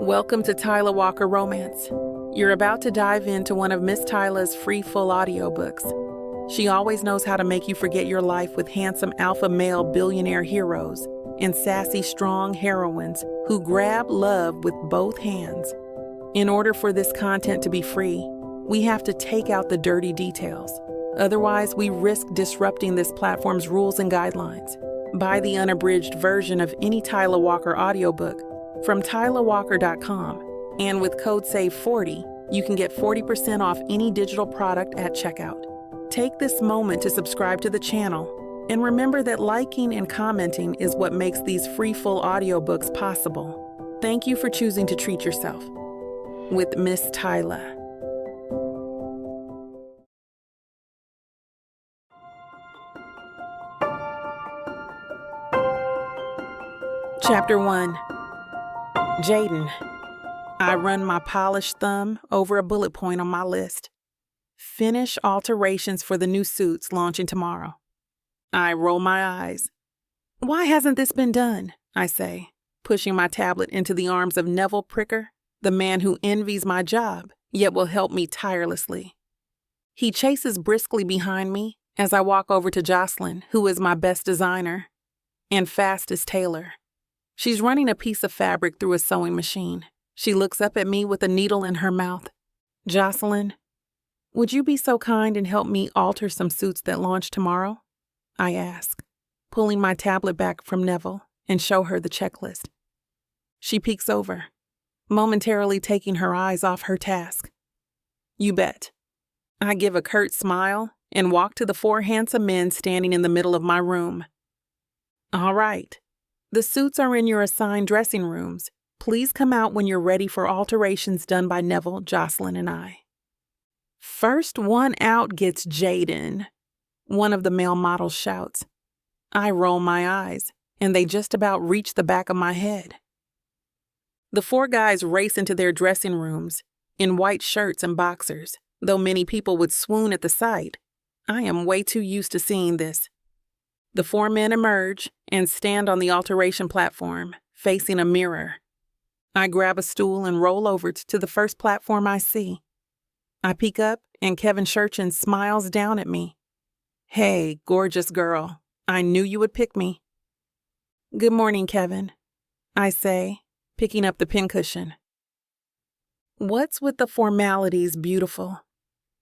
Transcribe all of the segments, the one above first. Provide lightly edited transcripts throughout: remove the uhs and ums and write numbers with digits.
Welcome to Tyler Walker Romance. You're about to dive into one of Miss Tyler's free full audiobooks. She always knows how to make you forget your life with handsome alpha male billionaire heroes and sassy strong heroines who grab love with both hands. In order for this content to be free, we have to take out the dirty details. Otherwise, we risk disrupting this platform's rules and guidelines. Buy the unabridged version of any Tyler Walker audiobook from tylerwalker.com, and with code SAVE40, you can get 40% off any digital product at checkout. Take this moment to subscribe to the channel, and remember that liking and commenting is what makes these free full audiobooks possible. Thank you for choosing to treat yourself with Miss Tyler. Chapter 1. Jaden. I run my polished thumb over a bullet point on my list. Finish alterations for the new suits launching tomorrow. I roll my eyes. Why hasn't this been done? I say, pushing my tablet into the arms of Neville Pricker, the man who envies my job, yet will help me tirelessly. He chases briskly behind me as I walk over to Jocelyn, who is my best designer and fastest tailor. She's running a piece of fabric through a sewing machine. She looks up at me with a needle in her mouth. Jocelyn, would you be so kind and help me alter some suits that launch tomorrow? I ask, pulling my tablet back from Neville and show her the checklist. She peeks over, momentarily taking her eyes off her task. You bet. I give a curt smile and walk to the 4 handsome men standing in the middle of my room. All right. The suits are in your assigned dressing rooms. Please come out when you're ready for alterations done by Neville, Jocelyn, and I. First one out gets Jaden, one of the male models shouts. I roll my eyes, and they just about reach the back of my head. The 4 guys race into their dressing rooms in white shirts and boxers. Though many people would swoon at the sight, I am way too used to seeing this. The 4 men emerge and stand on the alteration platform, facing a mirror. I grab a stool and roll over to the first platform I see. I peek up, and Kevin Shurchin smiles down at me. Hey, gorgeous girl. I knew you would pick me. Good morning, Kevin, I say, picking up the pincushion. What's with the formalities, beautiful?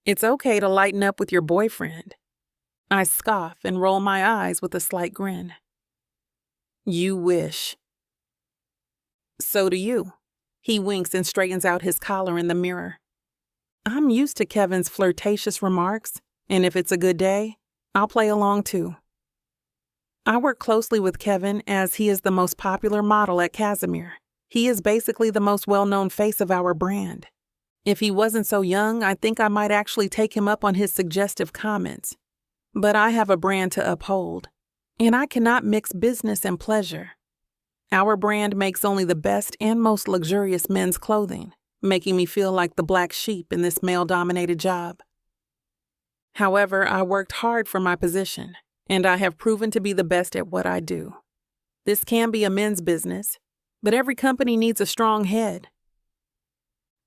It's okay to lighten up with your boyfriend. I scoff and roll my eyes with a slight grin. You wish. So do you. He winks and straightens out his collar in the mirror. I'm used to Kevin's flirtatious remarks, and if it's a good day, I'll play along too. I work closely with Kevin as he is the most popular model at Casimir. He is basically the most well-known face of our brand. If he wasn't so young, I think I might actually take him up on his suggestive comments. But I have a brand to uphold, and I cannot mix business and pleasure. Our brand makes only the best and most luxurious men's clothing, making me feel like the black sheep in this male-dominated job. However, I worked hard for my position, and I have proven to be the best at what I do. This can be a men's business, but every company needs a strong head.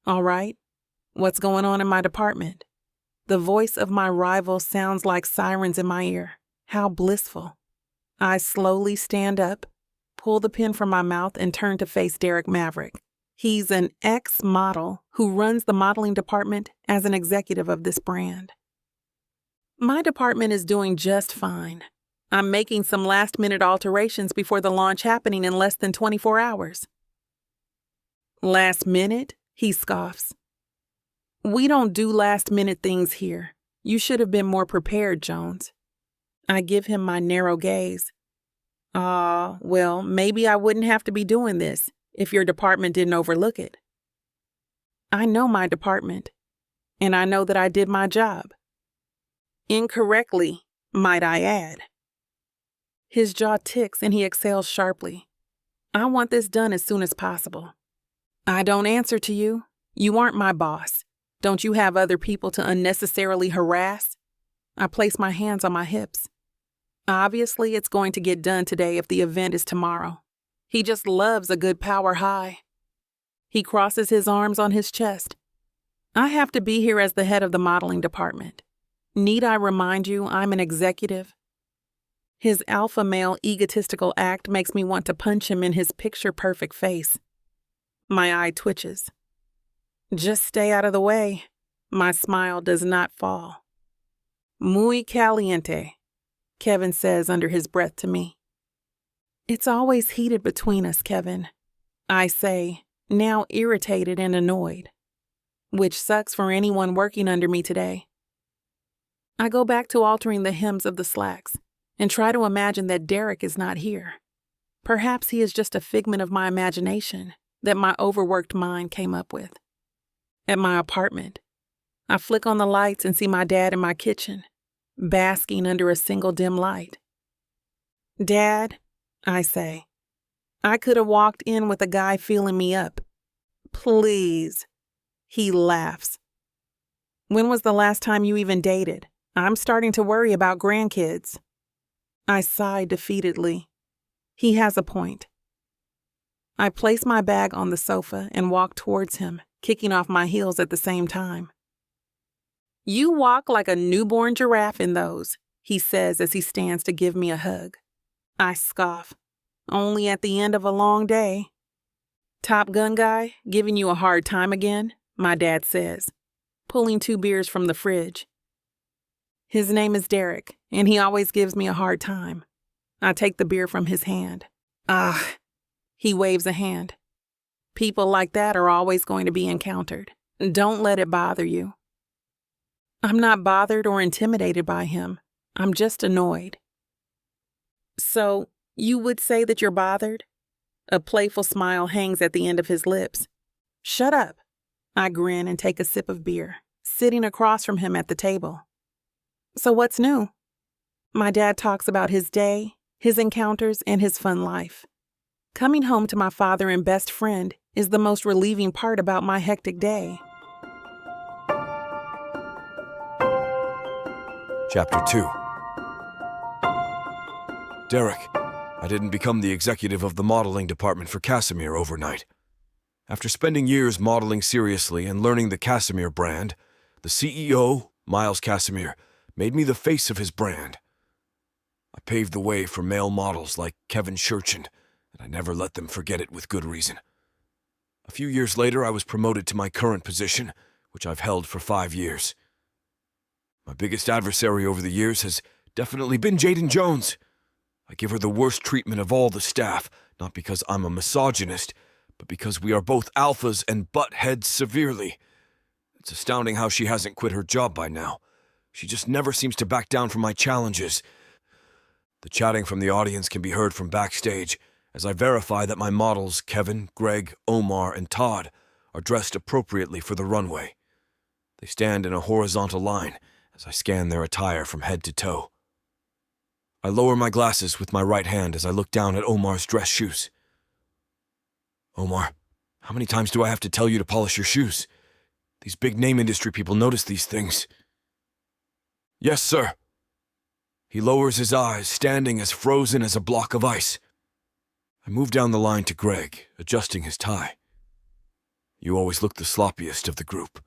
All right, what's going on in my department? The voice of my rival sounds like sirens in my ear. How blissful. I slowly stand up, pull the pen from my mouth, and turn to face Derek Maverick. He's an ex-model who runs the modeling department as an executive of this brand. My department is doing just fine. I'm making some last-minute alterations before the launch happening in less than 24 hours. Last minute? He scoffs. We don't do last-minute things here. You should have been more prepared, Jones. I give him my narrow gaze. Well, maybe I wouldn't have to be doing this if your department didn't overlook it. I know my department, and I know that I did my job. Incorrectly, might I add. His jaw ticks and he exhales sharply. I want this done as soon as possible. I don't answer to you. You aren't my boss. Don't you have other people to unnecessarily harass? I place my hands on my hips. Obviously, it's going to get done today if the event is tomorrow. He just loves a good power high. He crosses his arms on his chest. I have to be here as the head of the modeling department. Need I remind you I'm an executive? His alpha male egotistical act makes me want to punch him in his picture-perfect face. My eye twitches. Just stay out of the way. My smile does not fall. Muy caliente, Kevin says under his breath to me. It's always heated between us, Kevin, I say, now irritated and annoyed, which sucks for anyone working under me today. I go back to altering the hems of the slacks and try to imagine that Derek is not here. Perhaps he is just a figment of my imagination that my overworked mind came up with. At my apartment, I flick on the lights and see my dad in my kitchen, basking under a single dim light. Dad, I say, I could have walked in with a guy feeling me up. Please. He laughs. When was the last time you even dated? I'm starting to worry about grandkids. I sigh defeatedly. He has a point. I place my bag on the sofa and walk towards him, kicking off my heels at the same time. You walk like a newborn giraffe in those, he says as he stands to give me a hug. I scoff. Only at the end of a long day. Top Gun guy, giving you a hard time again, my dad says, pulling 2 beers from the fridge. His name is Derek, and he always gives me a hard time. I take the beer from his hand. He waves a hand. People like that are always going to be encountered. Don't let it bother you. I'm not bothered or intimidated by him. I'm just annoyed. So, you would say that you're bothered? A playful smile hangs at the end of his lips. Shut up. I grin and take a sip of beer, sitting across from him at the table. So what's new? My dad talks about his day, his encounters, and his fun life. Coming home to my father and best friend is the most relieving part about my hectic day. Chapter 2. Derek, I didn't become the executive of the modeling department for Casimir overnight. After spending years modeling seriously and learning the Casimir brand, the CEO, Miles Casimir, made me the face of his brand. I paved the way for male models like Kevin Shurchin, and I never let them forget it with good reason. A few years later, I was promoted to my current position, which I've held for 5 years. My biggest adversary over the years has definitely been Jadyn Jones. I give her the worst treatment of all the staff, not because I'm a misogynist, but because we are both alphas and butt heads severely. It's astounding how she hasn't quit her job by now. She just never seems to back down from my challenges. The chatting from the audience can be heard from backstage, as I verify that my models, Kevin, Greg, Omar, and Todd, are dressed appropriately for the runway. They stand in a horizontal line as I scan their attire from head to toe. I lower my glasses with my right hand as I look down at Omar's dress shoes. Omar, how many times do I have to tell you to polish your shoes? These big name industry people notice these things. Yes, sir. He lowers his eyes, standing as frozen as a block of ice. I move down the line to Greg, adjusting his tie. You always look the sloppiest of the group.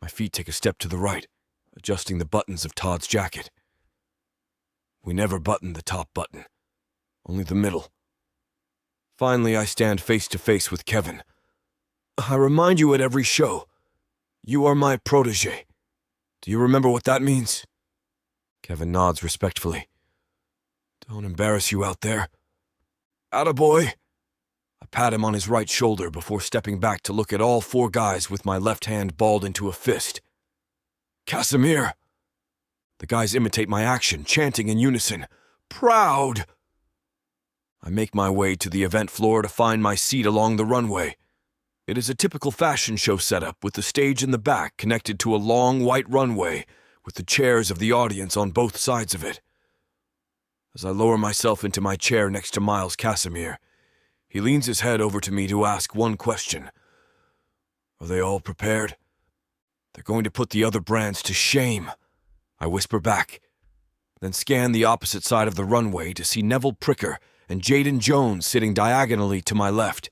My feet take a step to the right, adjusting the buttons of Todd's jacket. We never button the top button, only the middle. Finally, I stand face to face with Kevin. I remind you at every show, you are my protege. Do you remember what that means? Kevin nods respectfully. Don't embarrass you out there. Attaboy. I pat him on his right shoulder before stepping back to look at all 4 guys with my left hand balled into a fist. Casimir. The guys imitate my action, chanting in unison, Proud! I make my way to the event floor to find my seat along the runway. It is a typical fashion show setup with the stage in the back connected to a long white runway with the chairs of the audience on both sides of it. As I lower myself into my chair next to Miles Casimir, he leans his head over to me to ask one question. Are they all prepared? They're going to put the other brands to shame. I whisper back, then scan the opposite side of the runway to see Neville Pricker and Jadyn Jones sitting diagonally to my left.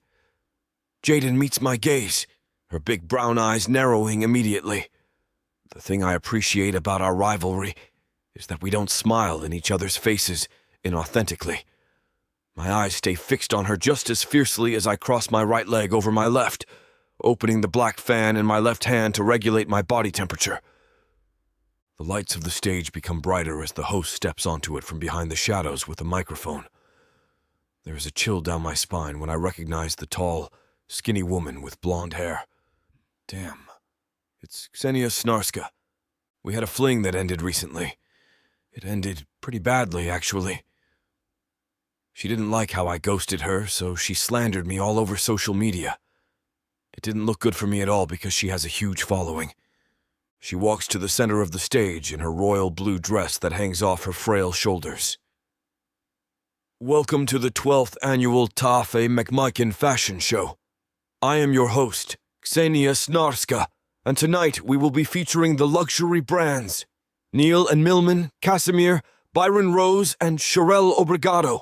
Jadyn meets my gaze, her big brown eyes narrowing immediately. The thing I appreciate about our rivalry is that we don't smile in each other's faces inauthentically. My eyes stay fixed on her just as fiercely as I cross my right leg over my left, opening the black fan in my left hand to regulate my body temperature. The lights of the stage become brighter as the host steps onto it from behind the shadows with a microphone. There is a chill down my spine when I recognize the tall, skinny woman with blonde hair. Damn, it's Ksenia Snarska. We had a fling that ended recently. It ended pretty badly, actually. She didn't like how I ghosted her, so she slandered me all over social media. It didn't look good for me at all because she has a huge following. She walks to the center of the stage in her royal blue dress that hangs off her frail shoulders. Welcome to the 12th annual Tafe McMiken Fashion Show. I am your host, Ksenia Snarska, and tonight we will be featuring the luxury brands Neil and Millman, Casimir, Byron Rose, and Sherelle Obrigado.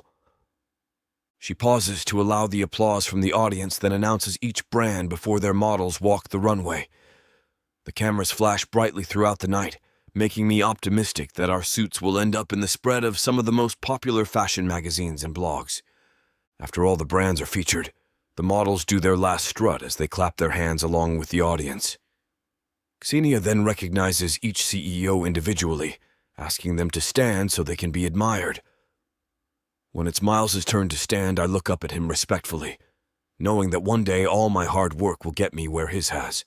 She pauses to allow the applause from the audience, then announces each brand before their models walk the runway. The cameras flash brightly throughout the night, making me optimistic that our suits will end up in the spread of some of the most popular fashion magazines and blogs. After all the brands are featured, the models do their last strut as they clap their hands along with the audience. Ksenia then recognizes each CEO individually, asking them to stand so they can be admired. When it's Miles' turn to stand, I look up at him respectfully, knowing that one day all my hard work will get me where his has.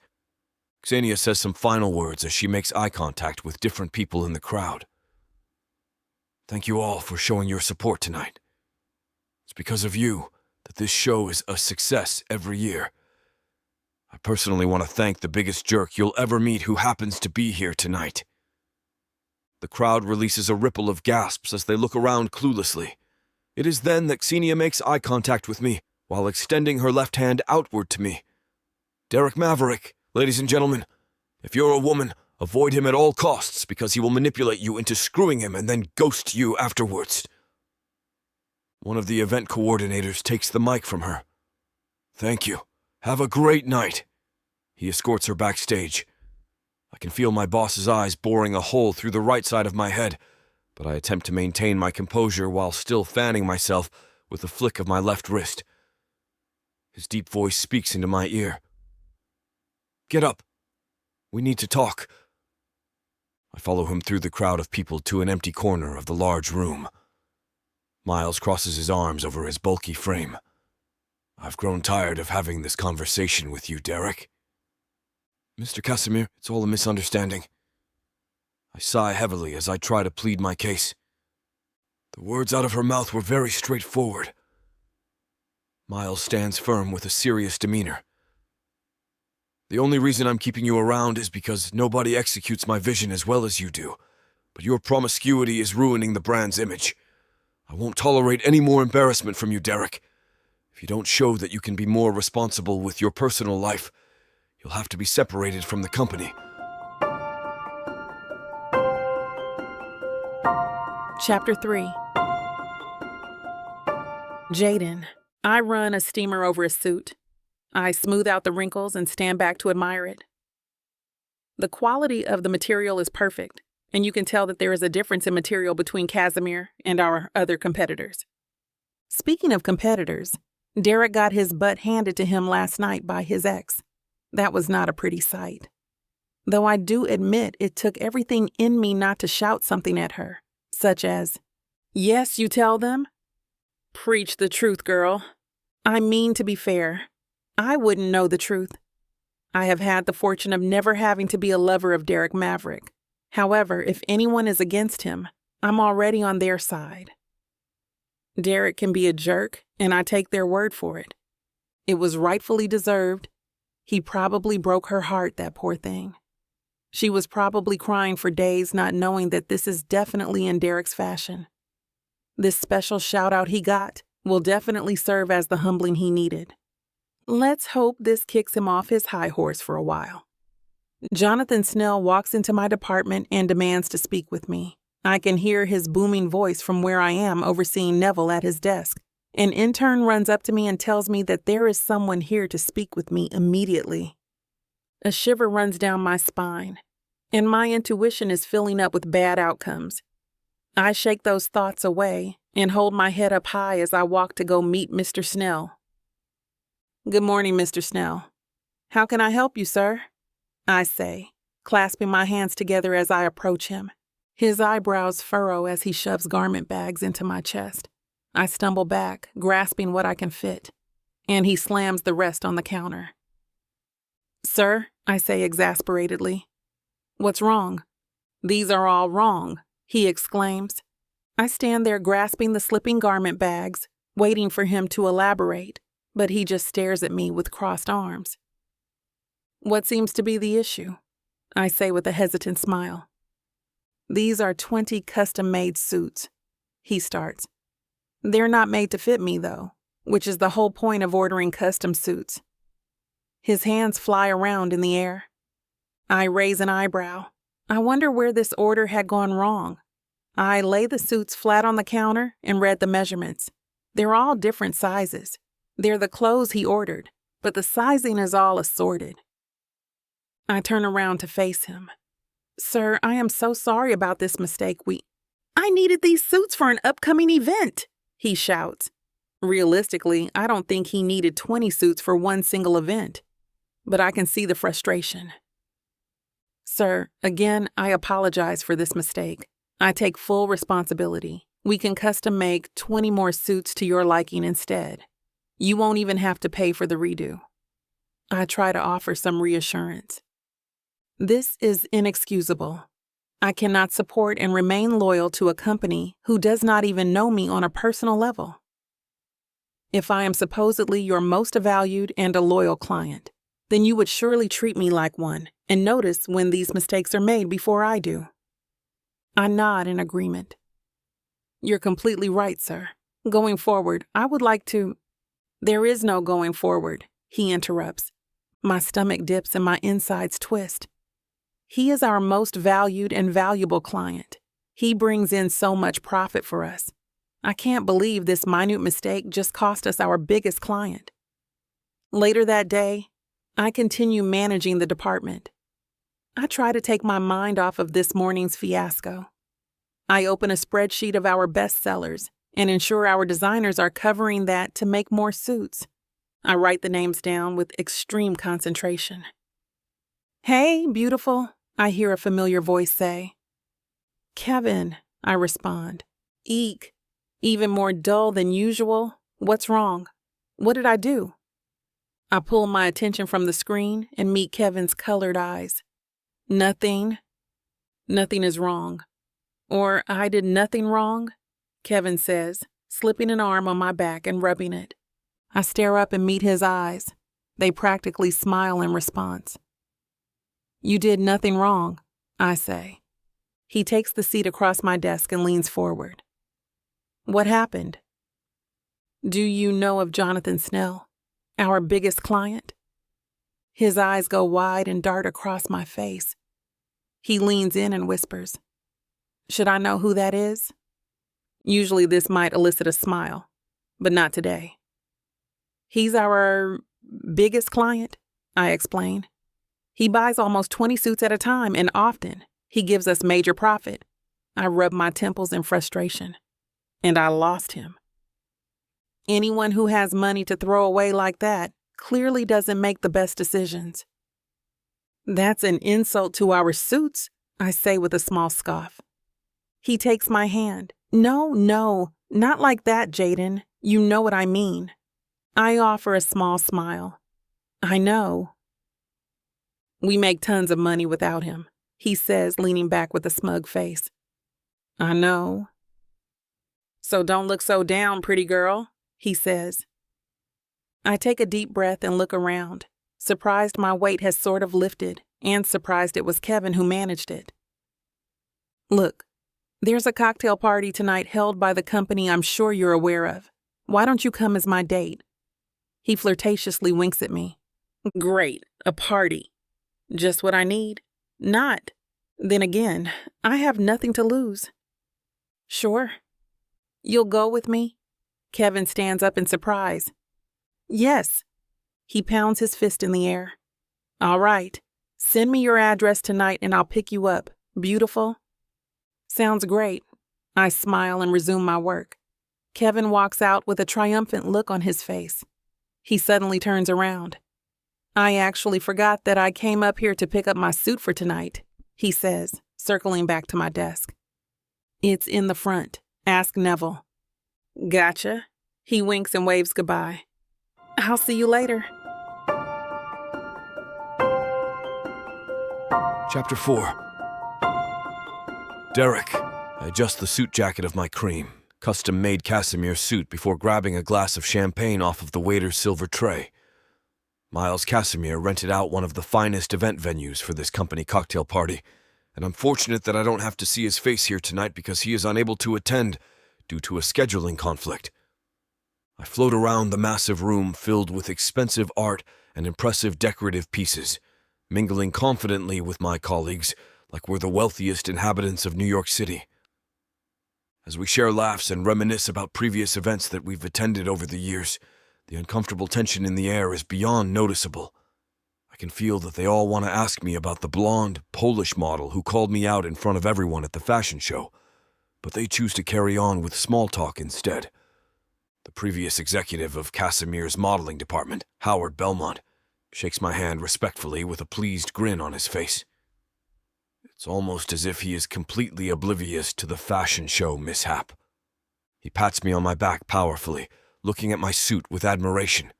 Ksenia says some final words as she makes eye contact with different people in the crowd. Thank you all for showing your support tonight. It's because of you that this show is a success every year. I personally want to thank the biggest jerk you'll ever meet who happens to be here tonight. The crowd releases a ripple of gasps as they look around cluelessly. It is then that Ksenia makes eye contact with me while extending her left hand outward to me. Derek Maverick, ladies and gentlemen, if you're a woman, avoid him at all costs because he will manipulate you into screwing him and then ghost you afterwards. One of the event coordinators takes the mic from her. Thank you. Have a great night. He escorts her backstage. I can feel my boss's eyes boring a hole through the right side of my head, but I attempt to maintain my composure while still fanning myself with a flick of my left wrist. His deep voice speaks into my ear. Get up. We need to talk. I follow him through the crowd of people to an empty corner of the large room. Miles crosses his arms over his bulky frame. I've grown tired of having this conversation with you, Derek. Mr. Casimir, it's all a misunderstanding. I sigh heavily as I try to plead my case. The words out of her mouth were very straightforward. Miles stands firm with a serious demeanor. The only reason I'm keeping you around is because nobody executes my vision as well as you do, but your promiscuity is ruining the brand's image. I won't tolerate any more embarrassment from you, Derek. If you don't show that you can be more responsible with your personal life, you'll have to be separated from the company. Chapter 3. Jaden. I run a steamer over a suit. I smooth out the wrinkles and stand back to admire it. The quality of the material is perfect, and you can tell that there is a difference in material between Casimir and our other competitors. Speaking of competitors, Derek got his butt handed to him last night by his ex. That was not a pretty sight. Though I do admit it took everything in me not to shout something at her, such as, "Yes, you tell them?" Preach the truth, girl. I mean to be fair. I wouldn't know the truth. I have had the fortune of never having to be a lover of Derek Maverick. However, if anyone is against him, I'm already on their side. Derek can be a jerk, and I take their word for it. It was rightfully deserved. He probably broke her heart, that poor thing. She was probably crying for days not knowing that this is definitely in Derek's fashion. This special shout-out he got will definitely serve as the humbling he needed. Let's hope this kicks him off his high horse for a while. Jonathan Snell walks into my department and demands to speak with me. I can hear his booming voice from where I am overseeing Neville at his desk. An intern runs up to me and tells me that there is someone here to speak with me immediately. A shiver runs down my spine, and my intuition is filling up with bad outcomes. I shake those thoughts away and hold my head up high as I walk to go meet Mr. Snell. "Good morning, Mr. Snell. How can I help you, sir?" I say, clasping my hands together as I approach him. His eyebrows furrow as he shoves garment bags into my chest. I stumble back, grasping what I can fit, and he slams the rest on the counter. "Sir," I say exasperatedly. "What's wrong?" "These are all wrong," he exclaims. I stand there grasping the slipping garment bags, waiting for him to elaborate, but he just stares at me with crossed arms. "What seems to be the issue?" I say with a hesitant smile. "These are 20 custom-made suits," he starts. "They're not made to fit me, though, which is the whole point of ordering custom suits." His hands fly around in the air. I raise an eyebrow. I wonder where this order had gone wrong. I lay the suits flat on the counter and read the measurements. They're all different sizes. They're the clothes he ordered, but the sizing is all assorted. I turn around to face him. "Sir, I am so sorry about this mistake. I needed these suits for an upcoming event," he shouts. Realistically, I don't think he needed 20 suits for one single event, but I can see the frustration. "Sir, again, I apologize for this mistake. I take full responsibility. We can custom make 20 more suits to your liking instead. You won't even have to pay for the redo." I try to offer some reassurance. This is inexcusable. I cannot support and remain loyal to a company who does not even know me on a personal level. If I am supposedly your most valued and a loyal client, then you would surely treat me like one and notice when these mistakes are made before I do. I nod in agreement. "You're completely right, sir. Going forward, I would like to—" "There is no going forward," he interrupts. My stomach dips and my insides twist. He is our most valued and valuable client. He brings in so much profit for us. I can't believe this minute mistake just cost us our biggest client. Later that day, I continue managing the department. I try to take my mind off of this morning's fiasco. I open a spreadsheet of our best sellers and ensure our designers are covering that to make more suits. I write the names down with extreme concentration. "Hey, beautiful," I hear a familiar voice say. "Kevin," I respond. "Eek. Even more dull than usual. What's wrong? What did I do?" I pull my attention from the screen and meet Kevin's colored eyes. "Nothing. Nothing is wrong. Or I did nothing wrong," Kevin says, slipping an arm on my back and rubbing it. I stare up and meet his eyes. They practically smile in response. "You did nothing wrong," I say. He takes the seat across my desk and leans forward. "What happened?" "Do you know of Jonathan Snell, our biggest client?" His eyes go wide and dart across my face. He leans in and whispers, "Should I know who that is?" Usually this might elicit a smile, but not today. "He's our biggest client," I explain. "He buys almost 20 suits at a time, and often he gives us major profit." I rub my temples in frustration. And I lost him. Anyone who has money to throw away like that clearly doesn't make the best decisions. "That's an insult to our suits," I say with a small scoff. He takes my hand. No, not like that, Jaden. You know what I mean." I offer a small smile. "I know." "We make tons of money without him," he says, leaning back with a smug face. "I know." "So don't look so down, pretty girl," he says. I take a deep breath and look around, surprised my weight has sort of lifted, and surprised it was Kevin who managed it. "Look, there's a cocktail party tonight held by the company I'm sure you're aware of. Why don't you come as my date?" He flirtatiously winks at me. "Great, a party. Just what I need? Not. Then again, I have nothing to lose." "Sure." "You'll go with me?" Kevin stands up in surprise. Yes. He pounds his fist in the air. All right. Send me your address tonight and I'll pick you up. Beautiful? Sounds great. I smile and resume my work. Kevin walks out with a triumphant look on his face. He suddenly turns around. I actually forgot that I came up here to pick up my suit for tonight, he says, circling back to my desk. It's in the front. Ask Neville. Gotcha. He winks and waves goodbye. I'll see you later. Chapter 4. Derek. I adjust the suit jacket of my cream, custom-made cashmere suit before grabbing a glass of champagne off of the waiter's silver tray. Miles Casimir rented out one of the finest event venues for this company cocktail party, and I'm fortunate that I don't have to see his face here tonight because he is unable to attend due to a scheduling conflict. I float around the massive room filled with expensive art and impressive decorative pieces, mingling confidently with my colleagues like we're the wealthiest inhabitants of New York City. As we share laughs and reminisce about previous events that we've attended over the years, the uncomfortable tension in the air is beyond noticeable. I can feel that they all want to ask me about the blonde, Polish model who called me out in front of everyone at the fashion show, but they choose to carry on with small talk instead. The previous executive of Casimir's modeling department, Howard Belmont, shakes my hand respectfully with a pleased grin on his face. It's almost as if he is completely oblivious to the fashion show mishap. He pats me on my back powerfully, looking at my suit with admiration.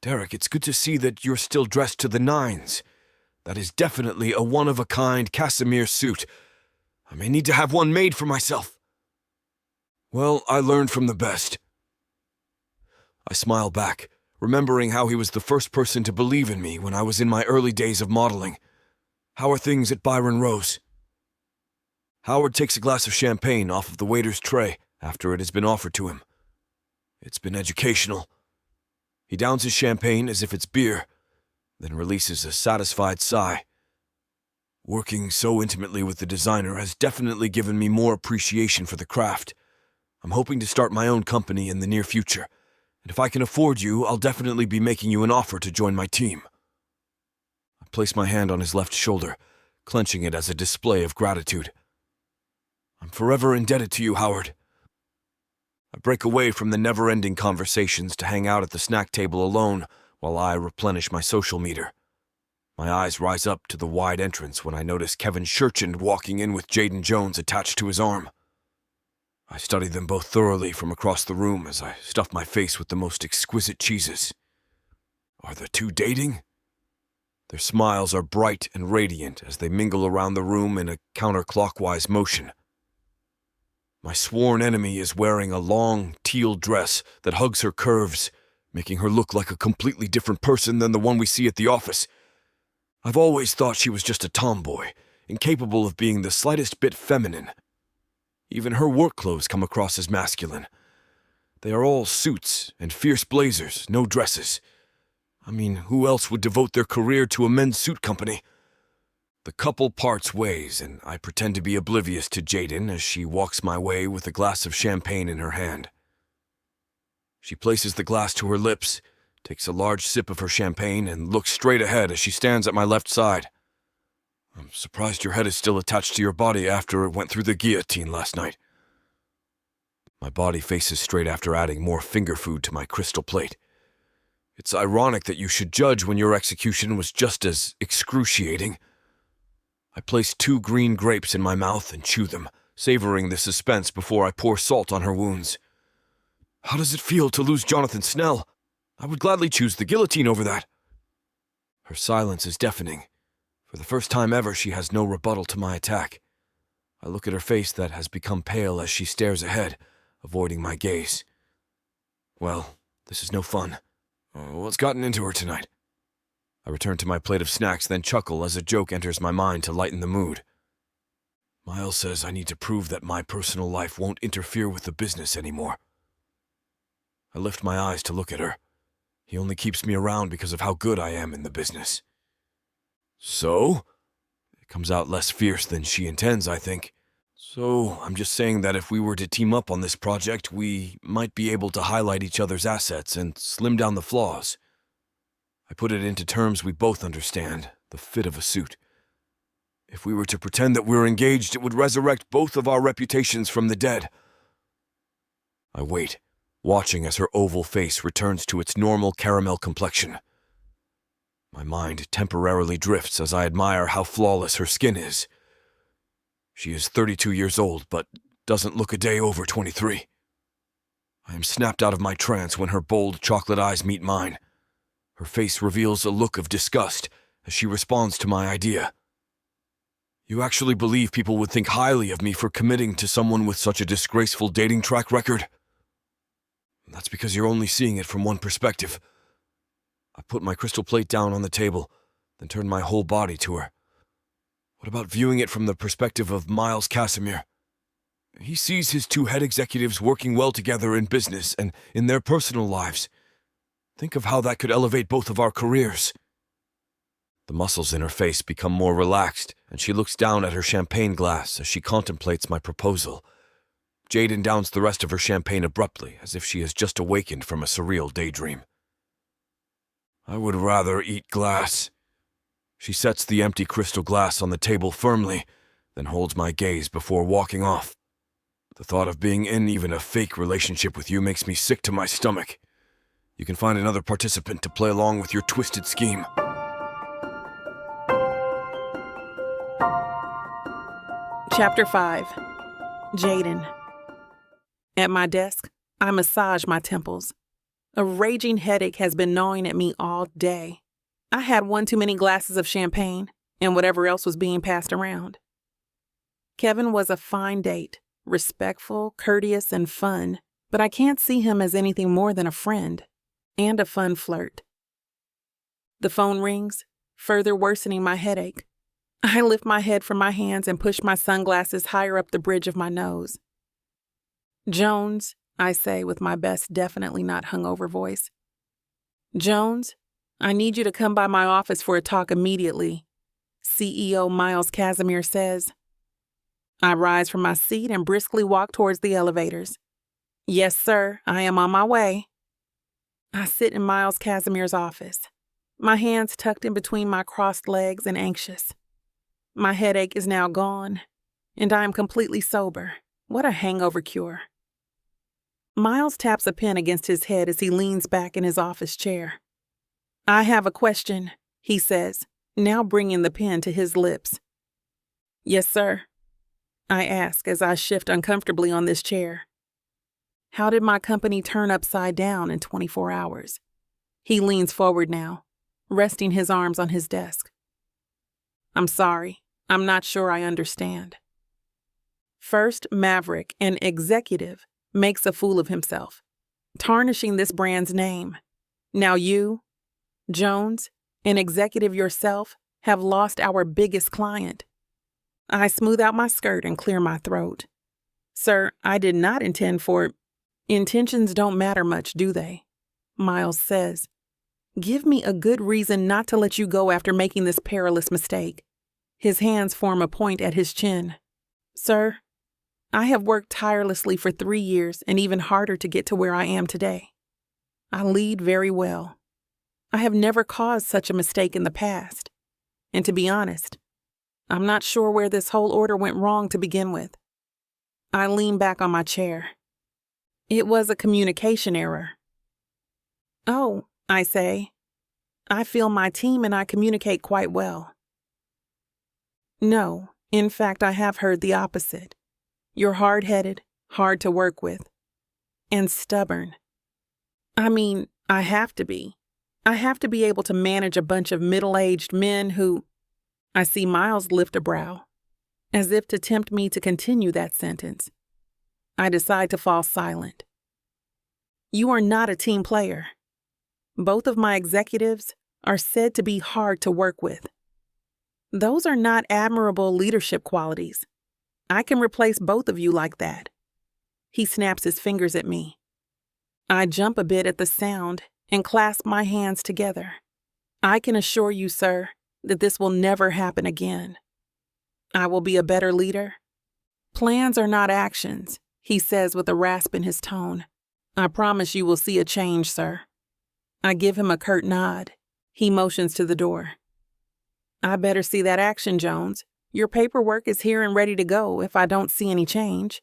Derek, it's good to see that you're still dressed to the nines. That is definitely a one-of-a-kind Casimir suit. I may need to have one made for myself. Well, I learned from the best. I smile back, remembering how he was the first person to believe in me when I was in my early days of modeling. How are things at Byron Rose? Howard takes a glass of champagne off of the waiter's tray after it has been offered to him. It's been educational. He downs his champagne as if it's beer, then releases a satisfied sigh. Working so intimately with the designer has definitely given me more appreciation for the craft. I'm hoping to start my own company in the near future, and if I can afford you, I'll definitely be making you an offer to join my team. I place my hand on his left shoulder, clenching it as a display of gratitude. I'm forever indebted to you, Howard. I break away from the never-ending conversations to hang out at the snack table alone while I replenish my social meter. My eyes rise up to the wide entrance when I notice Kevin Shurchind walking in with Jadyn Jones attached to his arm. I study them both thoroughly from across the room as I stuff my face with the most exquisite cheeses. Are the two dating? Their smiles are bright and radiant as they mingle around the room in a counterclockwise motion. My sworn enemy is wearing a long, teal dress that hugs her curves, making her look like a completely different person than the one we see at the office. I've always thought she was just a tomboy, incapable of being the slightest bit feminine. Even her work clothes come across as masculine. They are all suits and fierce blazers, no dresses. I mean, who else would devote their career to a men's suit company? The couple parts ways, and I pretend to be oblivious to Jaden as she walks my way with a glass of champagne in her hand. She places the glass to her lips, takes a large sip of her champagne, and looks straight ahead as she stands at my left side. I'm surprised your head is still attached to your body after it went through the guillotine last night. My body faces straight after adding more finger food to my crystal plate. It's ironic that you should judge when your execution was just as excruciating. I place 2 green grapes in my mouth and chew them, savoring the suspense before I pour salt on her wounds. How does it feel to lose Jonathan Snell? I would gladly choose the guillotine over that. Her silence is deafening. For the first time ever, she has no rebuttal to my attack. I look at her face that has become pale as she stares ahead, avoiding my gaze. Well, this is no fun. What's gotten into her tonight? I return to my plate of snacks, then chuckle as a joke enters my mind to lighten the mood. Miles says I need to prove that my personal life won't interfere with the business anymore. I lift my eyes to look at her. He only keeps me around because of how good I am in the business. So? It comes out less fierce than she intends, I think. So, I'm just saying that if we were to team up on this project, we might be able to highlight each other's assets and slim down the flaws. I put it into terms we both understand, the fit of a suit. If we were to pretend that we're engaged, it would resurrect both of our reputations from the dead. I wait, watching as her oval face returns to its normal caramel complexion. My mind temporarily drifts as I admire how flawless her skin is. She is 32 years old, but doesn't look a day over 23. I am snapped out of my trance when her bold chocolate eyes meet mine. Her face reveals a look of disgust as she responds to my idea. You actually believe people would think highly of me for committing to someone with such a disgraceful dating track record? That's because you're only seeing it from one perspective. I put my crystal plate down on the table, then turned my whole body to her. What about viewing it from the perspective of Miles Casimir? He sees his two head executives working well together in business and in their personal lives. Think of how that could elevate both of our careers. The muscles in her face become more relaxed, and she looks down at her champagne glass as she contemplates my proposal. Jaden downs the rest of her champagne abruptly, as if she has just awakened from a surreal daydream. I would rather eat glass. She sets the empty crystal glass on the table firmly, then holds my gaze before walking off. The thought of being in even a fake relationship with you makes me sick to my stomach. You can find another participant to play along with your twisted scheme. Chapter 5. Jaden. At my desk, I massage my temples. A raging headache has been gnawing at me all day. I had one too many glasses of champagne and whatever else was being passed around. Kevin was a fine date, respectful, courteous, and fun, but I can't see him as anything more than a friend and a fun flirt. The phone rings, further worsening my headache. I lift my head from my hands and push my sunglasses higher up the bridge of my nose. Jones, I say with my best definitely not hungover voice. Jones, I need you to come by my office for a talk immediately, CEO Miles Casimir says. I rise from my seat and briskly walk towards the elevators. Yes, sir, I am on my way. I sit in Miles Casimir's office, my hands tucked in between my crossed legs and anxious. My headache is now gone, and I am completely sober. What a hangover cure. Miles taps a pen against his head as he leans back in his office chair. I have a question, he says, now bringing the pen to his lips. Yes, sir, I ask as I shift uncomfortably on this chair. How did my company turn upside down in 24 hours? He leans forward now, resting his arms on his desk. I'm sorry, I'm not sure I understand. First Maverick, an executive, makes a fool of himself, tarnishing this brand's name. Now you, Jones, an executive yourself, have lost our biggest client. I smooth out my skirt and clear my throat. Sir, I did not intend for... Intentions don't matter much, do they? Miles says. Give me a good reason not to let you go after making this perilous mistake. His hands form a point at his chin. Sir, I have worked tirelessly for 3 years and even harder to get to where I am today. I lead very well. I have never caused such a mistake in the past. And to be honest, I'm not sure where this whole order went wrong to begin with. I lean back on my chair. It was a communication error. Oh, I say. I feel my team and I communicate quite well. No, in fact, I have heard the opposite. You're hard-headed, hard to work with, and stubborn. I mean, I have to be. I have to be able to manage a bunch of middle-aged men who... I see Miles lift a brow, as if to tempt me to continue that sentence. I decide to fall silent. You are not a team player. Both of my executives are said to be hard to work with. Those are not admirable leadership qualities. I can replace both of you like that. He snaps his fingers at me. I jump a bit at the sound and clasp my hands together. I can assure you, sir, that this will never happen again. I will be a better leader. Plans are not actions, he says with a rasp in his tone. I promise you will see a change, sir. I give him a curt nod. He motions to the door. I better see that action, Jones. Your paperwork is here and ready to go if I don't see any change.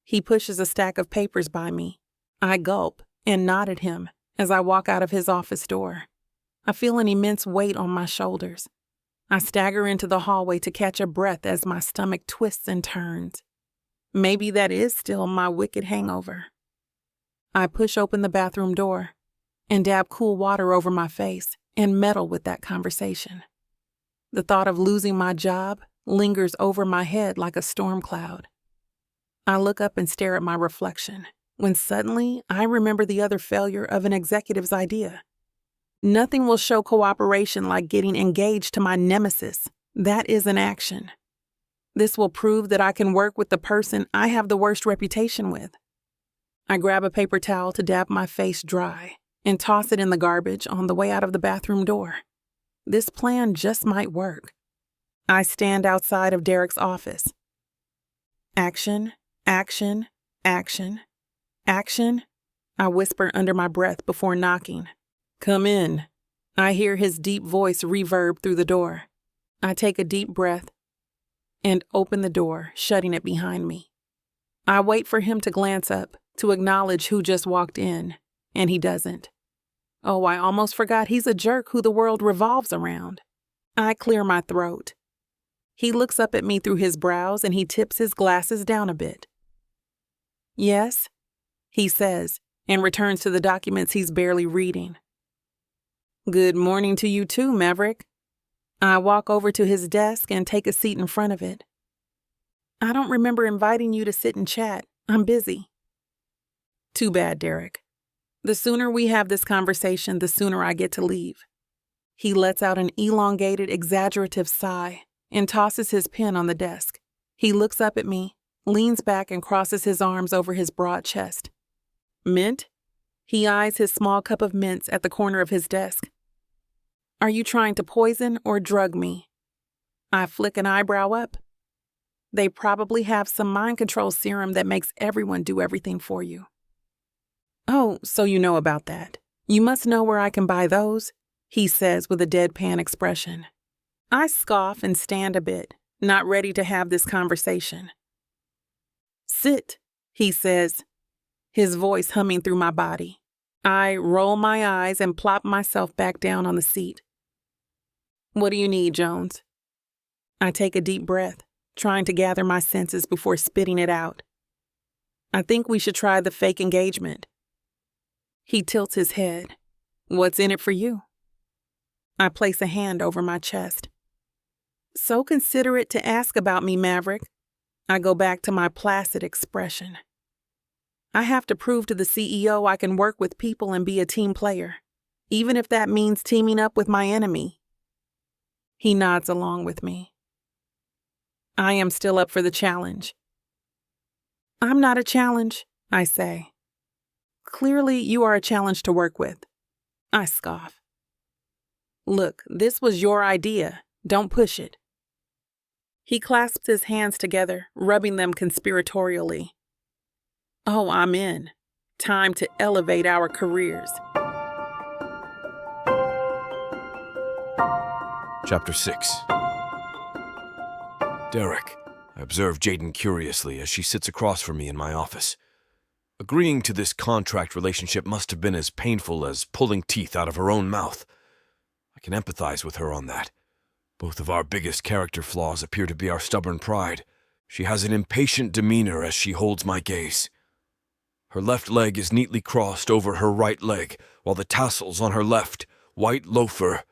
He pushes a stack of papers by me. I gulp and nod at him as I walk out of his office door. I feel an immense weight on my shoulders. I stagger into the hallway to catch a breath as my stomach twists and turns. Maybe that is still my wicked hangover. I push open the bathroom door and dab cool water over my face and meddle with that conversation. The thought of losing my job lingers over my head like a storm cloud. I look up and stare at my reflection, when suddenly I remember the other failure of an executive's idea. Nothing will show cooperation like getting engaged to my nemesis. That is an action. This will prove that I can work with the person I have the worst reputation with. I grab a paper towel to dab my face dry and toss it in the garbage on the way out of the bathroom door. This plan just might work. I stand outside of Derek's office. Action, action, action, action, I whisper under my breath before knocking. Come in. I hear his deep voice reverb through the door. I take a deep breath and open the door, shutting it behind me. I wait for him to glance up to acknowledge who just walked in, and he doesn't. Oh, I almost forgot he's a jerk who the world revolves around. I clear my throat. He looks up at me through his brows and he tips his glasses down a bit. Yes, he says, and returns to the documents he's barely reading. Good morning to you too, Maverick. I walk over to his desk and take a seat in front of it. I don't remember inviting you to sit and chat. I'm busy. Too bad, Derek. The sooner we have this conversation, the sooner I get to leave. He lets out an elongated, exaggerative sigh and tosses his pen on the desk. He looks up at me, leans back and crosses his arms over his broad chest. Mint? He eyes his small cup of mints at the corner of his desk. Are you trying to poison or drug me? I flick an eyebrow up. They probably have some mind control serum that makes everyone do everything for you. Oh, so you know about that. You must know where I can buy those, he says with a deadpan expression. I scoff and stand a bit, not ready to have this conversation. Sit, he says, his voice humming through my body. I roll my eyes and plop myself back down on the seat. What do you need, Jones? I take a deep breath, trying to gather my senses before spitting it out. I think we should try the fake engagement. He tilts his head. What's in it for you? I place a hand over my chest. So considerate to ask about me, Maverick. I go back to my placid expression. I have to prove to the CEO I can work with people and be a team player, even if that means teaming up with my enemy. He nods along with me. I am still up for the challenge. I'm not a challenge, I say. Clearly, you are a challenge to work with. I scoff. Look, this was your idea. Don't push it. He clasps his hands together, rubbing them conspiratorially. Oh, I'm in. Time to elevate our careers. Chapter 6. Derek. I observe Jaden curiously as she sits across from me in my office. Agreeing to this contract relationship must have been as painful as pulling teeth out of her own mouth. I can empathize with her on that. Both of our biggest character flaws appear to be our stubborn pride. She has an impatient demeanor as she holds my gaze. Her left leg is neatly crossed over her right leg, while the tassels on her left, white loafer,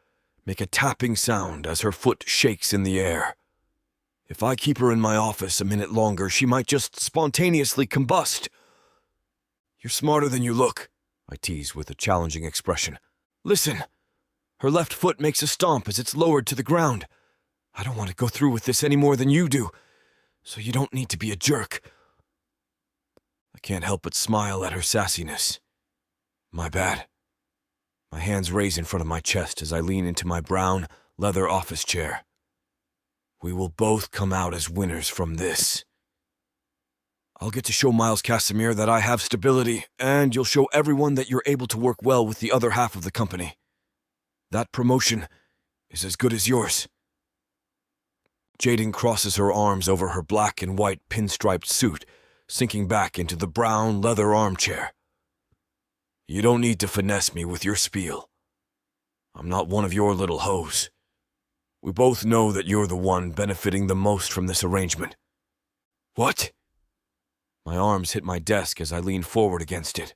make a tapping sound as her foot shakes in the air. If I keep her in my office a minute longer, she might just spontaneously combust. You're smarter than you look, I tease with a challenging expression. Listen, her left foot makes a stomp as it's lowered to the ground. I don't want to go through with this any more than you do, so you don't need to be a jerk. I can't help but smile at her sassiness. My bad. My hands raise in front of my chest as I lean into my brown, leather office chair. We will both come out as winners from this. I'll get to show Miles Casimir that I have stability, and you'll show everyone that you're able to work well with the other half of the company. That promotion is as good as yours." Jadyn crosses her arms over her black and white pinstriped suit, sinking back into the brown leather armchair. "You don't need to finesse me with your spiel. I'm not one of your little hoes. We both know that you're the one benefiting the most from this arrangement." "What?" My arms hit my desk as I lean forward against it.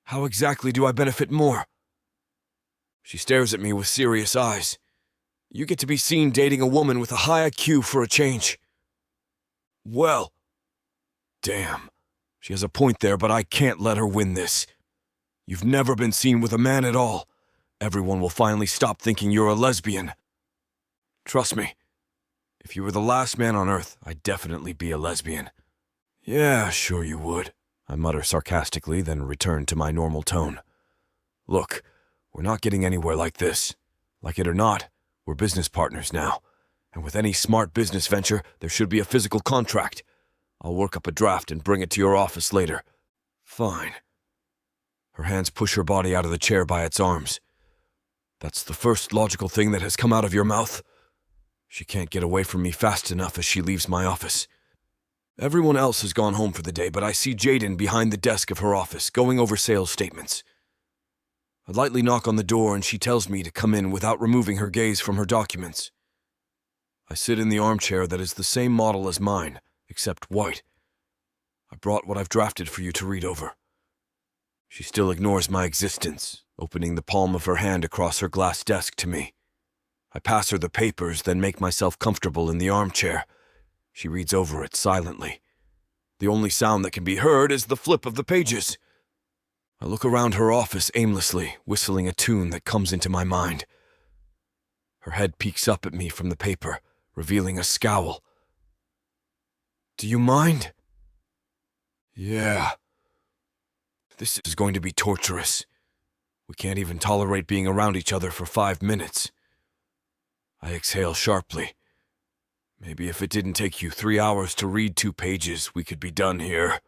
"How exactly do I benefit more?" She stares at me with serious eyes. "You get to be seen dating a woman with a high IQ for a change." "Well, damn. She has a point there, but I can't let her win this. You've never been seen with a man at all. Everyone will finally stop thinking you're a lesbian. Trust me, if you were the last man on Earth, I'd definitely be a lesbian." "Yeah, sure you would," I mutter sarcastically, then return to my normal tone. "Look, we're not getting anywhere like this. Like it or not, we're business partners now, and with any smart business venture, there should be a physical contract. I'll work up a draft and bring it to your office later." "Fine." Her hands push her body out of the chair by its arms. "That's the first logical thing that has come out of your mouth?" She can't get away from me fast enough as she leaves my office. Everyone else has gone home for the day, but I see Jaden behind the desk of her office, going over sales statements. I lightly knock on the door and she tells me to come in without removing her gaze from her documents. I sit in the armchair that is the same model as mine, except white. "I brought what I've drafted for you to read over." She still ignores my existence, opening the palm of her hand across her glass desk to me. I pass her the papers, then make myself comfortable in the armchair. She reads over it silently. The only sound that can be heard is the flip of the pages. I look around her office aimlessly, whistling a tune that comes into my mind. Her head peeks up at me from the paper, revealing a scowl. "Do you mind?" "Yeah. This is going to be torturous. We can't even tolerate being around each other for 5 minutes." I exhale sharply. "Maybe if it didn't take you 3 hours to read 2 pages, we could be done here."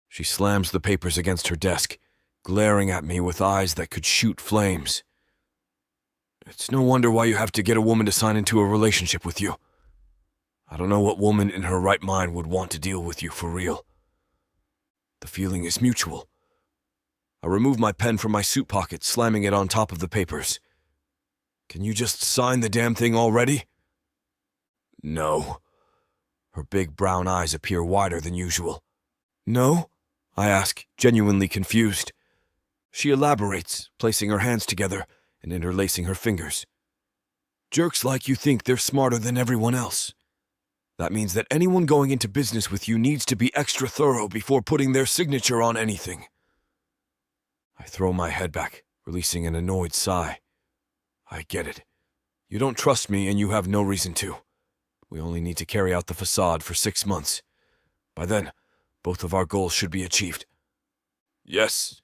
She slams the papers against her desk, glaring at me with eyes that could shoot flames. "It's no wonder why you have to get a woman to sign into a relationship with you. I don't know what woman in her right mind would want to deal with you for real. The feeling is mutual." I remove my pen from my suit pocket, slamming it on top of the papers. "Can you just sign the damn thing already?" "No." Her big brown eyes appear wider than usual. "No?" I ask, genuinely confused. She elaborates, placing her hands together and interlacing her fingers. "Jerks like you think they're smarter than everyone else. That means that anyone going into business with you needs to be extra thorough before putting their signature on anything." I throw my head back, releasing an annoyed sigh. "I get it. You don't trust me and you have no reason to. We only need to carry out the facade for 6 months. By then, both of our goals should be achieved." "Yes.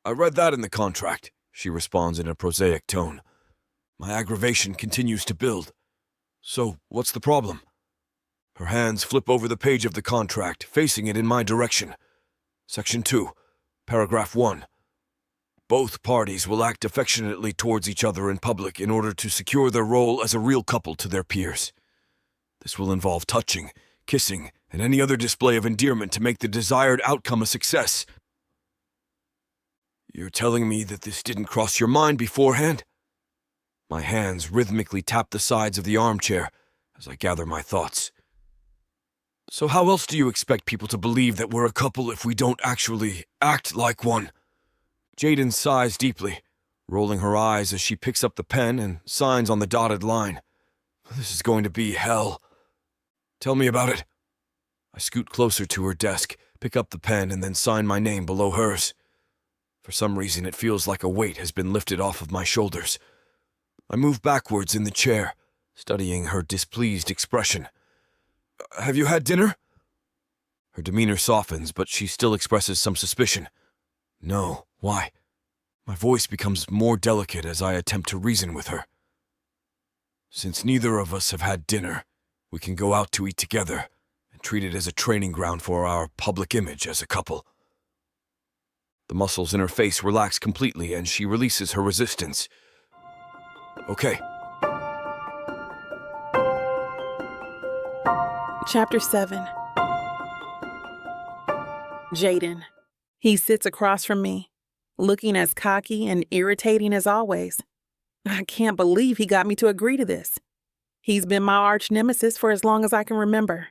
I read that in the contract," she responds in a prosaic tone. My aggravation continues to build. "So, what's the problem?" Her hands flip over the page of the contract, facing it in my direction. Section 2, Paragraph 1. "Both parties will act affectionately towards each other in public in order to secure their role as a real couple to their peers. This will involve touching, kissing, and any other display of endearment to make the desired outcome a success." "You're telling me that this didn't cross your mind beforehand?" My hands rhythmically tap the sides of the armchair as I gather my thoughts. "So how else do you expect people to believe that we're a couple if we don't actually act like one?" Jadyn sighs deeply, rolling her eyes as she picks up the pen and signs on the dotted line. "This is going to be hell." "Tell me about it." I scoot closer to her desk, pick up the pen, and then sign my name below hers. For some reason, it feels like a weight has been lifted off of my shoulders. I move backwards in the chair, studying her displeased expression. "Have you had dinner?" Her demeanor softens, but she still expresses some suspicion. "No. Why?" My voice becomes more delicate as I attempt to reason with her. "Since neither of us have had dinner, we can go out to eat together, treat it as a training ground for our public image as a couple. The muscles in her face relax completely and she releases her resistance. Okay. Chapter 7. Jaden. He sits across from me, looking as cocky and irritating as always. I can't believe he got me to agree to this. He's been my arch nemesis for as long as I can remember.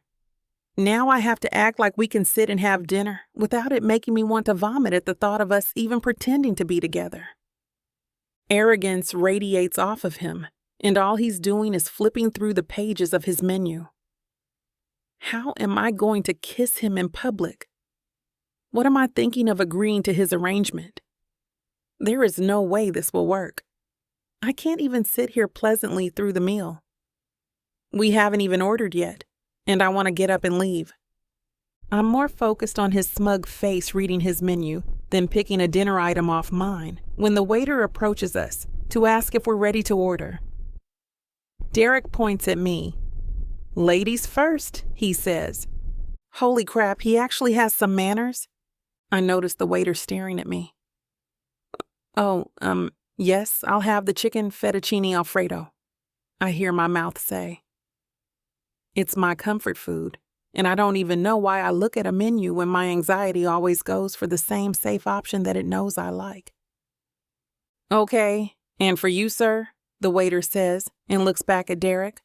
Now I have to act like we can sit and have dinner without it making me want to vomit at the thought of us even pretending to be together. Arrogance radiates off of him, and all he's doing is flipping through the pages of his menu. How am I going to kiss him in public? What am I thinking of agreeing to his arrangement? There is no way this will work. I can't even sit here pleasantly through the meal. We haven't even ordered yet, and I want to get up and leave. I'm more focused on his smug face reading his menu than picking a dinner item off mine when the waiter approaches us to ask if we're ready to order. Derek points at me. "Ladies first," he says. Holy crap, he actually has some manners. I notice the waiter staring at me. Yes, I'll have the chicken fettuccine Alfredo," I hear my mouth say. It's my comfort food, and I don't even know why I look at a menu when my anxiety always goes for the same safe option that it knows I like. "Okay, and for you, sir," the waiter says and looks back at Derek.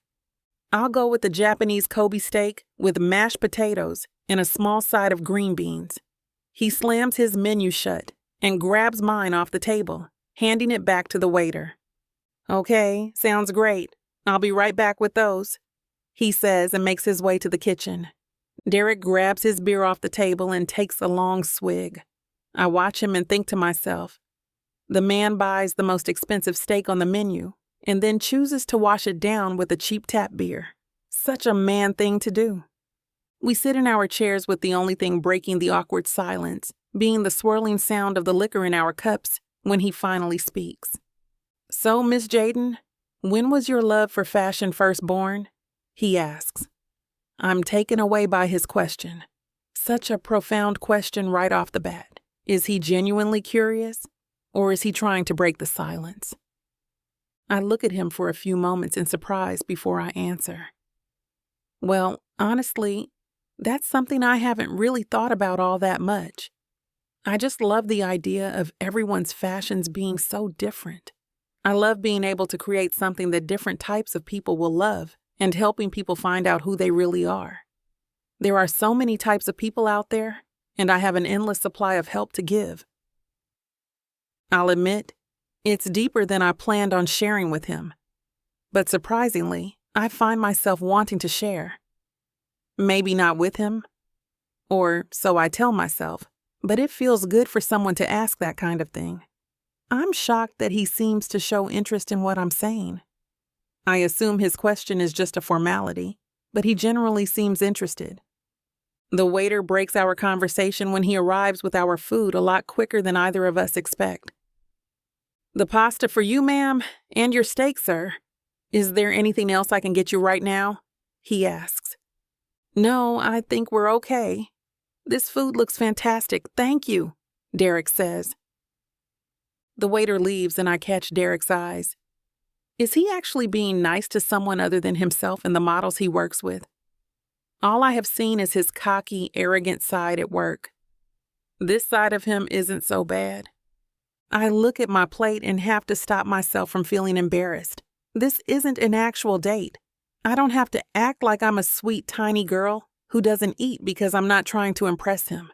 "I'll go with the Japanese Kobe steak with mashed potatoes and a small side of green beans." He slams his menu shut and grabs mine off the table, handing it back to the waiter. "Okay, sounds great. I'll be right back with those," he says and makes his way to the kitchen. Derek grabs his beer off the table and takes a long swig. I watch him and think to myself, the man buys the most expensive steak on the menu and then chooses to wash it down with a cheap tap beer. Such a man thing to do. We sit in our chairs with the only thing breaking the awkward silence being the swirling sound of the liquor in our cups when he finally speaks. "So, Miss Jadyn, when was your love for fashion first born?" he asks. I'm taken away by his question. Such a profound question right off the bat. Is he genuinely curious, or is he trying to break the silence? I look at him for a few moments in surprise before I answer. Well, honestly, that's something I haven't really thought about all that much. I just love the idea of everyone's fashions being so different. I love being able to create something that different types of people will love and helping people find out who they really are. There are so many types of people out there, and I have an endless supply of help to give. I'll admit, it's deeper than I planned on sharing with him. But surprisingly, I find myself wanting to share. Maybe not with him, or so I tell myself, but it feels good for someone to ask that kind of thing. I'm shocked that he seems to show interest in what I'm saying. I assume his question is just a formality, but he generally seems interested. The waiter breaks our conversation when he arrives with our food a lot quicker than either of us expect. "The pasta for you, ma'am, and your steak, sir. Is there anything else I can get you right now?" he asks. "No, I think we're okay. This food looks fantastic, thank you," Derek says. The waiter leaves and I catch Derek's eyes. Is he actually being nice to someone other than himself and the models he works with? All I have seen is his cocky, arrogant side at work. This side of him isn't so bad. I look at my plate and have to stop myself from feeling embarrassed. This isn't an actual date. I don't have to act like I'm a sweet, tiny girl who doesn't eat because I'm not trying to impress him.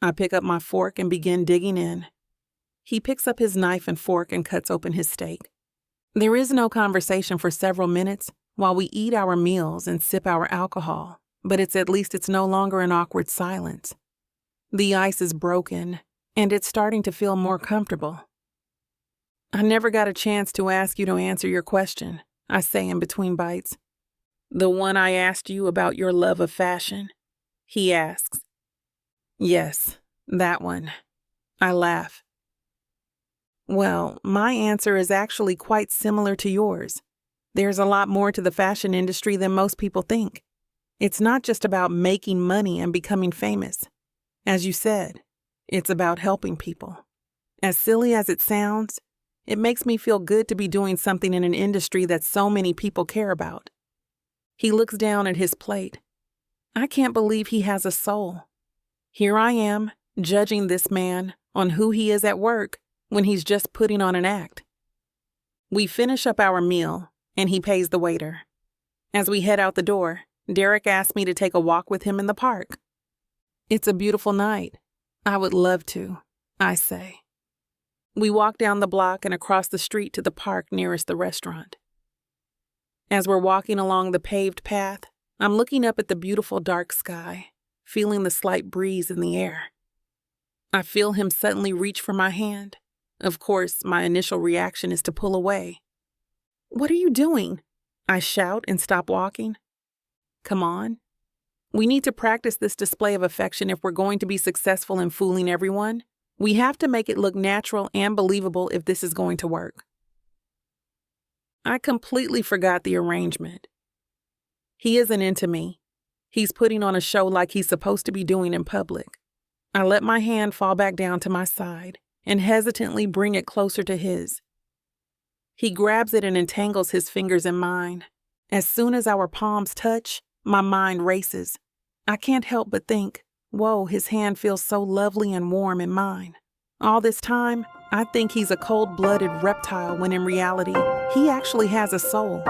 I pick up my fork and begin digging in. He picks up his knife and fork and cuts open his steak. There is no conversation for several minutes while we eat our meals and sip our alcohol, but at least it's no longer an awkward silence. The ice is broken, and it's starting to feel more comfortable. "I never got a chance to ask you to answer your question," I say in between bites. "The one I asked you about your love of fashion?" he asks. "Yes, that one." I laugh. Well, my answer is actually quite similar to yours. There's a lot more to the fashion industry than most people think. It's not just about making money and becoming famous. As you said, it's about helping people. As silly as it sounds, it makes me feel good to be doing something in an industry that so many people care about. He looks down at his plate. I can't believe he has a soul. Here I am, judging this man on who he is at work when he's just putting on an act. We finish up our meal, and he pays the waiter. As we head out the door, Derek asks me to take a walk with him in the park. It's a beautiful night. I would love to, I say. We walk down the block and across the street to the park nearest the restaurant. As we're walking along the paved path, I'm looking up at the beautiful dark sky, feeling the slight breeze in the air. I feel him suddenly reach for my hand. Of course, my initial reaction is to pull away. "What are you doing?" I shout and stop walking. Come on. We need to practice this display of affection if we're going to be successful in fooling everyone. We have to make it look natural and believable if this is going to work. I completely forgot the arrangement. He isn't into me. He's putting on a show like he's supposed to be doing in public. I let my hand fall back down to my side and hesitantly bring it closer to his. He grabs it and entangles his fingers in mine. As soon as our palms touch, my mind races. I can't help but think, whoa, his hand feels so lovely and warm in mine. All this time, I think he's a cold-blooded reptile when in reality, he actually has a soul.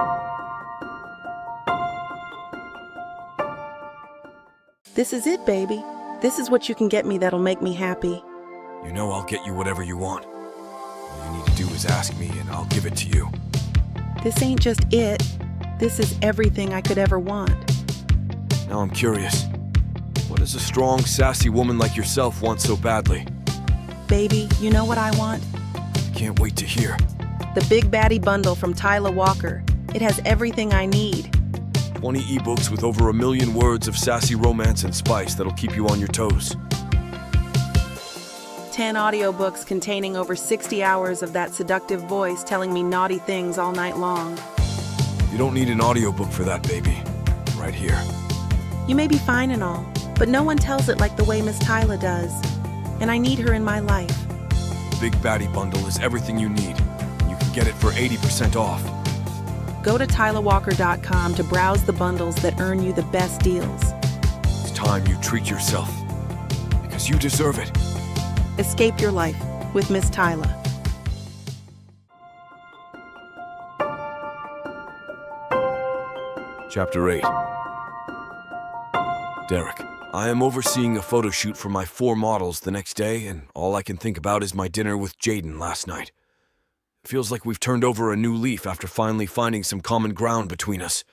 This is it, baby. This is what you can get me that'll make me happy. You know I'll get you whatever you want. All you need to do is ask me and I'll give it to you. This ain't just it. This is everything I could ever want. Now I'm curious. What does a strong, sassy woman like yourself want so badly? Baby, you know what I want? I can't wait to hear. The Big Baddie Bundle from Tyler Walker. It has everything I need. 20 ebooks with over 1 million words of sassy romance and spice that'll keep you on your toes. 10 audiobooks containing over 60 hours of that seductive voice telling me naughty things all night long. You don't need an audiobook for that, baby. Right here. You may be fine and all, but no one tells it like the way Miss Tyler does. And I need her in my life. The Big Baddie Bundle is everything you need. You can get it for 80% off. Go to tylerwalker.com to browse the bundles that earn you the best deals. It's time you treat yourself. Because you deserve it. Escape your life with Miss Tyler. Chapter 8. Derek, I am overseeing a photo shoot for my 4 models the next day, and all I can think about is my dinner with Jaden last night. It feels like we've turned over a new leaf after finally finding some common ground between us.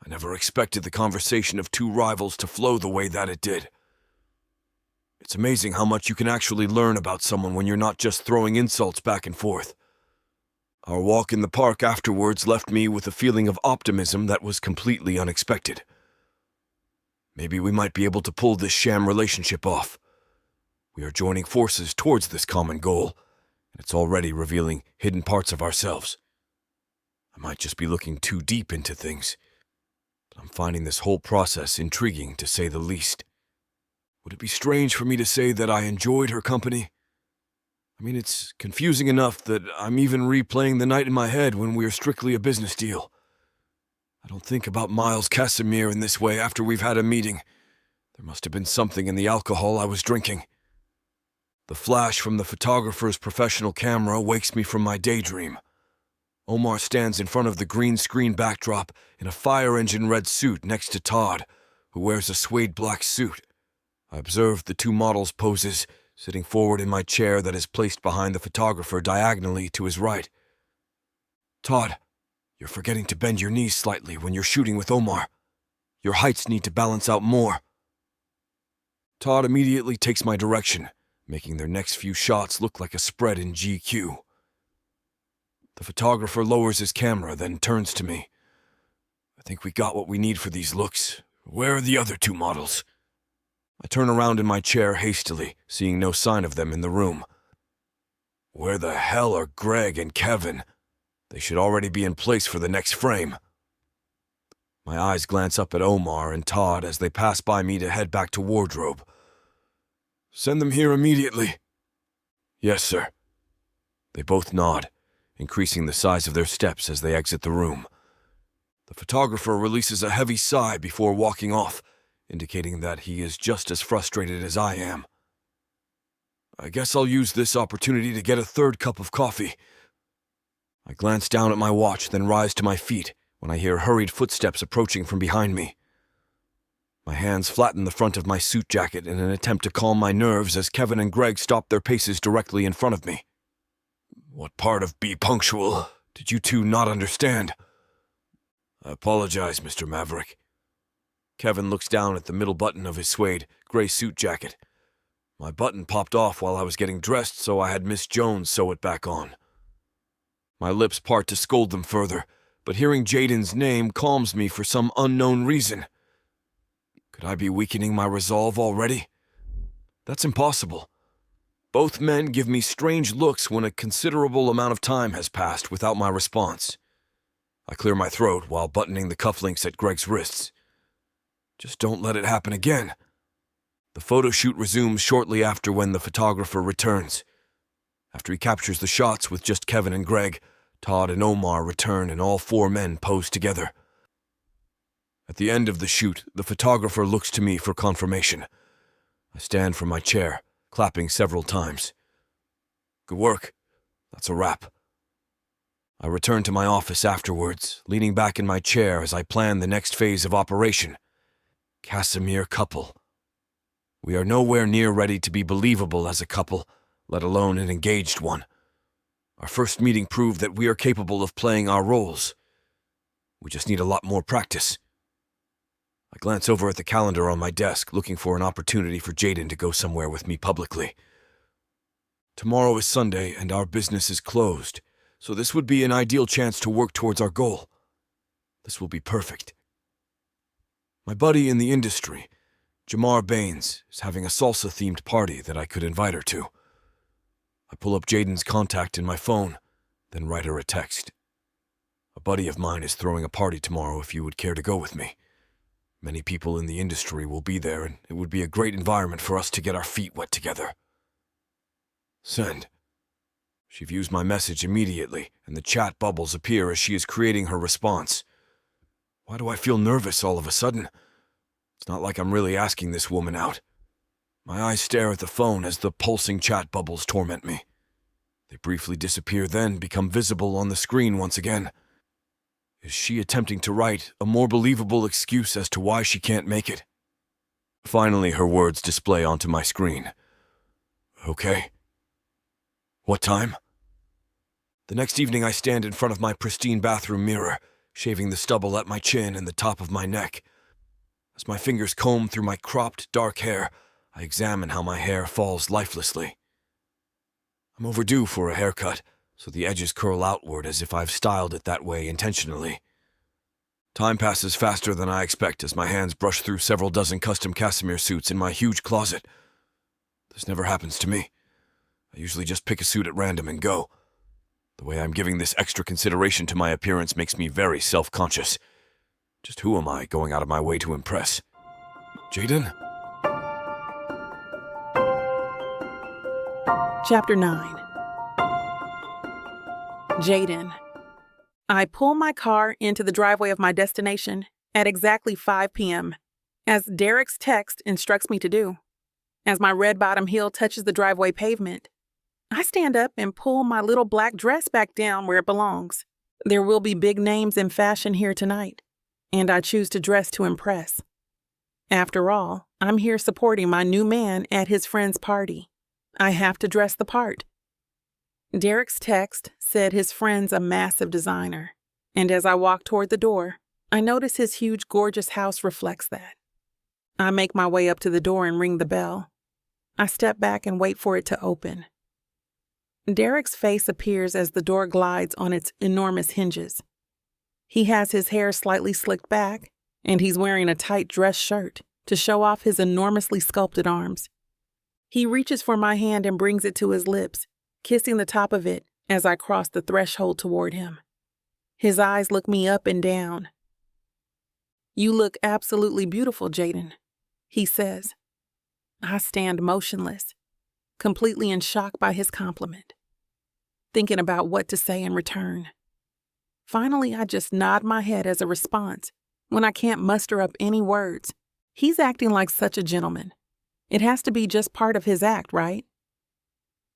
I never expected the conversation of 2 rivals to flow the way that it did. It's amazing how much you can actually learn about someone when you're not just throwing insults back and forth. Our walk in the park afterwards left me with a feeling of optimism that was completely unexpected. Maybe we might be able to pull this sham relationship off. We are joining forces towards this common goal, and it's already revealing hidden parts of ourselves. I might just be looking too deep into things, but I'm finding this whole process intriguing to say the least. Would it be strange for me to say that I enjoyed her company? I mean, it's confusing enough that I'm even replaying the night in my head when we are strictly a business deal. I don't think about Miles Casimir in this way after we've had a meeting. There must have been something in the alcohol I was drinking. The flash from the photographer's professional camera wakes me from my daydream. Omar stands in front of the green screen backdrop in a fire engine red suit next to Todd, who wears a suede black suit. I observe the 2 models' poses, sitting forward in my chair that is placed behind the photographer diagonally to his right. Todd, you're forgetting to bend your knees slightly when you're shooting with Omar. Your heights need to balance out more. Todd immediately takes my direction, making their next few shots look like a spread in GQ. The photographer lowers his camera, then turns to me. I think we got what we need for these looks. Where are the other 2 models? I turn around in my chair hastily, seeing no sign of them in the room. Where the hell are Greg and Kevin? They should already be in place for the next frame. My eyes glance up at Omar and Todd as they pass by me to head back to wardrobe. "Send them here immediately." "Yes, sir." They both nod, increasing the size of their steps as they exit the room. The photographer releases a heavy sigh before walking off, indicating that he is just as frustrated as I am. I guess I'll use this opportunity to get a third cup of coffee. I glance down at my watch, then rise to my feet when I hear hurried footsteps approaching from behind me. My hands flatten the front of my suit jacket in an attempt to calm my nerves as Kevin and Greg stop their paces directly in front of me. "What part of be punctual did you two not understand?" "I apologize, Mr. Maverick." Kevin looks down at the middle button of his suede, gray suit jacket. My button popped off while I was getting dressed, so I had Miss Jones sew it back on. My lips part to scold them further, but hearing Jaden's name calms me for some unknown reason. Could I be weakening my resolve already? That's impossible. Both men give me strange looks when a considerable amount of time has passed without my response. I clear my throat while buttoning the cufflinks at Greg's wrists. Just don't let it happen again. The photo shoot resumes shortly after when the photographer returns. After he captures the shots with just Kevin and Greg, Todd and Omar return and all four men pose together. At the end of the shoot, the photographer looks to me for confirmation. I stand from my chair, clapping several times. "Good work. That's a wrap." I return to my office afterwards, leaning back in my chair as I plan the next phase of operation. Casimir couple. We are nowhere near ready to be believable as a couple, let alone an engaged one. Our first meeting proved that we are capable of playing our roles. We just need a lot more practice. I glance over at the calendar on my desk, looking for an opportunity for Jaden to go somewhere with me publicly. Tomorrow is Sunday and our business is closed, so this would be an ideal chance to work towards our goal. This will be perfect. My buddy in the industry, Jamar Baines, is having a salsa-themed party that I could invite her to. I pull up Jaden's contact in my phone, then write her a text. "A buddy of mine is throwing a party tomorrow if you would care to go with me. Many people in the industry will be there, and it would be a great environment for us to get our feet wet together." Send. She views my message immediately, and the chat bubbles appear as she is creating her response. Why do I feel nervous all of a sudden? It's not like I'm really asking this woman out. My eyes stare at the phone as the pulsing chat bubbles torment me. They briefly disappear, then become visible on the screen once again. Is she attempting to write a more believable excuse as to why she can't make it? Finally, her words display onto my screen. Okay. What time? The next evening I stand in front of my pristine bathroom mirror, shaving the stubble at my chin and the top of my neck. As my fingers comb through my cropped, dark hair, I examine how my hair falls lifelessly. I'm overdue for a haircut, so the edges curl outward as if I've styled it that way intentionally. Time passes faster than I expect as my hands brush through several dozen custom Casimir suits in my huge closet. This never happens to me. I usually just pick a suit at random and go. The way I'm giving this extra consideration to my appearance makes me very self-conscious. Just who am I going out of my way to impress? Jaden? Chapter 9. Jaden. I pull my car into the driveway of my destination at exactly 5 p.m., as Derek's text instructs me to do. As my red bottom heel touches the driveway pavement, I stand up and pull my little black dress back down where it belongs. There will be big names in fashion here tonight, and I choose to dress to impress. After all, I'm here supporting my new man at his friend's party. I have to dress the part. Derek's text said his friend's a massive designer, and as I walk toward the door, I notice his huge, gorgeous house reflects that. I make my way up to the door and ring the bell. I step back and wait for it to open. Derek's face appears as the door glides on its enormous hinges. He has his hair slightly slicked back, and he's wearing a tight dress shirt to show off his enormously sculpted arms. He reaches for my hand and brings it to his lips, kissing the top of it as I cross the threshold toward him. His eyes look me up and down. "You look absolutely beautiful, Jaden," he says. I stand motionless, completely in shock by his compliment, thinking about what to say in return. Finally, I just nod my head as a response when I can't muster up any words. He's acting like such a gentleman. It has to be just part of his act, right?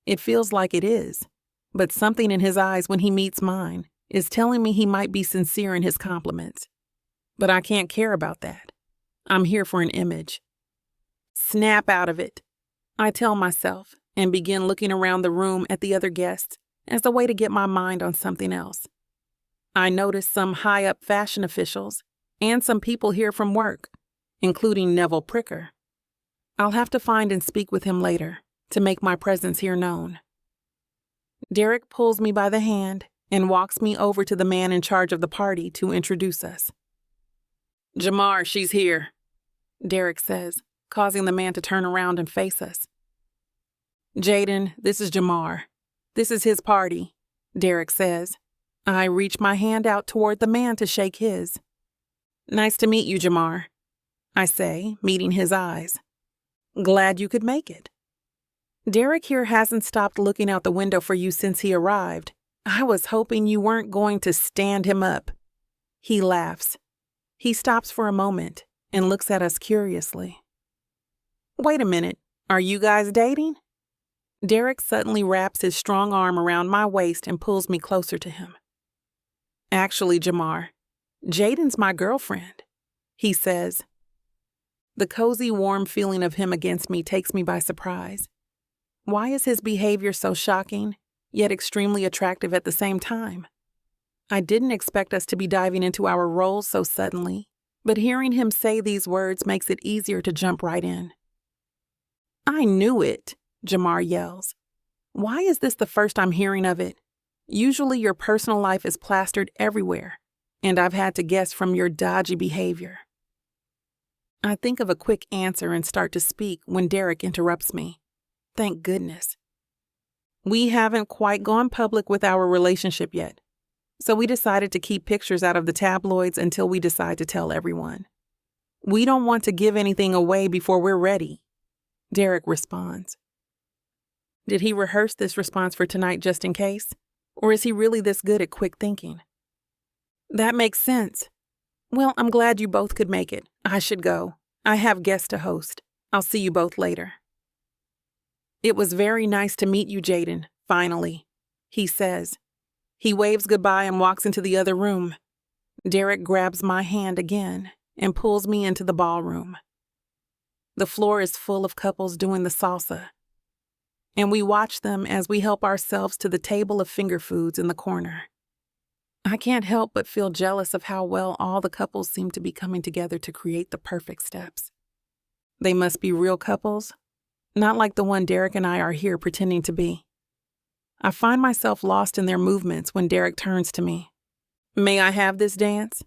It feels like it is, but something in his eyes when he meets mine is telling me he might be sincere in his compliments. But I can't care about that. I'm here for an image. Snap out of it, I tell myself, and begin looking around the room at the other guests as a way to get my mind on something else. I notice some high-up fashion officials and some people here from work, including Neville Pricker. I'll have to find and speak with him later to make my presence here known. Derek pulls me by the hand and walks me over to the man in charge of the party to introduce us. "Jamar, she's here," Derek says, causing the man to turn around and face us. "Jaden, this is Jamar. This is his party," Derek says. I reach my hand out toward the man to shake his. "Nice to meet you, Jamar," I say, meeting his eyes. "Glad you could make it. Derek here hasn't stopped looking out the window for you since he arrived. I was hoping you weren't going to stand him up." He laughs. He stops for a moment and looks at us curiously. "Wait a minute, are you guys dating?" Derek suddenly wraps his strong arm around my waist and pulls me closer to him. "Actually, Jamar, Jaden's my girlfriend," he says. The cozy, warm feeling of him against me takes me by surprise. Why is his behavior so shocking, yet extremely attractive at the same time? I didn't expect us to be diving into our roles so suddenly, but hearing him say these words makes it easier to jump right in. "I knew it," Jamar yells. "Why is this the first I'm hearing of it? Usually your personal life is plastered everywhere, and I've had to guess from your dodgy behavior." I think of a quick answer and start to speak when Derek interrupts me. Thank goodness. "We haven't quite gone public with our relationship yet, so we decided to keep pictures out of the tabloids until we decide to tell everyone. We don't want to give anything away before we're ready," Derek responds. Did he rehearse this response for tonight just in case? Or is he really this good at quick thinking? "That makes sense. Well, I'm glad you both could make it. I should go. I have guests to host. I'll see you both later." "It was very nice to meet you, Jaden, finally," he says. He waves goodbye and walks into the other room. Derek grabs my hand again and pulls me into the ballroom. The floor is full of couples doing the salsa, and we watch them as we help ourselves to the table of finger foods in the corner. I can't help but feel jealous of how well all the couples seem to be coming together to create the perfect steps. They must be real couples, not like the one Derek and I are here pretending to be. I find myself lost in their movements when Derek turns to me. "May I have this dance?"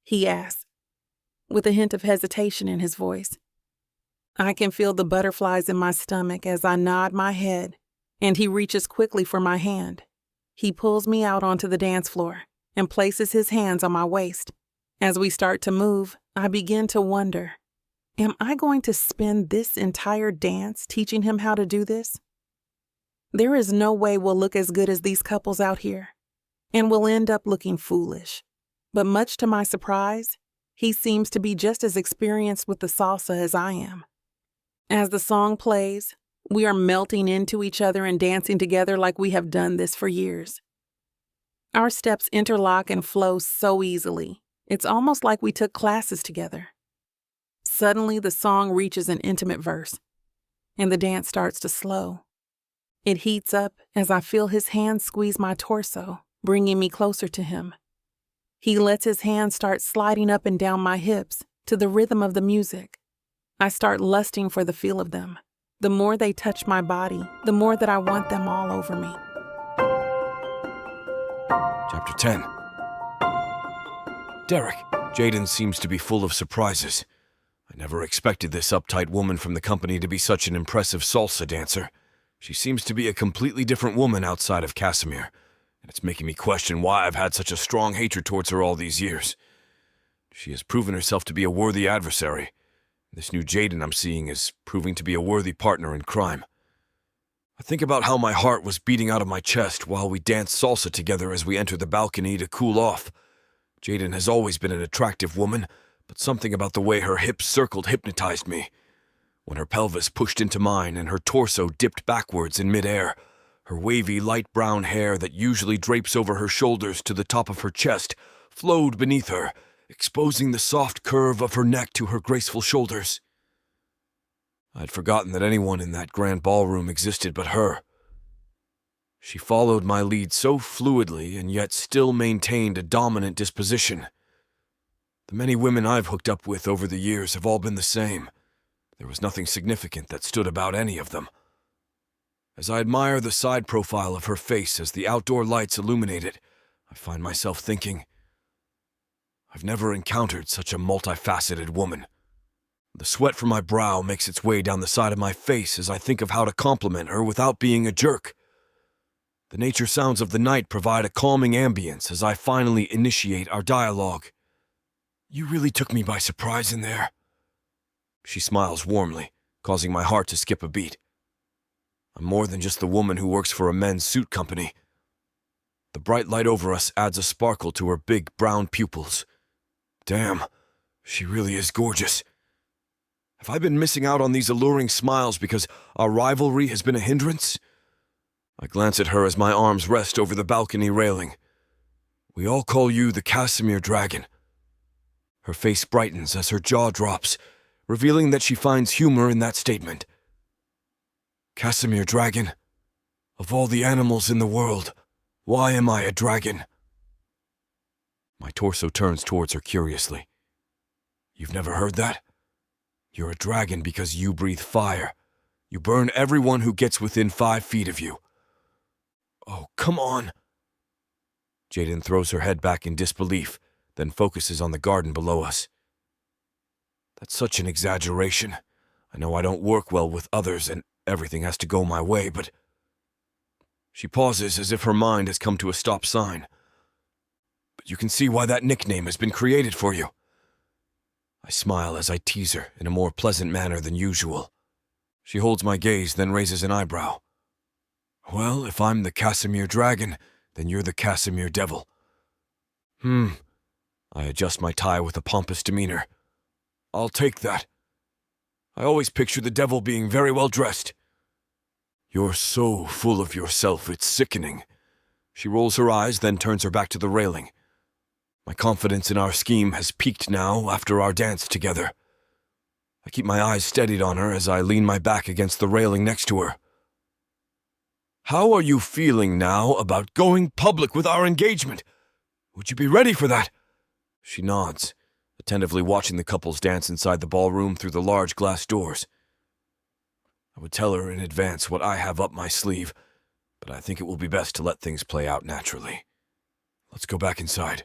he asks, with a hint of hesitation in his voice. I can feel the butterflies in my stomach as I nod my head, and he reaches quickly for my hand. He pulls me out onto the dance floor and places his hands on my waist. As we start to move, I begin to wonder, am I going to spend this entire dance teaching him how to do this? There is no way we'll look as good as these couples out here, and we'll end up looking foolish. But much to my surprise, he seems to be just as experienced with the salsa as I am. As the song plays, we are melting into each other and dancing together like we have done this for years. Our steps interlock and flow so easily, it's almost like we took classes together. Suddenly, the song reaches an intimate verse, and the dance starts to slow. It heats up as I feel his hand squeeze my torso, bringing me closer to him. He lets his hand start sliding up and down my hips to the rhythm of the music. I start lusting for the feel of them. The more they touch my body, the more that I want them all over me. Chapter 10. Derek. Jaden seems to be full of surprises. I never expected this uptight woman from the company to be such an impressive salsa dancer. She seems to be a completely different woman outside of Casimir, and it's making me question why I've had such a strong hatred towards her all these years. She has proven herself to be a worthy adversary. This new Jaden I'm seeing is proving to be a worthy partner in crime. I think about how my heart was beating out of my chest while we danced salsa together as we entered the balcony to cool off. Jadyn has always been an attractive woman, but something about the way her hips circled hypnotized me. When her pelvis pushed into mine and her torso dipped backwards in midair, her wavy light brown hair that usually drapes over her shoulders to the top of her chest flowed beneath her, exposing the soft curve of her neck to her graceful shoulders. I'd forgotten that anyone in that grand ballroom existed but her. She followed my lead so fluidly and yet still maintained a dominant disposition. The many women I've hooked up with over the years have all been the same. There was nothing significant that stood about any of them. As I admire the side profile of her face as the outdoor lights illuminate it, I find myself thinking, I've never encountered such a multifaceted woman. The sweat from my brow makes its way down the side of my face as I think of how to compliment her without being a jerk. The nature sounds of the night provide a calming ambience as I finally initiate our dialogue. You really took me by surprise in there. She smiles warmly, causing my heart to skip a beat. I'm more than just the woman who works for a men's suit company. The bright light over us adds a sparkle to her big brown pupils. Damn, she really is gorgeous. Have I been missing out on these alluring smiles because our rivalry has been a hindrance? I glance at her as my arms rest over the balcony railing. We all call you the Casimir Dragon. Her face brightens as her jaw drops, revealing that she finds humor in that statement. Casimir Dragon, of all the animals in the world, why am I a dragon? My torso turns towards her curiously. You've never heard that? You're a dragon because you breathe fire. You burn everyone who gets within 5 feet of you. Oh, come on. Jadyn throws her head back in disbelief, then focuses on the garden below us. That's such an exaggeration. I know I don't work well with others and everything has to go my way, but... She pauses as if her mind has come to a stop sign. But you can see why that nickname has been created for you. I smile as I tease her in a more pleasant manner than usual. She holds my gaze, then raises an eyebrow. Well, if I'm the Casimir Dragon, then you're the Casimir Devil. I adjust my tie with a pompous demeanor. I'll take that. I always picture the devil being very well dressed. You're so full of yourself, it's sickening. She rolls her eyes, then turns her back to the railing. My confidence in our scheme has peaked now after our dance together. I keep my eyes steadied on her as I lean my back against the railing next to her. How are you feeling now about going public with our engagement? Would you be ready for that? She nods, attentively watching the couples dance inside the ballroom through the large glass doors. I would tell her in advance what I have up my sleeve, but I think it will be best to let things play out naturally. Let's go back inside.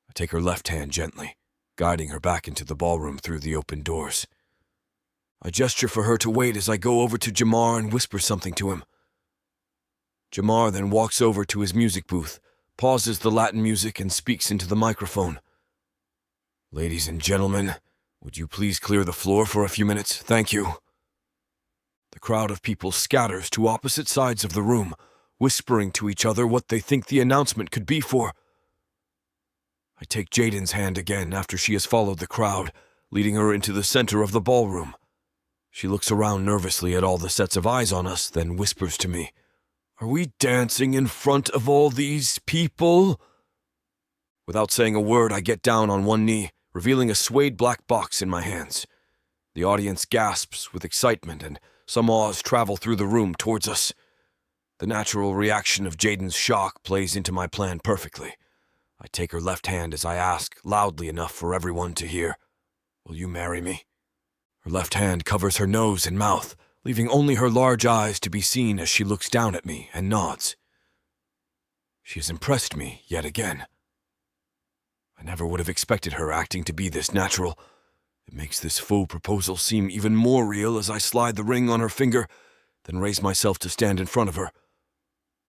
I take her left hand gently, guiding her back into the ballroom through the open doors. I gesture for her to wait as I go over to Jamar and whisper something to him. Jamar then walks over to his music booth, pauses the Latin music and speaks into the microphone. Ladies and gentlemen, would you please clear the floor for a few minutes? Thank you. The crowd of people scatters to opposite sides of the room, whispering to each other what they think the announcement could be for. I take Jadyn's hand again after she has followed the crowd, leading her into the center of the ballroom. She looks around nervously at all the sets of eyes on us, then whispers to me, Are we dancing in front of all these people? Without saying a word, I get down on one knee, revealing a suede black box in my hands. The audience gasps with excitement, and some awes travel through the room towards us. The natural reaction of Jadyn's shock plays into my plan perfectly. I take her left hand as I ask, loudly enough for everyone to hear, Will you marry me? Her left hand covers her nose and mouth, leaving only her large eyes to be seen as she looks down at me and nods. She has impressed me yet again. I never would have expected her acting to be this natural. It makes this faux proposal seem even more real as I slide the ring on her finger, then raise myself to stand in front of her.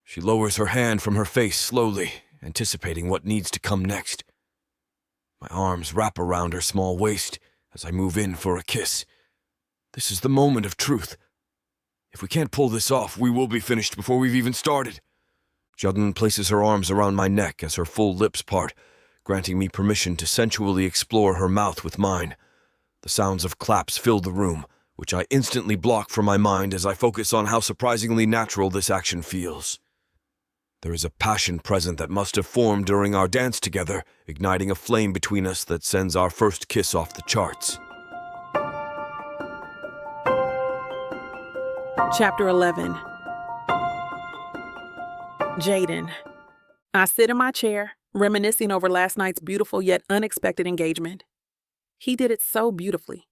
She lowers her hand from her face slowly, anticipating what needs to come next. My arms wrap around her small waist as I move in for a kiss. This is the moment of truth. If we can't pull this off, we will be finished before we've even started. Jadyn places her arms around my neck as her full lips part, granting me permission to sensually explore her mouth with mine. The sounds of claps fill the room, which I instantly block from my mind as I focus on how surprisingly natural this action feels. There is a passion present that must have formed during our dance together, igniting a flame between us that sends our first kiss off the charts. Chapter 11. Jaden. I sit in my chair, reminiscing over last night's beautiful yet unexpected engagement. He did it so beautifully.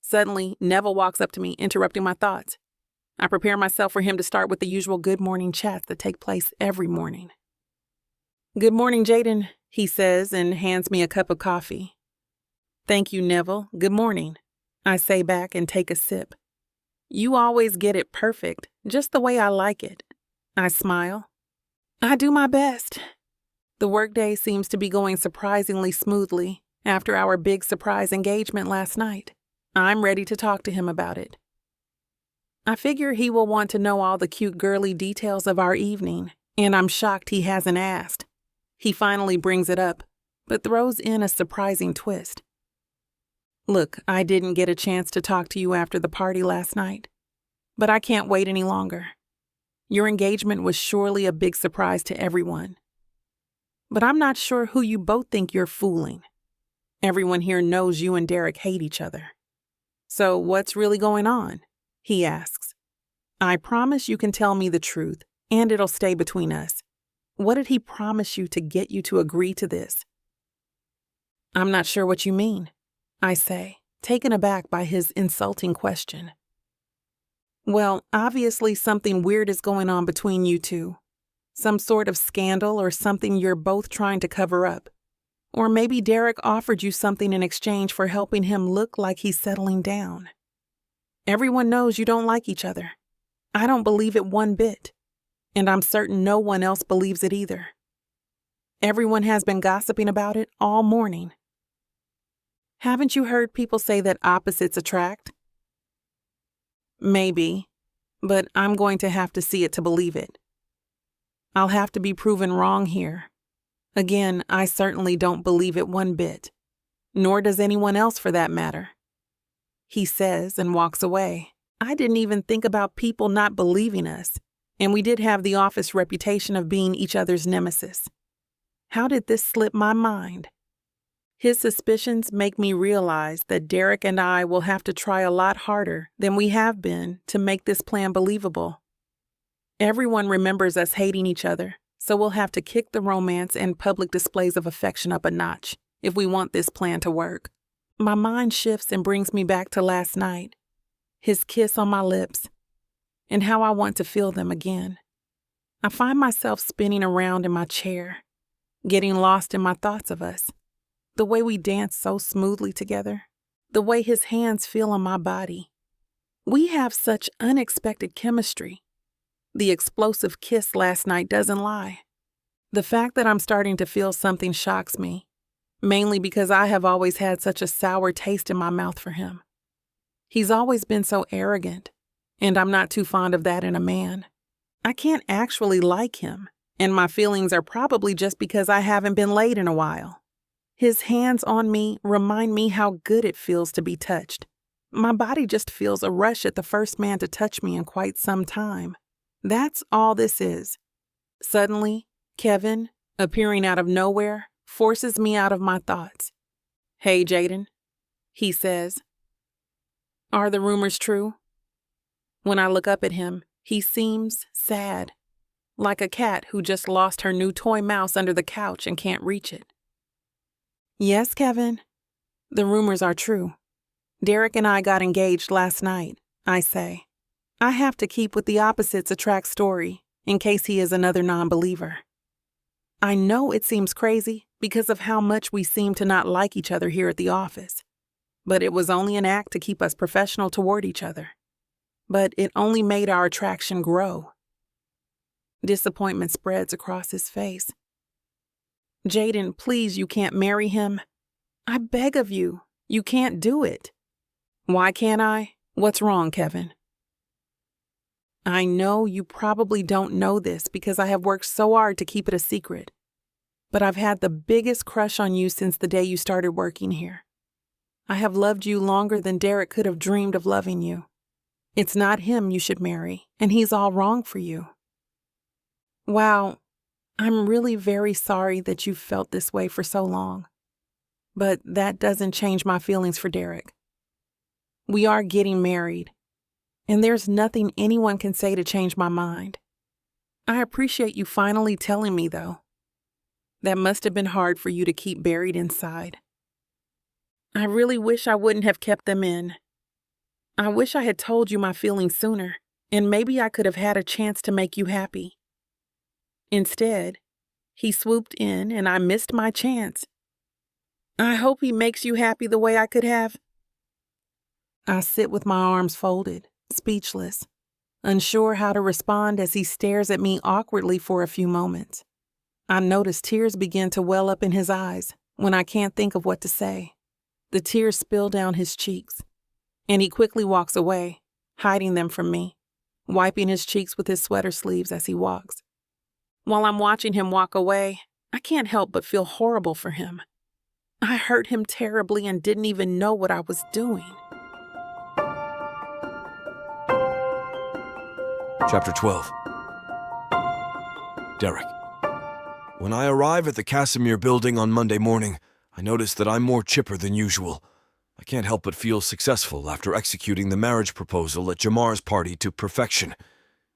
Suddenly, Neville walks up to me, interrupting my thoughts. I prepare myself for him to start with the usual good morning chats that take place every morning. "Good morning, Jaden," he says and hands me a cup of coffee. "Thank you, Neville. Good morning," I say back and take a sip. "You always get it perfect, just the way I like it." I smile. "I do my best." The workday seems to be going surprisingly smoothly after our big surprise engagement last night. I'm ready to talk to him about it. I figure he will want to know all the cute girly details of our evening, and I'm shocked he hasn't asked. He finally brings it up, but throws in a surprising twist. "Look, I didn't get a chance to talk to you after the party last night, but I can't wait any longer. Your engagement was surely a big surprise to everyone. But I'm not sure who you both think you're fooling. Everyone here knows you and Derek hate each other. So what's really going on?" he asks. "I promise you can tell me the truth, and it'll stay between us. What did he promise you to get you to agree to this?" "I'm not sure what you mean," I say, taken aback by his insulting question. "Well, obviously something weird is going on between you two. Some sort of scandal or something you're both trying to cover up. Or maybe Derek offered you something in exchange for helping him look like he's settling down. Everyone knows you don't like each other. I don't believe it one bit, and I'm certain no one else believes it either. Everyone has been gossiping about it all morning. Haven't you heard people say that opposites attract?" "Maybe, but I'm going to have to see it to believe it. I'll have to be proven wrong here. Again, I certainly don't believe it one bit, nor does anyone else for that matter," he says and walks away. I didn't even think about people not believing us, and we did have the office reputation of being each other's nemesis. How did this slip my mind? His suspicions make me realize that Derek and I will have to try a lot harder than we have been to make this plan believable. Everyone remembers us hating each other, so we'll have to kick the romance and public displays of affection up a notch if we want this plan to work. My mind shifts and brings me back to last night, his kiss on my lips, and how I want to feel them again. I find myself spinning around in my chair, getting lost in my thoughts of us. The way we dance so smoothly together, the way his hands feel on my body. We have such unexpected chemistry. The explosive kiss last night doesn't lie. The fact that I'm starting to feel something shocks me, mainly because I have always had such a sour taste in my mouth for him. He's always been so arrogant, and I'm not too fond of that in a man. I can't actually like him, and my feelings are probably just because I haven't been laid in a while. His hands on me remind me how good it feels to be touched. My body just feels a rush at the first man to touch me in quite some time. That's all this is. Suddenly, Kevin, appearing out of nowhere, forces me out of my thoughts. "Hey, Jaden," he says. "Are the rumors true?" When I look up at him, he seems sad, like a cat who just lost her new toy mouse under the couch and can't reach it. "Yes, Kevin, the rumors are true. Derek and I got engaged last night," I say. I have to keep with the opposites attract story in case he is another non-believer. I know it seems crazy because of how much we seem to not like each other here at the office, but it was only an act to keep us professional toward each other. But it only made our attraction grow. Disappointment spreads across his face. "Jaden, please, you can't marry him," I beg of you. You can't do it. Why can't I? What's wrong, Kevin? I know you probably don't know this because I have worked so hard to keep it a secret. But I've had the biggest crush on you since the day you started working here. I have loved you longer than Derek could have dreamed of loving you. It's not him you should marry, and he's all wrong for you. Wow, I'm really very sorry that you've felt this way for so long. But that doesn't change my feelings for Derek. We are getting married, and there's nothing anyone can say to change my mind. I appreciate you finally telling me, though. That must have been hard for you to keep buried inside. I really wish I wouldn't have kept them in. I wish I had told you my feelings sooner, and maybe I could have had a chance to make you happy. Instead, he swooped in and I missed my chance. I hope he makes you happy the way I could have. I sit with my arms folded, speechless, unsure how to respond as he stares at me awkwardly for a few moments. I notice tears begin to well up in his eyes when I can't think of what to say. The tears spill down his cheeks, and he quickly walks away, hiding them from me, wiping his cheeks with his sweater sleeves as he walks. While I'm watching him walk away, I can't help but feel horrible for him. I hurt him terribly and didn't even know what I was doing. Chapter 12. Derek. When I arrive at the Casimir building on Monday morning, I notice that I'm more chipper than usual. I can't help but feel successful after executing the marriage proposal at Jamar's party to perfection.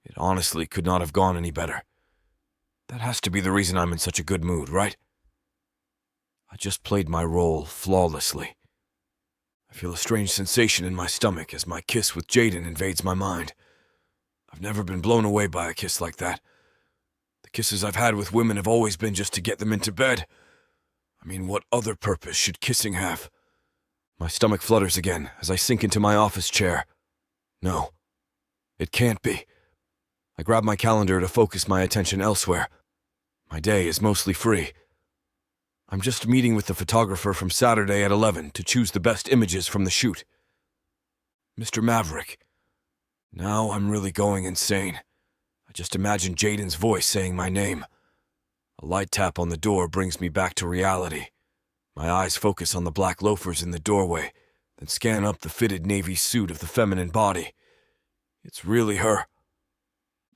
It honestly could not have gone any better. That has to be the reason I'm in such a good mood, right? I just played my role flawlessly. I feel a strange sensation in my stomach as my kiss with Jaden invades my mind. I've never been blown away by a kiss like that. The kisses I've had with women have always been just to get them into bed. I mean, what other purpose should kissing have? My stomach flutters again as I sink into my office chair. No, it can't be. I grab my calendar to focus my attention elsewhere. My day is mostly free. I'm just meeting with the photographer from Saturday at 11 to choose the best images from the shoot. Mr. Maverick. Now I'm really going insane. I just imagine Jaden's voice saying my name. A light tap on the door brings me back to reality. My eyes focus on the black loafers in the doorway, then scan up the fitted navy suit of the feminine body. It's really her.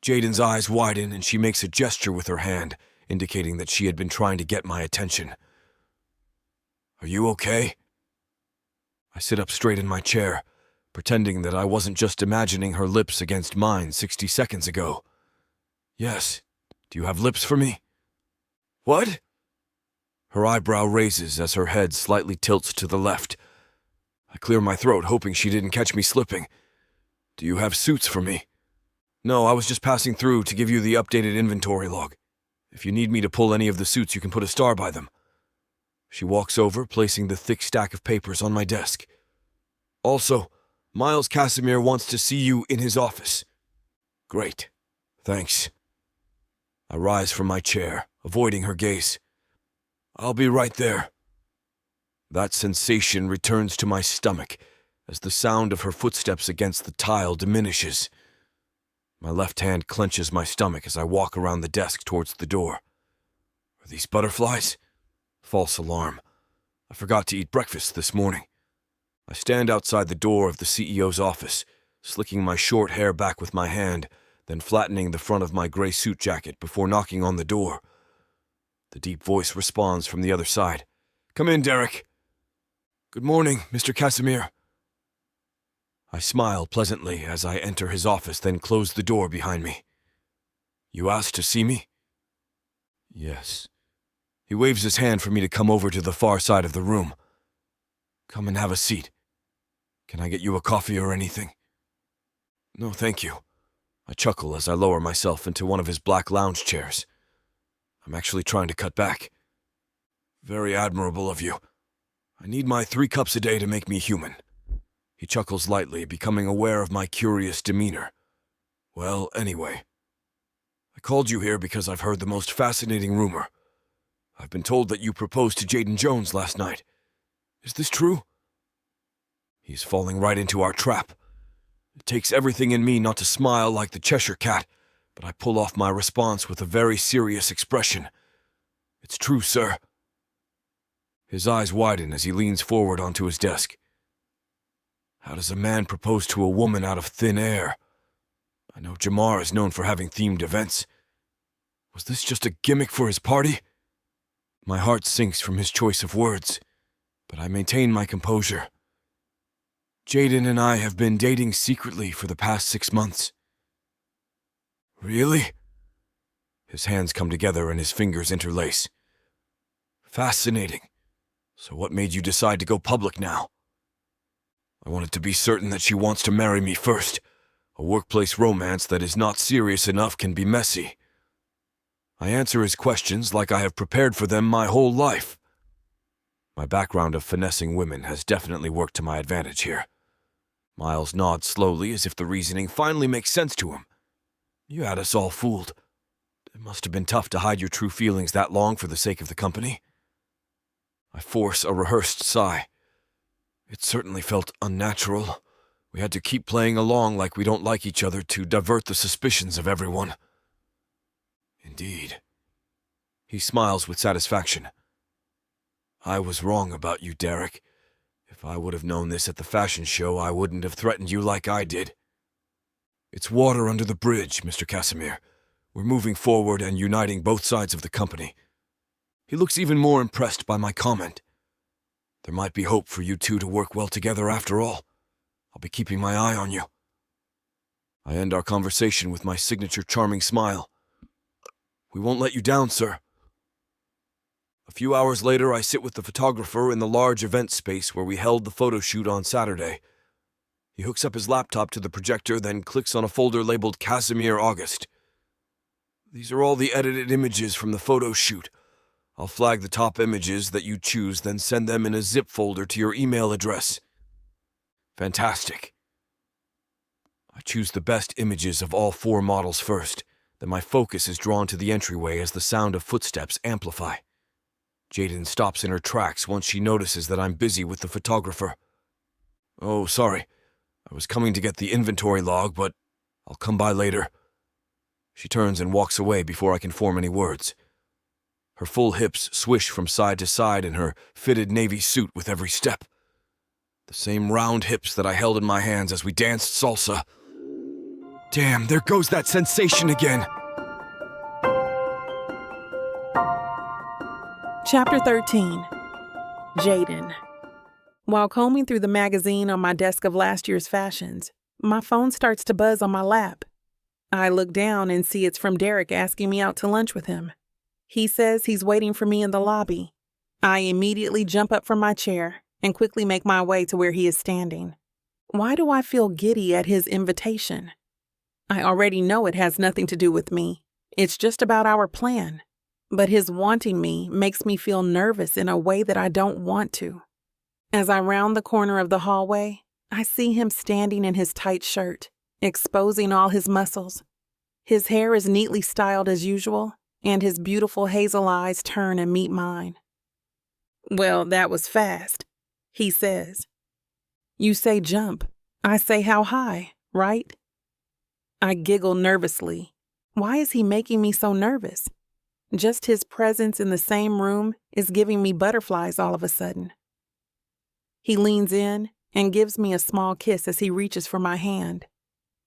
Jaden's eyes widen and she makes a gesture with her hand, indicating that she had been trying to get my attention. Are you okay? I sit up straight in my chair, pretending that I wasn't just imagining her lips against mine 60 seconds ago. Yes. Do you have lips for me? What? Her eyebrow raises as her head slightly tilts to the left. I clear my throat, hoping she didn't catch me slipping. Do you have suits for me? No, I was just passing through to give you the updated inventory log. If you need me to pull any of the suits, you can put a star by them. She walks over, placing the thick stack of papers on my desk. Also, Miles Casimir wants to see you in his office. Great. Thanks. I rise from my chair, avoiding her gaze. I'll be right there. That sensation returns to my stomach as the sound of her footsteps against the tile diminishes. My left hand clenches my stomach as I walk around the desk towards the door. Are these butterflies? False alarm. I forgot to eat breakfast this morning. I stand outside the door of the CEO's office, slicking my short hair back with my hand, then flattening the front of my gray suit jacket before knocking on the door. The deep voice responds from the other side. Come in, Derek. Good morning, Mr. Casimir. I smile pleasantly as I enter his office, then close the door behind me. You asked to see me? Yes. He waves his hand for me to come over to the far side of the room. Come and have a seat. Can I get you a coffee or anything? No, thank you. I chuckle as I lower myself into one of his black lounge chairs. I'm actually trying to cut back. Very admirable of you. I need my 3 cups a day to make me human. He chuckles lightly, becoming aware of my curious demeanor. Well, anyway. I called you here because I've heard the most fascinating rumor. I've been told that you proposed to Jadyn Jones last night. Is this true? He's falling right into our trap. It takes everything in me not to smile like the Cheshire Cat, but I pull off my response with a very serious expression. It's true, sir. His eyes widen as he leans forward onto his desk. How does a man propose to a woman out of thin air? I know Jamar is known for having themed events. Was this just a gimmick for his party? My heart sinks from his choice of words, but I maintain my composure. Jaden and I have been dating secretly for the past 6 months. Really? His hands come together and his fingers interlace. Fascinating. So what made you decide to go public now? I wanted to be certain that she wants to marry me first. A workplace romance that is not serious enough can be messy. I answer his questions like I have prepared for them my whole life. My background of finessing women has definitely worked to my advantage here. Miles nods slowly as if the reasoning finally makes sense to him. You had us all fooled. It must have been tough to hide your true feelings that long for the sake of the company. I force a rehearsed sigh. It certainly felt unnatural. We had to keep playing along like we don't like each other to divert the suspicions of everyone. Indeed. He smiles with satisfaction. I was wrong about you, Derek. If I would have known this at the fashion show, I wouldn't have threatened you like I did. It's water under the bridge, Mr. Casimir. We're moving forward and uniting both sides of the company. He looks even more impressed by my comment. There might be hope for you two to work well together after all. I'll be keeping my eye on you. I end our conversation with my signature charming smile. We won't let you down, sir. A few hours later, I sit with the photographer in the large event space where we held the photo shoot on Saturday. He hooks up his laptop to the projector, then clicks on a folder labeled Casimir August. These are all the edited images from the photo shoot. I'll flag the top images that you choose, then send them in a zip folder to your email address. Fantastic. I choose the best images of all 4 models first, then my focus is drawn to the entryway as the sound of footsteps amplify. Jadyn stops in her tracks once she notices that I'm busy with the photographer. Oh, sorry. I was coming to get the inventory log, but I'll come by later. She turns and walks away before I can form any words. Her full hips swish from side to side in her fitted navy suit with every step. The same round hips that I held in my hands as we danced salsa. Damn, there goes that sensation again. Chapter 13. Jaden. While combing through the magazine on my desk of last year's fashions, my phone starts to buzz on my lap. I look down and see it's from Derek asking me out to lunch with him. He says he's waiting for me in the lobby. I immediately jump up from my chair and quickly make my way to where he is standing. Why do I feel giddy at his invitation? I already know it has nothing to do with me. It's just about our plan. But his wanting me makes me feel nervous in a way that I don't want to. As I round the corner of the hallway, I see him standing in his tight shirt, exposing all his muscles. His hair is neatly styled as usual, and his beautiful hazel eyes turn and meet mine. Well, that was fast, he says. You say jump. I say how high, right? I giggle nervously. Why is he making me so nervous? Just his presence in the same room is giving me butterflies all of a sudden. He leans in and gives me a small kiss as he reaches for my hand.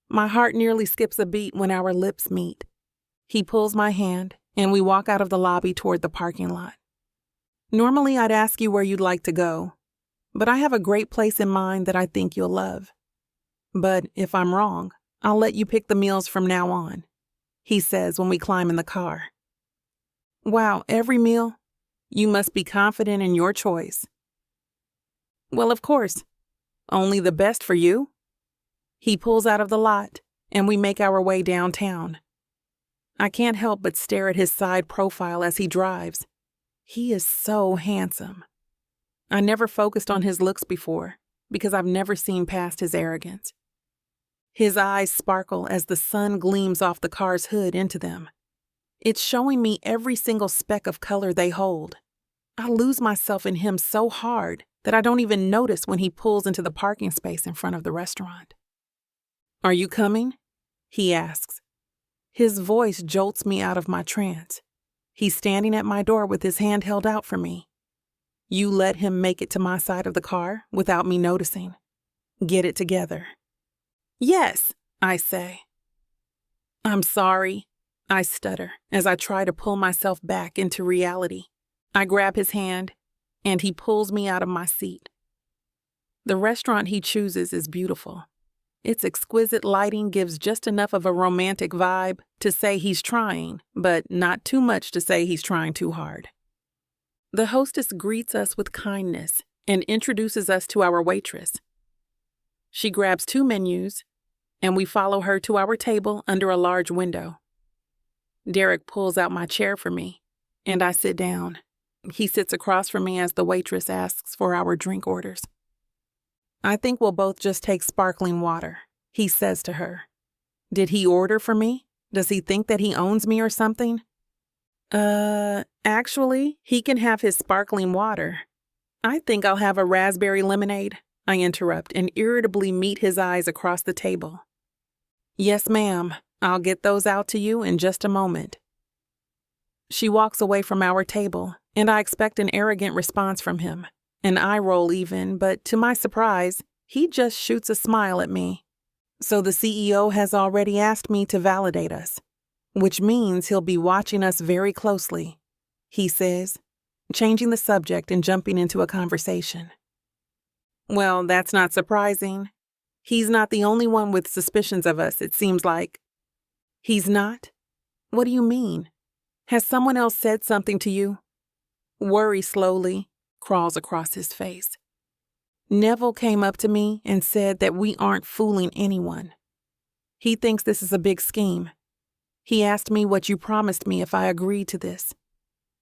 My heart nearly skips a beat when our lips meet. He pulls my hand and we walk out of the lobby toward the parking lot. Normally I'd ask you where you'd like to go, but I have a great place in mind that I think you'll love. But if I'm wrong, I'll let you pick the meals from now on, he says when we climb in the car. Wow, every meal? You must be confident in your choice. Well, of course. Only the best for you. He pulls out of the lot, and we make our way downtown. I can't help but stare at his side profile as he drives. He is so handsome. I never focused on his looks before, because I've never seen past his arrogance. His eyes sparkle as the sun gleams off the car's hood into them. It's showing me every single speck of color they hold. I lose myself in him so hard that I don't even notice when he pulls into the parking space in front of the restaurant. "Are you coming?" he asks. His voice jolts me out of my trance. He's standing at my door with his hand held out for me. You let him make it to my side of the car without me noticing. Get it together. "Yes," I say. "I'm sorry," I stutter as I try to pull myself back into reality. I grab his hand, and he pulls me out of my seat. The restaurant he chooses is beautiful. Its exquisite lighting gives just enough of a romantic vibe to say he's trying, but not too much to say he's trying too hard. The hostess greets us with kindness and introduces us to our waitress. She grabs 2 menus, and we follow her to our table under a large window. Derek pulls out my chair for me, and I sit down. He sits across from me as the waitress asks for our drink orders. "I think we'll both just take sparkling water," he says to her. "Did he order for me? Does he think that he owns me or something?" Actually, he can have his sparkling water. I think I'll have a raspberry lemonade," I interrupt and irritably meet his eyes across the table. "Yes, ma'am. I'll get those out to you in just a moment." She walks away from our table, and I expect an arrogant response from him, an eye roll even, but to my surprise, he just shoots a smile at me. "So the CEO has already asked me to validate us, which means he'll be watching us very closely," he says, changing the subject and jumping into a conversation. "Well, that's not surprising. He's not the only one with suspicions of us, it seems like." "He's not? What do you mean? Has someone else said something to you?" Worry slowly crawls across his face. "Neville came up to me and said that we aren't fooling anyone. He thinks this is a big scheme. He asked me what you promised me if I agreed to this.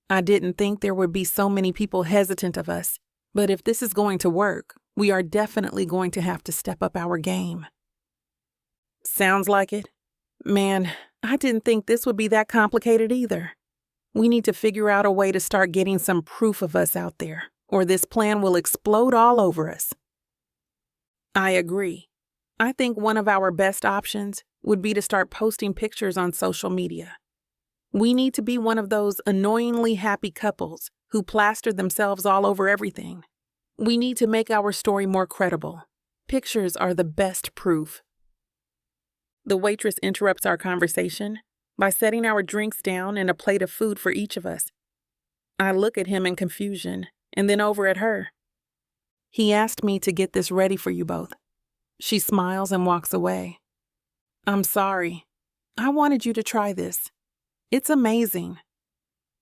I didn't think there would be so many people hesitant of us, but if this is going to work, we are definitely going to have to step up our game." "Sounds like it. Man, I didn't think this would be that complicated either. We need to figure out a way to start getting some proof of us out there, or this plan will explode all over us." I agree. I think one of our best options would be to start posting pictures on social media. We need to be one of those annoyingly happy couples who plaster themselves all over everything. We need to make our story more credible. Pictures are the best proof. The waitress interrupts our conversation by setting our drinks down and a plate of food for each of us. I look at him in confusion and then over at her. "He asked me to get this ready for you both." She smiles and walks away. "I'm sorry. I wanted you to try this. It's amazing.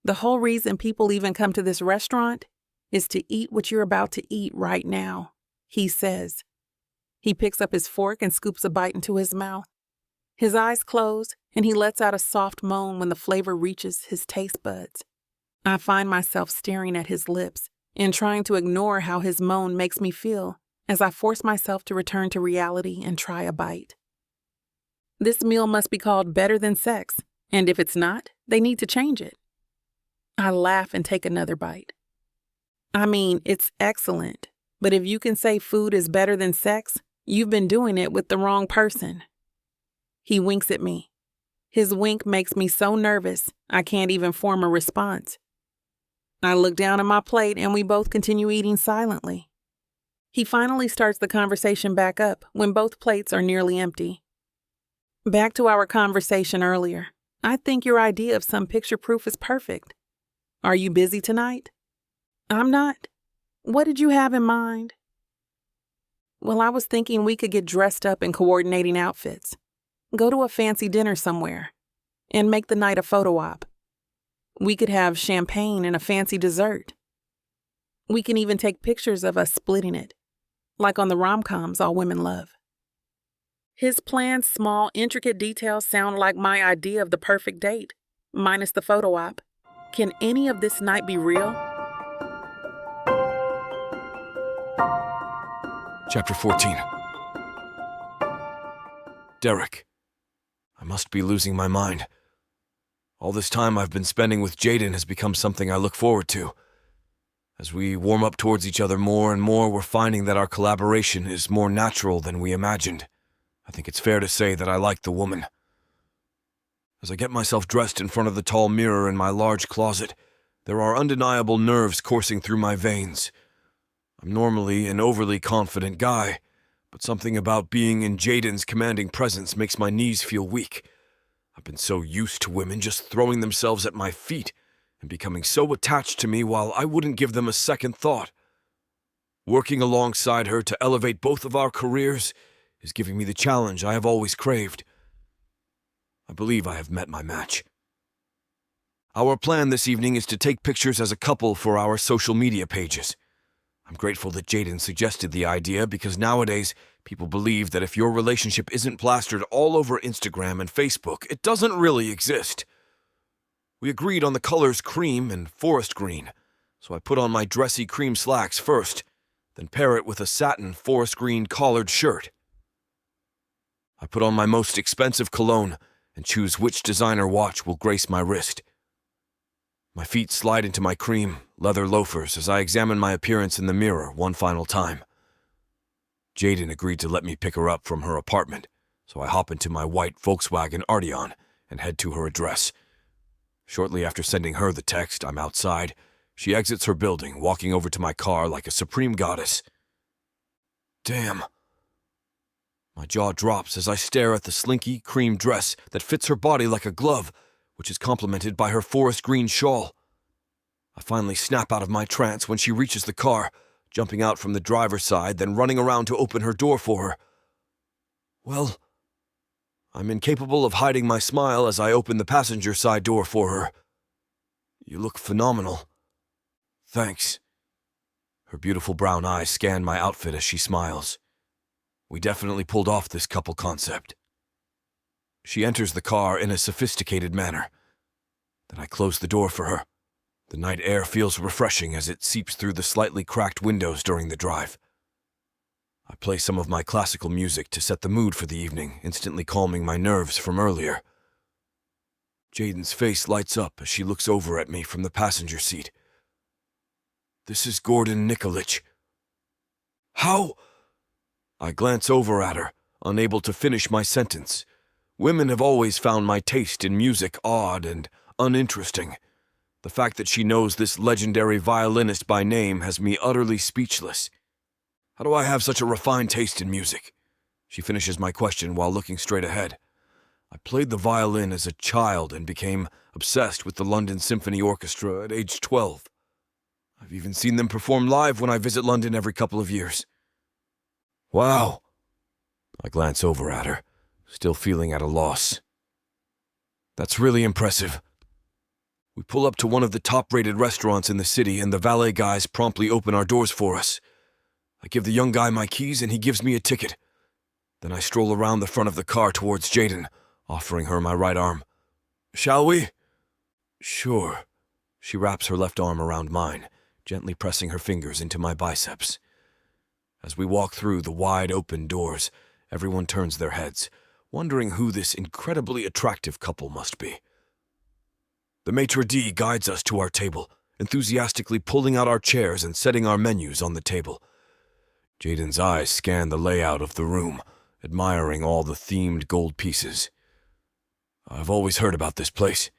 The whole reason people even come to this restaurant is to eat what you're about to eat right now," he says. He picks up his fork and scoops a bite into his mouth. His eyes close, and he lets out a soft moan when the flavor reaches his taste buds. I find myself staring at his lips and trying to ignore how his moan makes me feel as I force myself to return to reality and try a bite. This meal must be called better than sex, and if it's not, they need to change it. I laugh and take another bite. I mean, it's excellent, but if you can say food is better than sex, you've been doing it with the wrong person. He winks at me. His wink makes me so nervous, I can't even form a response. I look down at my plate and we both continue eating silently. He finally starts the conversation back up when both plates are nearly empty. "Back to our conversation earlier. I think your idea of some picture proof is perfect. Are you busy tonight?" "I'm not. What did you have in mind?" "Well, I was thinking we could get dressed up in coordinating outfits. Go to a fancy dinner somewhere and make the night a photo op. We could have champagne and a fancy dessert. We can even take pictures of us splitting it, like on the rom-coms all women love." His plan's small, intricate details sound like my idea of the perfect date, minus the photo op. Can any of this night be real? Chapter 14. Derek. I must be losing my mind. All this time I've been spending with Jaden has become something I look forward to. As we warm up towards each other more and more, we're finding that our collaboration is more natural than we imagined. I think it's fair to say that I like the woman. As I get myself dressed in front of the tall mirror in my large closet, there are undeniable nerves coursing through my veins. I'm normally an overly confident guy, but something about being in Jadyn's commanding presence makes my knees feel weak. I've been so used to women just throwing themselves at my feet and becoming so attached to me while I wouldn't give them a second thought. Working alongside her to elevate both of our careers is giving me the challenge I have always craved. I believe I have met my match. Our plan this evening is to take pictures as a couple for our social media pages. I'm grateful that Jadyn suggested the idea because nowadays people believe that if your relationship isn't plastered all over Instagram and Facebook, it doesn't really exist. We agreed on the colors cream and forest green, so I put on my dressy cream slacks first, then pair it with a satin forest green collared shirt. I put on my most expensive cologne and choose which designer watch will grace my wrist. My feet slide into my cream, leather loafers as I examine my appearance in the mirror one final time. Jadyn agreed to let me pick her up from her apartment, so I hop into my white Volkswagen Arteon and head to her address. Shortly after sending her the text, I'm outside. She exits her building, walking over to my car like a supreme goddess. Damn. My jaw drops as I stare at the slinky cream dress that fits her body like a glove, which is complemented by her forest green shawl. I finally snap out of my trance when she reaches the car, jumping out from the driver's side, then running around to open her door for her. Well, I'm incapable of hiding my smile as I open the passenger side door for her. You look phenomenal. Thanks. Her beautiful brown eyes scan my outfit as she smiles. We definitely pulled off this couple concept. She enters the car in a sophisticated manner. Then I close the door for her. The night air feels refreshing as it seeps through the slightly cracked windows during the drive. I play some of my classical music to set the mood for the evening, instantly calming my nerves from earlier. Jadyn's face lights up as she looks over at me from the passenger seat. This is Gordon Nikolic. How? I glance over at her, unable to finish my sentence. Women have always found my taste in music odd and uninteresting. The fact that she knows this legendary violinist by name has me utterly speechless. How do I have such a refined taste in music? She finishes my question while looking straight ahead. I played the violin as a child and became obsessed with the London Symphony Orchestra at age 12. I've even seen them perform live when I visit London every couple of years. Wow. I glance over at her, still feeling at a loss. That's really impressive. We pull up to one of the top-rated restaurants in the city and the valet guys promptly open our doors for us. I give the young guy my keys and he gives me a ticket. Then I stroll around the front of the car towards Jadyn, offering her my right arm. Shall we? Sure. She wraps her left arm around mine, gently pressing her fingers into my biceps. As we walk through the wide-open doors, everyone turns their heads, wondering who this incredibly attractive couple must be. The maitre d' guides us to our table, enthusiastically pulling out our chairs and setting our menus on the table. Jadyn's eyes scan the layout of the room, admiring all the themed gold pieces. I've always heard about this place.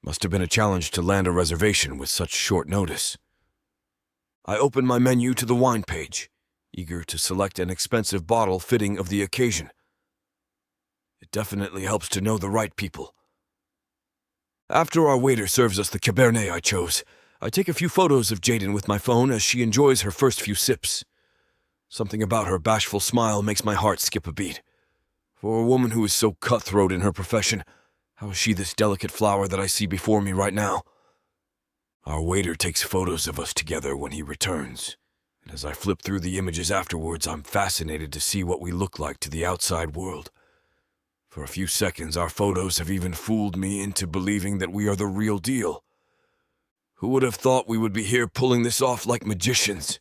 Must have been a challenge to land a reservation with such short notice. I open my menu to the wine page, eager to select an expensive bottle fitting of the occasion. It definitely helps to know the right people. After our waiter serves us the Cabernet I chose, I take a few photos of Jadyn with my phone as she enjoys her first few sips. Something about her bashful smile makes my heart skip a beat. For a woman who is so cutthroat in her profession, how is she this delicate flower that I see before me right now? Our waiter takes photos of us together when he returns, and as I flip through the images afterwards, I'm fascinated to see what we look like to the outside world. For a few seconds, our photos have even fooled me into believing that we are the real deal. Who would have thought we would be here pulling this off like magicians?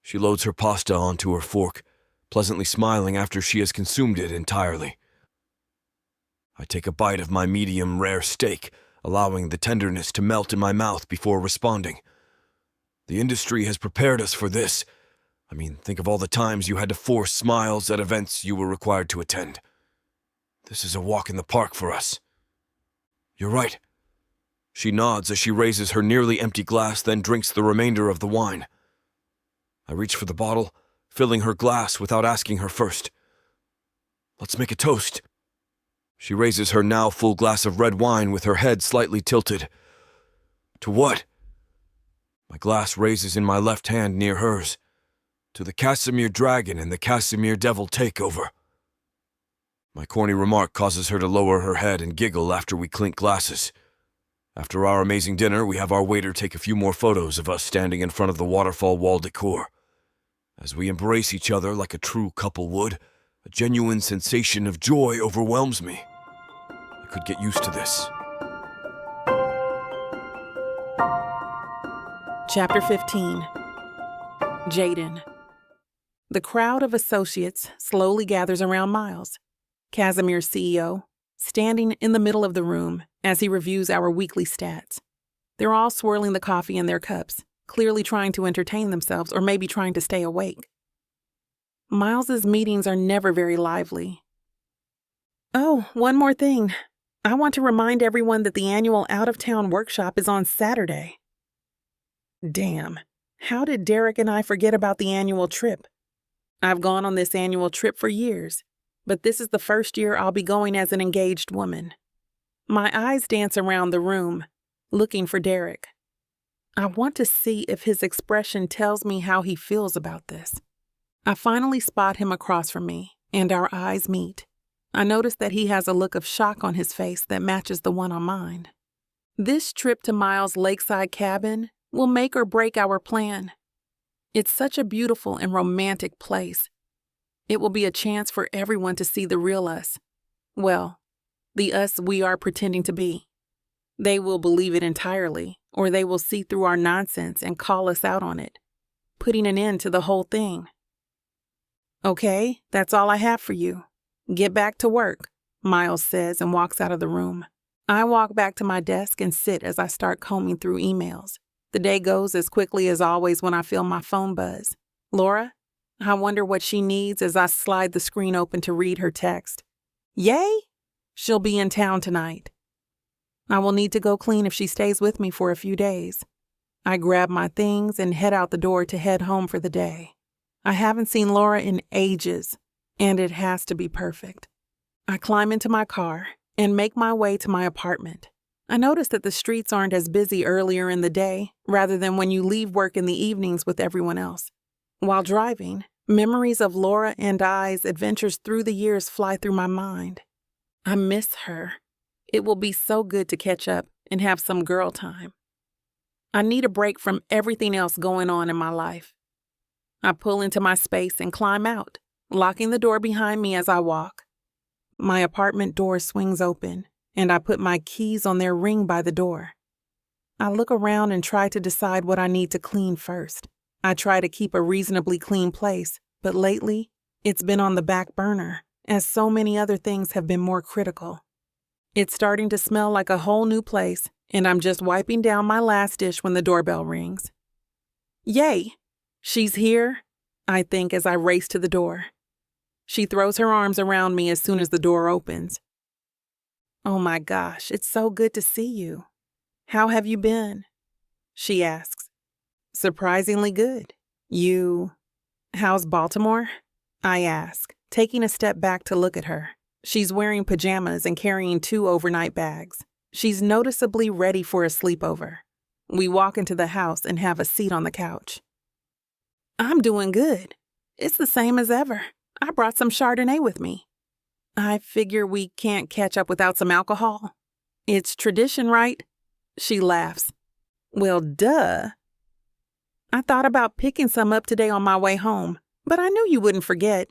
She loads her pasta onto her fork, pleasantly smiling after she has consumed it entirely. I take a bite of my medium rare steak, allowing the tenderness to melt in my mouth before responding. The industry has prepared us for this. I mean, think of all the times you had to force smiles at events you were required to attend. This is a walk in the park for us. You're right. She nods as she raises her nearly empty glass, then drinks the remainder of the wine. I reach for the bottle, filling her glass without asking her first. Let's make a toast. She raises her now full glass of red wine with her head slightly tilted. To what? My glass raises in my left hand near hers. To the Casimir Dragon and the Casimir Devil takeover. My corny remark causes her to lower her head and giggle after we clink glasses. After our amazing dinner, we have our waiter take a few more photos of us standing in front of the waterfall wall decor. As we embrace each other like a true couple would, a genuine sensation of joy overwhelms me. I could get used to this. Chapter 15. Jaden. The crowd of associates slowly gathers around Miles, Casimir's CEO, standing in the middle of the room as he reviews our weekly stats. They're all swirling the coffee in their cups, clearly trying to entertain themselves or maybe trying to stay awake. Miles's meetings are never very lively. Oh, one more thing. I want to remind everyone that the annual out-of-town workshop is on Saturday. Damn, how did Derek and I forget about the annual trip? I've gone on this annual trip for years, but this is the first year I'll be going as an engaged woman. My eyes dance around the room, looking for Derek. I want to see if his expression tells me how he feels about this. I finally spot him across from me, and our eyes meet. I notice that he has a look of shock on his face that matches the one on mine. This trip to Miles' lakeside cabin will make or break our plan. It's such a beautiful and romantic place. It will be a chance for everyone to see the real us. Well, the us we are pretending to be. They will believe it entirely, or they will see through our nonsense and call us out on it, putting an end to the whole thing. Okay, that's all I have for you. Get back to work, Miles says and walks out of the room. I walk back to my desk and sit as I start combing through emails. The day goes as quickly as always when I feel my phone buzz. Laura? I wonder what she needs as I slide the screen open to read her text. Yay! She'll be in town tonight. I will need to go clean if she stays with me for a few days. I grab my things and head out the door to head home for the day. I haven't seen Laura in ages, and it has to be perfect. I climb into my car and make my way to my apartment. I notice that the streets aren't as busy earlier in the day, rather than when you leave work in the evenings with everyone else. While driving, memories of Laura and I's adventures through the years fly through my mind. I miss her. It will be so good to catch up and have some girl time. I need a break from everything else going on in my life. I pull into my space and climb out, locking the door behind me as I walk. My apartment door swings open, and I put my keys on their ring by the door. I look around and try to decide what I need to clean first. I try to keep a reasonably clean place, but lately, it's been on the back burner, as so many other things have been more critical. It's starting to smell like a whole new place, and I'm just wiping down my last dish when the doorbell rings. Yay! She's here, I think as I race to the door. She throws her arms around me as soon as the door opens. Oh my gosh, it's so good to see you. How have you been? She asks. Surprisingly good. How's Baltimore? I ask, taking a step back to look at her. She's wearing pajamas and carrying 2 overnight bags. She's noticeably ready for a sleepover. We walk into the house and have a seat on the couch. I'm doing good. It's the same as ever. I brought some Chardonnay with me. I figure we can't catch up without some alcohol. It's tradition, right? She laughs. Well, duh. I thought about picking some up today on my way home, but I knew you wouldn't forget.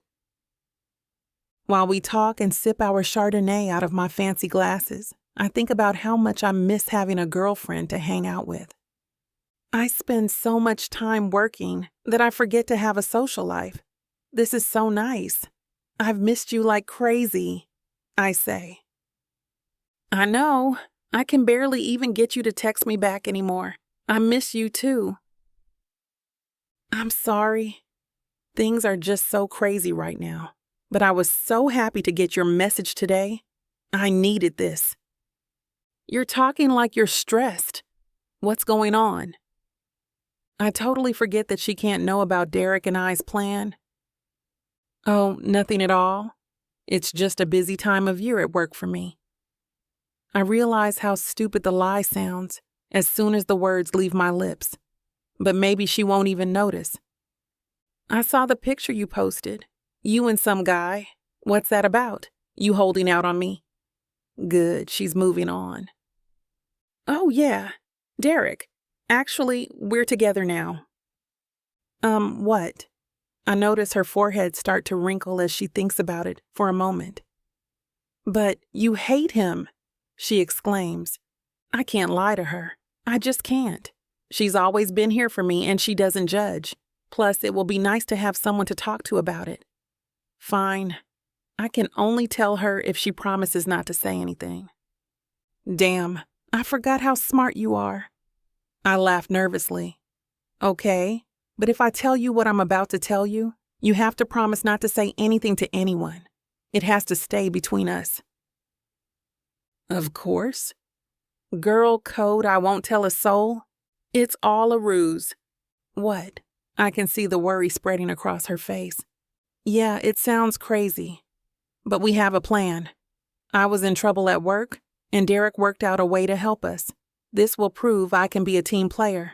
While we talk and sip our Chardonnay out of my fancy glasses, I think about how much I miss having a girlfriend to hang out with. I spend so much time working that I forget to have a social life. This is so nice. I've missed you like crazy, I say. I know. I can barely even get you to text me back anymore. I miss you too. I'm sorry. Things are just so crazy right now. But I was so happy to get your message today. I needed this. You're talking like you're stressed. What's going on? I totally forget that she can't know about Derek and I's plan. Oh, nothing at all. It's just a busy time of year at work for me. I realize how stupid the lie sounds as soon as the words leave my lips. But maybe she won't even notice. I saw the picture you posted. You and some guy. What's that about? You holding out on me? Good, she's moving on. Oh, yeah. Derek. Actually, we're together now. What? I notice her forehead start to wrinkle as she thinks about it for a moment. But you hate him, she exclaims. I can't lie to her. I just can't. She's always been here for me and she doesn't judge. Plus, it will be nice to have someone to talk to about it. Fine. I can only tell her if she promises not to say anything. Damn, I forgot how smart you are. I laugh nervously. Okay, but if I tell you what I'm about to tell you, you have to promise not to say anything to anyone. It has to stay between us. Of course. Girl code I won't tell a soul? It's all a ruse. What? I can see the worry spreading across her face. Yeah, it sounds crazy. But we have a plan. I was in trouble at work, and Derek worked out a way to help us. This will prove I can be a team player,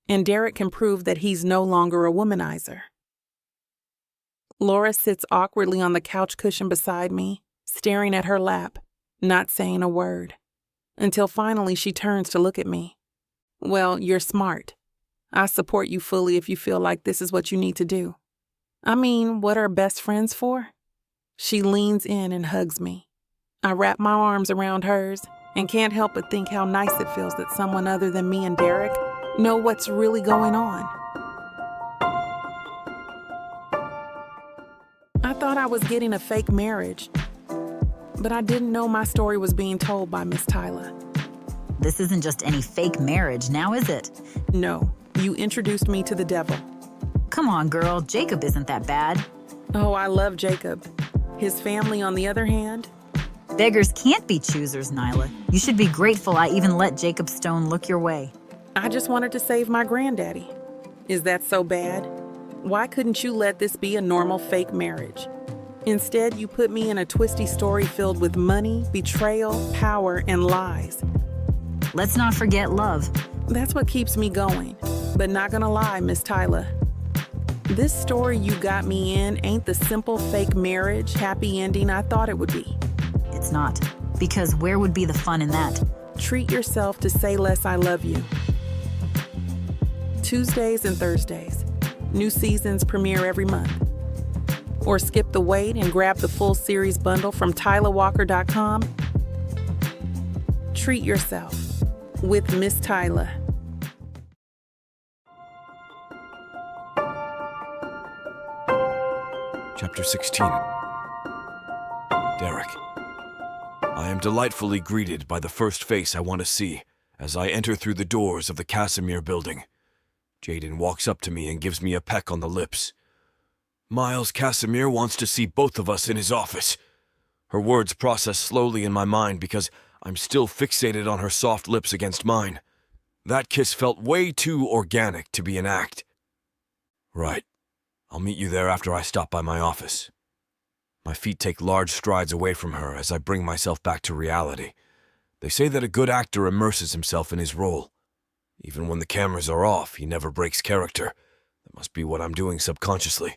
and Derek can prove that he's no longer a womanizer. Laura sits awkwardly on the couch cushion beside me, staring at her lap, not saying a word, until finally she turns to look at me. Well, you're smart. I support you fully if you feel like this is what you need to do. I mean, what are best friends for? She leans in and hugs me. I wrap my arms around hers and can't help but think how nice it feels that someone other than me and Derek know what's really going on. I thought I was getting a fake marriage, but I didn't know my story was being told by Miss Tyler. This isn't just any fake marriage, now is it? No, you introduced me to the devil. Come on, girl, Jacob isn't that bad. Oh, I love Jacob. His family, on the other hand? Beggars can't be choosers, Nyla. You should be grateful I even let Jacob Stone look your way. I just wanted to save my granddaddy. Is that so bad? Why couldn't you let this be a normal fake marriage? Instead, you put me in a twisty story filled with money, betrayal, power, and lies. Let's not forget love. That's what keeps me going. But not gonna lie, Miss Tyler. This story you got me in ain't the simple fake marriage, happy ending I thought it would be. It's not. Because where would be the fun in that? Treat yourself to Say Less I Love You. Tuesdays and Thursdays. New seasons premiere every month. Or skip the wait and grab the full series bundle from TylerWalker.com. Treat yourself with Miss Tyler. Chapter 16. Derek. I am delightfully greeted by the first face I want to see as I enter through the doors of the Casimir building. Jaden walks up to me and gives me a peck on the lips. Miles Casimir wants to see both of us in his office. Her words process slowly in my mind because I'm still fixated on her soft lips against mine. That kiss felt way too organic to be an act. Right. I'll meet you there after I stop by my office. My feet take large strides away from her as I bring myself back to reality. They say that a good actor immerses himself in his role. Even when the cameras are off, he never breaks character. That must be what I'm doing subconsciously.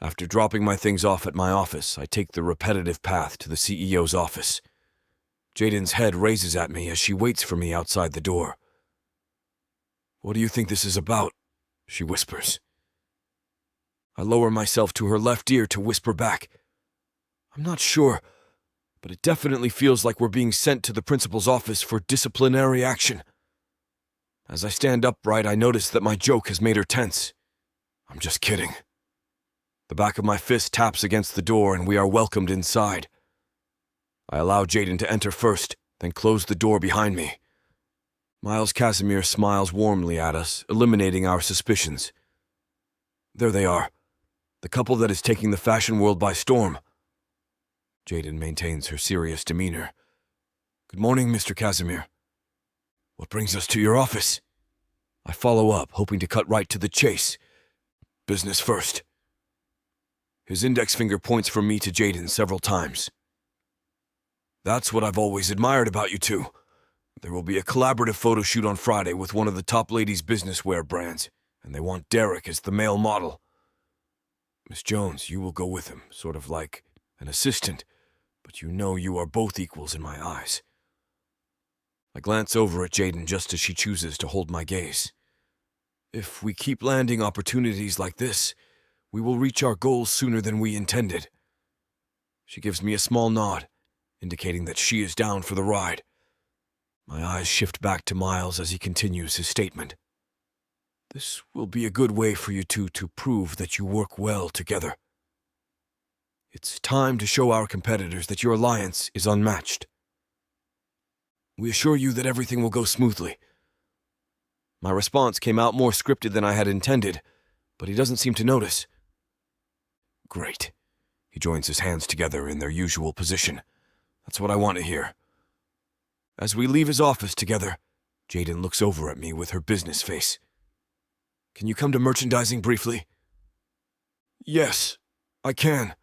After dropping my things off at my office, I take the repetitive path to the CEO's office. Jaden's head raises at me as she waits for me outside the door. What do you think this is about? She whispers. I lower myself to her left ear to whisper back. I'm not sure, but it definitely feels like we're being sent to the principal's office for disciplinary action. As I stand upright, I notice that my joke has made her tense. I'm just kidding. The back of my fist taps against the door and we are welcomed inside. I allow Jaden to enter first, then close the door behind me. Miles Casimir smiles warmly at us, eliminating our suspicions. There they are. The couple that is taking the fashion world by storm. Jadyn maintains her serious demeanor. Good morning, Mr. Casimir. What brings us to your office? I follow up, hoping to cut right to the chase. Business first. His index finger points from me to Jadyn several times. That's what I've always admired about you two. There will be a collaborative photo shoot on Friday with one of the top ladies' business wear brands, and they want Derek as the male model. Miss Jones, you will go with him, sort of like an assistant, but you know you are both equals in my eyes. I glance over at Jadyn just as she chooses to hold my gaze. If we keep landing opportunities like this, we will reach our goals sooner than we intended. She gives me a small nod, indicating that she is down for the ride. My eyes shift back to Miles as he continues his statement. This will be a good way for you two to prove that you work well together. It's time to show our competitors that your alliance is unmatched. We assure you that everything will go smoothly. My response came out more scripted than I had intended, but he doesn't seem to notice. Great. He joins his hands together in their usual position. That's what I want to hear. As we leave his office together, Jadyn looks over at me with her business face. Can you come to merchandising briefly? Yes, I can.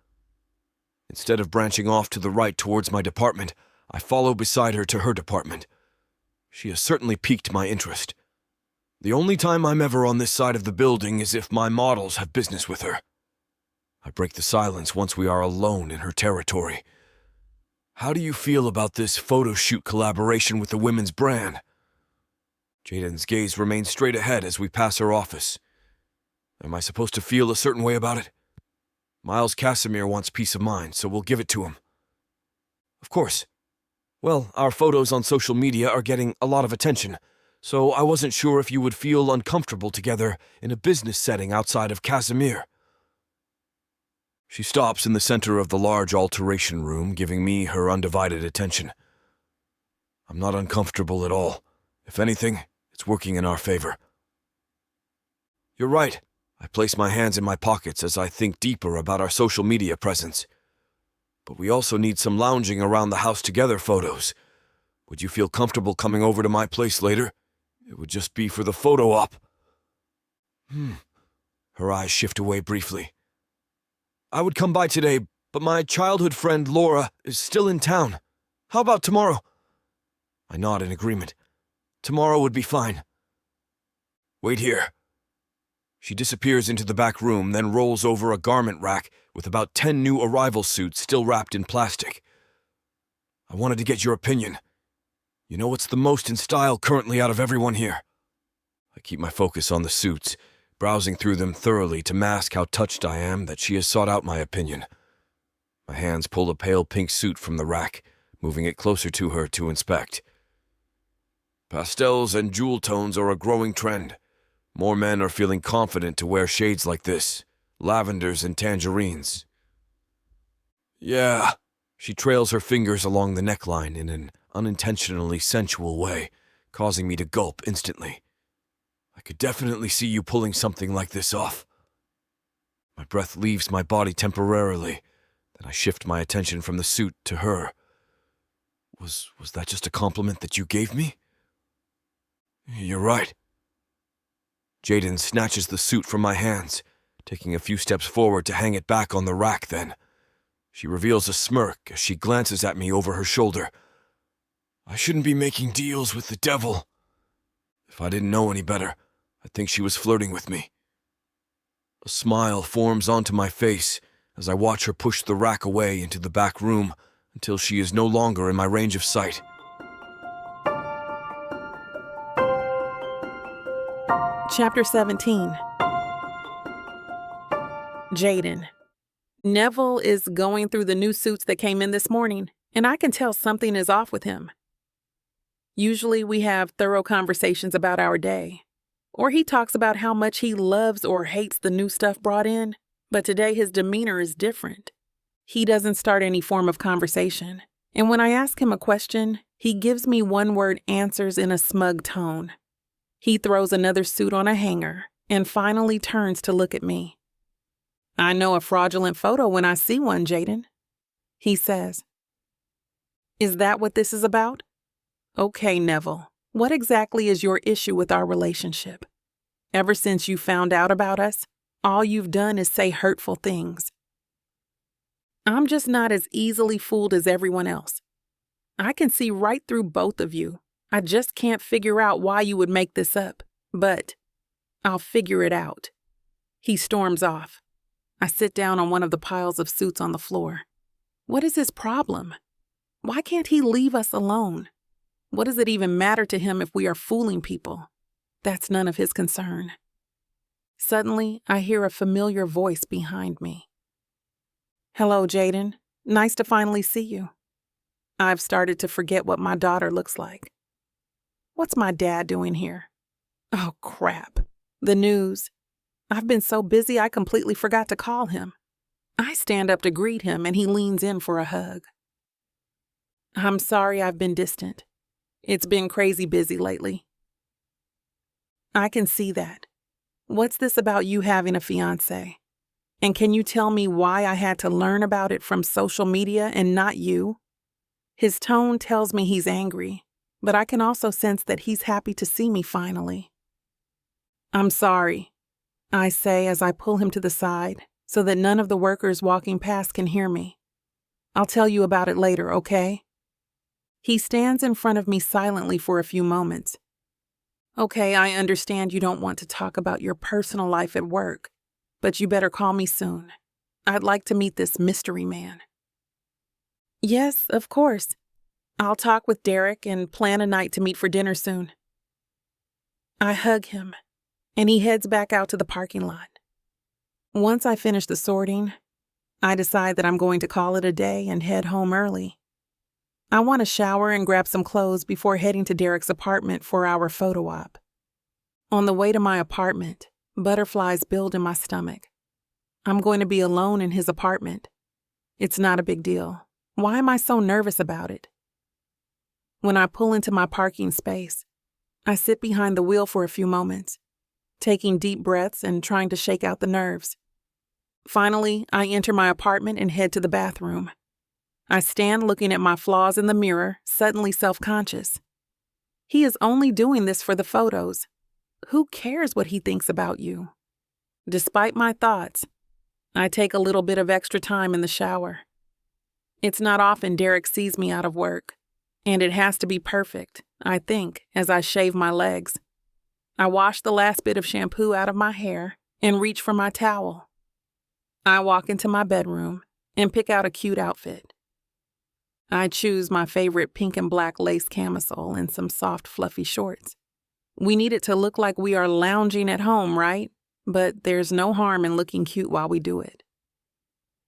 Instead of branching off to the right towards my department, I follow beside her to her department. She has certainly piqued my interest. The only time I'm ever on this side of the building is if my models have business with her. I break the silence once we are alone in her territory. How do you feel about this photo shoot collaboration with the women's brand? Jadyn's gaze remains straight ahead as we pass her office. Am I supposed to feel a certain way about it? Miles Casimir wants peace of mind, so we'll give it to him. Of course. Well, our photos on social media are getting a lot of attention, so I wasn't sure if you would feel uncomfortable together in a business setting outside of Casimir. She stops in the center of the large alteration room, giving me her undivided attention. I'm not uncomfortable at all. If anything, it's working in our favor. You're right. I place my hands in my pockets as I think deeper about our social media presence. But we also need some lounging around the house together photos. Would you feel comfortable coming over to my place later? It would just be for the photo op. Her eyes shift away briefly. I would come by today, but my childhood friend Laura is still in town. How about tomorrow? I nod in agreement. Tomorrow would be fine. Wait here. She disappears into the back room, then rolls over a garment rack with about 10 new arrival suits still wrapped in plastic. I wanted to get your opinion. You know what's the most in style currently out of everyone here? I keep my focus on the suits, browsing through them thoroughly to mask how touched I am that she has sought out my opinion. My hands pull a pale pink suit from the rack, moving it closer to her to inspect. Pastels and jewel tones are a growing trend. More men are feeling confident to wear shades like this, lavenders and tangerines. Yeah, she trails her fingers along the neckline in an unintentionally sensual way, causing me to gulp instantly. I could definitely see you pulling something like this off. My breath leaves my body temporarily, then I shift my attention from the suit to her. Was that just a compliment that you gave me? You're right. Jadyn snatches the suit from my hands, taking a few steps forward to hang it back on the rack then. She reveals a smirk as she glances at me over her shoulder. I shouldn't be making deals with the devil. If I didn't know any better, I'd think she was flirting with me. A smile forms onto my face as I watch her push the rack away into the back room until she is no longer in my range of sight. Chapter 17. Jadyn. Neville is going through the new suits that came in this morning, and I can tell something is off with him. Usually we have thorough conversations about our day, or he talks about how much he loves or hates the new stuff brought in, but today his demeanor is different. He doesn't start any form of conversation, and when I ask him a question, he gives me one-word answers in a smug tone. He throws another suit on a hanger and finally turns to look at me. I know a fraudulent photo when I see one, Jaden, he says. Is that what this is about? Okay, Neville, what exactly is your issue with our relationship? Ever since you found out about us, all you've done is say hurtful things. I'm just not as easily fooled as everyone else. I can see right through both of you. I just can't figure out why you would make this up, but I'll figure it out. He storms off. I sit down on one of the piles of suits on the floor. What is his problem? Why can't he leave us alone? What does it even matter to him if we are fooling people? That's none of his concern. Suddenly, I hear a familiar voice behind me. Hello, Jaden. Nice to finally see you. I've started to forget what my daughter looks like. What's my dad doing here? Oh, crap. The news. I've been so busy I completely forgot to call him. I stand up to greet him and he leans in for a hug. I'm sorry I've been distant. It's been crazy busy lately. I can see that. What's this about you having a fiancé? And can you tell me why I had to learn about it from social media and not you? His tone tells me he's angry, but I can also sense that he's happy to see me finally. I'm sorry, I say as I pull him to the side so that none of the workers walking past can hear me. I'll tell you about it later, okay? He stands in front of me silently for a few moments. Okay, I understand you don't want to talk about your personal life at work, but you better call me soon. I'd like to meet this mystery man. Yes, of course. I'll talk with Derek and plan a night to meet for dinner soon. I hug him, and he heads back out to the parking lot. Once I finish the sorting, I decide that I'm going to call it a day and head home early. I want to shower and grab some clothes before heading to Derek's apartment for our photo op. On the way to my apartment, butterflies build in my stomach. I'm going to be alone in his apartment. It's not a big deal. Why am I so nervous about it? When I pull into my parking space, I sit behind the wheel for a few moments, taking deep breaths and trying to shake out the nerves. Finally, I enter my apartment and head to the bathroom. I stand looking at my flaws in the mirror, suddenly self-conscious. He is only doing this for the photos. Who cares what he thinks about you? Despite my thoughts, I take a little bit of extra time in the shower. It's not often Derek sees me out of work, and it has to be perfect, I think, as I shave my legs. I wash the last bit of shampoo out of my hair and reach for my towel. I walk into my bedroom and pick out a cute outfit. I choose my favorite pink and black lace camisole and some soft, fluffy shorts. We need it to look like we are lounging at home, right? But there's no harm in looking cute while we do it.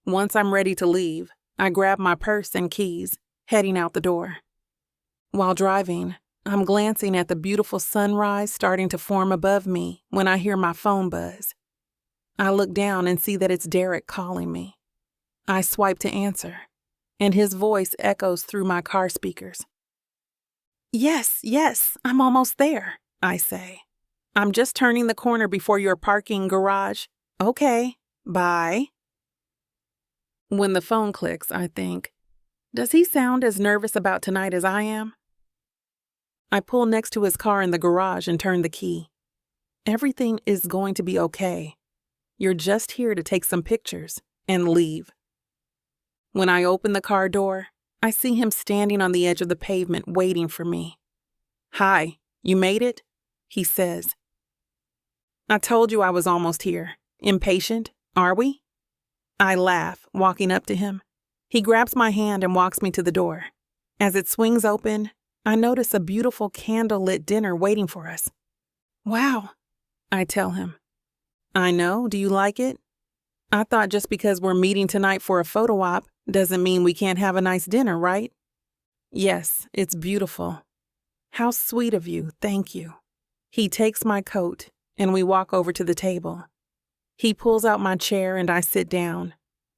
Once I'm ready to leave, I grab my purse and keys, heading out the door. While driving, I'm glancing at the beautiful sunrise starting to form above me when I hear my phone buzz. I look down and see that it's Derek calling me. I swipe to answer, and his voice echoes through my car speakers. Yes, I'm almost there, I say. I'm just turning the corner before your parking garage. Okay, bye. When the phone clicks, I think, does he sound as nervous about tonight as I am? I pull next to his car in the garage and turn the key. Everything is going to be okay. You're just here to take some pictures and leave. When I open the car door, I see him standing on the edge of the pavement waiting for me. Hi, you made it? He says. I told you I was almost here. Impatient, are we? I laugh, walking up to him. He grabs my hand and walks me to the door. As it swings open, I notice a beautiful candle-lit dinner waiting for us. Wow, I tell him. I know, do you like it? I thought just because we're meeting tonight for a photo op doesn't mean we can't have a nice dinner, right? Yes, it's beautiful. How sweet of you, thank you. He takes my coat, and we walk over to the table. He pulls out my chair and I sit down.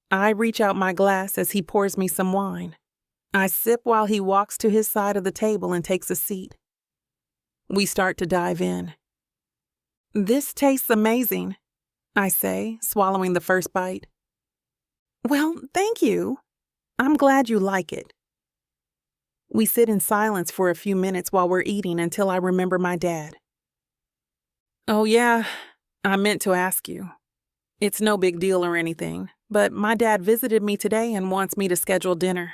I reach out my glass as he pours me some wine. I sip while he walks to his side of the table and takes a seat. We start to dive in. This tastes amazing. I say, swallowing the first bite. Well, thank you. I'm glad you like it. We sit in silence for a few minutes while we're eating until I remember my dad. Oh yeah, I meant to ask you. It's no big deal or anything, but my dad visited me today and wants me to schedule dinner.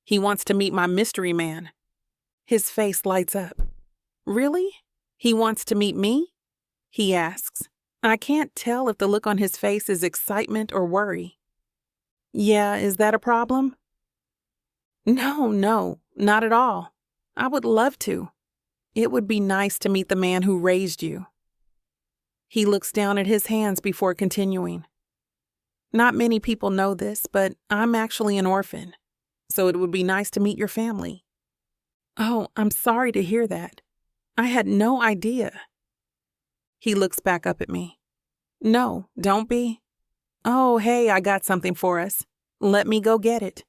He wants to meet my mystery man. His face lights up. Really? He wants to meet me? He asks. I can't tell if the look on his face is excitement or worry. Yeah, is that a problem? No, not at all. I would love to. It would be nice to meet the man who raised you. He looks down at his hands before continuing. Not many people know this, but I'm actually an orphan, so it would be nice to meet your family. Oh, I'm sorry to hear that. I had no idea. He looks back up at me. No, don't be. Oh, hey, I got something for us. Let me go get it.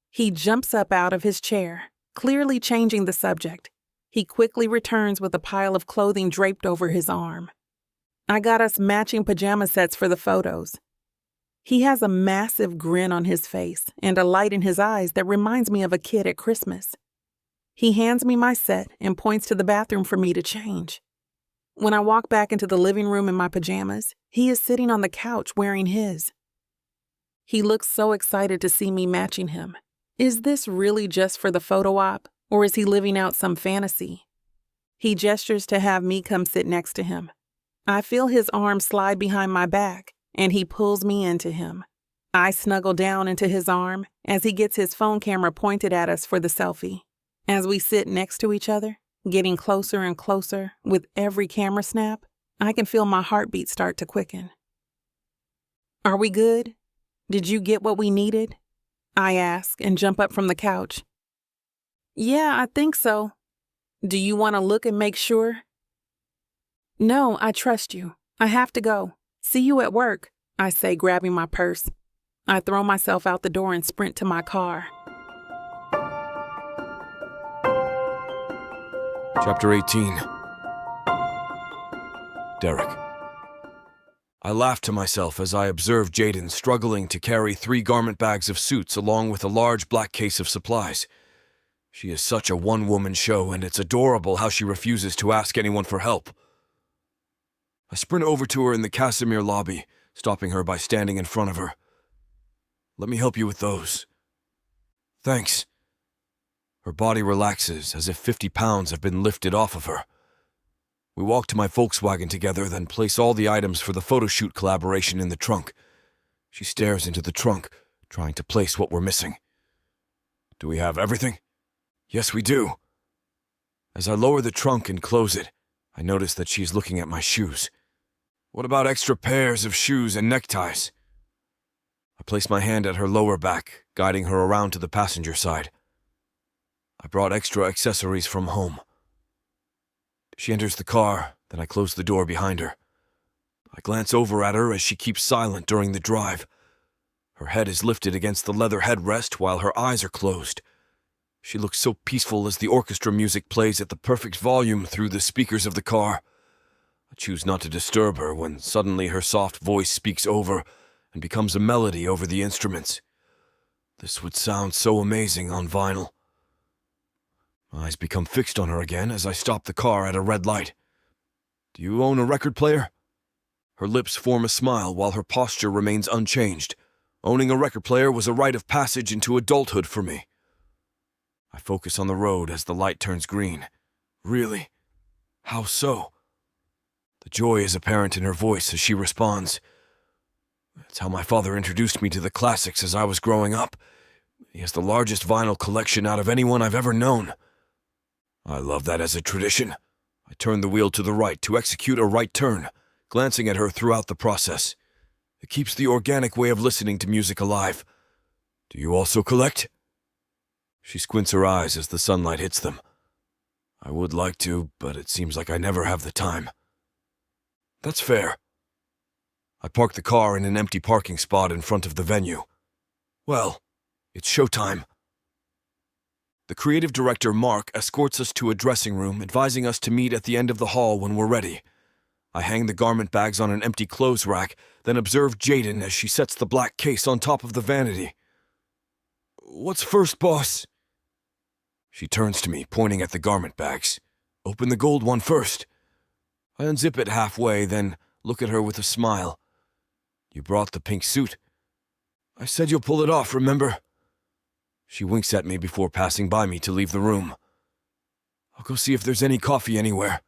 He jumps up out of his chair, clearly changing the subject. He quickly returns with a pile of clothing draped over his arm. I got us matching pajama sets for the photos. He has a massive grin on his face and a light in his eyes that reminds me of a kid at Christmas. He hands me my set and points to the bathroom for me to change. When I walk back into the living room in my pajamas, he is sitting on the couch wearing his. He looks so excited to see me matching him. Is this really just for the photo op, or is he living out some fantasy? He gestures to have me come sit next to him. I feel his arm slide behind my back, and he pulls me into him. I snuggle down into his arm as he gets his phone camera pointed at us for the selfie. As we sit next to each other, getting closer and closer with every camera snap, I can feel my heartbeat start to quicken. Are we good? Did you get what we needed? I ask and jump up from the couch. Yeah, I think so. Do you want to look and make sure? No, I trust you. I have to go. See you at work, I say, grabbing my purse. I throw myself out the door and sprint to my car. Chapter 18. Derek. I laughed to myself as I observed Jaden struggling to carry 3 garment bags of suits along with a large black case of supplies. She is such a one-woman show, and it's adorable how she refuses to ask anyone for help. I sprint over to her in the Casimir lobby, stopping her by standing in front of her. Let me help you with those. Thanks. Her body relaxes as if 50 pounds have been lifted off of her. We walk to my Volkswagen together, then place all the items for the photo shoot collaboration in the trunk. She stares into the trunk, trying to place what we're missing. Do we have everything? Yes, we do. As I lower the trunk and close it, I notice that she's looking at my shoes. What about extra pairs of shoes and neckties? I place my hand at her lower back, guiding her around to the passenger side. I brought extra accessories from home. She enters the car, then I close the door behind her. I glance over at her as she keeps silent during the drive. Her head is lifted against the leather headrest while her eyes are closed. She looks so peaceful as the orchestra music plays at the perfect volume through the speakers of the car. I choose not to disturb her when suddenly her soft voice speaks over and becomes a melody over the instruments. This would sound so amazing on vinyl. My eyes become fixed on her again as I stop the car at a red light. Do you own a record player? Her lips form a smile while her posture remains unchanged. Owning a record player was a rite of passage into adulthood for me. I focus on the road as the light turns green. Really? How so? The joy is apparent in her voice as she responds. That's how my father introduced me to the classics as I was growing up. He has the largest vinyl collection out of anyone I've ever known. I love that as a tradition. I turn the wheel to the right to execute a right turn, glancing at her throughout the process. It keeps the organic way of listening to music alive. Do you also collect? She squints her eyes as the sunlight hits them. I would like to, but it seems like I never have the time. That's fair. I park the car in an empty parking spot in front of the venue. Well, it's showtime. The creative director, Mark, escorts us to a dressing room, advising us to meet at the end of the hall when we're ready. I hang the garment bags on an empty clothes rack, then observe Jadyn as she sets the black case on top of the vanity. "What's first, boss?" She turns to me, pointing at the garment bags. "Open the gold one first." I unzip it halfway, then look at her with a smile. "You brought the pink suit." "I said you'll pull it off, remember?" She winks at me before passing by me to leave the room. "I'll go see if there's any coffee anywhere."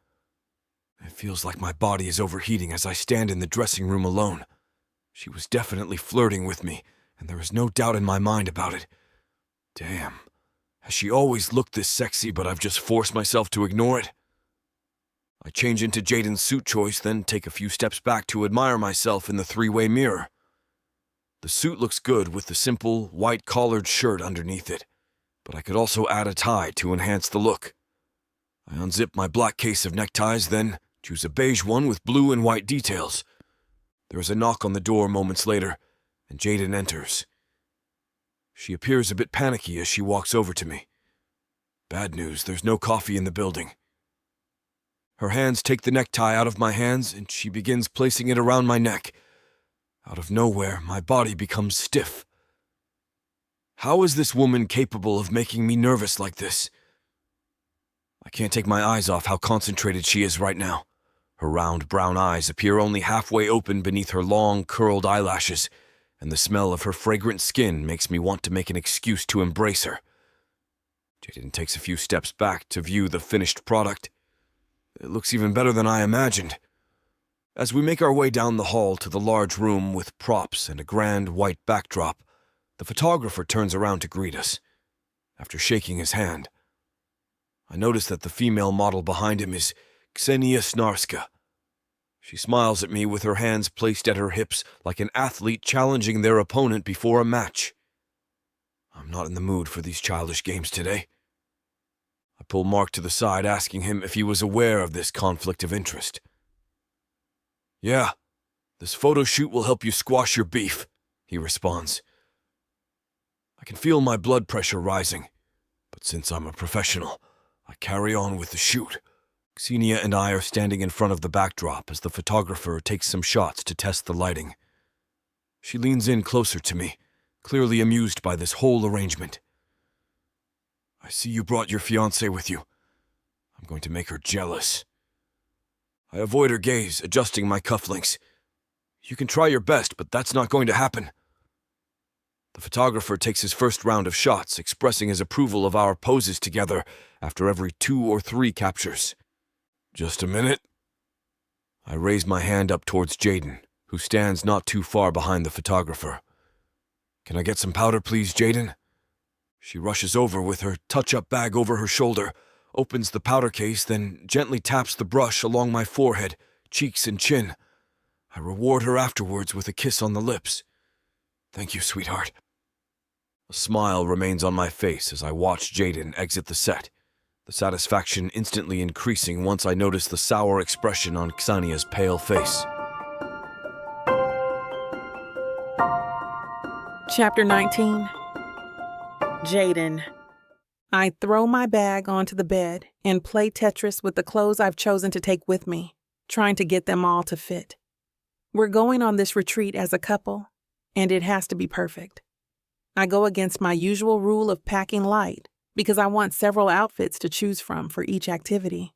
It feels like my body is overheating as I stand in the dressing room alone. She was definitely flirting with me, and there is no doubt in my mind about it. Damn. Has she always looked this sexy, but I've just forced myself to ignore it? I change into Jadyn's suit choice, then take a few steps back to admire myself in the three-way mirror. The suit looks good with the simple, white collared shirt underneath it, but I could also add a tie to enhance the look. I unzip my black case of neckties, then choose a beige one with blue and white details. There is a knock on the door moments later, and Jadyn enters. She appears a bit panicky as she walks over to me. Bad news, there's no coffee in the building. Her hands take the necktie out of my hands, and she begins placing it around my neck. Out of nowhere, my body becomes stiff. How is this woman capable of making me nervous like this? I can't take my eyes off how concentrated she is right now. Her round brown eyes appear only halfway open beneath her long, curled eyelashes, and the smell of her fragrant skin makes me want to make an excuse to embrace her. Jadyn takes a few steps back to view the finished product. It looks even better than I imagined. As we make our way down the hall to the large room with props and a grand white backdrop, the photographer turns around to greet us. After shaking his hand, I notice that the female model behind him is Ksenia Snarska. She smiles at me with her hands placed at her hips like an athlete challenging their opponent before a match. I'm not in the mood for these childish games today. I pull Mark to the side, asking him if he was aware of this conflict of interest. "Yeah, this photo shoot will help you squash your beef," he responds. I can feel my blood pressure rising, but since I'm a professional, I carry on with the shoot. Ksenia and I are standing in front of the backdrop as the photographer takes some shots to test the lighting. She leans in closer to me, clearly amused by this whole arrangement. "I see you brought your fiancée with you. I'm going to make her jealous." I avoid her gaze, adjusting my cufflinks. "You can try your best, but that's not going to happen." The photographer takes his first round of shots, expressing his approval of our poses together after every 2 or 3 captures. "Just a minute." I raise my hand up towards Jadyn, who stands not too far behind the photographer. "Can I get some powder, please, Jadyn?" She rushes over with her touch-up bag over her shoulder, opens the powder case, then gently taps the brush along my forehead, cheeks, and chin. I reward her afterwards with a kiss on the lips. "Thank you, sweetheart." A smile remains on my face as I watch Jadyn exit the set, the satisfaction instantly increasing once I notice the sour expression on Ksenia's pale face. Chapter 19. Jadyn. I throw my bag onto the bed and play Tetris with the clothes I've chosen to take with me, trying to get them all to fit. We're going on this retreat as a couple, and it has to be perfect. I go against my usual rule of packing light because I want several outfits to choose from for each activity.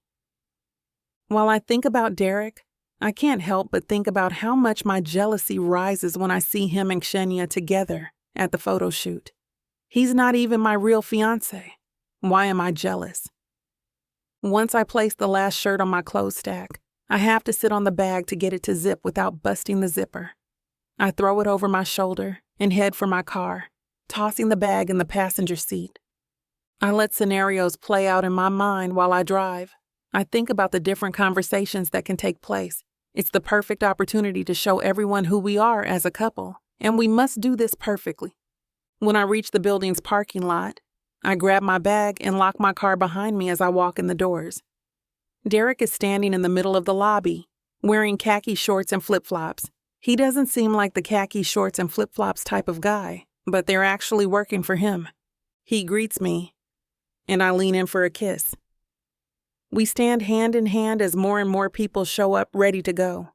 While I think about Derek, I can't help but think about how much my jealousy rises when I see him and Ksenia together at the photo shoot. He's not even my real fiancé. Why am I jealous? Once I place the last shirt on my clothes stack, I have to sit on the bag to get it to zip without busting the zipper. I throw it over my shoulder and head for my car, tossing the bag in the passenger seat. I let scenarios play out in my mind while I drive. I think about the different conversations that can take place. It's the perfect opportunity to show everyone who we are as a couple, and we must do this perfectly. When I reach the building's parking lot, I grab my bag and lock my car behind me as I walk in the doors. Derek is standing in the middle of the lobby, wearing khaki shorts and flip-flops. He doesn't seem like the khaki shorts and flip-flops type of guy, but they're actually working for him. He greets me, and I lean in for a kiss. We stand hand in hand as more and more people show up ready to go.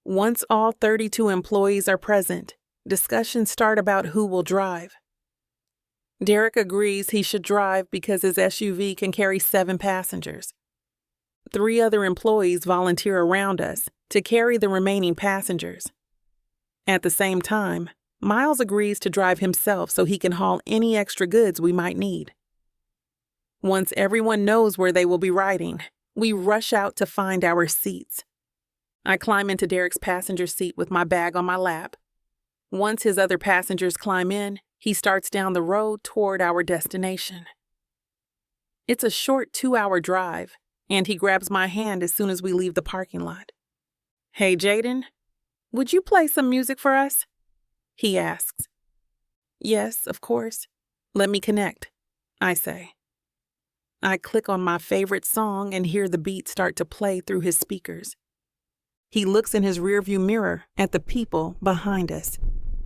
Once all 32 employees are present, discussions start about who will drive. Derek agrees he should drive because his SUV can carry 7 passengers. 3 other employees volunteer around us to carry the remaining passengers. At the same time, Miles agrees to drive himself so he can haul any extra goods we might need. Once everyone knows where they will be riding, we rush out to find our seats. I climb into Derek's passenger seat with my bag on my lap. Once his other passengers climb in, he starts down the road toward our destination. It's a short 2-hour drive, and he grabs my hand as soon as we leave the parking lot. "Hey, Jaden, would you play some music for us?" he asks. "Yes, of course. Let me connect," I say. I click on my favorite song and hear the beat start to play through his speakers. He looks in his rearview mirror at the people behind us.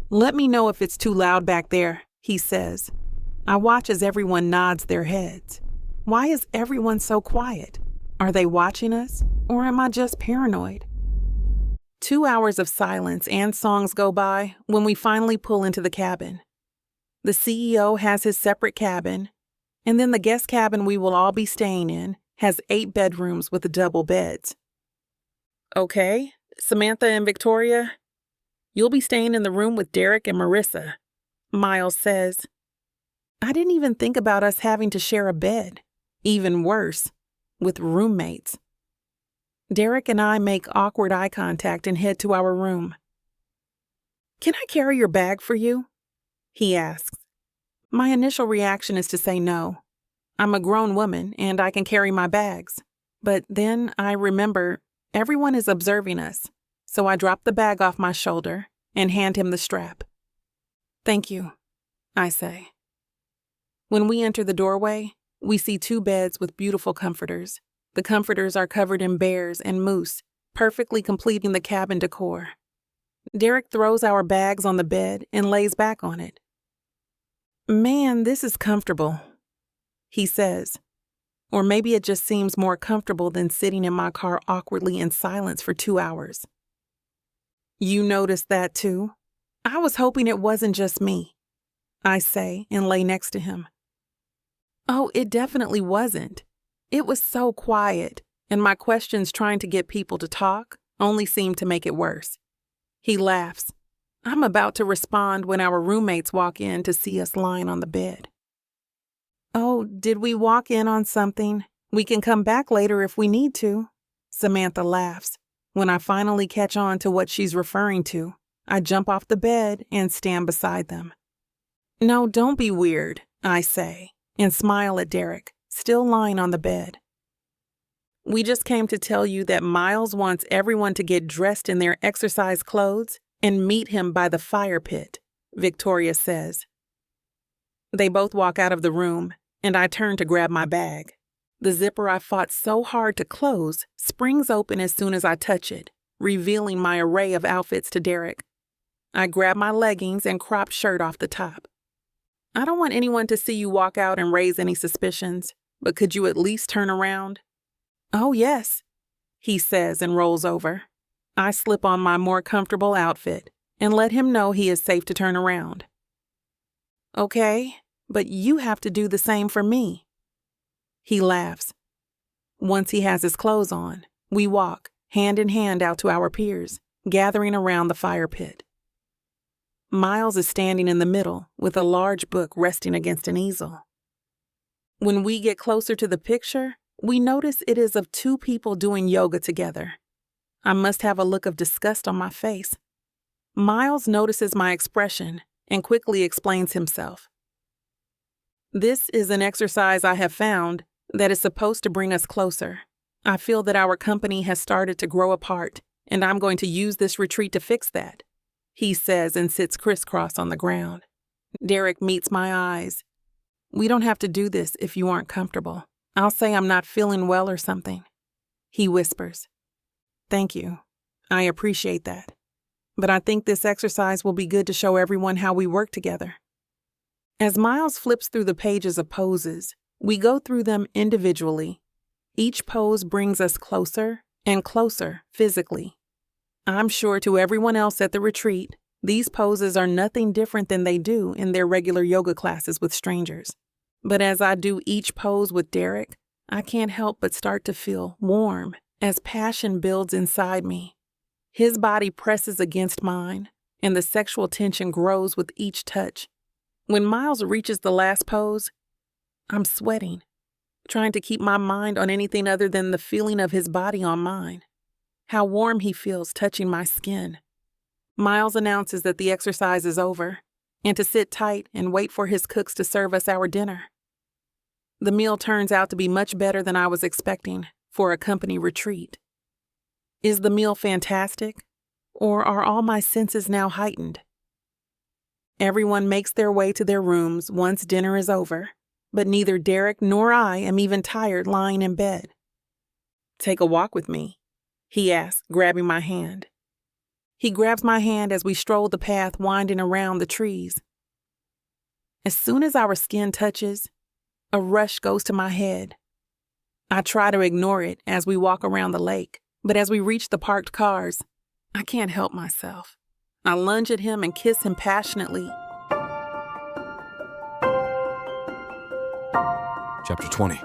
"Let me know if it's too loud back there," he says. I watch as everyone nods their heads. Why is everyone so quiet? Are they watching us, or am I just paranoid? 2 hours of silence and songs go by when we finally pull into the cabin. The CEO has his separate cabin, and then the guest cabin we will all be staying in has 8 bedrooms with double beds. "Okay, Samantha and Victoria, you'll be staying in the room with Derek and Marissa," Miles says. I didn't even think about us having to share a bed. Even worse, with roommates. Derek and I make awkward eye contact and head to our room. "Can I carry your bag for you?" he asks. My initial reaction is to say no. I'm a grown woman and I can carry my bags. But then I remember everyone is observing us, so I drop the bag off my shoulder and hand him the strap. "Thank you," I say. When we enter the doorway, we see 2 beds with beautiful comforters. The comforters are covered in bears and moose, perfectly completing the cabin decor. Derek throws our bags on the bed and lays back on it. "Man, this is comfortable," he says. Or maybe it just seems more comfortable than sitting in my car awkwardly in silence for 2 hours. "You noticed that too? I was hoping it wasn't just me," I say and lay next to him. "Oh, it definitely wasn't. It was so quiet, and my questions trying to get people to talk only seemed to make it worse." He laughs. I'm about to respond when our roommates walk in to see us lying on the bed. "Oh, did we walk in on something? We can come back later if we need to," Samantha laughs. When I finally catch on to what she's referring to, I jump off the bed and stand beside them. "No, don't be weird," I say, and smile at Derek, still lying on the bed. "We just came to tell you that Miles wants everyone to get dressed in their exercise clothes and meet him by the fire pit," Victoria says. They both walk out of the room, and I turn to grab my bag. The zipper I fought so hard to close springs open as soon as I touch it, revealing my array of outfits to Derek. I grab my leggings and cropped shirt off the top. "I don't want anyone to see you walk out and raise any suspicions, but could you at least turn around?" "Oh, yes," he says and rolls over. I slip on my more comfortable outfit and let him know he is safe to turn around. "Okay, but you have to do the same for me." He laughs. Once he has his clothes on, we walk, hand in hand, out to our piers, gathering around the fire pit. Miles is standing in the middle with a large book resting against an easel. When we get closer to the picture, we notice it is of 2 people doing yoga together. I must have a look of disgust on my face. Miles notices my expression and quickly explains himself. "This is an exercise I have found that is supposed to bring us closer. I feel that our company has started to grow apart, and I'm going to use this retreat to fix that," he says and sits crisscross on the ground. Derek meets my eyes. "We don't have to do this if you aren't comfortable. I'll say I'm not feeling well or something," he whispers. "Thank you. I appreciate that. But I think this exercise will be good to show everyone how we work together." As Miles flips through the pages of poses, we go through them individually. Each pose brings us closer and closer physically. I'm sure to everyone else at the retreat, these poses are nothing different than they do in their regular yoga classes with strangers. But as I do each pose with Derek, I can't help but start to feel warm as passion builds inside me. His body presses against mine, and the sexual tension grows with each touch. When Miles reaches the last pose, I'm sweating, trying to keep my mind on anything other than the feeling of his body on mine. How warm he feels touching my skin. Miles announces that the exercise is over and to sit tight and wait for his cooks to serve us our dinner. The meal turns out to be much better than I was expecting for a company retreat. Is the meal fantastic, or are all my senses now heightened? Everyone makes their way to their rooms once dinner is over, but neither Derek nor I am even tired lying in bed. "Take a walk with me?" he asks, grabbing my hand. He grabs my hand as we stroll the path winding around the trees. As soon as our skin touches, a rush goes to my head. I try to ignore it as we walk around the lake, but as we reach the parked cars, I can't help myself. I lunge at him and kiss him passionately. Chapter 20.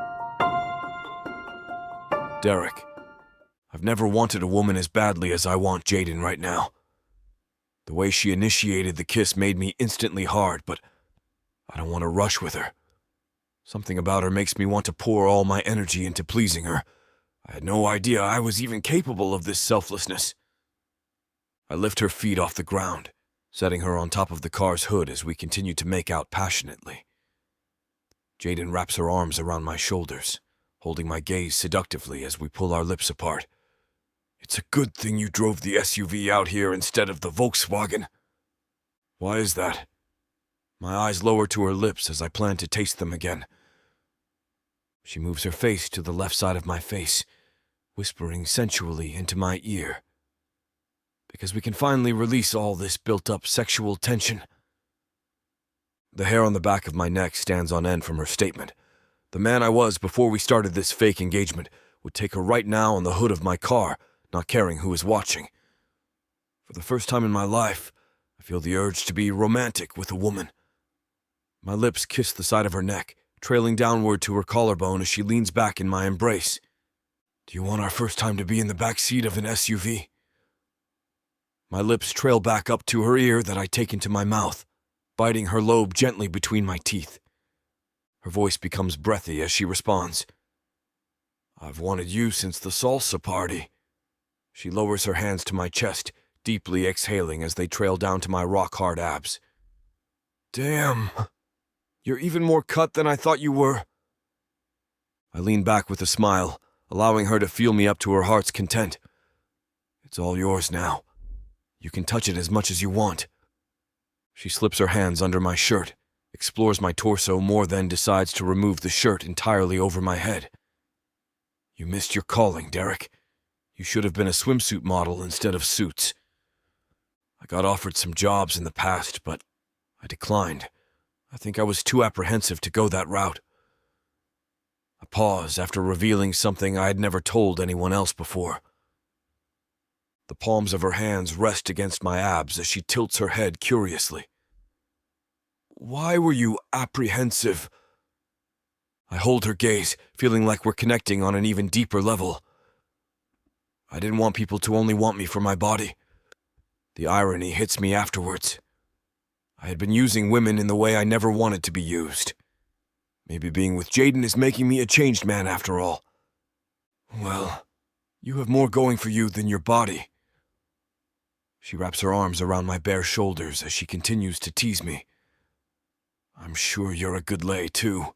Derek, I've never wanted a woman as badly as I want Jadyn right now. The way she initiated the kiss made me instantly hard, but I don't want to rush with her. Something about her makes me want to pour all my energy into pleasing her. I had no idea I was even capable of this selflessness. I lift her feet off the ground, setting her on top of the car's hood as we continue to make out passionately. Jadyn wraps her arms around my shoulders, holding my gaze seductively as we pull our lips apart. "It's a good thing you drove the SUV out here instead of the Volkswagen." "Why is that?" My eyes lower to her lips as I plan to taste them again. She moves her face to the left side of my face, whispering sensually into my ear. "Because we can finally release all this built-up sexual tension." The hair on the back of my neck stands on end from her statement. The man I was before we started this fake engagement would take her right now on the hood of my car, not caring who is watching. For the first time in my life, I feel the urge to be romantic with a woman. My lips kiss the side of her neck, trailing downward to her collarbone as she leans back in my embrace. "Do you want our first time to be in the back seat of an SUV?" My lips trail back up to her ear that I take into my mouth, biting her lobe gently between my teeth. Her voice becomes breathy as she responds. "I've wanted you since the salsa party." She lowers her hands to my chest, deeply exhaling as they trail down to my rock-hard abs. "Damn, you're even more cut than I thought you were." I lean back with a smile, allowing her to feel me up to her heart's content. "It's all yours now. You can touch it as much as you want." She slips her hands under my shirt, explores my torso more, then decides to remove the shirt entirely over my head. "You missed your calling, Derek. You should have been a swimsuit model instead of suits." I got offered some jobs in the past, but I declined. I think I was too apprehensive to go that route. I pause after revealing something I had never told anyone else before. The palms of her hands rest against my abs as she tilts her head curiously. "Why were you apprehensive?" I hold her gaze, feeling like we're connecting on an even deeper level. "I didn't want people to only want me for my body." The irony hits me afterwards. I had been using women in the way I never wanted to be used. Maybe being with Jaden is making me a changed man after all. "Well, you have more going for you than your body." She wraps her arms around my bare shoulders as she continues to tease me. "I'm sure you're a good lay, too."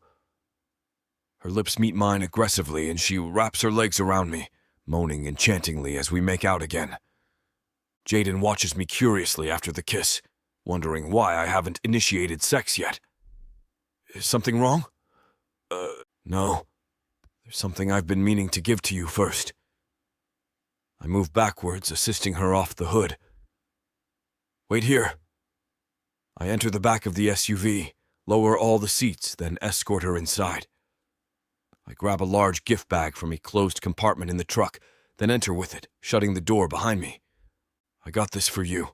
Her lips meet mine aggressively and she wraps her legs around me, moaning enchantingly as we make out again. Jaden watches me curiously after the kiss, wondering why I haven't initiated sex yet. "Is something wrong?" No. There's something I've been meaning to give to you first." I move backwards, assisting her off the hood. "Wait here." I enter the back of the SUV, lower all the seats, then escort her inside. I grab a large gift bag from a closed compartment in the truck, then enter with it, shutting the door behind me. I got this for you.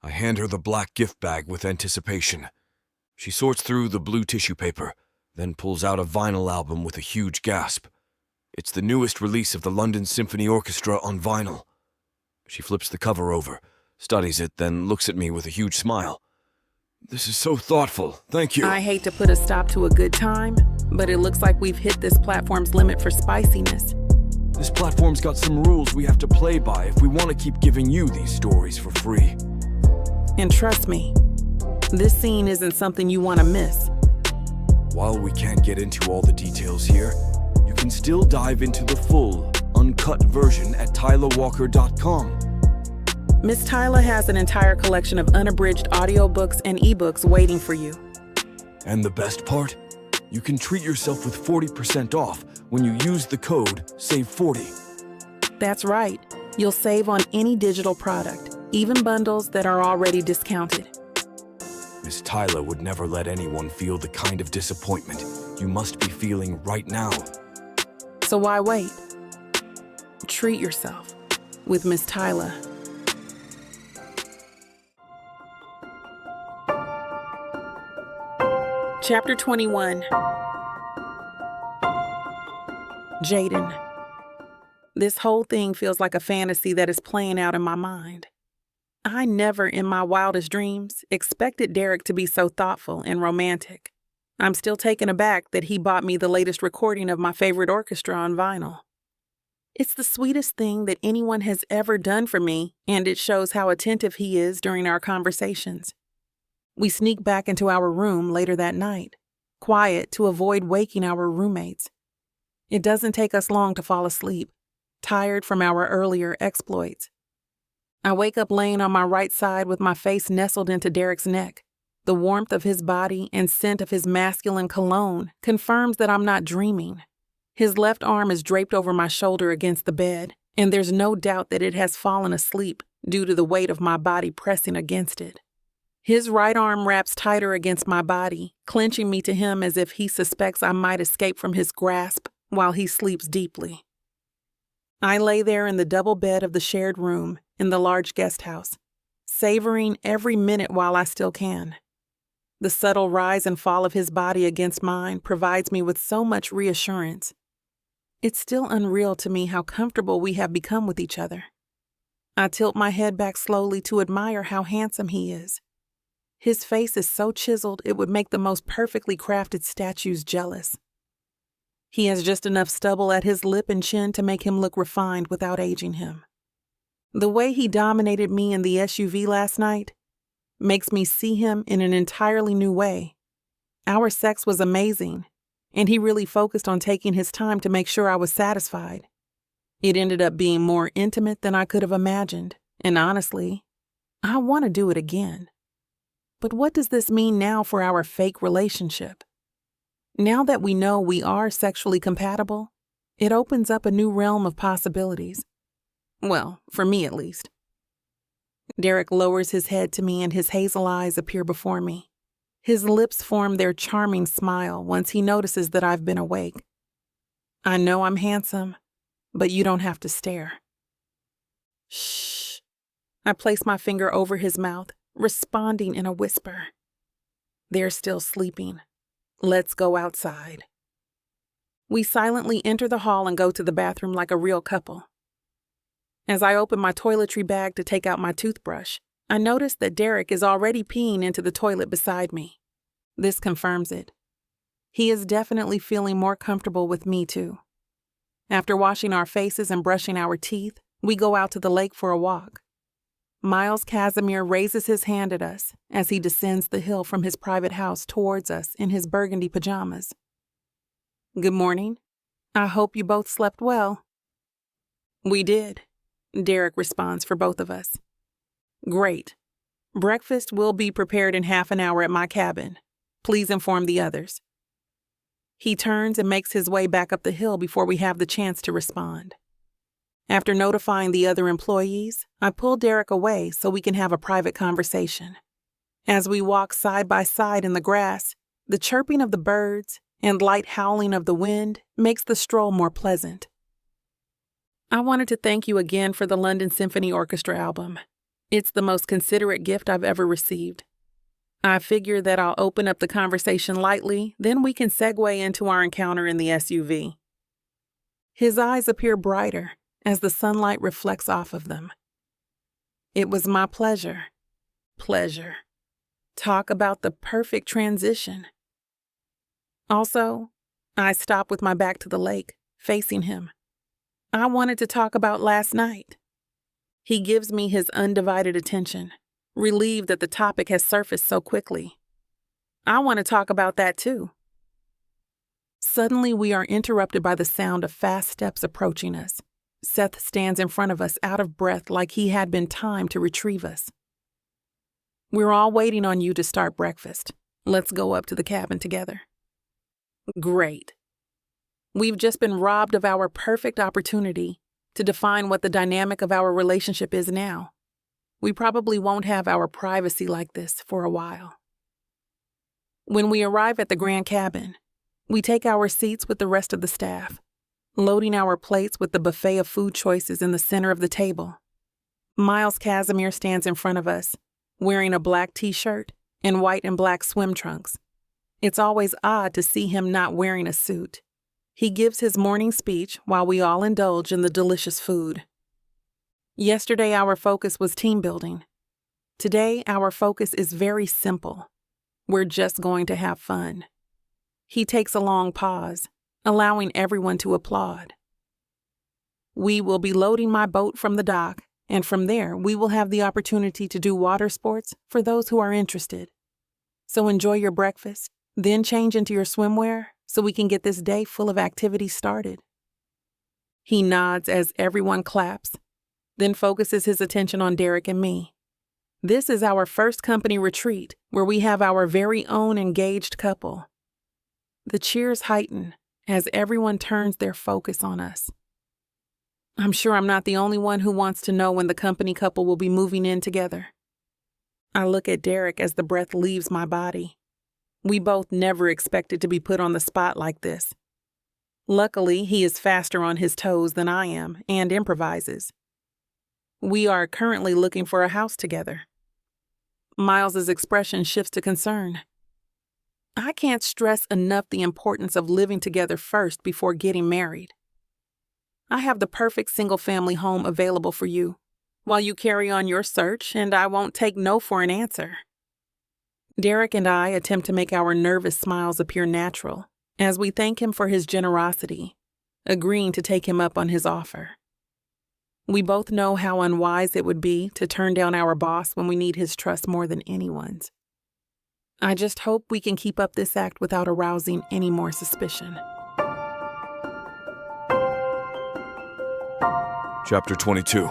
I hand her the black gift bag with anticipation. She sorts through the blue tissue paper, then pulls out a vinyl album with a huge gasp. It's the newest release of the London Symphony Orchestra on vinyl. She flips the cover over, studies it, then looks at me with a huge smile. This is so thoughtful. Thank you. I hate to put a stop to a good time, but it looks like we've hit this platform's limit for spiciness. This platform's got some rules we have to play by if we want to keep giving you these stories for free. And trust me, this scene isn't something you want to miss. While we can't get into all the details here, you can still dive into the full, uncut version at TylerWalker.com. Miss Tyler has an entire collection of unabridged audiobooks and ebooks waiting for you. And the best part? You can treat yourself with 40% off when you use the code SAVE40. That's right. You'll save on any digital product, even bundles that are already discounted. Miss Tyler would never let anyone feel the kind of disappointment you must be feeling right now. So why wait? Treat yourself with Miss Tyler. Chapter 21. Jaden. This whole thing feels like a fantasy that is playing out in my mind. I never in my wildest dreams expected Derek to be so thoughtful and romantic. I'm still taken aback that he bought me the latest recording of my favorite orchestra on vinyl. It's the sweetest thing that anyone has ever done for me, and it shows how attentive he is during our conversations. We sneak back into our room later that night, quiet to avoid waking our roommates. It doesn't take us long to fall asleep, tired from our earlier exploits. I wake up laying on my right side with my face nestled into Derek's neck. The warmth of his body and scent of his masculine cologne confirms that I'm not dreaming. His left arm is draped over my shoulder against the bed, and there's no doubt that it has fallen asleep due to the weight of my body pressing against it. His right arm wraps tighter against my body, clenching me to him as if he suspects I might escape from his grasp while he sleeps deeply. I lay there in the double bed of the shared room in the large guest house, savoring every minute while I still can. The subtle rise and fall of his body against mine provides me with so much reassurance. It's still unreal to me how comfortable we have become with each other. I tilt my head back slowly to admire how handsome he is. His face is so chiseled it would make the most perfectly crafted statues jealous. He has just enough stubble at his lip and chin to make him look refined without aging him. The way he dominated me in the SUV last night makes me see him in an entirely new way. Our sex was amazing, and he really focused on taking his time to make sure I was satisfied. It ended up being more intimate than I could have imagined, and honestly, I want to do it again. But what does this mean now for our fake relationship? Now that we know we are sexually compatible, it opens up a new realm of possibilities. Well, for me at least. Derek lowers his head to me and his hazel eyes appear before me. His lips form their charming smile once he notices that I've been awake. I know I'm handsome, but you don't have to stare. Shh. I place my finger over his mouth, responding in a whisper. They're still sleeping. Let's go outside. We silently enter the hall and go to the bathroom like a real couple. As I open my toiletry bag to take out my toothbrush, I notice that Derek is already peeing into the toilet beside me. This confirms it. He is definitely feeling more comfortable with me too. After washing our faces and brushing our teeth, we go out to the lake for a walk. Miles Casimir raises his hand at us as he descends the hill from his private house towards us in his burgundy pajamas. Good morning. I hope you both slept well. We did, Derek responds for both of us. Great. Breakfast will be prepared in half an hour at my cabin. Please inform the others. He turns and makes his way back up the hill before we have the chance to respond. After notifying the other employees, I pull Derek away so we can have a private conversation. As we walk side by side in the grass, the chirping of the birds and light howling of the wind makes the stroll more pleasant. I wanted to thank you again for the London Symphony Orchestra album. It's the most considerate gift I've ever received. I figure that I'll open up the conversation lightly, then we can segue into our encounter in the SUV. His eyes appear brighter as the sunlight reflects off of them. It was my pleasure. Talk about the perfect transition. Also, I stop with my back to the lake, facing him. I wanted to talk about last night. He gives me his undivided attention, relieved that the topic has surfaced so quickly. I want to talk about that too. Suddenly, we are interrupted by the sound of fast steps approaching us. Seth stands in front of us, out of breath, like he had been timed to retrieve us. We're all waiting on you to start breakfast. Let's go up to the cabin together. Great. We've just been robbed of our perfect opportunity to define what the dynamic of our relationship is now. We probably won't have our privacy like this for a while. When we arrive at the grand cabin, we take our seats with the rest of the staff, loading our plates with the buffet of food choices in the center of the table. Miles Casimir stands in front of us, wearing a black t-shirt and white and black swim trunks. It's always odd to see him not wearing a suit. He gives his morning speech while we all indulge in the delicious food. Yesterday, our focus was team building. Today, our focus is very simple. We're just going to have fun. He takes a long pause, allowing everyone to applaud. We will be loading my boat from the dock, and from there, we will have the opportunity to do water sports for those who are interested. So enjoy your breakfast, then change into your swimwear so we can get this day full of activities started. He nods as everyone claps, then focuses his attention on Derek and me. This is our first company retreat where we have our very own engaged couple. The cheers heighten as everyone turns their focus on us. I'm sure I'm not the only one who wants to know when the company couple will be moving in together. I look at Derek as the breath leaves my body. We both never expected to be put on the spot like this. Luckily, he is faster on his toes than I am and improvises. We are currently looking for a house together. Miles's expression shifts to concern. I can't stress enough the importance of living together first before getting married. I have the perfect single-family home available for you while you carry on your search, and I won't take no for an answer. Derek and I attempt to make our nervous smiles appear natural as we thank him for his generosity, agreeing to take him up on his offer. We both know how unwise it would be to turn down our boss when we need his trust more than anyone's. I just hope we can keep up this act without arousing any more suspicion. Chapter 22.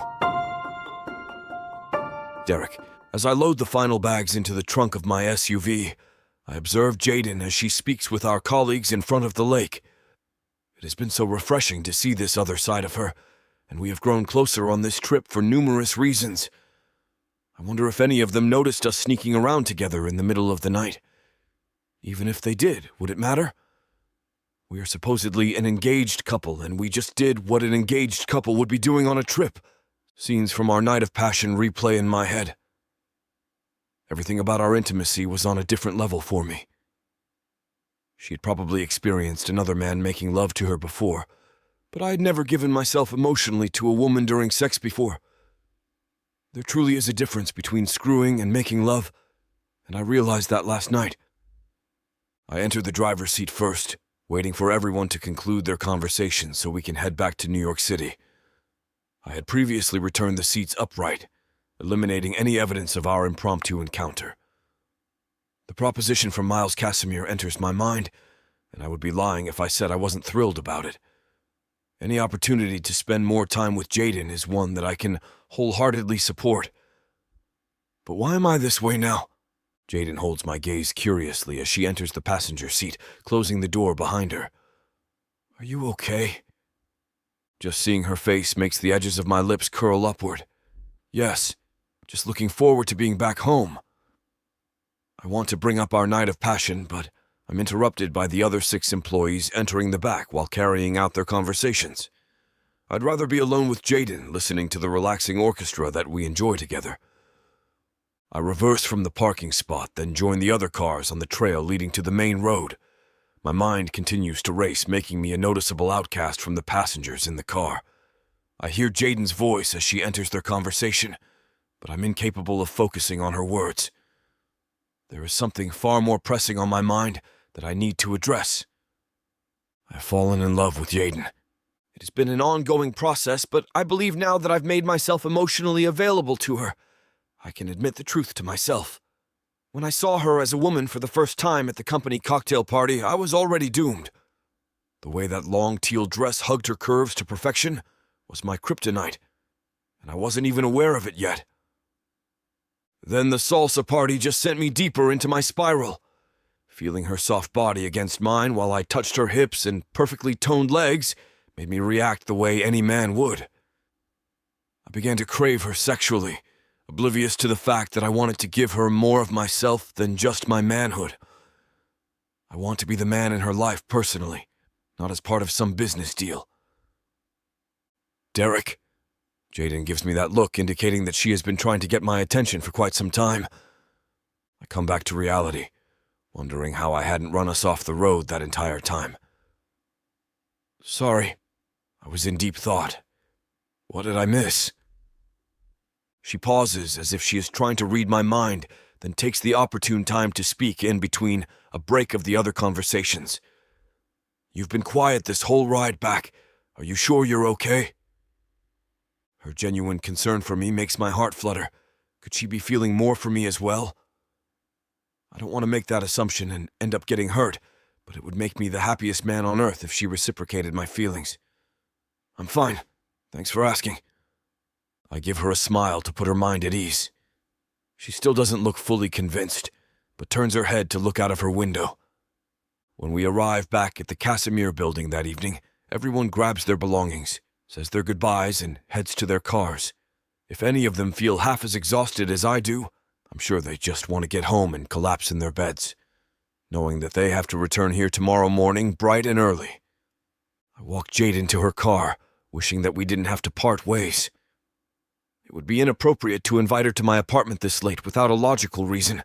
Derek, as I load the final bags into the trunk of my SUV, I observe Jaden as she speaks with our colleagues in front of the lake. It has been so refreshing to see this other side of her, and we have grown closer on this trip for numerous reasons. I wonder if any of them noticed us sneaking around together in the middle of the night. Even if they did, would it matter? We are supposedly an engaged couple, and we just did what an engaged couple would be doing on a trip. Scenes from our night of passion replay in my head. Everything about our intimacy was on a different level for me. She had probably experienced another man making love to her before, but I had never given myself emotionally to a woman during sex before. There truly is a difference between screwing and making love, and I realized that last night. I entered the driver's seat first, waiting for everyone to conclude their conversation so we can head back to New York City. I had previously returned the seats upright, eliminating any evidence of our impromptu encounter. The proposition from Miles Casimir enters my mind, and I would be lying if I said I wasn't thrilled about it. Any opportunity to spend more time with Jaden is one that I can wholeheartedly support. But why am I this way now? Jaden holds my gaze curiously as she enters the passenger seat, closing the door behind her. Are you okay? Just seeing her face makes the edges of my lips curl upward. Yes, just looking forward to being back home. I want to bring up our night of passion, but I'm interrupted by the other 6 employees entering the back while carrying out their conversations. I'd rather be alone with Jaden, listening to the relaxing orchestra that we enjoy together. I reverse from the parking spot, then join the other cars on the trail leading to the main road. My mind continues to race, making me a noticeable outcast from the passengers in the car. I hear Jaden's voice as she enters their conversation, but I'm incapable of focusing on her words. There is something far more pressing on my mind that I need to address. I've fallen in love with Jaden. It has been an ongoing process, but I believe now that I've made myself emotionally available to her, I can admit the truth to myself. When I saw her as a woman for the first time at the company cocktail party, I was already doomed. The way that long teal dress hugged her curves to perfection was my kryptonite, and I wasn't even aware of it yet. Then the salsa party just sent me deeper into my spiral. Feeling her soft body against mine while I touched her hips and perfectly toned legs made me react the way any man would. I began to crave her sexually, oblivious to the fact that I wanted to give her more of myself than just my manhood. I want to be the man in her life personally, not as part of some business deal. Derek. Jaden gives me that look indicating that she has been trying to get my attention for quite some time. I come back to reality, wondering how I hadn't run us off the road that entire time. Sorry, I was in deep thought. What did I miss? She pauses as if she is trying to read my mind, then takes the opportune time to speak in between a break of the other conversations. You've been quiet this whole ride back. Are you sure you're okay? Her genuine concern for me makes my heart flutter. Could she be feeling more for me as well? I don't want to make that assumption and end up getting hurt, but it would make me the happiest man on earth if she reciprocated my feelings. I'm fine. Thanks for asking. I give her a smile to put her mind at ease. She still doesn't look fully convinced, but turns her head to look out of her window. When we arrive back at the Casimir building that evening, everyone grabs their belongings, says their goodbyes, and heads to their cars. If any of them feel half as exhausted as I do, I'm sure they just want to get home and collapse in their beds, knowing that they have to return here tomorrow morning bright and early. I walk Jaden to her car, wishing that we didn't have to part ways. It would be inappropriate to invite her to my apartment this late without a logical reason.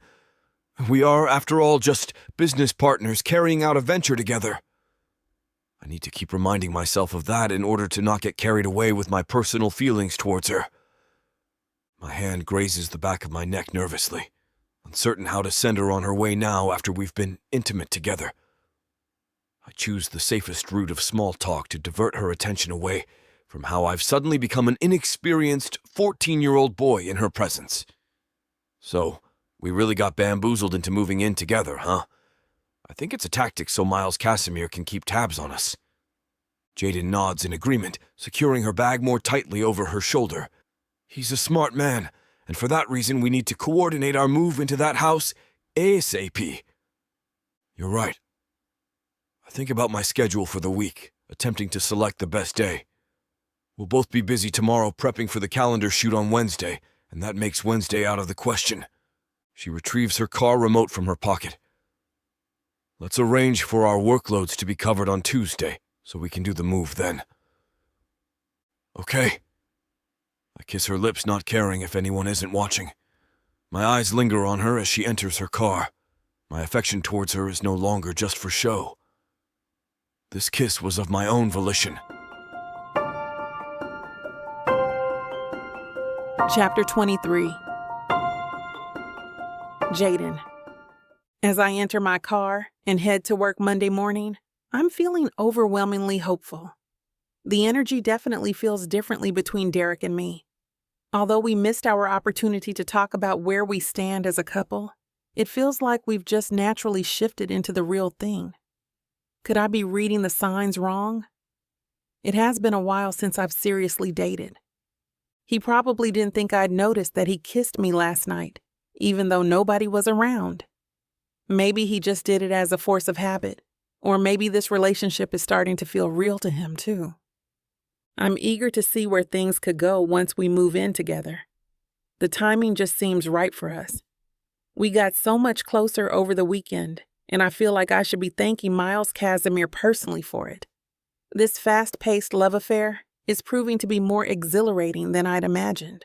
We are, after all, just business partners carrying out a venture together. I need to keep reminding myself of that in order to not get carried away with my personal feelings towards her. My hand grazes the back of my neck nervously, uncertain how to send her on her way now after we've been intimate together. I choose the safest route of small talk to divert her attention away from how I've suddenly become an inexperienced 14-year-old boy in her presence. So, we really got bamboozled into moving in together, huh? I think it's a tactic so Miles Casimir can keep tabs on us. Jaden nods in agreement, securing her bag more tightly over her shoulder. He's a smart man, and for that reason we need to coordinate our move into that house ASAP. You're right. I think about my schedule for the week, attempting to select the best day. We'll both be busy tomorrow prepping for the calendar shoot on Wednesday, and that makes Wednesday out of the question. She retrieves her car remote from her pocket. Let's arrange for our workloads to be covered on Tuesday, so we can do the move then. Okay. I kiss her lips, not caring if anyone isn't watching. My eyes linger on her as she enters her car. My affection towards her is no longer just for show. This kiss was of my own volition. Chapter 23. Jaden. As I enter my car and head to work Monday morning, I'm feeling overwhelmingly hopeful. The energy definitely feels differently between Derek and me. Although we missed our opportunity to talk about where we stand as a couple, it feels like we've just naturally shifted into the real thing. Could I be reading the signs wrong? It has been a while since I've seriously dated. He probably didn't think I'd noticed that he kissed me last night, even though nobody was around. Maybe he just did it as a force of habit, or maybe this relationship is starting to feel real to him too. I'm eager to see where things could go once we move in together. The timing just seems right for us. We got so much closer over the weekend, and I feel like I should be thanking Miles Casimir personally for it. This fast-paced love affair is proving to be more exhilarating than I'd imagined.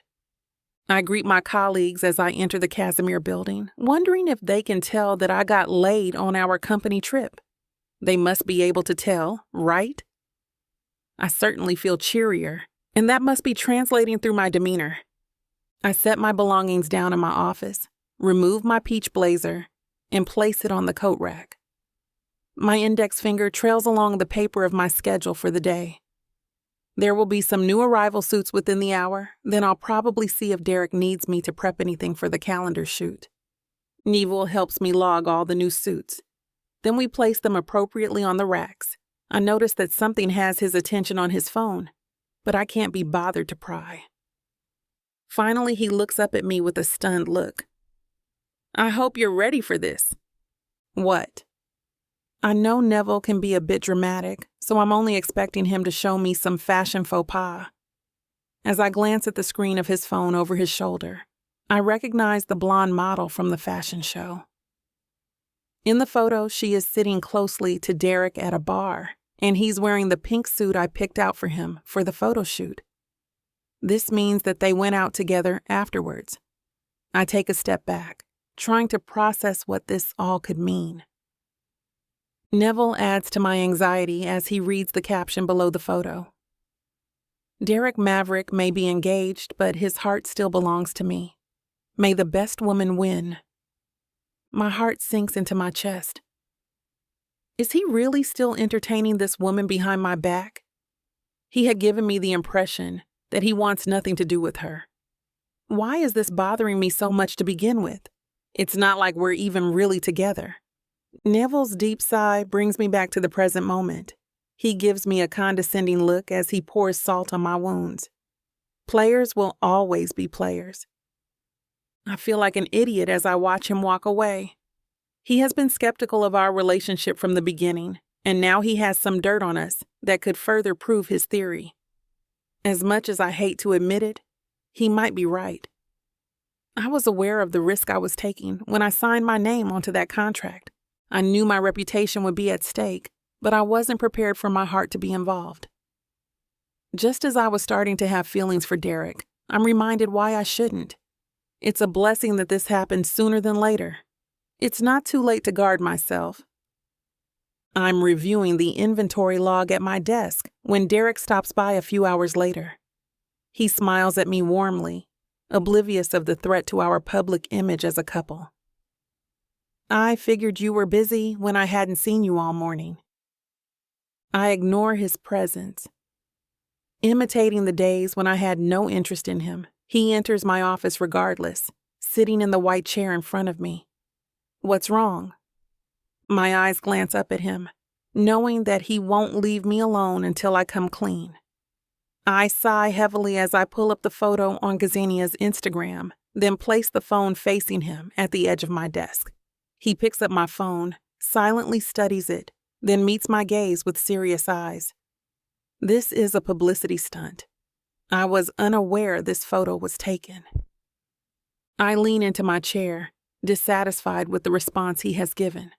I greet my colleagues as I enter the Casimir building, wondering if they can tell that I got laid on our company trip. They must be able to tell, right? I certainly feel cheerier, and that must be translating through my demeanor. I set my belongings down in my office, remove my peach blazer, and place it on the coat rack. My index finger trails along the paper of my schedule for the day. There will be some new arrival suits within the hour, then I'll probably see if Derek needs me to prep anything for the calendar shoot. Neville helps me log all the new suits. Then we place them appropriately on the racks. I notice that something has his attention on his phone, but I can't be bothered to pry. Finally, he looks up at me with a stunned look. I hope you're ready for this. What? I know Neville can be a bit dramatic, so I'm only expecting him to show me some fashion faux pas. As I glance at the screen of his phone over his shoulder, I recognize the blonde model from the fashion show. In the photo, she is sitting closely to Derek at a bar, and he's wearing the pink suit I picked out for him for the photo shoot. This means that they went out together afterwards. I take a step back, trying to process what this all could mean. Neville adds to my anxiety as he reads the caption below the photo. Derek Maverick may be engaged, but his heart still belongs to me. May the best woman win. My heart sinks into my chest. Is he really still entertaining this woman behind my back? He had given me the impression that he wants nothing to do with her. Why is this bothering me so much to begin with? It's not like we're even really together. Neville's deep sigh brings me back to the present moment. He gives me a condescending look as he pours salt on my wounds. Players will always be players. I feel like an idiot as I watch him walk away. He has been skeptical of our relationship from the beginning, and now he has some dirt on us that could further prove his theory. As much as I hate to admit it, he might be right. I was aware of the risk I was taking when I signed my name onto that contract. I knew my reputation would be at stake, but I wasn't prepared for my heart to be involved. Just as I was starting to have feelings for Derek, I'm reminded why I shouldn't. It's a blessing that this happened sooner than later. It's not too late to guard myself. I'm reviewing the inventory log at my desk when Derek stops by a few hours later. He smiles at me warmly, oblivious of the threat to our public image as a couple. I figured you were busy when I hadn't seen you all morning. I ignore his presence. Imitating the days when I had no interest in him, he enters my office regardless, sitting in the white chair in front of me. What's wrong? My eyes glance up at him, knowing that he won't leave me alone until I come clean. I sigh heavily as I pull up the photo on Gazania's Instagram, then place the phone facing him at the edge of my desk. He picks up my phone, silently studies it, then meets my gaze with serious eyes. This is a publicity stunt. I was unaware this photo was taken. I lean into my chair, dissatisfied with the response he has given.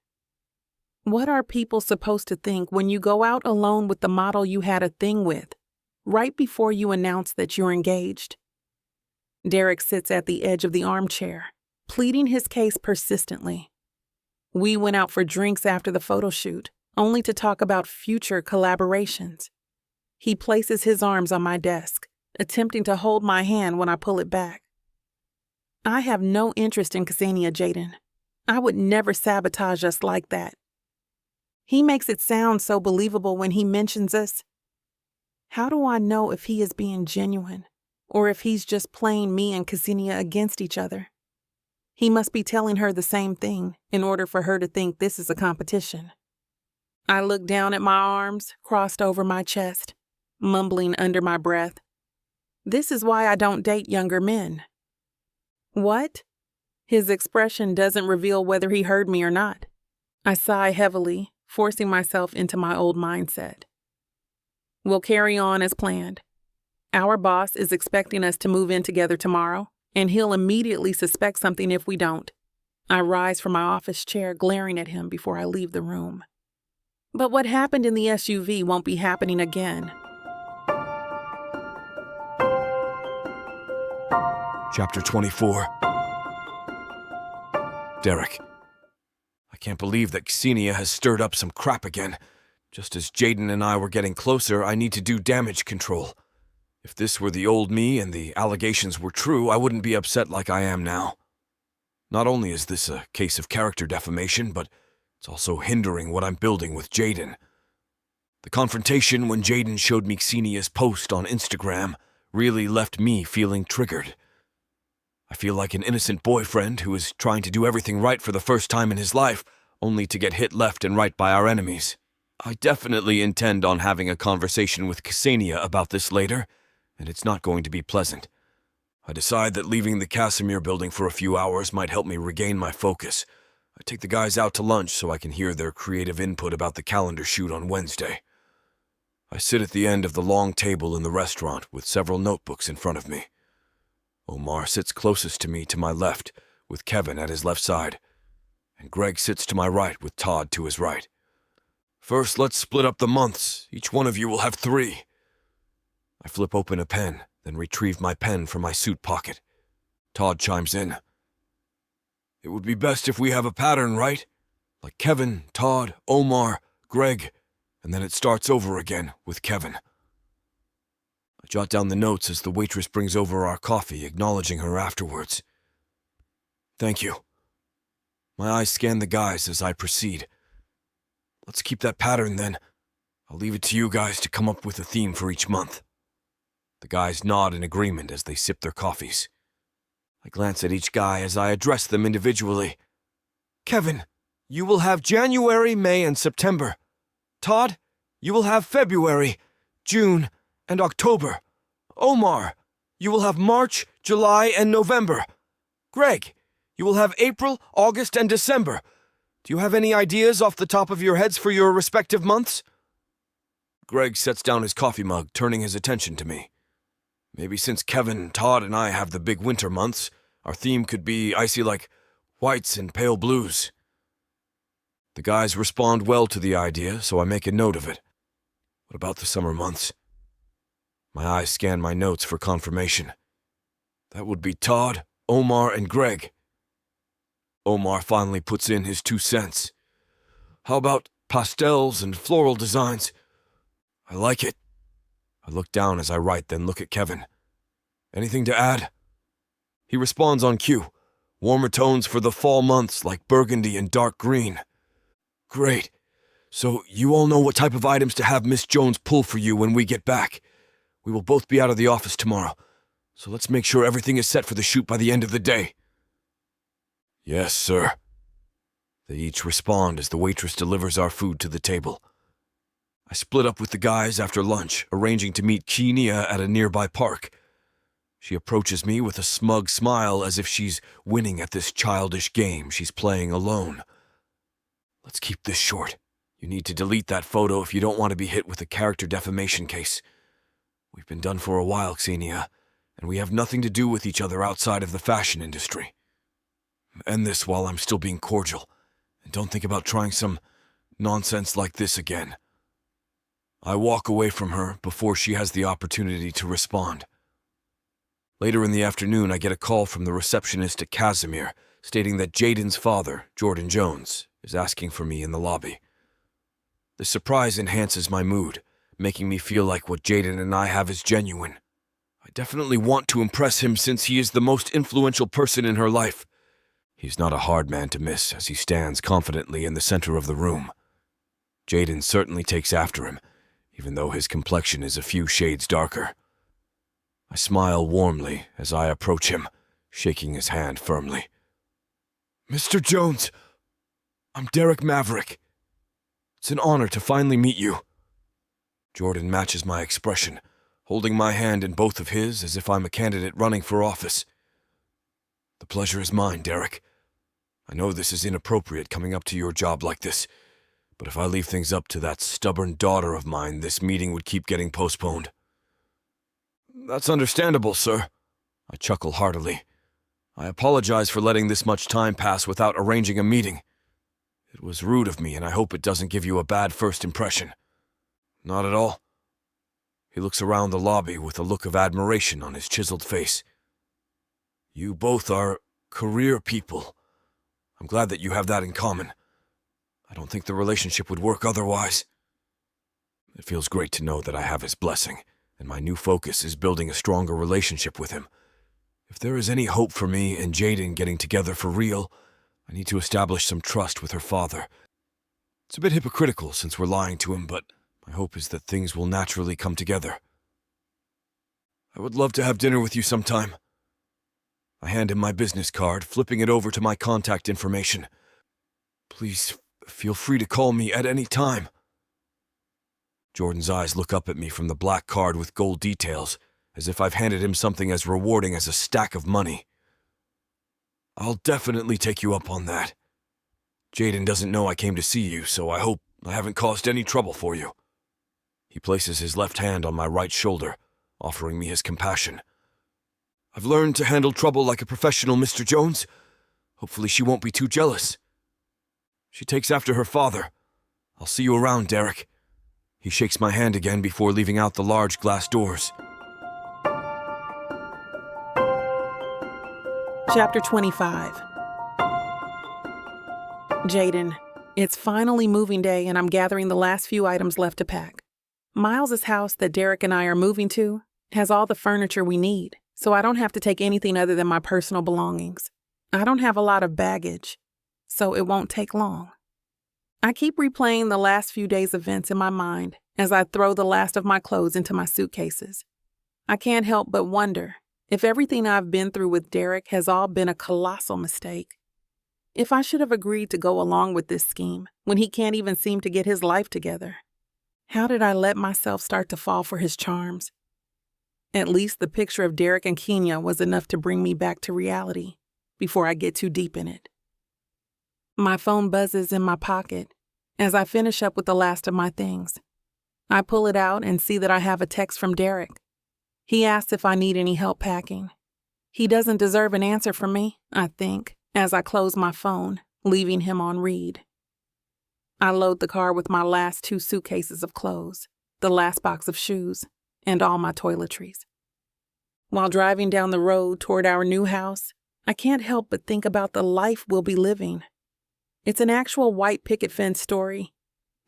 What are people supposed to think when you go out alone with the model you had a thing with, right before you announce that you're engaged? Derek sits at the edge of the armchair, pleading his case persistently. We went out for drinks after the photo shoot, only to talk about future collaborations. He places his arms on my desk, attempting to hold my hand when I pull it back. I have no interest in Ksenia, Jaden. I would never sabotage us like that. He makes it sound so believable when he mentions us. How do I know if he is being genuine, or if he's just playing me and Ksenia against each other? He must be telling her the same thing in order for her to think this is a competition. I look down at my arms crossed over my chest, mumbling under my breath. This is why I don't date younger men. What? His expression doesn't reveal whether he heard me or not. I sigh heavily, forcing myself into my old mindset. We'll carry on as planned. Our boss is expecting us to move in together tomorrow, and he'll immediately suspect something if we don't. I rise from my office chair, glaring at him before I leave the room. But what happened in the SUV won't be happening again. Chapter 24. Derek. I can't believe that Xenia has stirred up some crap again. Just as Jaden and I were getting closer, I need to do damage control. If this were the old me and the allegations were true, I wouldn't be upset like I am now. Not only is this a case of character defamation, but it's also hindering what I'm building with Jaden. The confrontation when Jaden showed me Xenia's post on Instagram really left me feeling triggered. I feel like an innocent boyfriend who is trying to do everything right for the first time in his life, only to get hit left and right by our enemies. I definitely intend on having a conversation with Xenia about this later, and it's not going to be pleasant. I decide that leaving the Casimir building for a few hours might help me regain my focus. I take the guys out to lunch so I can hear their creative input about the calendar shoot on Wednesday. I sit at the end of the long table in the restaurant with several notebooks in front of me. Omar sits closest to me to my left, with Kevin at his left side, and Greg sits to my right with Todd to his right. First, let's split up the months. Each one of you will have 3. I flip open a pen, then retrieve my pen from my suit pocket. Todd chimes in. It would be best if we have a pattern, right? Like Kevin, Todd, Omar, Greg, and then it starts over again with Kevin. I jot down the notes as the waitress brings over our coffee, acknowledging her afterwards. Thank you. My eyes scan the guys as I proceed. Let's keep that pattern then. I'll leave it to you guys to come up with a theme for each month. The guys nod in agreement as they sip their coffees. I glance at each guy as I address them individually. Kevin, you will have January, May, and September. Todd, you will have February, June, and October. Omar, you will have March, July, and November. Greg, you will have April, August, and December. Do you have any ideas off the top of your heads for your respective months? Greg sets down his coffee mug, turning his attention to me. Maybe since Kevin, Todd, and I have the big winter months, our theme could be icy like whites and pale blues. The guys respond well to the idea, so I make a note of it. What about the summer months? My eyes scan my notes for confirmation. That would be Todd, Omar, and Greg. Omar finally puts in his 2 cents. How about pastels and floral designs? I like it. I look down as I write, then look at Kevin. Anything to add? He responds on cue. Warmer tones for the fall months like burgundy and dark green. Great. So you all know what type of items to have Miss Jones pull for you when we get back. We will both be out of the office tomorrow, so let's make sure everything is set for the shoot by the end of the day. Yes, sir. They each respond as the waitress delivers our food to the table. I split up with the guys after lunch, arranging to meet Xenia at a nearby park. She approaches me with a smug smile as if she's winning at this childish game she's playing alone. Let's keep this short. You need to delete that photo if you don't want to be hit with a character defamation case. We've been done for a while, Xenia, and we have nothing to do with each other outside of the fashion industry. End this while I'm still being cordial, and don't think about trying some nonsense like this again. I walk away from her before she has the opportunity to respond. Later in the afternoon, I get a call from the receptionist at Casimir, stating that Jadyn's father, Jadyn Jones, is asking for me in the lobby. The surprise enhances my mood, making me feel like what Jaden and I have is genuine. I definitely want to impress him since he is the most influential person in her life. He's not a hard man to miss as he stands confidently in the center of the room. Jaden certainly takes after him, even though his complexion is a few shades darker. I smile warmly as I approach him, shaking his hand firmly. Mr. Jones, I'm Derek Maverick. It's an honor to finally meet you. Jordan matches my expression, holding my hand in both of his as if I'm a candidate running for office. The pleasure is mine, Derek. I know this is inappropriate coming up to your job like this, but if I leave things up to that stubborn daughter of mine, this meeting would keep getting postponed. That's understandable, sir. I chuckle heartily. I apologize for letting this much time pass without arranging a meeting. It was rude of me, and I hope it doesn't give you a bad first impression. Not at all. He looks around the lobby with a look of admiration on his chiseled face. You both are career people. I'm glad that you have that in common. I don't think the relationship would work otherwise. It feels great to know that I have his blessing, and my new focus is building a stronger relationship with him. If there is any hope for me and Jaden getting together for real, I need to establish some trust with her father. It's a bit hypocritical since we're lying to him, but my hope is that things will naturally come together. I would love to have dinner with you sometime. I hand him my business card, flipping it over to my contact information. Please feel free to call me at any time. Jordan's eyes look up at me from the black card with gold details, as if I've handed him something as rewarding as a stack of money. I'll definitely take you up on that. Jaden doesn't know I came to see you, so I hope I haven't caused any trouble for you. He places his left hand on my right shoulder, offering me his compassion. I've learned to handle trouble like a professional, Mr. Jones. Hopefully she won't be too jealous. She takes after her father. I'll see you around, Derek. He shakes my hand again before leaving out the large glass doors. Chapter 25. Jaden, it's finally moving day and I'm gathering the last few items left to pack. Miles's house that Derek and I are moving to has all the furniture we need, so I don't have to take anything other than my personal belongings. I don't have a lot of baggage, so it won't take long. I keep replaying the last few days' events in my mind as I throw the last of my clothes into my suitcases. I can't help but wonder if everything I've been through with Derek has all been a colossal mistake. If I should have agreed to go along with this scheme when he can't even seem to get his life together. How did I let myself start to fall for his charms? At least the picture of Derek and Kenya was enough to bring me back to reality before I get too deep in it. My phone buzzes in my pocket as I finish up with the last of my things. I pull it out and see that I have a text from Derek. He asks if I need any help packing. He doesn't deserve an answer from me, I think, as I close my phone, leaving him on read. I load the car with my last 2 suitcases of clothes, the last box of shoes, and all my toiletries. While driving down the road toward our new house, I can't help but think about the life we'll be living. It's an actual white picket fence story,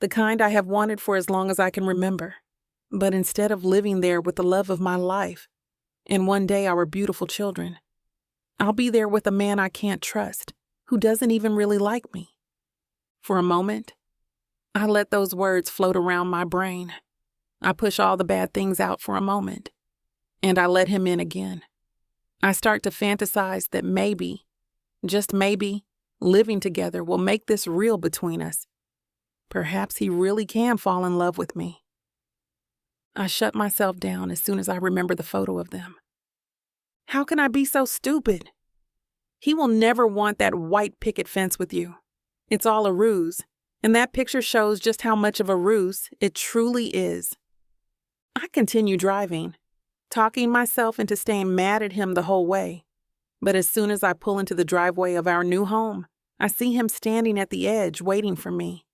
the kind I have wanted for as long as I can remember. But instead of living there with the love of my life, and one day our beautiful children, I'll be there with a man I can't trust, who doesn't even really like me. For a moment, I let those words float around my brain. I push all the bad things out for a moment, and I let him in again. I start to fantasize that maybe, just maybe, living together will make this real between us. Perhaps he really can fall in love with me. I shut myself down as soon as I remember the photo of them. How can I be so stupid? He will never want that white picket fence with you. It's all a ruse, and that picture shows just how much of a ruse it truly is. I continue driving, talking myself into staying mad at him the whole way. But as soon as I pull into the driveway of our new home, I see him standing at the edge waiting for me.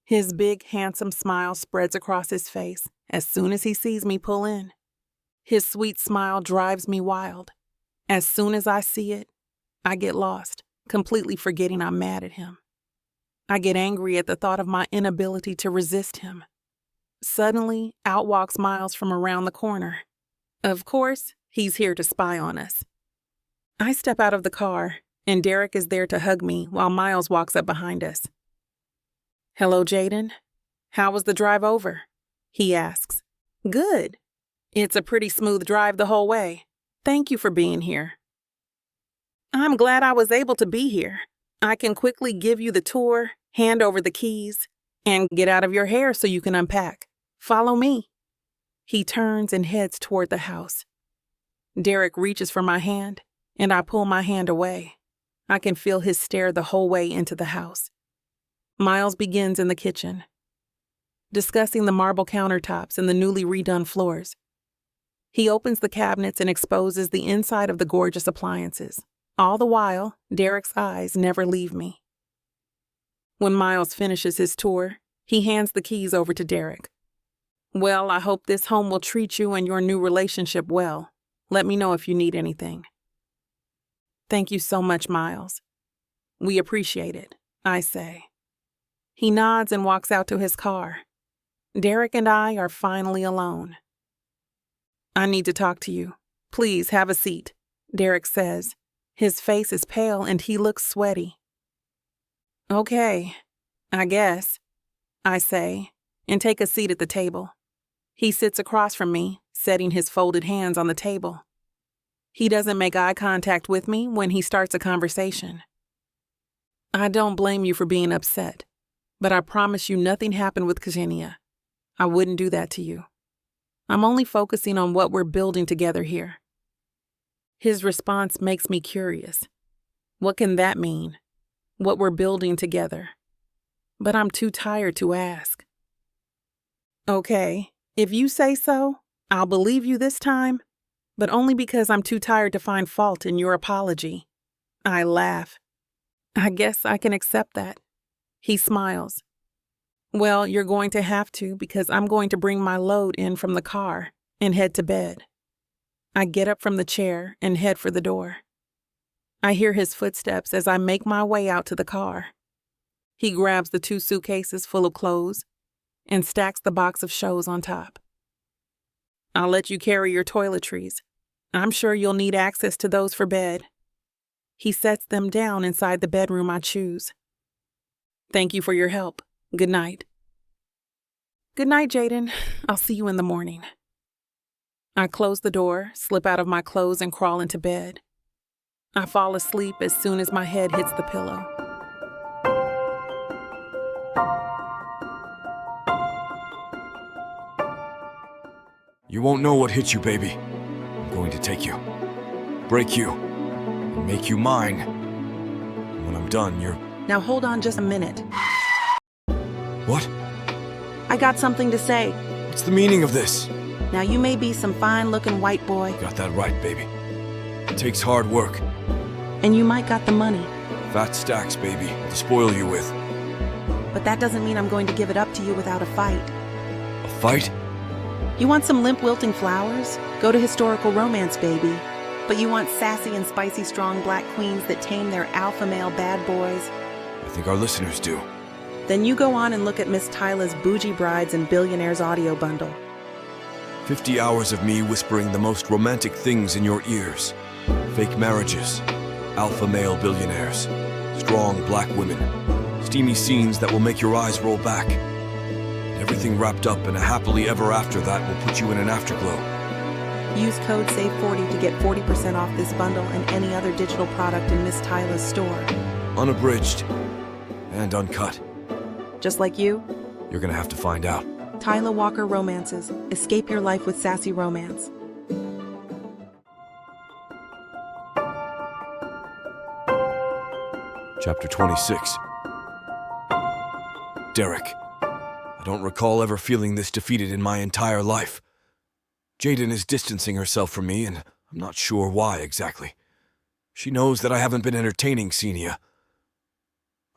His big, handsome smile spreads across his face as soon as he sees me pull in. His sweet smile drives me wild. As soon as I see it, I get lost, completely forgetting I'm mad at him. I get angry at the thought of my inability to resist him. Suddenly, out walks Miles from around the corner. Of course, he's here to spy on us. I step out of the car, and Derek is there to hug me while Miles walks up behind us. "Hello, Jaden. How was the drive over?" he asks. "Good. It's a pretty smooth drive the whole way. Thank you for being here." "I'm glad I was able to be here. I can quickly give you the tour, hand over the keys, and get out of your hair so you can unpack. Follow me." He turns and heads toward the house. Derek reaches for my hand, and I pull my hand away. I can feel his stare the whole way into the house. Miles begins in the kitchen, discussing the marble countertops and the newly redone floors. He opens the cabinets and exposes the inside of the gorgeous appliances, All the while, Derek's eyes never leave me. When Miles finishes his tour, he hands the keys over to Derek. Well, I hope this home will treat you and your new relationship well. Let me know if you need anything. Thank you so much, Miles. We appreciate it, I say. He nods and walks out to his car. Derek and I are finally alone. I need to talk to you. Please have a seat, Derek says. His face is pale and he looks sweaty. Okay, I guess, I say, and take a seat at the table. He sits across from me, setting his folded hands on the table. He doesn't make eye contact with me when he starts a conversation. I don't blame you for being upset, but I promise you nothing happened with Ksenia. I wouldn't do that to you. I'm only focusing on what we're building together here. His response makes me curious. What can that mean? What we're building together? But I'm too tired to ask. Okay, if you say so, I'll believe you this time, but only because I'm too tired to find fault in your apology. I laugh. I guess I can accept that. He smiles. Well, you're going to have to because I'm going to bring my load in from the car and head to bed. I get up from the chair and head for the door. I hear his footsteps as I make my way out to the car. He grabs the 2 suitcases full of clothes and stacks the box of shows on top. I'll let you carry your toiletries. I'm sure you'll need access to those for bed. He sets them down inside the bedroom I choose. Thank you for your help. Good night. Good night, Jaden. I'll see you in the morning. I close the door, slip out of my clothes, and crawl into bed. I fall asleep as soon as my head hits the pillow. You won't know what hit you, baby. I'm going to take you, break you, and make you mine. And when I'm done, you're... Now hold on just a minute. What? I got something to say. What's the meaning of this? Now you may be some fine-looking white boy, Got that right, baby. It takes hard work. and you might got the money, Fat stacks, baby, to spoil you with. but that doesn't mean I'm going to give it up to you without a fight. A fight? You want some limp wilting flowers? Go to historical romance, baby. But you want sassy and spicy strong black queens that tame their alpha male bad boys? I think our listeners do. Then you go on and look at Miss Tyla's Bougie Brides and Billionaires audio bundle. 50 hours of me whispering the most romantic things in your ears. Fake marriages, alpha male billionaires, strong black women, steamy scenes that will make your eyes roll back. And everything wrapped up in a happily ever after that will put you in an afterglow. Use code SAVE40 to get 40% off this bundle and any other digital product in Miss Tyla's store. Unabridged and uncut. Just like you, You're gonna have to find out. Tyla Walker Romances. Escape your life with sassy romance. Chapter 26. Derek. I don't recall ever feeling this defeated in my entire life. Jadyn is distancing herself from me, and I'm not sure why exactly. She knows that I haven't been entertaining Xenia.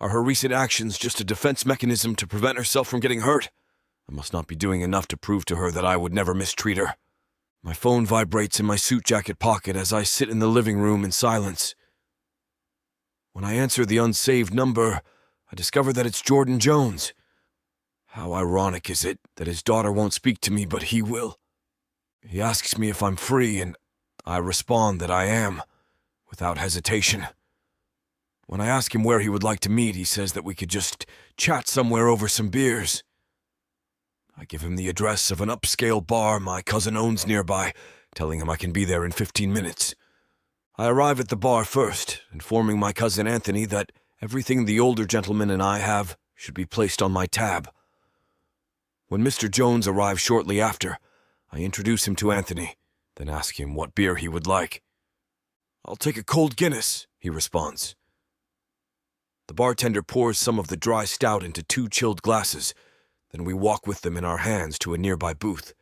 Are her recent actions just a defense mechanism to prevent herself from getting hurt? I must not be doing enough to prove to her that I would never mistreat her. My phone vibrates in my suit jacket pocket as I sit in the living room in silence. When I answer the unsaved number, I discover that it's Jadyn Jones. How ironic is it that his daughter won't speak to me, but he will? He asks me if I'm free, and I respond that I am, without hesitation. When I ask him where he would like to meet, he says that we could just chat somewhere over some beers. I give him the address of an upscale bar my cousin owns nearby, telling him I can be there in 15 minutes. I arrive at the bar first, informing my cousin Anthony that everything the older gentleman and I have should be placed on my tab. When Mr. Jones arrives shortly after, I introduce him to Anthony, then ask him what beer he would like. "I'll take a cold Guinness," he responds. The bartender pours some of the dry stout into 2 chilled glasses, then we walk with them in our hands to a nearby booth.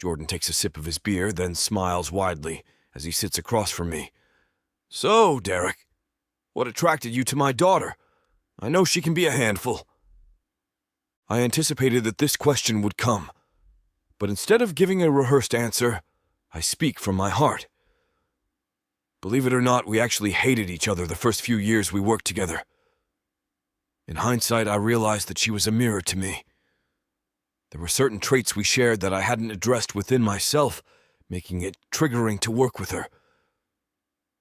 Jadyn takes a sip of his beer, then smiles widely as he sits across from me. So, Derek, what attracted you to my daughter? I know she can be a handful. I anticipated that this question would come, but instead of giving a rehearsed answer, I speak from my heart. Believe it or not, we actually hated each other the first few years we worked together. In hindsight, I realized that she was a mirror to me. There were certain traits we shared that I hadn't addressed within myself, making it triggering to work with her.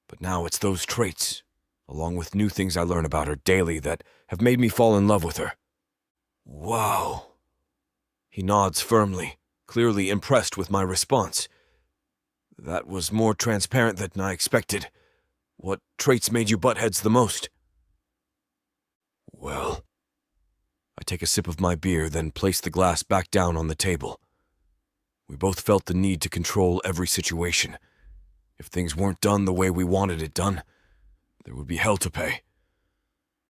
But now it's those traits, along with new things I learn about her daily, that have made me fall in love with her. Wow. He nods firmly, clearly impressed with my response. That was more transparent than I expected. What traits made you butt heads the most? Well, I take a sip of my beer, then place the glass back down on the table. We both felt the need to control every situation. If things weren't done the way we wanted it done, there would be hell to pay.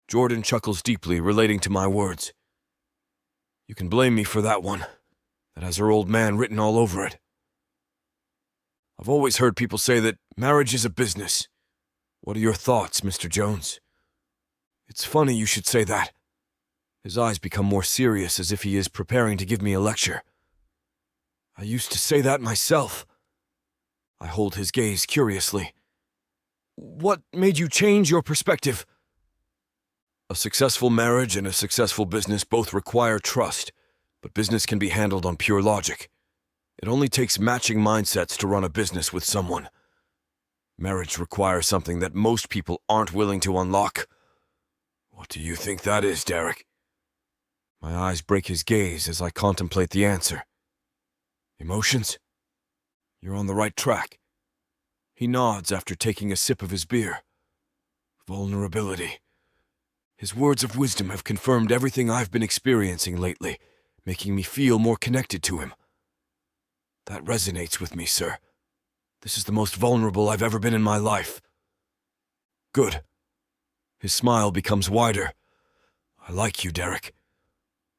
Jadyn chuckles deeply, relating to my words. You can blame me for that one. That has her old man written all over it. I've always heard people say that marriage is a business. What are your thoughts, Mr. Jones? It's funny you should say that. His eyes become more serious, as if he is preparing to give me a lecture. I used to say that myself. I hold his gaze curiously. What made you change your perspective? A successful marriage and a successful business both require trust, but business can be handled on pure logic. It only takes matching mindsets to run a business with someone. Marriage requires something that most people aren't willing to unlock. What do you think that is, Derek? My eyes break his gaze as I contemplate the answer. Emotions? You're on the right track. He nods after taking a sip of his beer. Vulnerability. His words of wisdom have confirmed everything I've been experiencing lately, making me feel more connected to him. That resonates with me, sir. This is the most vulnerable I've ever been in my life. Good. His smile becomes wider. I like you, Derek.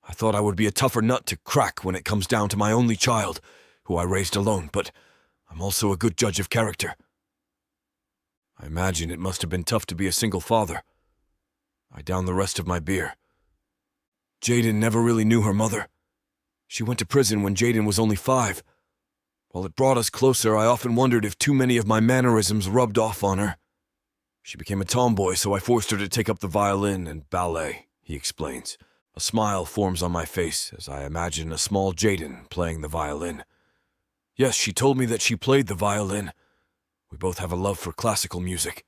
I thought I would be a tougher nut to crack when it comes down to my only child, who I raised alone, but I'm also a good judge of character. I imagine it must have been tough to be a single father. I down the rest of my beer. Jaden never really knew her mother. She went to prison when Jaden was only 5. While it brought us closer, I often wondered if too many of my mannerisms rubbed off on her. She became a tomboy, so I forced her to take up the violin and ballet, he explains. A smile forms on my face as I imagine a small Jaden playing the violin. Yes, she told me that she played the violin. We both have a love for classical music.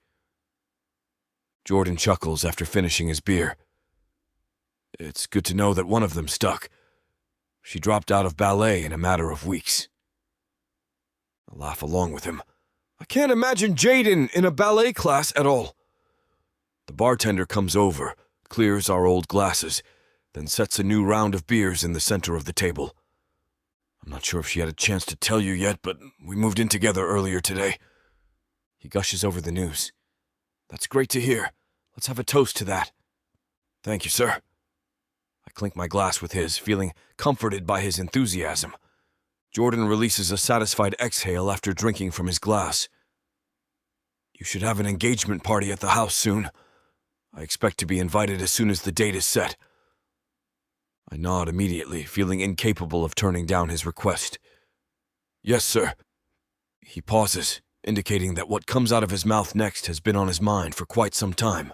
Jadyn chuckles after finishing his beer. It's good to know that one of them stuck. She dropped out of ballet in a matter of weeks. I laugh along with him. I can't imagine Jaden in a ballet class at all. The bartender comes over, clears our old glasses, then sets a new round of beers in the center of the table. I'm not sure if she had a chance to tell you yet, but we moved in together earlier today. He gushes over the news. That's great to hear. Let's have a toast to that. Thank you, sir. I clink my glass with his, feeling comforted by his enthusiasm. Jadyn releases a satisfied exhale after drinking from his glass. You should have an engagement party at the house soon. I expect to be invited as soon as the date is set. I nod immediately, feeling incapable of turning down his request. Yes, sir. He pauses, indicating that what comes out of his mouth next has been on his mind for quite some time.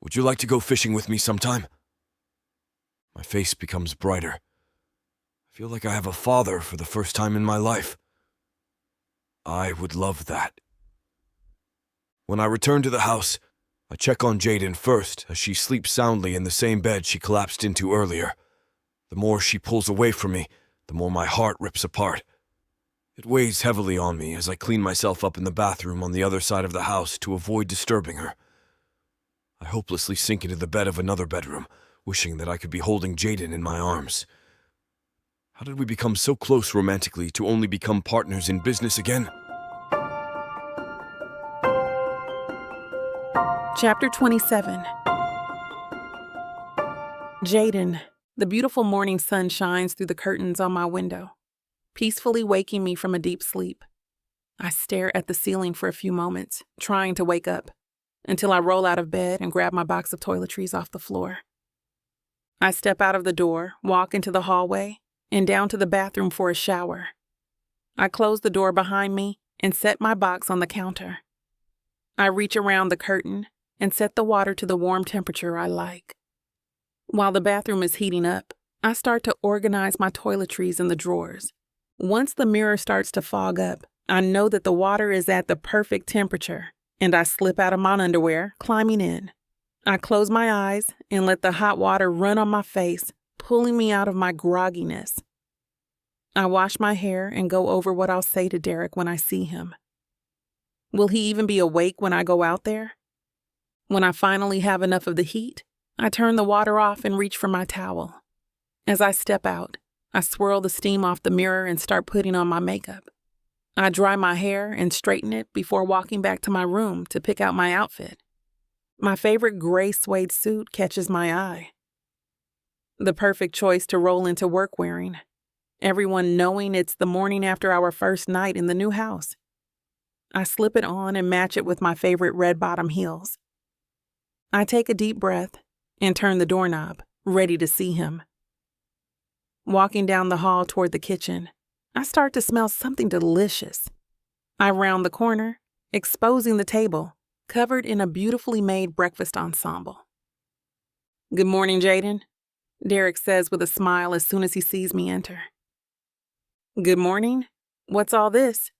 Would you like to go fishing with me sometime? My face becomes brighter. I feel like I have a father for the first time in my life. I would love that. When I return to the house, I check on Jaden first as she sleeps soundly in the same bed she collapsed into earlier. The more she pulls away from me, the more my heart rips apart. It weighs heavily on me as I clean myself up in the bathroom on the other side of the house to avoid disturbing her. I hopelessly sink into the bed of another bedroom, wishing that I could be holding Jaden in my arms. How did we become so close romantically to only become partners in business again? Chapter 27. Jaden, the beautiful morning sun shines through the curtains on my window, peacefully waking me from a deep sleep. I stare at the ceiling for a few moments, trying to wake up, until I roll out of bed and grab my box of toiletries off the floor. I step out of the door, walk into the hallway, and down to the bathroom for a shower. I close the door behind me and set my box on the counter. I reach around the curtain and set the water to the warm temperature I like. While the bathroom is heating up, I start to organize my toiletries in the drawers. Once the mirror starts to fog up, I know that the water is at the perfect temperature, and I slip out of my underwear, climbing in. I close my eyes and let the hot water run on my face, pulling me out of my grogginess. I wash my hair and go over what I'll say to Derek when I see him. Will he even be awake when I go out there? When I finally have enough of the heat, I turn the water off and reach for my towel. As I step out, I swirl the steam off the mirror and start putting on my makeup. I dry my hair and straighten it before walking back to my room to pick out my outfit. My favorite gray suede suit catches my eye. The perfect choice to roll into work wearing, everyone knowing it's the morning after our first night in the new house. I slip it on and match it with my favorite red bottom heels. I take a deep breath and turn the doorknob, ready to see him. Walking down the hall toward the kitchen, I start to smell something delicious. I round the corner, exposing the table, covered in a beautifully made breakfast ensemble. "Good morning, Jaden," Derek says with a smile as soon as he sees me enter. "Good morning? What's all this?"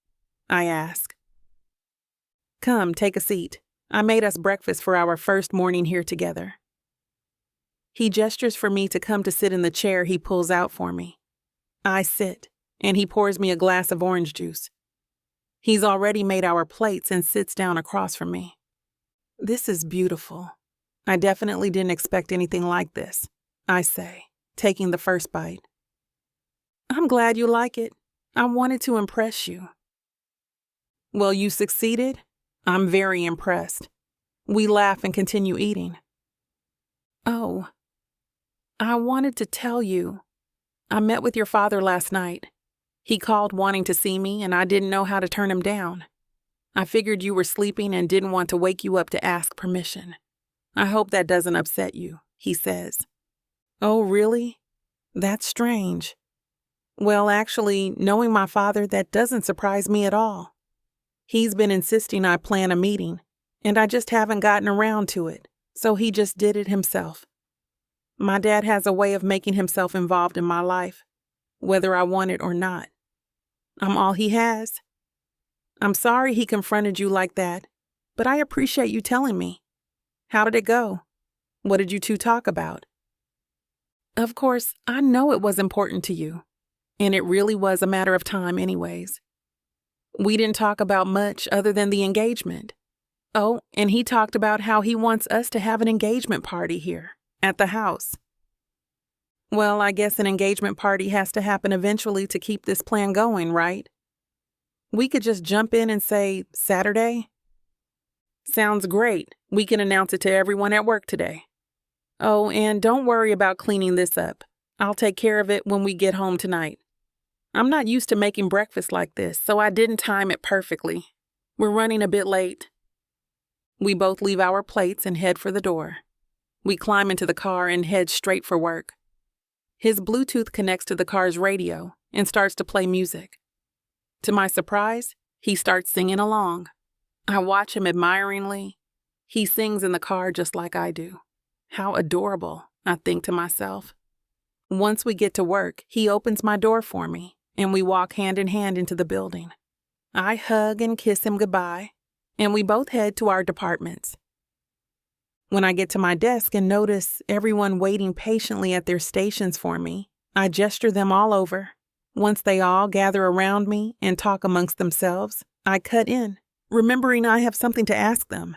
I ask. "Come, take a seat. I made us breakfast for our first morning here together." He gestures for me to come to sit in the chair he pulls out for me. I sit, and he pours me a glass of orange juice. He's already made our plates and sits down across from me. "This is beautiful. I definitely didn't expect anything like this," I say, taking the first bite. "I'm glad you like it. I wanted to impress you." "Well, you succeeded. I'm very impressed." We laugh and continue eating. "Oh, I wanted to tell you. I met with your father last night. He called wanting to see me, and I didn't know how to turn him down. I figured you were sleeping and didn't want to wake you up to ask permission. I hope that doesn't upset you," he says. "Oh, really? That's strange. Well, actually, knowing my father, that doesn't surprise me at all. He's been insisting I plan a meeting, and I just haven't gotten around to it, so he just did it himself. My dad has a way of making himself involved in my life, whether I want it or not. I'm all he has. I'm sorry he confronted you like that, but I appreciate you telling me. How did it go? What did you two talk about?" "Of course, I know it was important to you, and it really was a matter of time anyways. We didn't talk about much other than the engagement. Oh, and he talked about how he wants us to have an engagement party here, at the house. Well, I guess an engagement party has to happen eventually to keep this plan going, right? We could just jump in and say, Saturday?" "Sounds great. We can announce it to everyone at work today. Oh, and don't worry about cleaning this up. I'll take care of it when we get home tonight. I'm not used to making breakfast like this, so I didn't time it perfectly. We're running a bit late." We both leave our plates and head for the door. We climb into the car and head straight for work. His Bluetooth connects to the car's radio and starts to play music. To my surprise, he starts singing along. I watch him admiringly. He sings in the car just like I do. How adorable, I think to myself. Once we get to work, he opens my door for me, and we walk hand in hand into the building. I hug and kiss him goodbye, and we both head to our departments. When I get to my desk and notice everyone waiting patiently at their stations for me, I gesture them all over. Once they all gather around me and talk amongst themselves, I cut in, remembering I have something to ask them.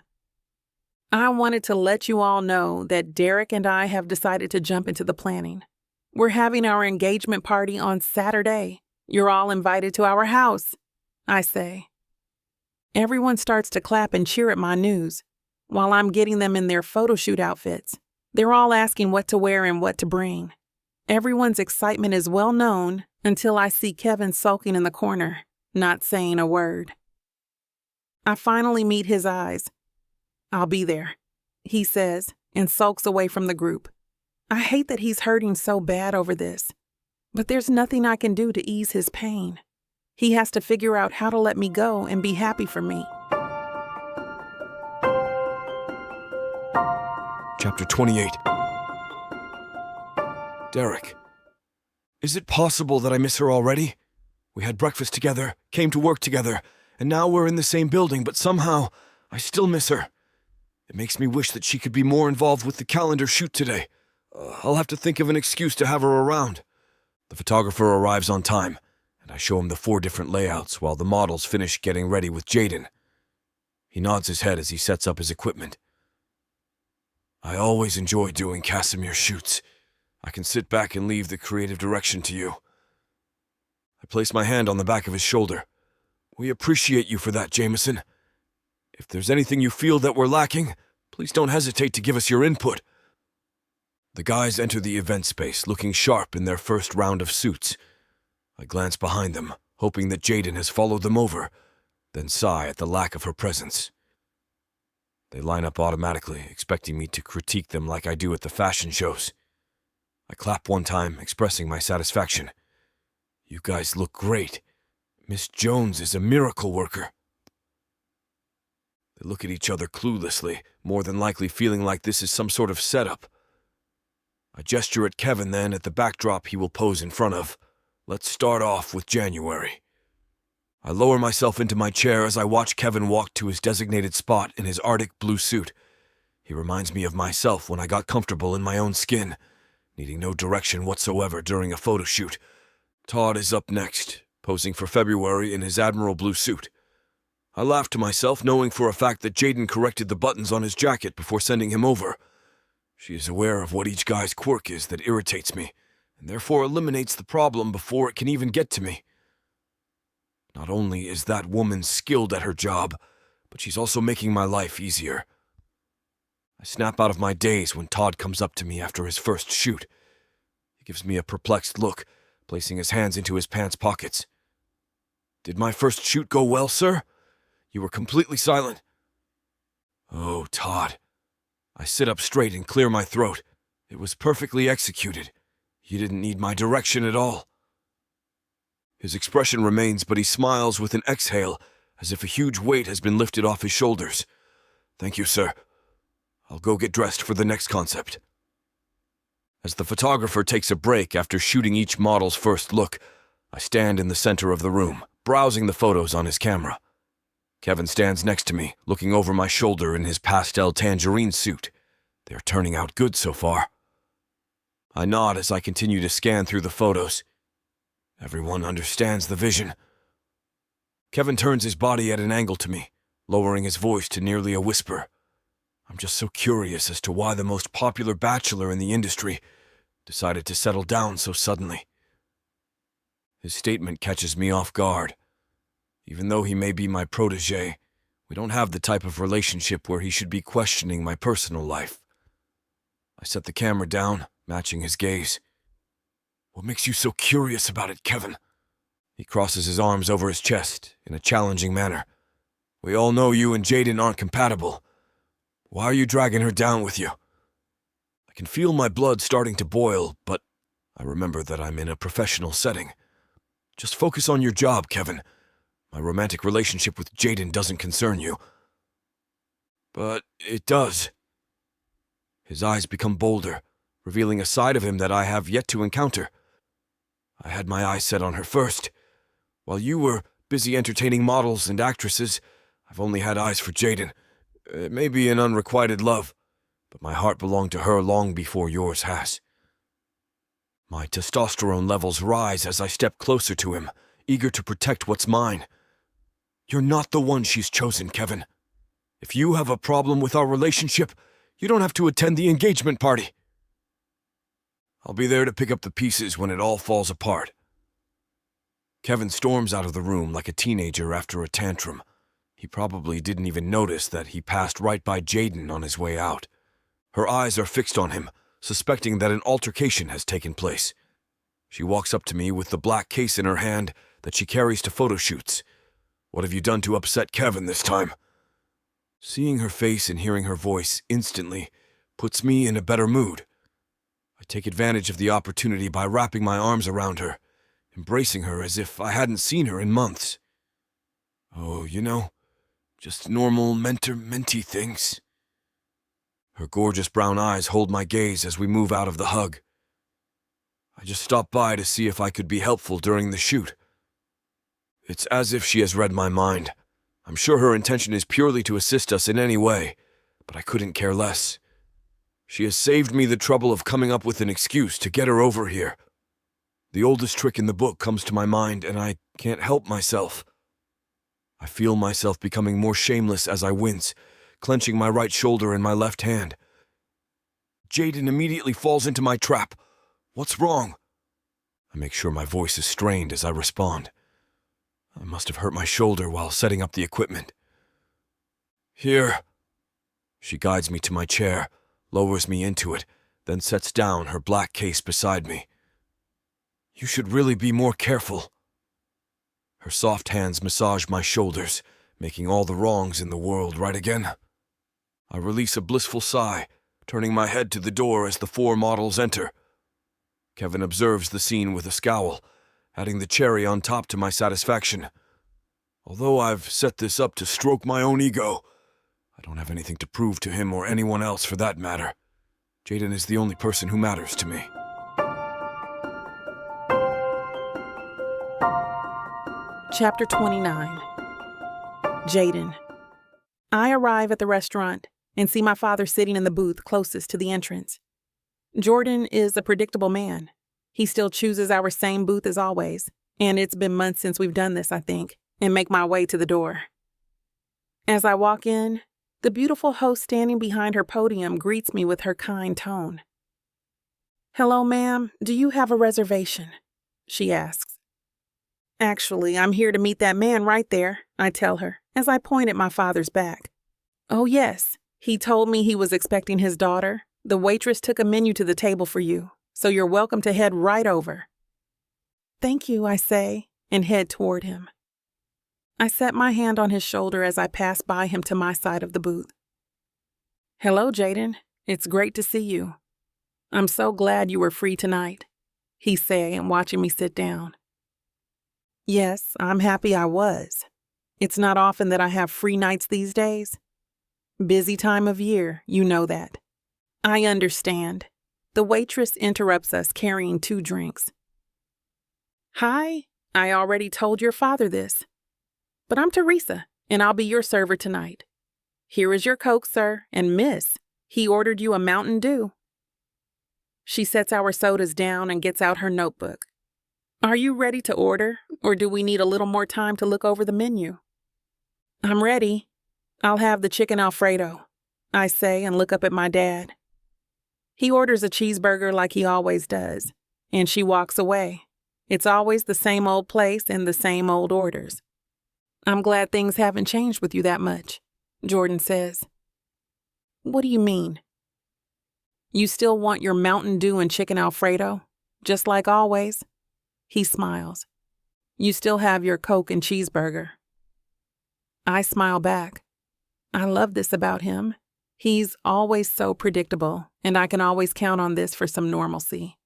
"I wanted to let you all know that Derek and I have decided to jump into the planning. We're having our engagement party on Saturday. You're all invited to our house," I say. Everyone starts to clap and cheer at my news, while I'm getting them in their photo shoot outfits. They're all asking what to wear and what to bring. Everyone's excitement is well known until I see Kevin sulking in the corner, not saying a word. I finally meet his eyes. "I'll be there," he says, and sulks away from the group. I hate that he's hurting so bad over this, but there's nothing I can do to ease his pain. He has to figure out how to let me go and be happy for me. Chapter 28. Derek. Is it possible that I miss her already? We had breakfast together, came to work together, and now we're in the same building, but somehow I still miss her. It makes me wish that she could be more involved with the calendar shoot today. I'll have to think of an excuse to have her around. The photographer arrives on time, and I show him the 4 different layouts while the models finish getting ready with Jaden. He nods his head as he sets up his equipment. I always enjoy doing Casimir shoots. I can sit back and leave the creative direction to you. I place my hand on the back of his shoulder. We appreciate you for that, Jameson. If there's anything you feel that we're lacking, please don't hesitate to give us your input. The guys enter the event space, looking sharp in their first round of suits. I glance behind them, hoping that Jaden has followed them over, then sigh at the lack of her presence. They line up automatically, expecting me to critique them like I do at the fashion shows. I clap one time, expressing my satisfaction. You guys look great. Miss Jones is a miracle worker. They look at each other cluelessly, more than likely feeling like this is some sort of setup. I gesture at Kevin then at the backdrop he will pose in front of. Let's start off with January. I lower myself into my chair as I watch Kevin walk to his designated spot in his Arctic blue suit. He reminds me of myself when I got comfortable in my own skin, needing no direction whatsoever during a photo shoot. Todd is up next, posing for February in his Admiral blue suit. I laugh to myself, knowing for a fact that Jaden corrected the buttons on his jacket before sending him over. She is aware of what each guy's quirk is that irritates me, and therefore eliminates the problem before it can even get to me. Not only is that woman skilled at her job, but she's also making my life easier. I snap out of my daze when Todd comes up to me after his first shoot. He gives me a perplexed look, placing his hands into his pants pockets. Did my first shoot go well, sir? You were completely silent. Oh, Todd. I sit up straight and clear my throat. It was perfectly executed. You didn't need my direction at all. His expression remains, but he smiles with an exhale, as if a huge weight has been lifted off his shoulders. Thank you, sir. I'll go get dressed for the next concept. As the photographer takes a break after shooting each model's first look, I stand in the center of the room, browsing the photos on his camera. Kevin stands next to me, looking over my shoulder in his pastel tangerine suit. They're turning out good so far. I nod as I continue to scan through the photos. Everyone understands the vision. Kevin turns his body at an angle to me, lowering his voice to nearly a whisper. I'm just so curious as to why the most popular bachelor in the industry decided to settle down so suddenly. His statement catches me off guard. Even though he may be my protégé, we don't have the type of relationship where he should be questioning my personal life. I set the camera down, matching his gaze. What makes you so curious about it, Kevin? He crosses his arms over his chest in a challenging manner. We all know you and Jaden aren't compatible. Why are you dragging her down with you? I can feel my blood starting to boil, but I remember that I'm in a professional setting. Just focus on your job, Kevin. My romantic relationship with Jaden doesn't concern you. But it does. His eyes become bolder, revealing a side of him that I have yet to encounter. I had my eyes set on her first. While you were busy entertaining models and actresses, I've only had eyes for Jaden. It may be an unrequited love, but my heart belonged to her long before yours has. My testosterone levels rise as I step closer to him, eager to protect what's mine. You're not the one she's chosen, Kevin. If you have a problem with our relationship, you don't have to attend the engagement party. I'll be there to pick up the pieces when it all falls apart. Kevin storms out of the room like a teenager after a tantrum. He probably didn't even notice that he passed right by Jaden on his way out. Her eyes are fixed on him, suspecting that an altercation has taken place. She walks up to me with the black case in her hand that she carries to photo shoots. What have you done to upset Kevin this time? Seeing her face and hearing her voice instantly puts me in a better mood. I take advantage of the opportunity by wrapping my arms around her, embracing her as if I hadn't seen her in months. Oh, just normal mentor-mentee things. Her gorgeous brown eyes hold my gaze as we move out of the hug. I just stopped by to see if I could be helpful during the shoot. It's as if she has read my mind. I'm sure her intention is purely to assist us in any way, but I couldn't care less. She has saved me the trouble of coming up with an excuse to get her over here. The oldest trick in the book comes to my mind, and I can't help myself. I feel myself becoming more shameless as I wince, clenching my right shoulder in my left hand. Jaden immediately falls into my trap. What's wrong? I make sure my voice is strained as I respond. I must have hurt my shoulder while setting up the equipment. Here. She guides me to my chair, lowers me into it, then sets down her black case beside me. You should really be more careful. Her soft hands massage my shoulders, making all the wrongs in the world right again. I release a blissful sigh, turning my head to the door as the 4 models enter. Kevin observes the scene with a scowl, adding the cherry on top to my satisfaction. Although I've set this up to stroke my own ego, I don't have anything to prove to him or anyone else for that matter. Jaden is the only person who matters to me. Chapter 29. Jaden. I arrive at the restaurant and see my father sitting in the booth closest to the entrance. Jordan is a predictable man. He still chooses our same booth as always, and it's been months since we've done this, I think, and make my way to the door. As I walk in, the beautiful host standing behind her podium greets me with her kind tone. "Hello, ma'am. Do you have a reservation?" she asks. "Actually, I'm here to meet that man right there," I tell her, as I point at my father's back. "Oh, yes. He told me he was expecting his daughter. The waitress took a menu to the table for you, so you're welcome to head right over." "Thank you," I say, and head toward him. I set my hand on his shoulder as I pass by him to my side of the booth. "Hello, Jaden. It's great to see you. I'm so glad you were free tonight," he saying, watching me sit down. Yes, I'm happy I was. It's not often that I have free nights these days. Busy time of year, you know that. I understand. The waitress interrupts us carrying 2 drinks. "Hi, I already told your father this. But I'm Teresa, and I'll be your server tonight. Here is your Coke, sir, and miss, he ordered you a Mountain Dew." She sets our sodas down and gets out her notebook. "Are you ready to order, or do we need a little more time to look over the menu?" "I'm ready. I'll have the chicken Alfredo," I say and look up at my dad. He orders a cheeseburger like he always does, and she walks away. It's always the same old place and the same old orders. "I'm glad things haven't changed with you that much," Jordan says. "What do you mean?" "You still want your Mountain Dew and chicken Alfredo, just like always?" He smiles. "You still have your Coke and cheeseburger." I smile back. I love this about him. He's always so predictable, and I can always count on this for some normalcy.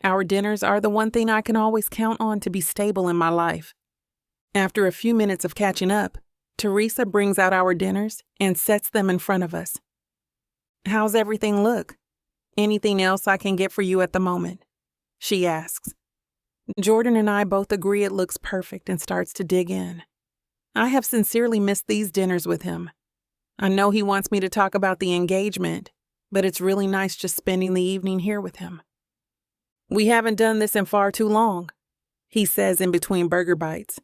Our dinners are the one thing I can always count on to be stable in my life. After a few minutes of catching up, Teresa brings out our dinners and sets them in front of us. "How's everything look? Anything else I can get for you at the moment?" she asks. Jordan and I both agree it looks perfect and starts to dig in. I have sincerely missed these dinners with him. I know he wants me to talk about the engagement, but it's really nice just spending the evening here with him. "We haven't done this in far too long," he says in between burger bites.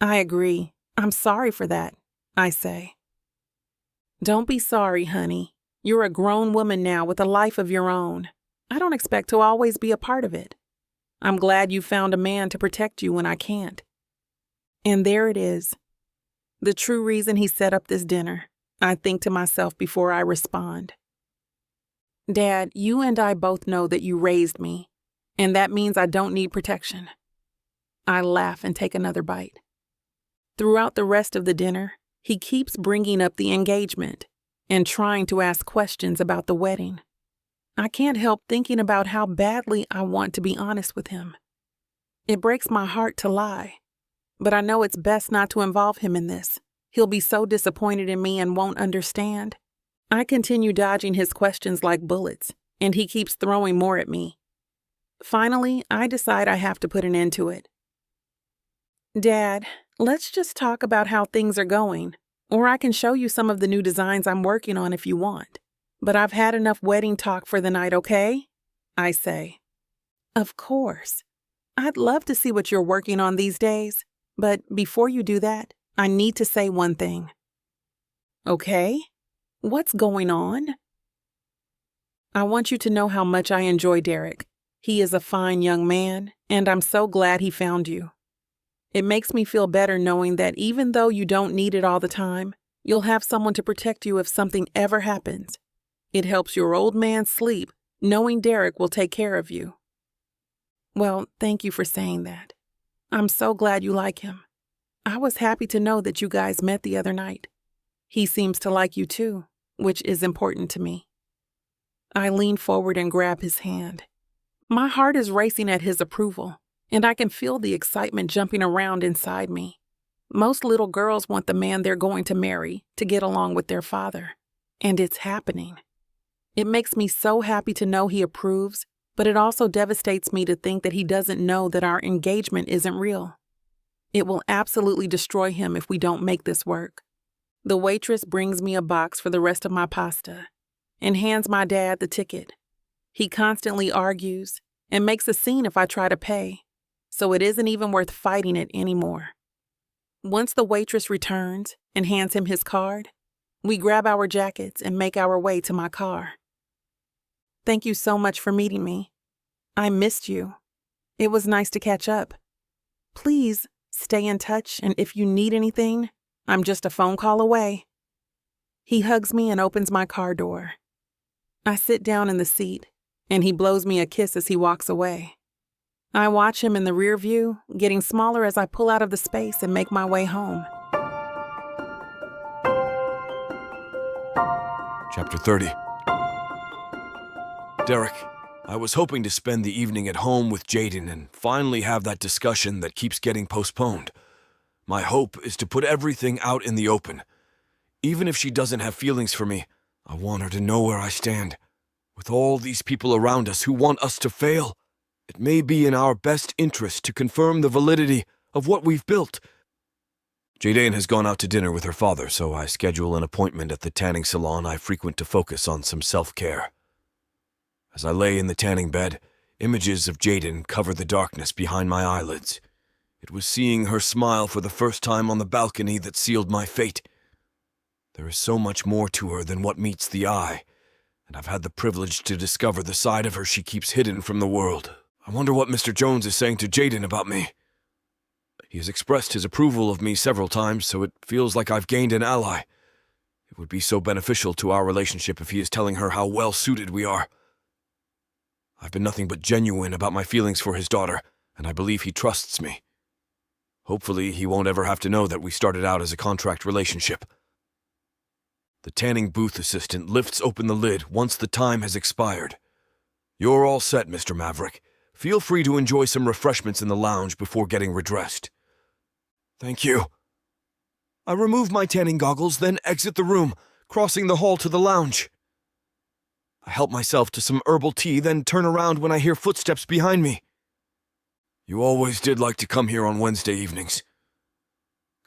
I agree. I'm sorry for that, I say. "Don't be sorry, honey. You're a grown woman now with a life of your own. I don't expect to always be a part of it. I'm glad you found a man to protect you when I can't." And there it is. The true reason he set up this dinner, I think to myself before I respond. "Dad, you and I both know that you raised me, and that means I don't need protection." I laugh and take another bite. Throughout the rest of the dinner, he keeps bringing up the engagement and trying to ask questions about the wedding. I can't help thinking about how badly I want to be honest with him. It breaks my heart to lie, but I know it's best not to involve him in this. He'll be so disappointed in me and won't understand. I continue dodging his questions like bullets, and he keeps throwing more at me. Finally, I decide I have to put an end to it. Dad, let's just talk about how things are going, or I can show you some of the new designs I'm working on if you want. But I've had enough wedding talk for the night, okay? I say. Of course. I'd love to see what you're working on these days, but before you do that, I need to say one thing. Okay? What's going on? I want you to know how much I enjoy Derek. He is a fine young man, and I'm so glad he found you. It makes me feel better knowing that even though you don't need it all the time, you'll have someone to protect you if something ever happens. It helps your old man sleep, knowing Derek will take care of you. Well, thank you for saying that. I'm so glad you like him. I was happy to know that you guys met the other night. He seems to like you too, which is important to me. I lean forward and grab his hand. My heart is racing at his approval, and I can feel the excitement jumping around inside me. Most little girls want the man they're going to marry to get along with their father, and it's happening. It makes me so happy to know he approves, but it also devastates me to think that he doesn't know that our engagement isn't real. It will absolutely destroy him if we don't make this work. The waitress brings me a box for the rest of my pasta and hands my dad the ticket. He constantly argues and makes a scene if I try to pay, so it isn't even worth fighting it anymore. Once the waitress returns and hands him his card, we grab our jackets and make our way to my car. Thank you so much for meeting me. I missed you. It was nice to catch up. Please stay in touch, and if you need anything, I'm just a phone call away. He hugs me and opens my car door. I sit down in the seat, and he blows me a kiss as he walks away. I watch him in the rear view, getting smaller as I pull out of the space and make my way home. Chapter 30. Derek, I was hoping to spend the evening at home with Jaden and finally have that discussion that keeps getting postponed. My hope is to put everything out in the open. Even if she doesn't have feelings for me, I want her to know where I stand. With all these people around us who want us to fail, it may be in our best interest to confirm the validity of what we've built. Jadyn has gone out to dinner with her father, so I schedule an appointment at the tanning salon I frequent to focus on some self-care. As I lay in the tanning bed, images of Jaden cover the darkness behind my eyelids. It was seeing her smile for the first time on the balcony that sealed my fate. There is so much more to her than what meets the eye, and I've had the privilege to discover the side of her she keeps hidden from the world. I wonder what Mr. Jones is saying to Jaden about me. He has expressed his approval of me several times, so it feels like I've gained an ally. It would be so beneficial to our relationship if he is telling her how well-suited we are. I've been nothing but genuine about my feelings for his daughter, and I believe he trusts me. Hopefully, he won't ever have to know that we started out as a contract relationship. The tanning booth assistant lifts open the lid once the time has expired. You're all set, Mr. Maverick. Feel free to enjoy some refreshments in the lounge before getting redressed. Thank you. I remove my tanning goggles, then exit the room, crossing the hall to the lounge. I help myself to some herbal tea, then turn around when I hear footsteps behind me. You always did like to come here on Wednesday evenings.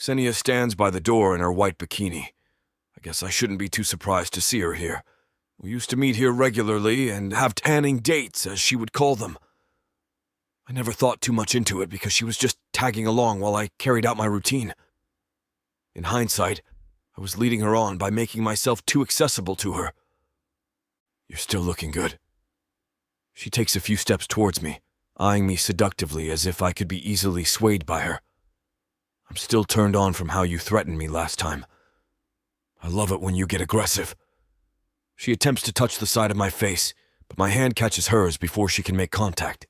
Xenia stands by the door in her white bikini. I guess I shouldn't be too surprised to see her here. We used to meet here regularly and have tanning dates, as she would call them. I never thought too much into it because she was just tagging along while I carried out my routine. In hindsight, I was leading her on by making myself too accessible to her. You're still looking good. She takes a few steps towards me, eyeing me seductively as if I could be easily swayed by her. I'm still turned on from how you threatened me last time. I love it when you get aggressive. She attempts to touch the side of my face, but my hand catches hers before she can make contact.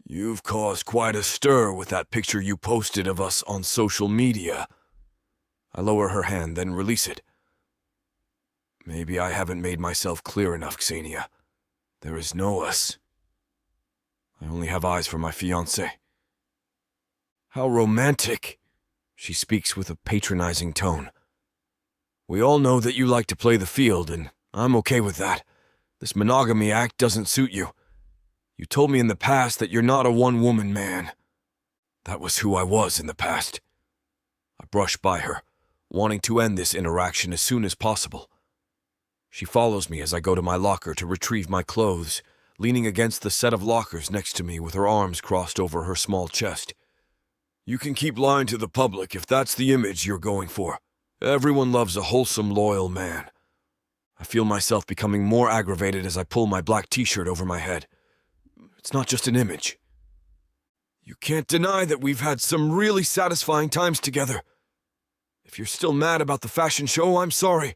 You've caused quite a stir with that picture you posted of us on social media. I lower her hand, then release it. Maybe I haven't made myself clear enough, Xenia. There is no us. I only have eyes for my fiancé. How romantic, she speaks with a patronizing tone. We all know that you like to play the field, and I'm okay with that. This monogamy act doesn't suit you. You told me in the past that you're not a one-woman man. That was who I was in the past. I brush by her, wanting to end this interaction as soon as possible. She follows me as I go to my locker to retrieve my clothes, leaning against the set of lockers next to me with her arms crossed over her small chest. You can keep lying to the public if that's the image you're going for. Everyone loves a wholesome, loyal man. I feel myself becoming more aggravated as I pull my black t-shirt over my head. It's not just an image. You can't deny that we've had some really satisfying times together. If you're still mad about the fashion show, I'm sorry.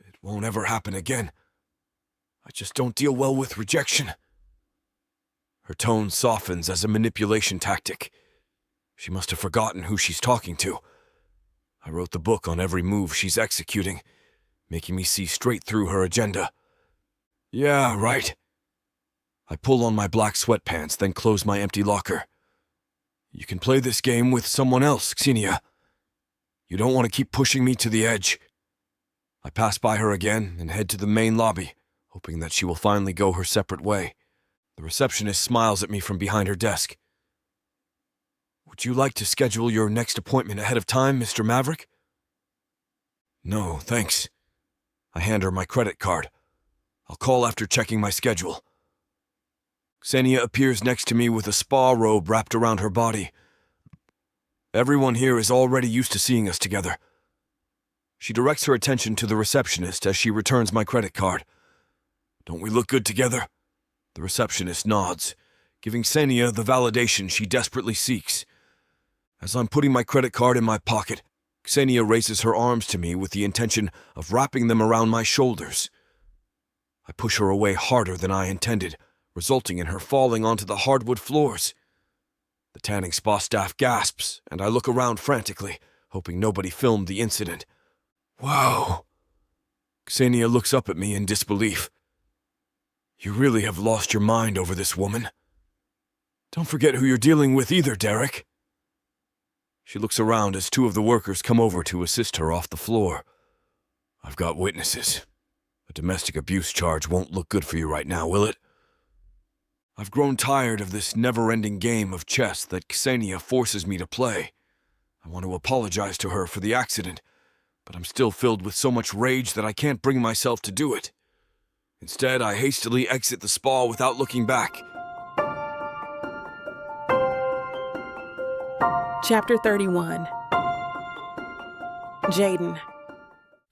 It won't ever happen again. I just don't deal well with rejection. Her tone softens as a manipulation tactic. She must have forgotten who she's talking to. I wrote the book on every move she's executing, making me see straight through her agenda. Yeah, right. I pull on my black sweatpants, then close my empty locker. You can play this game with someone else, Xenia. You don't want to keep pushing me to the edge. I pass by her again and head to the main lobby, hoping that she will finally go her separate way. The receptionist smiles at me from behind her desk. Would you like to schedule your next appointment ahead of time, Mr. Maverick? No, thanks. I hand her my credit card. I'll call after checking my schedule. Xenia appears next to me with a spa robe wrapped around her body. Everyone here is already used to seeing us together. She directs her attention to the receptionist as she returns my credit card. Don't we look good together? The receptionist nods, giving Xenia the validation she desperately seeks. As I'm putting my credit card in my pocket, Xenia raises her arms to me with the intention of wrapping them around my shoulders. I push her away harder than I intended, resulting in her falling onto the hardwood floors. The tanning spa staff gasps, and I look around frantically, hoping nobody filmed the incident. Wow. Xenia looks up at me in disbelief. You really have lost your mind over this woman. Don't forget who you're dealing with either, Derek. She looks around as two of the workers come over to assist her off the floor. I've got witnesses. A domestic abuse charge won't look good for you right now, will it? I've grown tired of this never-ending game of chess that Xenia forces me to play. I want to apologize to her for the accident, but I'm still filled with so much rage that I can't bring myself to do it. Instead, I hastily exit the spa without looking back. Chapter 31. Jaden.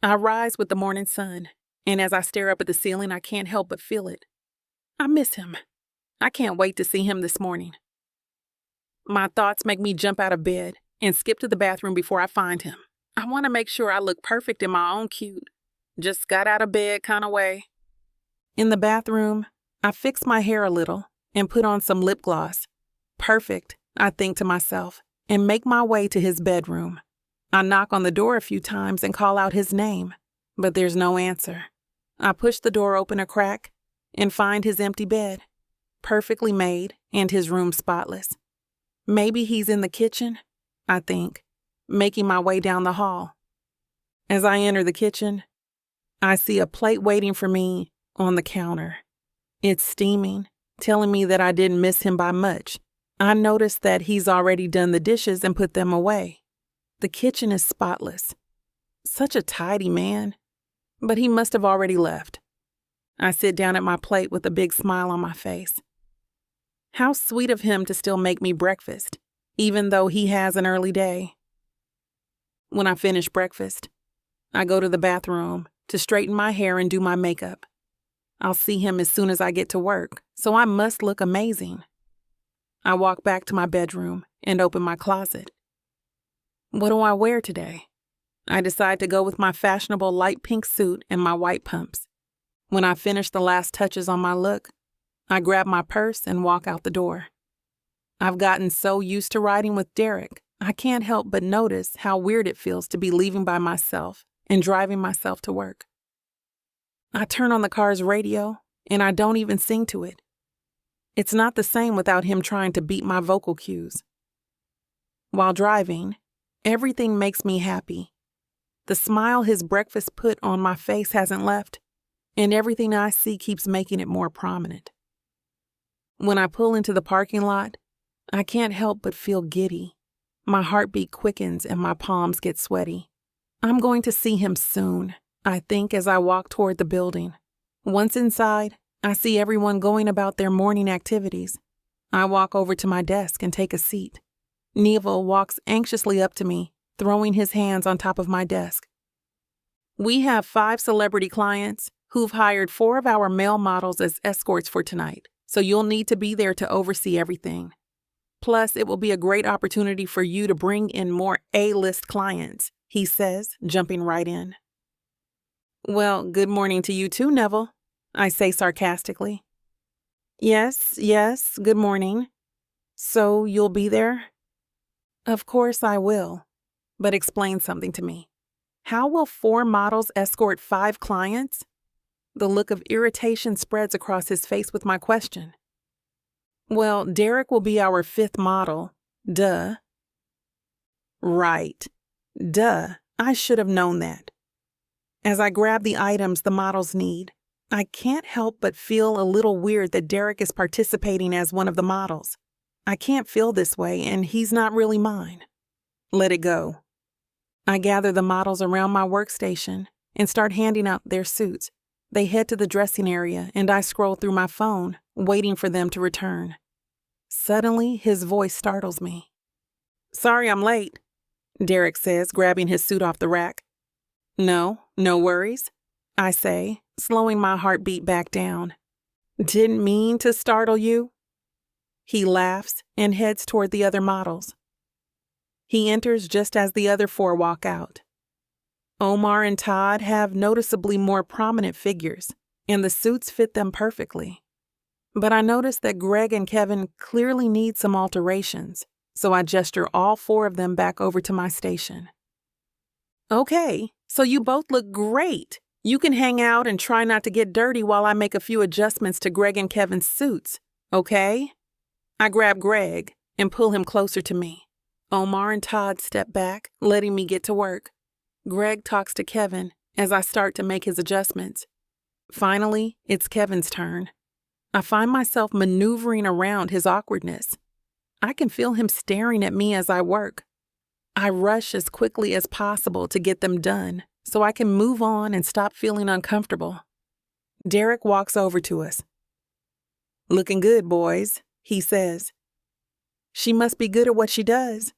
I rise with the morning sun, and as I stare up at the ceiling, I can't help but feel it. I miss him. I can't wait to see him this morning. My thoughts make me jump out of bed and skip to the bathroom before I find him. I want to make sure I look perfect in my own cute, just got out of bed kind of way. In the bathroom, I fix my hair a little and put on some lip gloss. Perfect, I think to myself, and make my way to his bedroom. I knock on the door a few times and call out his name, but there's no answer. I push the door open a crack and find his empty bed, perfectly made and his room spotless. Maybe he's in the kitchen, I think, making my way down the hall. As I enter the kitchen, I see a plate waiting for me on the counter. It's steaming, telling me that I didn't miss him by much. I notice that he's already done the dishes and put them away. The kitchen is spotless. Such a tidy man, but he must have already left. I sit down at my plate with a big smile on my face. How sweet of him to still make me breakfast, even though he has an early day. When I finish breakfast, I go to the bathroom to straighten my hair and do my makeup. I'll see him as soon as I get to work, so I must look amazing. I walk back to my bedroom and open my closet. What do I wear today? I decide to go with my fashionable light pink suit and my white pumps. When I finish the last touches on my look, I grab my purse and walk out the door. I've gotten so used to riding with Derek, I can't help but notice how weird it feels to be leaving by myself and driving myself to work. I turn on the car's radio, and I don't even sing to it. It's not the same without him trying to beat my vocal cues. While driving, everything makes me happy. The smile his breakfast put on my face hasn't left, and everything I see keeps making it more prominent. When I pull into the parking lot, I can't help but feel giddy. My heartbeat quickens and my palms get sweaty. I'm going to see him soon, I think, as I walk toward the building. Once inside, I see everyone going about their morning activities. I walk over to my desk and take a seat. Neville walks anxiously up to me, throwing his hands on top of my desk. We have 5 celebrity clients who've hired 4 of our male models as escorts for tonight, so you'll need to be there to oversee everything. Plus, it will be a great opportunity for you to bring in more A-list clients, he says, jumping right in. Well, good morning to you too, Neville, I say sarcastically. Yes, good morning. So you'll be there? Of course I will, but explain something to me. How will 4 models escort 5 clients? The look of irritation spreads across his face with my question. Well, Derek will be our 5th model. Duh. Right. Duh. I should have known that. As I grab the items the models need, I can't help but feel a little weird that Derek is participating as one of the models. I can't feel this way, and he's not really mine. Let it go. I gather the models around my workstation and start handing out their suits. They head to the dressing area, and I scroll through my phone, waiting for them to return. Suddenly, his voice startles me. Sorry I'm late, Derek says, grabbing his suit off the rack. No worries, I say, slowing my heartbeat back down. Didn't mean to startle you. He laughs and heads toward the other models. He enters just as the other 4 walk out. Omar and Todd have noticeably more prominent figures, and the suits fit them perfectly. But I notice that Greg and Kevin clearly need some alterations, so I gesture all 4 of them back over to my station. Okay, so you both look great. You can hang out and try not to get dirty while I make a few adjustments to Greg and Kevin's suits, okay? I grab Greg and pull him closer to me. Omar and Todd step back, letting me get to work. Greg talks to Kevin as I start to make his adjustments. Finally, it's Kevin's turn. I find myself maneuvering around his awkwardness. I can feel him staring at me as I work. I rush as quickly as possible to get them done so I can move on and stop feeling uncomfortable. Derek walks over to us. Looking good, boys, he says. She must be good at what she does.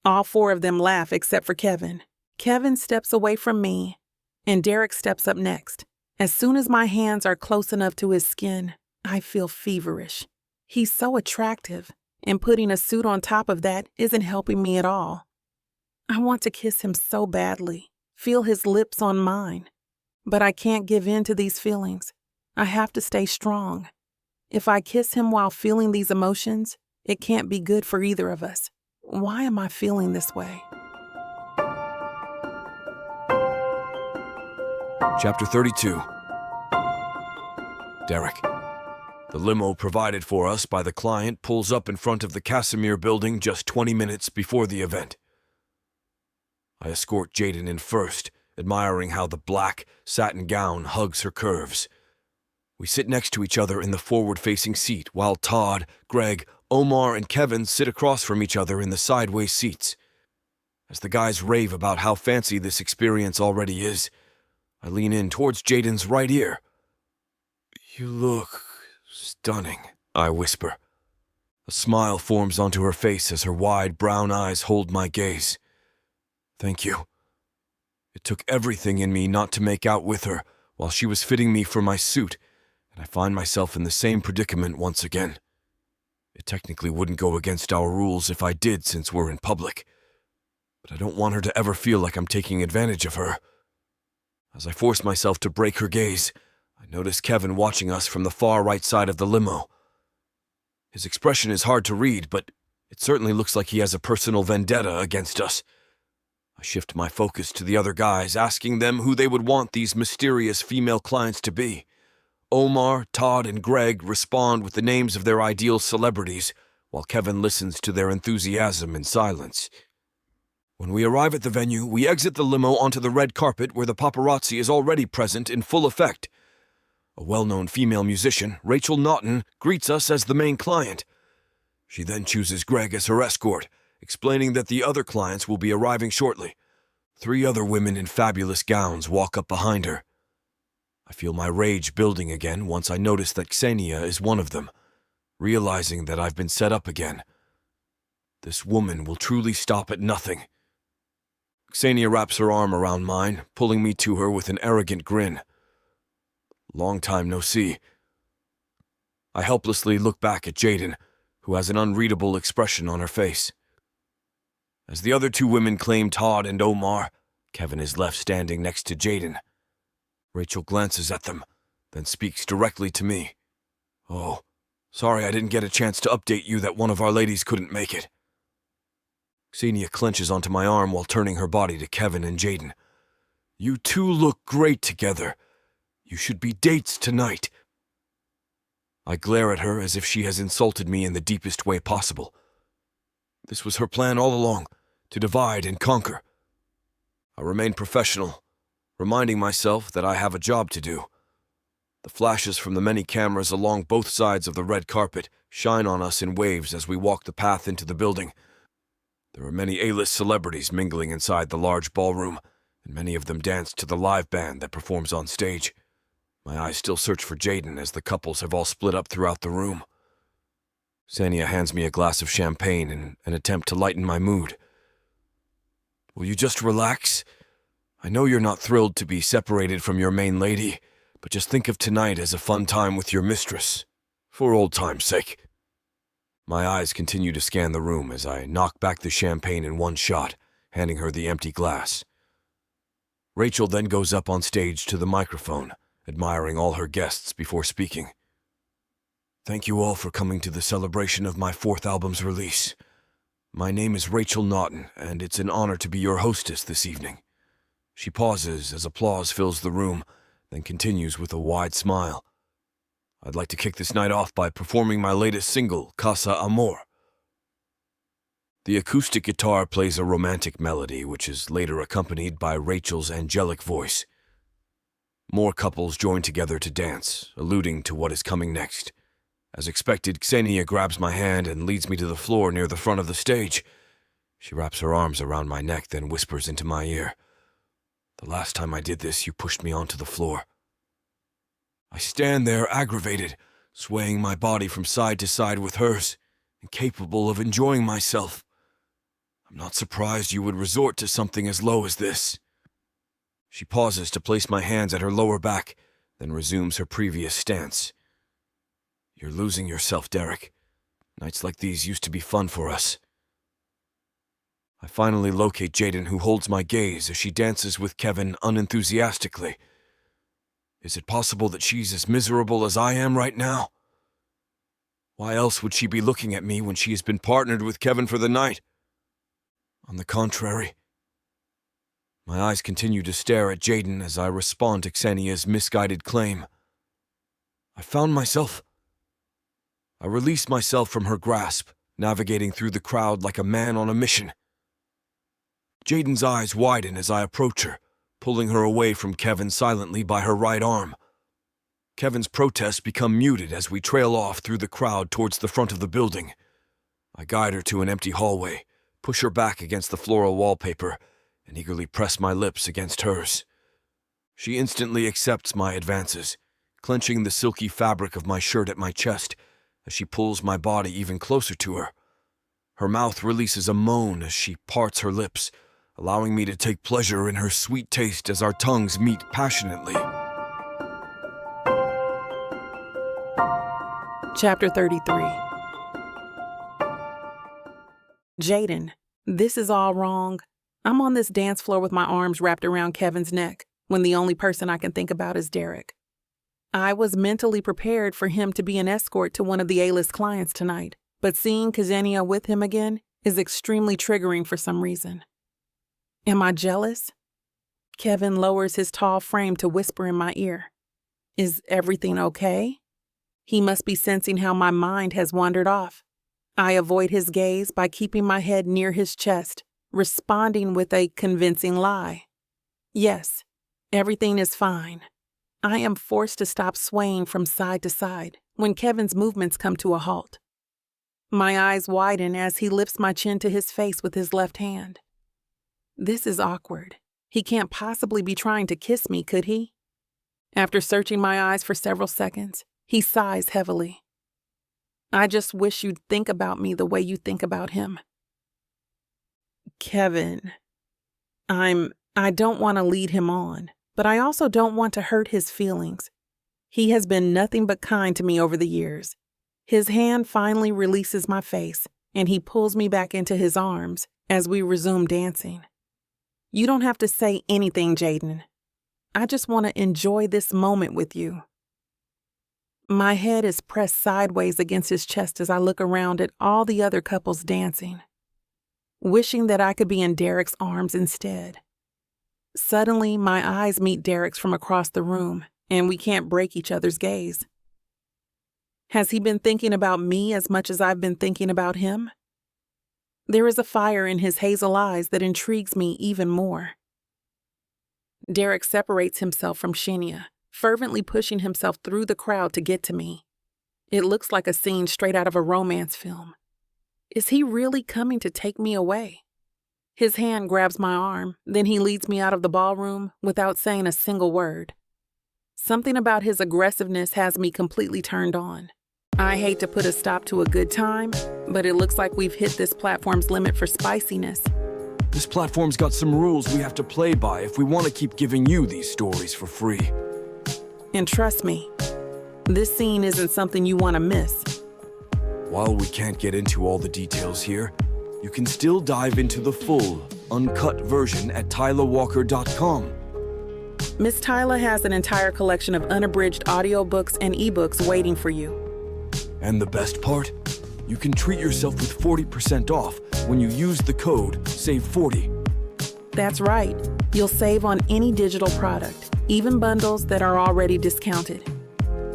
All 4 of them laugh except for Kevin. Kevin steps away from me, and Derek steps up next. As soon as my hands are close enough to his skin, I feel feverish. He's so attractive, and putting a suit on top of that isn't helping me at all. I want to kiss him so badly, feel his lips on mine. But I can't give in to these feelings. I have to stay strong. If I kiss him while feeling these emotions, it can't be good for either of us. Why am I feeling this way? Chapter 32. Derek. The limo provided for us by the client pulls up in front of the Casimir building just 20 minutes before the event. I escort Jaden in first, admiring how the black satin gown hugs her curves. We sit next to each other in the forward-facing seat, while Todd, Greg, Omar, and Kevin sit across from each other in the sideways seats. As the guys rave about how fancy this experience already is, I lean in towards Jaden's right ear. You look stunning, I whisper. A smile forms onto her face as her wide brown eyes hold my gaze. Thank you. It took everything in me not to make out with her while she was fitting me for my suit, and I find myself in the same predicament once again. It technically wouldn't go against our rules if I did, since we're in public. But I don't want her to ever feel like I'm taking advantage of her. As I force myself to break her gaze, I notice Kevin watching us from the far right side of the limo. His expression is hard to read, but it certainly looks like he has a personal vendetta against us. I shift my focus to the other guys, asking them who they would want these mysterious female clients to be. Omar, Todd, and Greg respond with the names of their ideal celebrities, while Kevin listens to their enthusiasm in silence. When we arrive at the venue, we exit the limo onto the red carpet where the paparazzi is already present in full effect. A well-known female musician, Rachel Naughton, greets us as the main client. She then chooses Greg as her escort, explaining that the other clients will be arriving shortly. 3 other women in fabulous gowns walk up behind her. I feel my rage building again once I notice that Ksenia is one of them, realizing that I've been set up again. This woman will truly stop at nothing. Ksenia wraps her arm around mine, pulling me to her with an arrogant grin. Long time no see. I helplessly look back at Jaden, who has an unreadable expression on her face. As the other 2 women claim Todd and Omar, Kevin is left standing next to Jaden. Rachel glances at them, then speaks directly to me. "Oh, sorry I didn't get a chance to update you that one of our ladies couldn't make it." Ksenia clenches onto my arm while turning her body to Kevin and Jaden. "You 2 look great together. You should be dates tonight." I glare at her as if she has insulted me in the deepest way possible. This was her plan all along, to divide and conquer. I remain professional, reminding myself that I have a job to do. The flashes from the many cameras along both sides of the red carpet shine on us in waves as we walk the path into the building. There are many A-list celebrities mingling inside the large ballroom, and many of them dance to the live band that performs on stage. My eyes still search for Jaden as the couples have all split up throughout the room. Ksenia hands me a glass of champagne in an attempt to lighten my mood. "Will you just relax? I know you're not thrilled to be separated from your main lady, but just think of tonight as a fun time with your mistress, for old time's sake." My eyes continue to scan the room as I knock back the champagne in one shot, handing her the empty glass. Rachel then goes up on stage to the microphone, admiring all her guests before speaking. "Thank you all for coming to the celebration of my 4th album's release. My name is Rachel Naughton, and it's an honor to be your hostess this evening." She pauses as applause fills the room, then continues with a wide smile. "I'd like to kick this night off by performing my latest single, Casa Amor." The acoustic guitar plays a romantic melody, which is later accompanied by Rachel's angelic voice. More couples join together to dance, alluding to what is coming next. As expected, Ksenia grabs my hand and leads me to the floor near the front of the stage. She wraps her arms around my neck, then whispers into my ear, "The last time I did this, you pushed me onto the floor." I stand there aggravated, swaying my body from side to side with hers, incapable of enjoying myself. "I'm not surprised you would resort to something as low as this." She pauses to place my hands at her lower back, then resumes her previous stance. "You're losing yourself, Derek. Nights like these used to be fun for us." I finally locate Jaden, who holds my gaze as she dances with Kevin unenthusiastically. Is it possible that she's as miserable as I am right now? Why else would she be looking at me when she has been partnered with Kevin for the night? On the contrary. My eyes continue to stare at Jaden as I respond to Ksenia's misguided claim. I release myself from her grasp, navigating through the crowd like a man on a mission. Jaden's eyes widen as I approach her, pulling her away from Kevin silently by her right arm. Kevin's protests become muted as we trail off through the crowd towards the front of the building. I guide her to an empty hallway, push her back against the floral wallpaper, and eagerly press my lips against hers. She instantly accepts my advances, clenching the silky fabric of my shirt at my chest as she pulls my body even closer to her. Her mouth releases a moan as she parts her lips, allowing me to take pleasure in her sweet taste as our tongues meet passionately. Chapter 33. Jaden, this is all wrong. I'm on this dance floor with my arms wrapped around Kevin's neck when the only person I can think about is Derek. I was mentally prepared for him to be an escort to one of the A-list clients tonight, but seeing Ksenia with him again is extremely triggering for some reason. Am I jealous? Kevin lowers his tall frame to whisper in my ear. Is everything okay? He must be sensing how my mind has wandered off. I avoid his gaze by keeping my head near his chest, responding with a convincing lie. Yes, everything is fine. I am forced to stop swaying from side to side when Kevin's movements come to a halt. My eyes widen as he lifts my chin to his face with his left hand. This is awkward. He can't possibly be trying to kiss me, could he? After searching my eyes for several seconds, he sighs heavily. I just wish you'd think about me the way you think about him. Kevin, I don't want to lead him on, but I also don't want to hurt his feelings. He has been nothing but kind to me over the years. His hand finally releases my face, and he pulls me back into his arms as we resume dancing. You don't have to say anything, Jaden. I just want to enjoy this moment with you. My head is pressed sideways against his chest as I look around at all the other couples dancing, wishing that I could be in Derek's arms instead. Suddenly, my eyes meet Derek's from across the room, and we can't break each other's gaze. Has he been thinking about me as much as I've been thinking about him? There is a fire in his hazel eyes that intrigues me even more. Derek separates himself from Shania, fervently pushing himself through the crowd to get to me. It looks like a scene straight out of a romance film. Is he really coming to take me away? His hand grabs my arm, then he leads me out of the ballroom without saying a single word. Something about his aggressiveness has me completely turned on. I hate to put a stop to a good time, but it looks like we've hit this platform's limit for spiciness. This platform's got some rules we have to play by if we want to keep giving you these stories for free. And trust me, this scene isn't something you want to miss. While we can't get into all the details here, you can still dive into the full, uncut version at tylerwalker.com. Miss Tyler has an entire collection of unabridged audiobooks and ebooks waiting for you. And the best part? You can treat yourself with 40% off when you use the code SAVE40. That's right. You'll save on any digital product, even bundles that are already discounted.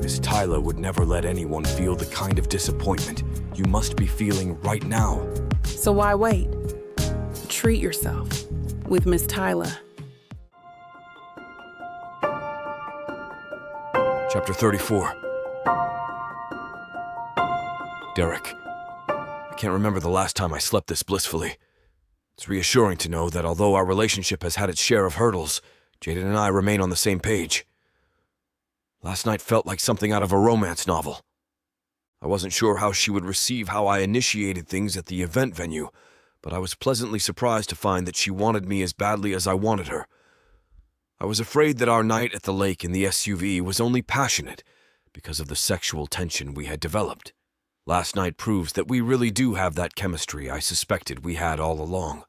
Miss Tyler would never let anyone feel the kind of disappointment you must be feeling right now. So why wait? Treat yourself with Miss Tyler. Chapter 34. Derek. I can't remember the last time I slept this blissfully. It's reassuring to know that although our relationship has had its share of hurdles, Jaden and I remain on the same page. Last night felt like something out of a romance novel. I wasn't sure how she would receive how I initiated things at the event venue, but I was pleasantly surprised to find that she wanted me as badly as I wanted her. I was afraid that our night at the lake in the SUV was only passionate because of the sexual tension we had developed. Last night proves that we really do have that chemistry I suspected we had all along.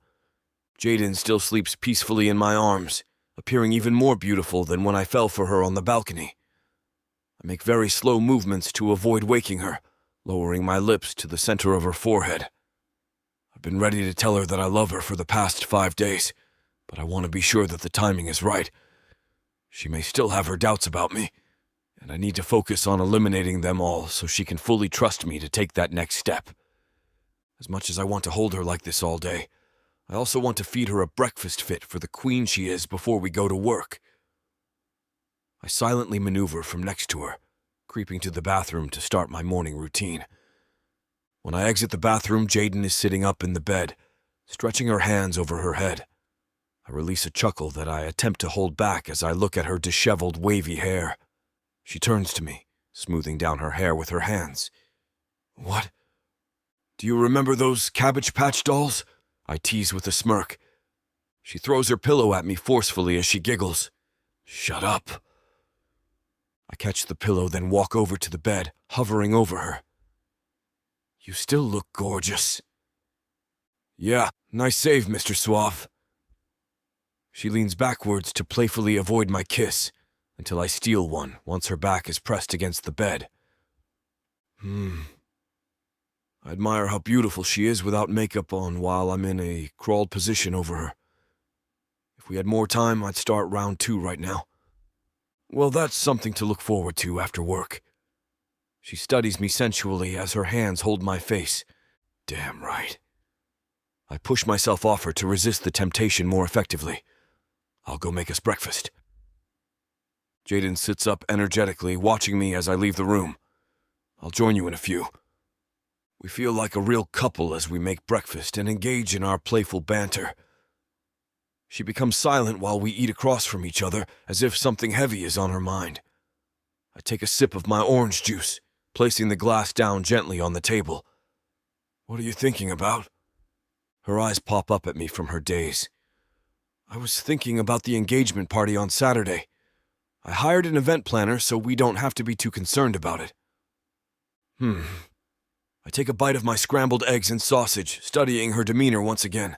Jaden still sleeps peacefully in my arms, appearing even more beautiful than when I fell for her on the balcony. I make very slow movements to avoid waking her, lowering my lips to the center of her forehead. I've been ready to tell her that I love her for the past 5 days, but I want to be sure that the timing is right. She may still have her doubts about me, and I need to focus on eliminating them all so she can fully trust me to take that next step. As much as I want to hold her like this all day, I also want to feed her a breakfast fit for the queen she is before we go to work. I silently maneuver from next to her, creeping to the bathroom to start my morning routine. When I exit the bathroom, Jaden is sitting up in the bed, stretching her hands over her head. I release a chuckle that I attempt to hold back as I look at her disheveled, wavy hair. She turns to me, smoothing down her hair with her hands. What? Do you remember those Cabbage Patch dolls? I tease with a smirk. She throws her pillow at me forcefully as she giggles. Shut up. I catch the pillow, then walk over to the bed, hovering over her. You still look gorgeous. Yeah, nice save, Mr. Suave. She leans backwards to playfully avoid my kiss, until I steal one once her back is pressed against the bed. I admire how beautiful she is without makeup on while I'm in a crawled position over her. If we had more time, I'd start round 2 right now. Well, that's something to look forward to after work. She studies me sensually as her hands hold my face. Damn right. I push myself off her to resist the temptation more effectively. I'll go make us breakfast. Jaden sits up energetically, watching me as I leave the room. I'll join you in a few. We feel like a real couple as we make breakfast and engage in our playful banter. She becomes silent while we eat across from each other, as if something heavy is on her mind. I take a sip of my orange juice, placing the glass down gently on the table. What are you thinking about? Her eyes pop up at me from her daze. I was thinking about the engagement party on Saturday. I hired an event planner so we don't have to be too concerned about it. I take a bite of my scrambled eggs and sausage, studying her demeanor once again.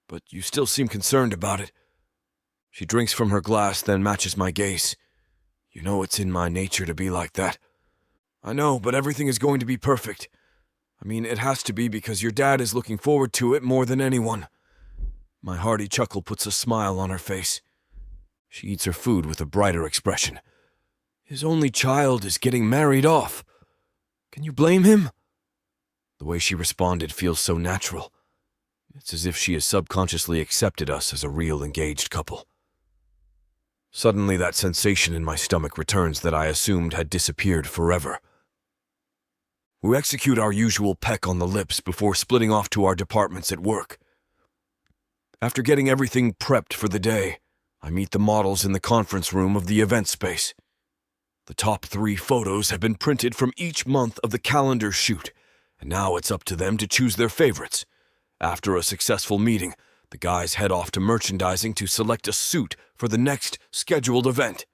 But you still seem concerned about it. She drinks from her glass, then matches my gaze. You know it's in my nature to be like that. I know, but everything is going to be perfect. I mean, it has to be because your dad is looking forward to it more than anyone. My hearty chuckle puts a smile on her face. She eats her food with a brighter expression. His only child is getting married off. Can you blame him? The way she responded feels so natural. It's as if she has subconsciously accepted us as a real engaged couple. Suddenly that sensation in my stomach returns that I assumed had disappeared forever. We execute our usual peck on the lips before splitting off to our departments at work. After getting everything prepped for the day, I meet the models in the conference room of the event space. The top 3 photos have been printed from each month of the calendar shoot, and now it's up to them to choose their favorites. After a successful meeting, the guys head off to merchandising to select a suit for the next scheduled event.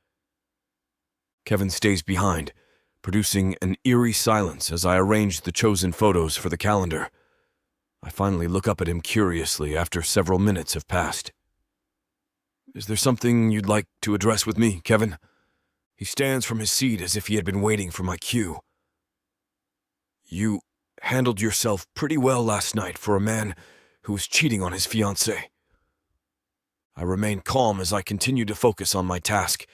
Kevin stays behind, producing an eerie silence as I arrange the chosen photos for the calendar. I finally look up at him curiously after several minutes have passed. Is there something you'd like to address with me, Kevin? He stands from his seat as if he had been waiting for my cue. You handled yourself pretty well last night for a man who was cheating on his fiancée. I remain calm as I continue to focus on my task,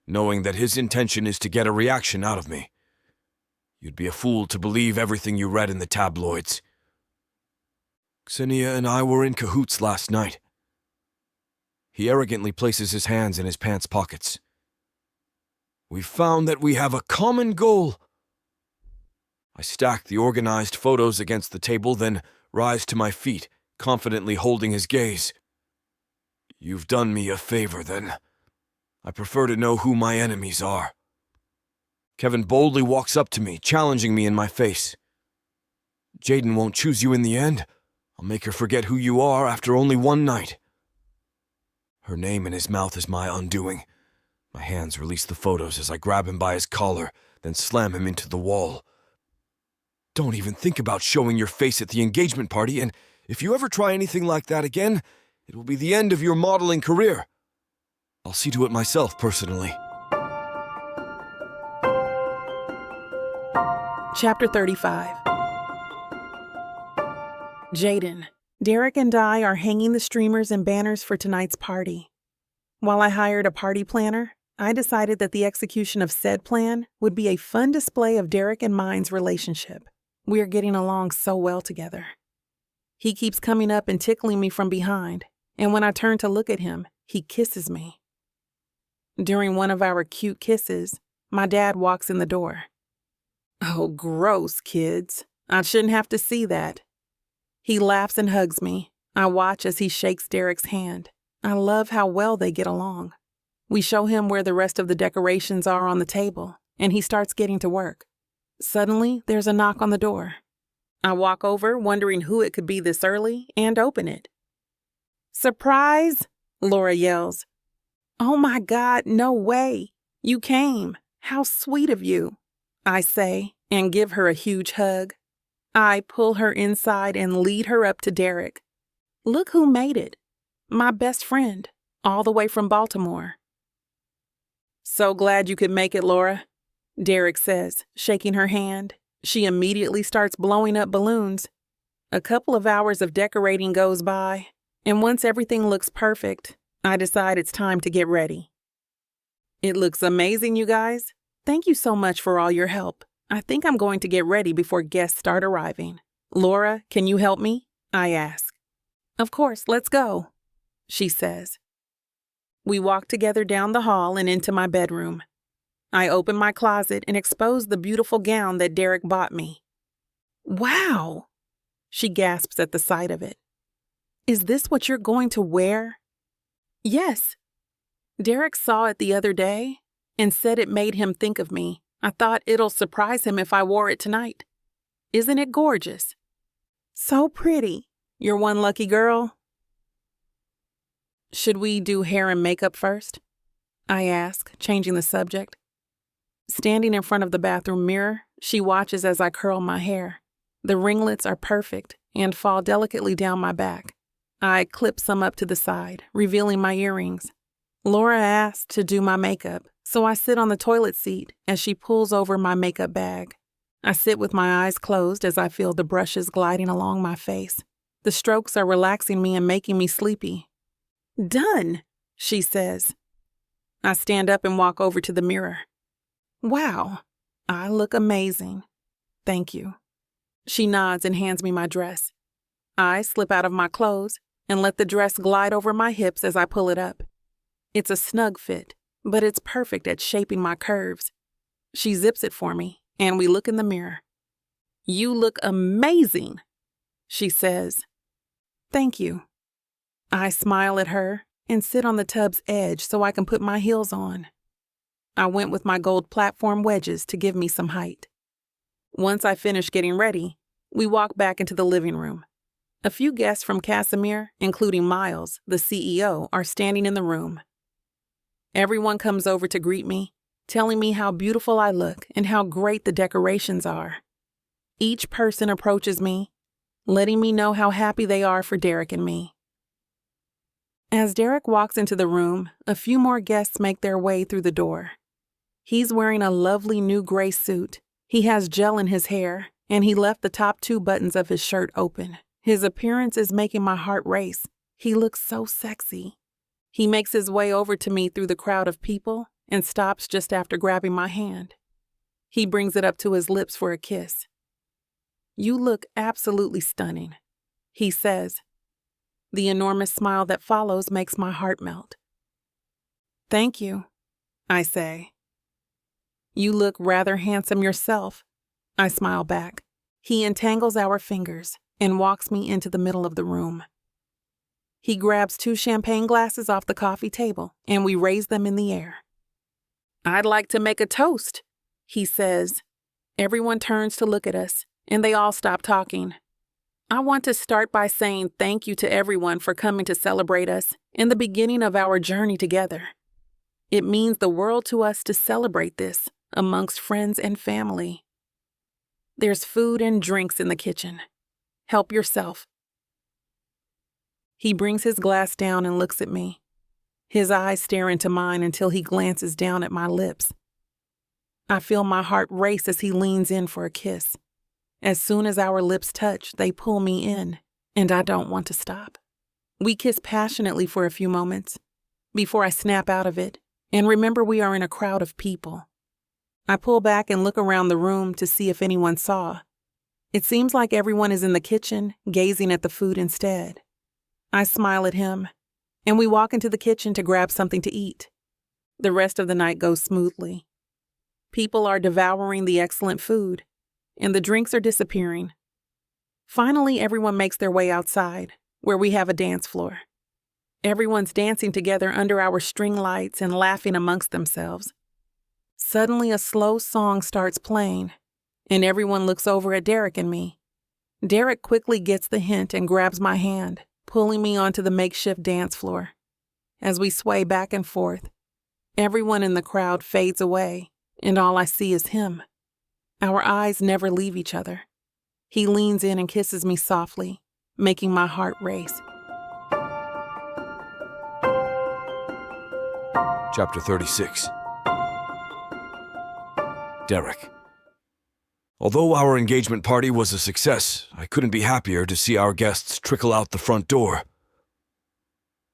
knowing that his intention is to get a reaction out of me. You'd be a fool to believe everything you read in the tabloids. Xenia and I were in cahoots last night. He arrogantly places his hands in his pants pockets. We found that we have a common goal. I stack the organized photos against the table, then rise to my feet, confidently holding his gaze. You've done me a favor, then. I prefer to know who my enemies are. Kevin boldly walks up to me, challenging me in my face. Jaden won't choose you in the end. I'll make her forget who you are after only one night. Her name in his mouth is my undoing. My hands release the photos as I grab him by his collar, then slam him into the wall. Don't even think about showing your face at the engagement party, and if you ever try anything like that again, it will be the end of your modeling career. I'll see to it myself, personally. Chapter 35. Jaden, Derek and I are hanging the streamers and banners for tonight's party. While I hired a party planner, I decided that the execution of said plan would be a fun display of Derek and mine's relationship. We are getting along so well together. He keeps coming up and tickling me from behind, and when I turn to look at him, he kisses me. During one of our cute kisses, my dad walks in the door. Oh, gross, kids. I shouldn't have to see that. He laughs and hugs me. I watch as he shakes Derek's hand. I love how well they get along. We show him where the rest of the decorations are on the table, and he starts getting to work. Suddenly, there's a knock on the door. I walk over, wondering who it could be this early, and open it. Surprise! Laura yells. Oh my God, no way! You came! How sweet of you! I say, and give her a huge hug. I pull her inside and lead her up to Derek. Look who made it. My best friend, all the way from Baltimore. So glad you could make it, Laura, Derek says, shaking her hand. She immediately starts blowing up balloons. A couple of hours of decorating goes by, and once everything looks perfect, I decide it's time to get ready. It looks amazing, you guys. Thank you so much for all your help. I think I'm going to get ready before guests start arriving. Laura, can you help me? I ask. Of course, let's go, she says. We walk together down the hall and into my bedroom. I open my closet and expose the beautiful gown that Derek bought me. Wow! She gasps at the sight of it. Is this what you're going to wear? Yes. Derek saw it the other day and said it made him think of me. I thought it'll surprise him if I wore it tonight. Isn't it gorgeous? So pretty. You're one lucky girl. Should we do hair and makeup first? I ask, changing the subject. Standing in front of the bathroom mirror, she watches as I curl my hair. The ringlets are perfect and fall delicately down my back. I clip some up to the side, revealing my earrings. Laura asked to do my makeup, so I sit on the toilet seat as she pulls over my makeup bag. I sit with my eyes closed as I feel the brushes gliding along my face. The strokes are relaxing me and making me sleepy. Done, she says. I stand up and walk over to the mirror. Wow, I look amazing. Thank you. She nods and hands me my dress. I slip out of my clothes and let the dress glide over my hips as I pull it up. It's a snug fit, but it's perfect at shaping my curves. She zips it for me, and we look in the mirror. You look amazing, she says. Thank you. I smile at her and sit on the tub's edge so I can put my heels on. I went with my gold platform wedges to give me some height. Once I finish getting ready, we walk back into the living room. A few guests from Casimir, including Miles, the CEO, are standing in the room. Everyone comes over to greet me, telling me how beautiful I look and how great the decorations are. Each person approaches me, letting me know how happy they are for Derek and me. As Derek walks into the room, a few more guests make their way through the door. He's wearing a lovely new gray suit. He has gel in his hair, and he left the top 2 buttons of his shirt open. His appearance is making my heart race. He looks so sexy. He makes his way over to me through the crowd of people and stops just after grabbing my hand. He brings it up to his lips for a kiss. You look absolutely stunning, he says. The enormous smile that follows makes my heart melt. Thank you, I say. You look rather handsome yourself, I smile back. He entangles our fingers and walks me into the middle of the room. He grabs 2 champagne glasses off the coffee table, and we raise them in the air. I'd like to make a toast, he says. Everyone turns to look at us, and they all stop talking. I want to start by saying thank you to everyone for coming to celebrate us in the beginning of our journey together. It means the world to us to celebrate this amongst friends and family. There's food and drinks in the kitchen. Help yourself. He brings his glass down and looks at me. His eyes stare into mine until he glances down at my lips. I feel my heart race as he leans in for a kiss. As soon as our lips touch, they pull me in, and I don't want to stop. We kiss passionately for a few moments before I snap out of it and remember we are in a crowd of people. I pull back and look around the room to see if anyone saw. It seems like everyone is in the kitchen, gazing at the food instead. I smile at him, and we walk into the kitchen to grab something to eat. The rest of the night goes smoothly. People are devouring the excellent food, and the drinks are disappearing. Finally, everyone makes their way outside, where we have a dance floor. Everyone's dancing together under our string lights and laughing amongst themselves. Suddenly, a slow song starts playing, and everyone looks over at Derek and me. Derek quickly gets the hint and grabs my hand, pulling me onto the makeshift dance floor. As we sway back and forth, everyone in the crowd fades away, and all I see is him. Our eyes never leave each other. He leans in and kisses me softly, making my heart race. Chapter 36. Derek. Although our engagement party was a success, I couldn't be happier to see our guests trickle out the front door.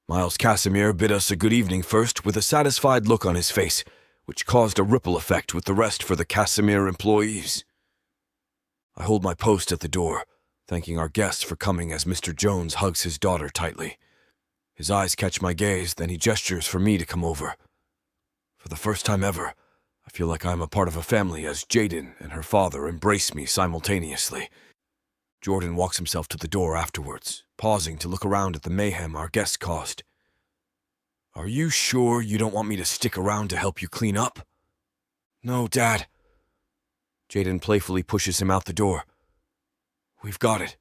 Miles Casimir bid us a good evening first with a satisfied look on his face, which caused a ripple effect with the rest for the Casimir employees. I hold my post at the door, thanking our guests for coming as Mr. Jones hugs his daughter tightly. His eyes catch my gaze, then he gestures for me to come over. For the first time ever, I feel like I'm a part of a family as Jadyn and her father embrace me simultaneously. Jordan walks himself to the door afterwards, pausing to look around at the mayhem our guests caused. "Are you sure you don't want me to stick around to help you clean up?" "No, Dad." Jadyn playfully pushes him out the door. "We've got it."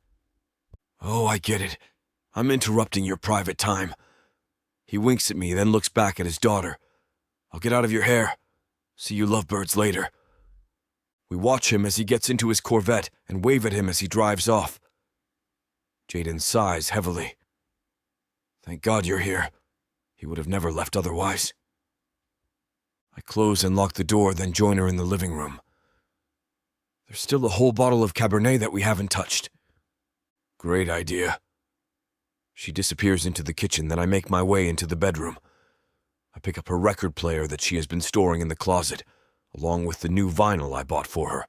"Oh, I get it. I'm interrupting your private time." He winks at me, then looks back at his daughter. "I'll get out of your hair. See you lovebirds later." We watch him as he gets into his Corvette and wave at him as he drives off. Jadyn sighs heavily. "Thank God you're here. He would have never left otherwise." I close and lock the door, then join her in the living room. "There's still a whole bottle of Cabernet that we haven't touched." "Great idea." She disappears into the kitchen, then I make my way into the bedroom. I pick up her record player that she has been storing in the closet, along with the new vinyl I bought for her.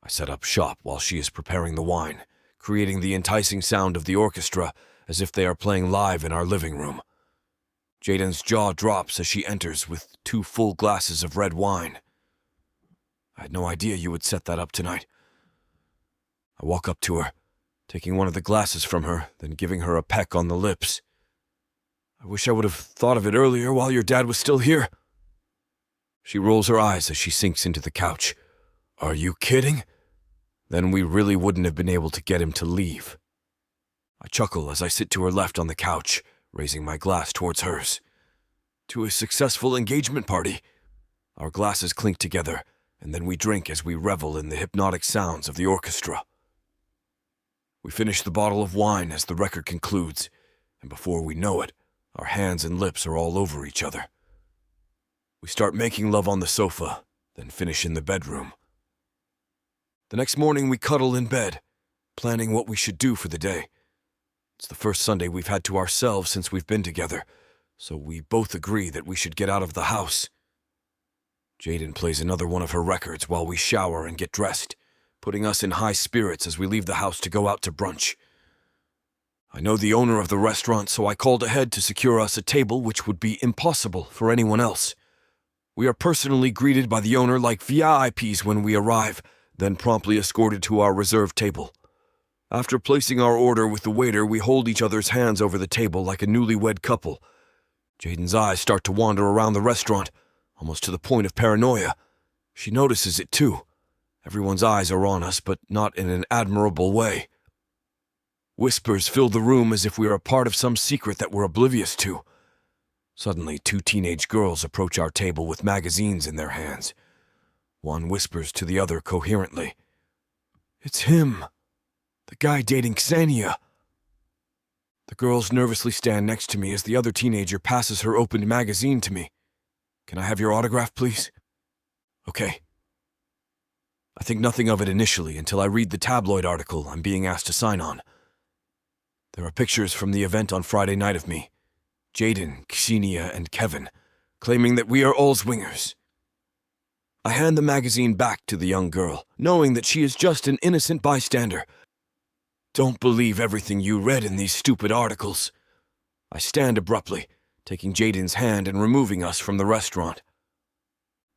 I set up shop while she is preparing the wine, creating the enticing sound of the orchestra as if they are playing live in our living room. Jadyn's jaw drops as she enters with 2 full glasses of red wine. "I had no idea you would set that up tonight." I walk up to her, taking one of the glasses from her, then giving her a peck on the lips. "I wish I would have thought of it earlier while your dad was still here." She rolls her eyes as she sinks into the couch. "Are you kidding? Then we really wouldn't have been able to get him to leave." I chuckle as I sit to her left on the couch, raising my glass towards hers. "To a successful engagement party." Our glasses clink together, and then we drink as we revel in the hypnotic sounds of the orchestra. We finish the bottle of wine as the record concludes, and before we know it, our hands and lips are all over each other. We start making love on the sofa, then finish in the bedroom. The next morning we cuddle in bed, planning what we should do for the day. It's the first Sunday we've had to ourselves since we've been together, so we both agree that we should get out of the house. Jadyn plays another one of her records while we shower and get dressed, putting us in high spirits as we leave the house to go out to brunch. I know the owner of the restaurant, so I called ahead to secure us a table which would be impossible for anyone else. We are personally greeted by the owner like VIPs when we arrive, then promptly escorted to our reserved table. After placing our order with the waiter, we hold each other's hands over the table like a newlywed couple. Jadyn's eyes start to wander around the restaurant, almost to the point of paranoia. She notices it too. Everyone's eyes are on us, but not in an admirable way. Whispers fill the room as if we are a part of some secret that we're oblivious to. Suddenly, 2 teenage girls approach our table with magazines in their hands. One whispers to the other coherently, "It's him, the guy dating Xenia." The girls nervously stand next to me as the other teenager passes her opened magazine to me. "Can I have your autograph, please?" "Okay." I think nothing of it initially until I read the tabloid article I'm being asked to sign on. There are pictures from the event on Friday night of me, Jadyn, Xenia, and Kevin, claiming that we are all swingers. I hand the magazine back to the young girl, knowing that she is just an innocent bystander. "Don't believe everything you read in these stupid articles." I stand abruptly, taking Jadyn's hand and removing us from the restaurant.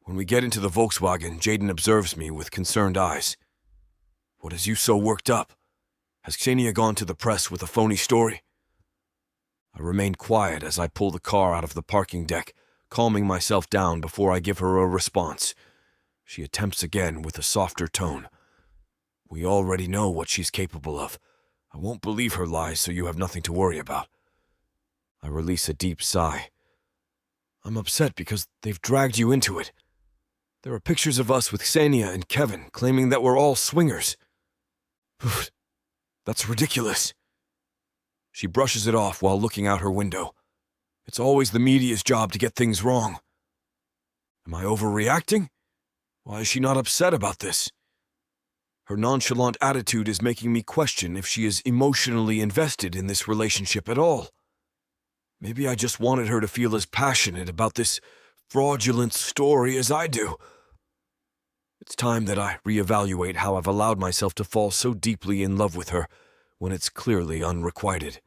When we get into the Volkswagen, Jadyn observes me with concerned eyes. "What has you so worked up? Has Xenia gone to the press with a phony story?" I remain quiet as I pull the car out of the parking deck, calming myself down before I give her a response. She attempts again with a softer tone. "We already know what she's capable of. I won't believe her lies, so you have nothing to worry about." I release a deep sigh. "I'm upset because they've dragged you into it. There are pictures of us with Xenia and Kevin claiming that we're all swingers." "That's ridiculous." She brushes it off while looking out her window. "It's always the media's job to get things wrong." "Am I overreacting? Why is she not upset about this? Her nonchalant attitude is making me question if she is emotionally invested in this relationship at all. Maybe I just wanted her to feel as passionate about this fraudulent story as I do. It's time that I reevaluate how I've allowed myself to fall so deeply in love with her when it's clearly unrequited.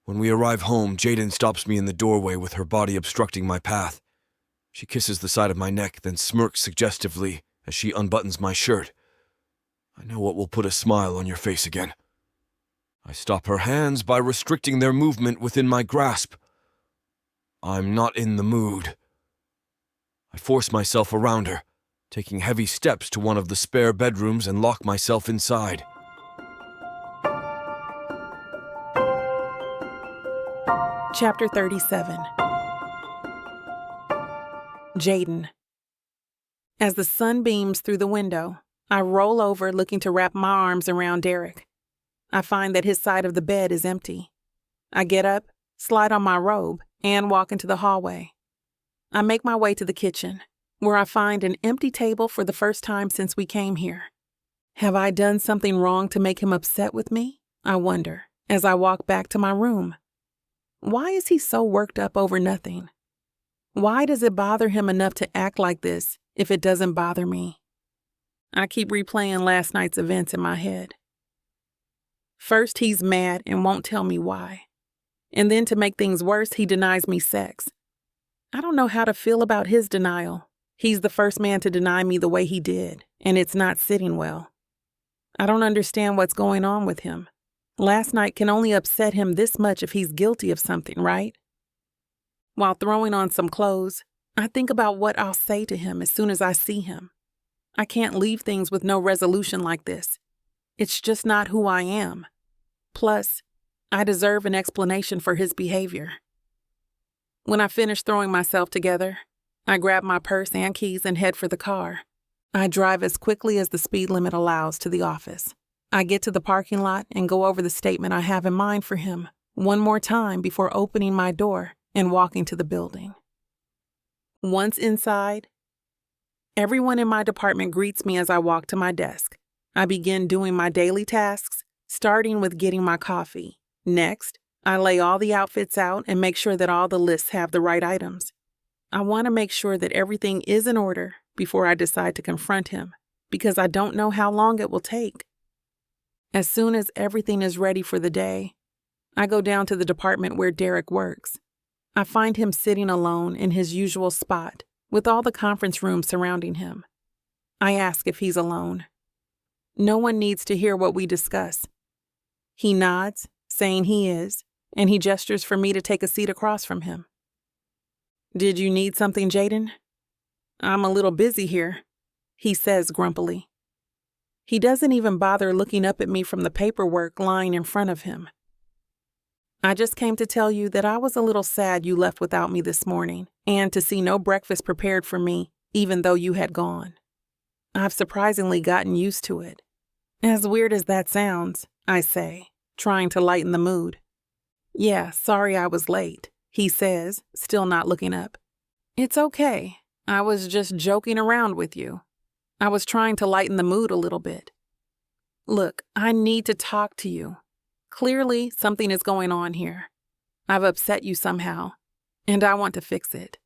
When we arrive home, Jadyn stops me in the doorway with her body obstructing my path. She kisses the side of my neck, then smirks suggestively as she unbuttons my shirt. I know what will put a smile on your face again. I stop her hands by restricting their movement within my grasp. I'm not in the mood. I force myself around her, taking heavy steps to one of the spare bedrooms and lock myself inside. Chapter 37. Jaden. As the sun beams through the window, I roll over looking to wrap my arms around Derek. I find that his side of the bed is empty. I get up, slide on my robe, and walk into the hallway. I make my way to the kitchen, where I find an empty table for the first time since we came here. Have I done something wrong to make him upset with me? I wonder, as I walk back to my room. Why is he so worked up over nothing? Why does it bother him enough to act like this if it doesn't bother me? I keep replaying last night's events in my head. First, he's mad and won't tell me why. And then to make things worse, he denies me sex. I don't know how to feel about his denial. He's the first man to deny me the way he did, and it's not sitting well. I don't understand what's going on with him. Last night can only upset him this much if he's guilty of something, right? While throwing on some clothes, I think about what I'll say to him as soon as I see him. I can't leave things with no resolution like this. It's just not who I am. Plus, I deserve an explanation for his behavior. When I finish throwing myself together, I grab my purse and keys and head for the car. I drive as quickly as the speed limit allows to the office. I get to the parking lot and go over the statement I have in mind for him one more time before opening my door and walking to the building. Once inside, everyone in my department greets me as I walk to my desk. I begin doing my daily tasks, starting with getting my coffee. Next, I lay all the outfits out and make sure that all the lists have the right items. I want to make sure that everything is in order before I decide to confront him, because I don't know how long it will take. As soon as everything is ready for the day, I go down to the department where Derek works. I find him sitting alone in his usual spot, with all the conference rooms surrounding him. I ask if he's alone. No one needs to hear what we discuss. He nods, saying he is, and he gestures for me to take a seat across from him. "Did you need something, Jaden?" "I'm a little busy here," he says grumpily. He doesn't even bother looking up at me from the paperwork lying in front of him. "I just came to tell you that I was a little sad you left without me this morning, and to see no breakfast prepared for me, even though you had gone. I've surprisingly gotten used to it." "As weird as that sounds," I say, trying to lighten the mood. "Yeah, sorry I was late," he says, still not looking up. "It's okay. I was just joking around with you. I was trying to lighten the mood a little bit. Look, I need to talk to you. Clearly, something is going on here. I've upset you somehow, and I want to fix it.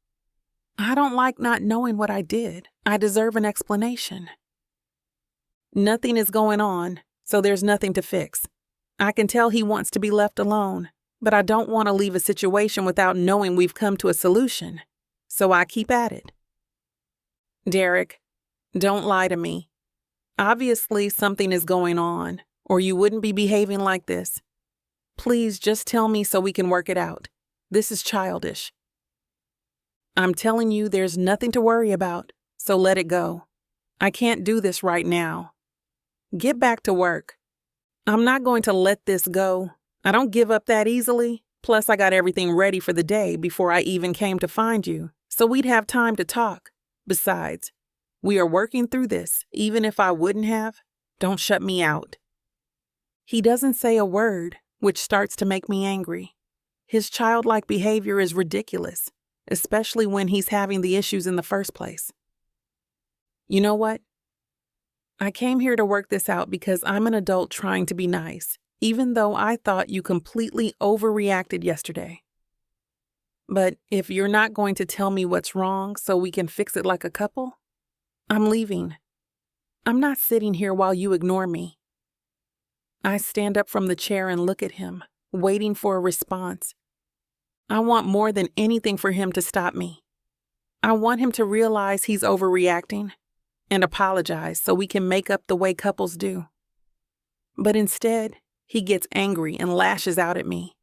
I don't like not knowing what I did. I deserve an explanation." "Nothing is going on, so there's nothing to fix. I can tell he wants to be left alone, but I don't want to leave a situation without knowing we've come to a solution, so I keep at it." "Derek, don't lie to me. Obviously, something is going on, or you wouldn't be behaving like this. Please just tell me so we can work it out. This is childish." "I'm telling you there's nothing to worry about, so let it go. I can't do this right now. Get back to work. I'm not going to let this go. I don't give up that easily. Plus, I got everything ready for the day before I even came to find you, so we'd have time to talk. Besides, we are working through this, even if I wouldn't have. Don't shut me out." He doesn't say a word, which starts to make me angry. His childlike behavior is ridiculous, especially when he's having the issues in the first place. You know what? I came here to work this out because I'm an adult trying to be nice, even though I thought you completely overreacted yesterday. But if you're not going to tell me what's wrong so we can fix it like a couple, I'm leaving. I'm not sitting here while you ignore me. I stand up from the chair and look at him, waiting for a response. I want more than anything for him to stop me. I want him to realize he's overreacting and apologize so we can make up the way couples do. But instead, he gets angry and lashes out at me.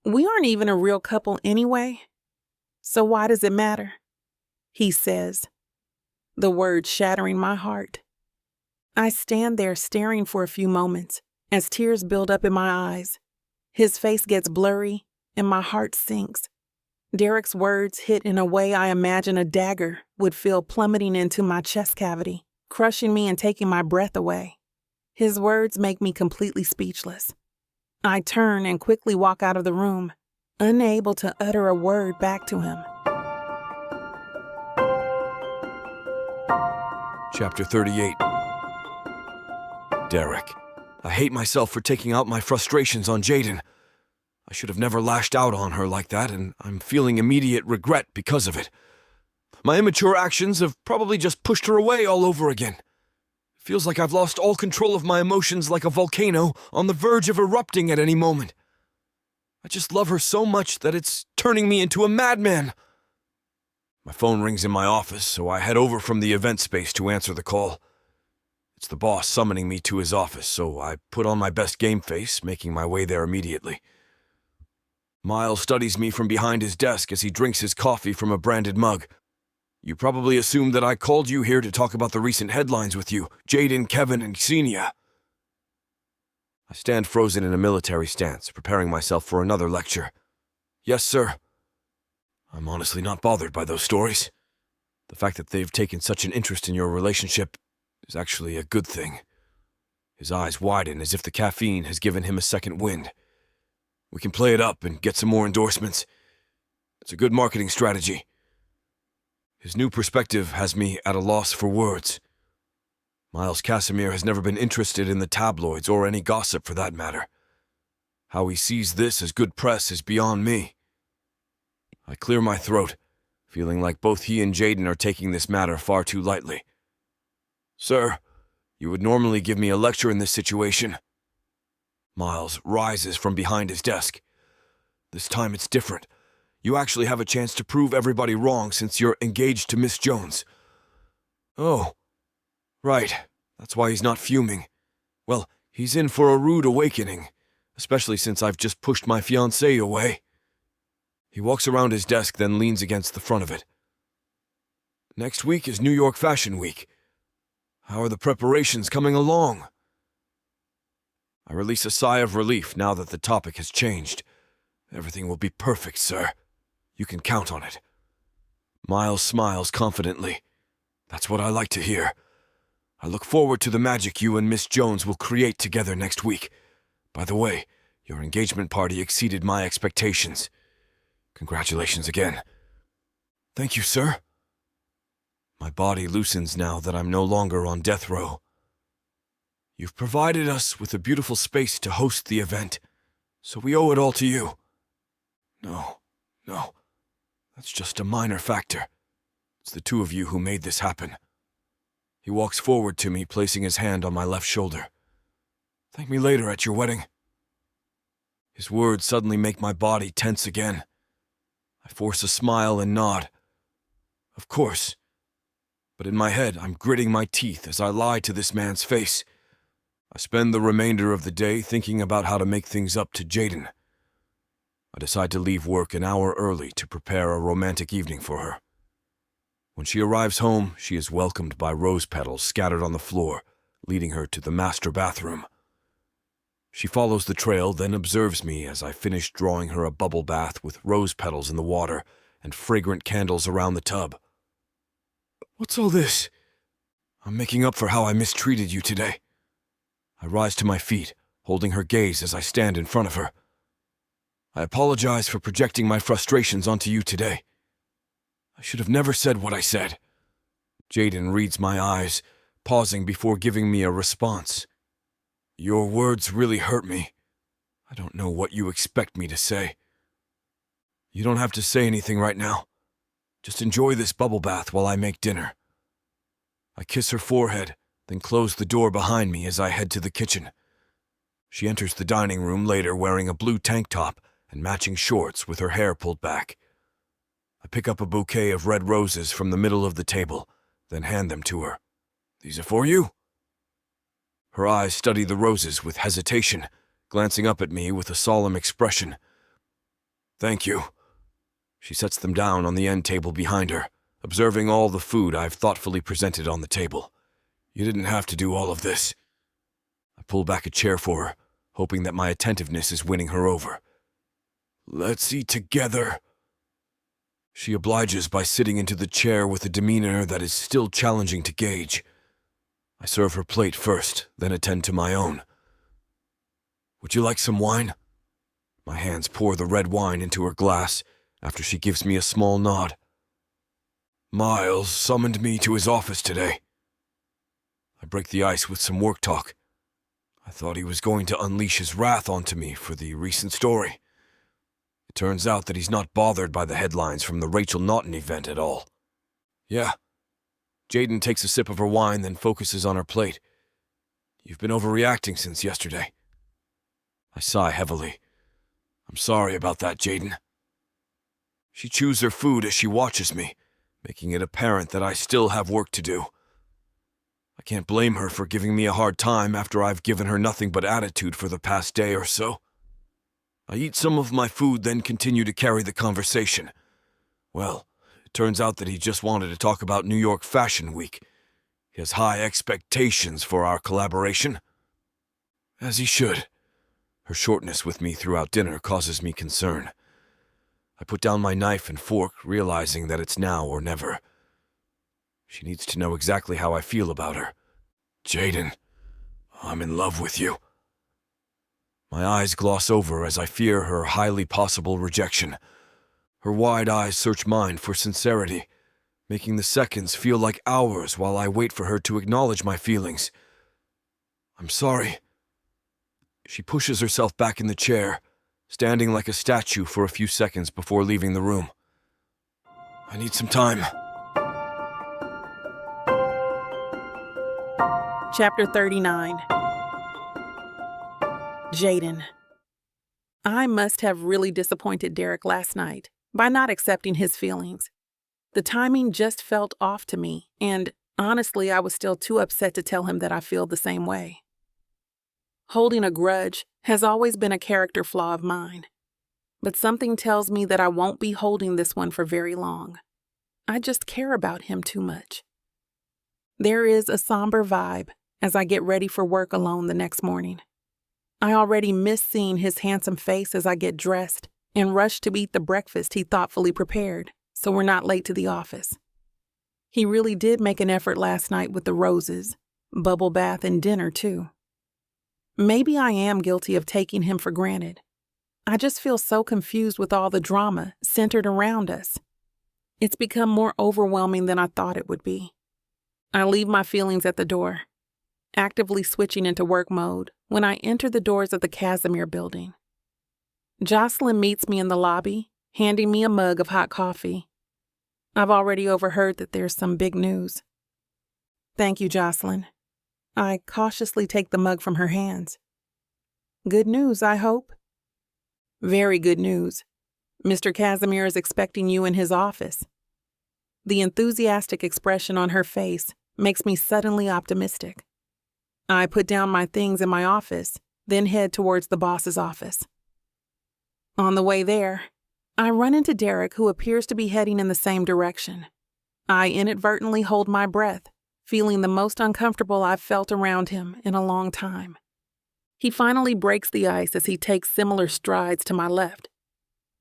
We aren't even a real couple anyway, so why does it matter? He says, the words shattering my heart. I stand there staring for a few moments as tears build up in my eyes. His face gets blurry and my heart sinks. Derek's words hit in a way I imagine a dagger would feel plummeting into my chest cavity, crushing me and taking my breath away. His words make me completely speechless. I turn and quickly walk out of the room, unable to utter a word back to him. Chapter 38. Derek. I hate myself for taking out my frustrations on Jaden. I should have never lashed out on her like that, and I'm feeling immediate regret because of it. My immature actions have probably just pushed her away all over again. It feels like I've lost all control of my emotions, like a volcano on the verge of erupting at any moment. I just love her so much that it's turning me into a madman. My phone rings in my office, so I head over from the event space to answer the call. It's the boss summoning me to his office, so I put on my best game face, making my way there immediately. Miles studies me from behind his desk as he drinks his coffee from a branded mug. You probably assumed that I called you here to talk about the recent headlines with you, Jaden, Kevin, and Xenia. I stand frozen in a military stance, preparing myself for another lecture. Yes, sir. I'm honestly not bothered by those stories. The fact that they've taken such an interest in your relationship is actually a good thing. His eyes widen as if the caffeine has given him a second wind. We can play it up and get some more endorsements. It's a good marketing strategy. His new perspective has me at a loss for words. Miles Casimir has never been interested in the tabloids or any gossip for that matter. How he sees this as good press is beyond me. I clear my throat, feeling like both he and Jaden are taking this matter far too lightly. Sir, you would normally give me a lecture in this situation. Miles rises from behind his desk. This time it's different. You actually have a chance to prove everybody wrong since you're engaged to Miss Jones. Oh, right. That's why he's not fuming. Well, he's in for a rude awakening, especially since I've just pushed my fiancée away. He walks around his desk, then leans against the front of it. Next week is New York Fashion Week. How are the preparations coming along? I release a sigh of relief now that the topic has changed. Everything will be perfect, sir. You can count on it. Miles smiles confidently. That's what I like to hear. I look forward to the magic you and Miss Jones will create together next week. By the way, your engagement party exceeded my expectations. Congratulations again. Thank you, sir. My body loosens now that I'm no longer on death row. You've provided us with a beautiful space to host the event, so we owe it all to you. No, that's just a minor factor. It's the two of you who made this happen. He walks forward to me, placing his hand on my left shoulder. Thank me later at your wedding. His words suddenly make my body tense again. I force a smile and nod. Of course. But in my head, I'm gritting my teeth as I lie to this man's face. I spend the remainder of the day thinking about how to make things up to Jaden. I decide to leave work an hour early to prepare a romantic evening for her. When she arrives home, she is welcomed by rose petals scattered on the floor, leading her to the master bathroom. She follows the trail, then observes me as I finish drawing her a bubble bath with rose petals in the water and fragrant candles around the tub. What's all this? I'm making up for how I mistreated you today. I rise to my feet, holding her gaze as I stand in front of her. I apologize for projecting my frustrations onto you today. I should have never said what I said. Jaden reads my eyes, pausing before giving me a response. Your words really hurt me. I don't know what you expect me to say. You don't have to say anything right now. Just enjoy this bubble bath while I make dinner. I kiss her forehead, then close the door behind me as I head to the kitchen. She enters the dining room later wearing a blue tank top and matching shorts with her hair pulled back. I pick up a bouquet of red roses from the middle of the table, then hand them to her. These are for you? Her eyes study the roses with hesitation, glancing up at me with a solemn expression. Thank you. She sets them down on the end table behind her, observing all the food I've thoughtfully presented on the table. You didn't have to do all of this. I pull back a chair for her, hoping that my attentiveness is winning her over. Let's eat together. She obliges by sitting into the chair with a demeanor that is still challenging to gauge. I serve her plate first, then attend to my own. Would you like some wine? My hands pour the red wine into her glass after she gives me a small nod. Miles summoned me to his office today. I break the ice with some work talk. I thought he was going to unleash his wrath onto me for the recent story. It turns out that he's not bothered by the headlines from the Rachel Naughton event at all. Yeah. Jadyn takes a sip of her wine, then focuses on her plate. You've been overreacting since yesterday. I sigh heavily. I'm sorry about that, Jadyn. She chews her food as she watches me, making it apparent that I still have work to do. I can't blame her for giving me a hard time after I've given her nothing but attitude for the past day or so. I eat some of my food, then continue to carry the conversation. Well, it turns out that he just wanted to talk about New York Fashion Week. He has high expectations for our collaboration. As he should. Her shortness with me throughout dinner causes me concern. I put down my knife and fork, realizing that it's now or never. She needs to know exactly how I feel about her. Jadyn, I'm in love with you. My eyes gloss over as I fear her highly possible rejection. Her wide eyes search mine for sincerity, making the seconds feel like hours while I wait for her to acknowledge my feelings. I'm sorry. She pushes herself back in the chair, standing like a statue for a few seconds before leaving the room. I need some time. Chapter 39. Jadyn. I must have really disappointed Derek last night by not accepting his feelings. The timing just felt off to me, and honestly, I was still too upset to tell him that I feel the same way. Holding a grudge has always been a character flaw of mine, but something tells me that I won't be holding this one for very long. I just care about him too much. There is a somber vibe as I get ready for work alone the next morning. I already miss seeing his handsome face as I get dressed and rush to eat the breakfast he thoughtfully prepared so we're not late to the office. He really did make an effort last night with the roses, bubble bath, and dinner too. Maybe I am guilty of taking him for granted. I just feel so confused with all the drama centered around us. It's become more overwhelming than I thought it would be. I leave my feelings at the door, actively switching into work mode when I enter the doors of the Casimir building. Jocelyn meets me in the lobby, handing me a mug of hot coffee. I've already overheard that there's some big news. Thank you, Jocelyn. I cautiously take the mug from her hands. Good news, I hope. Very good news. Mr. Casimir is expecting you in his office. The enthusiastic expression on her face makes me suddenly optimistic. I put down my things in my office, then head towards the boss's office. On the way there, I run into Derek, who appears to be heading in the same direction. I inadvertently hold my breath, feeling the most uncomfortable I've felt around him in a long time. He finally breaks the ice as he takes similar strides to my left.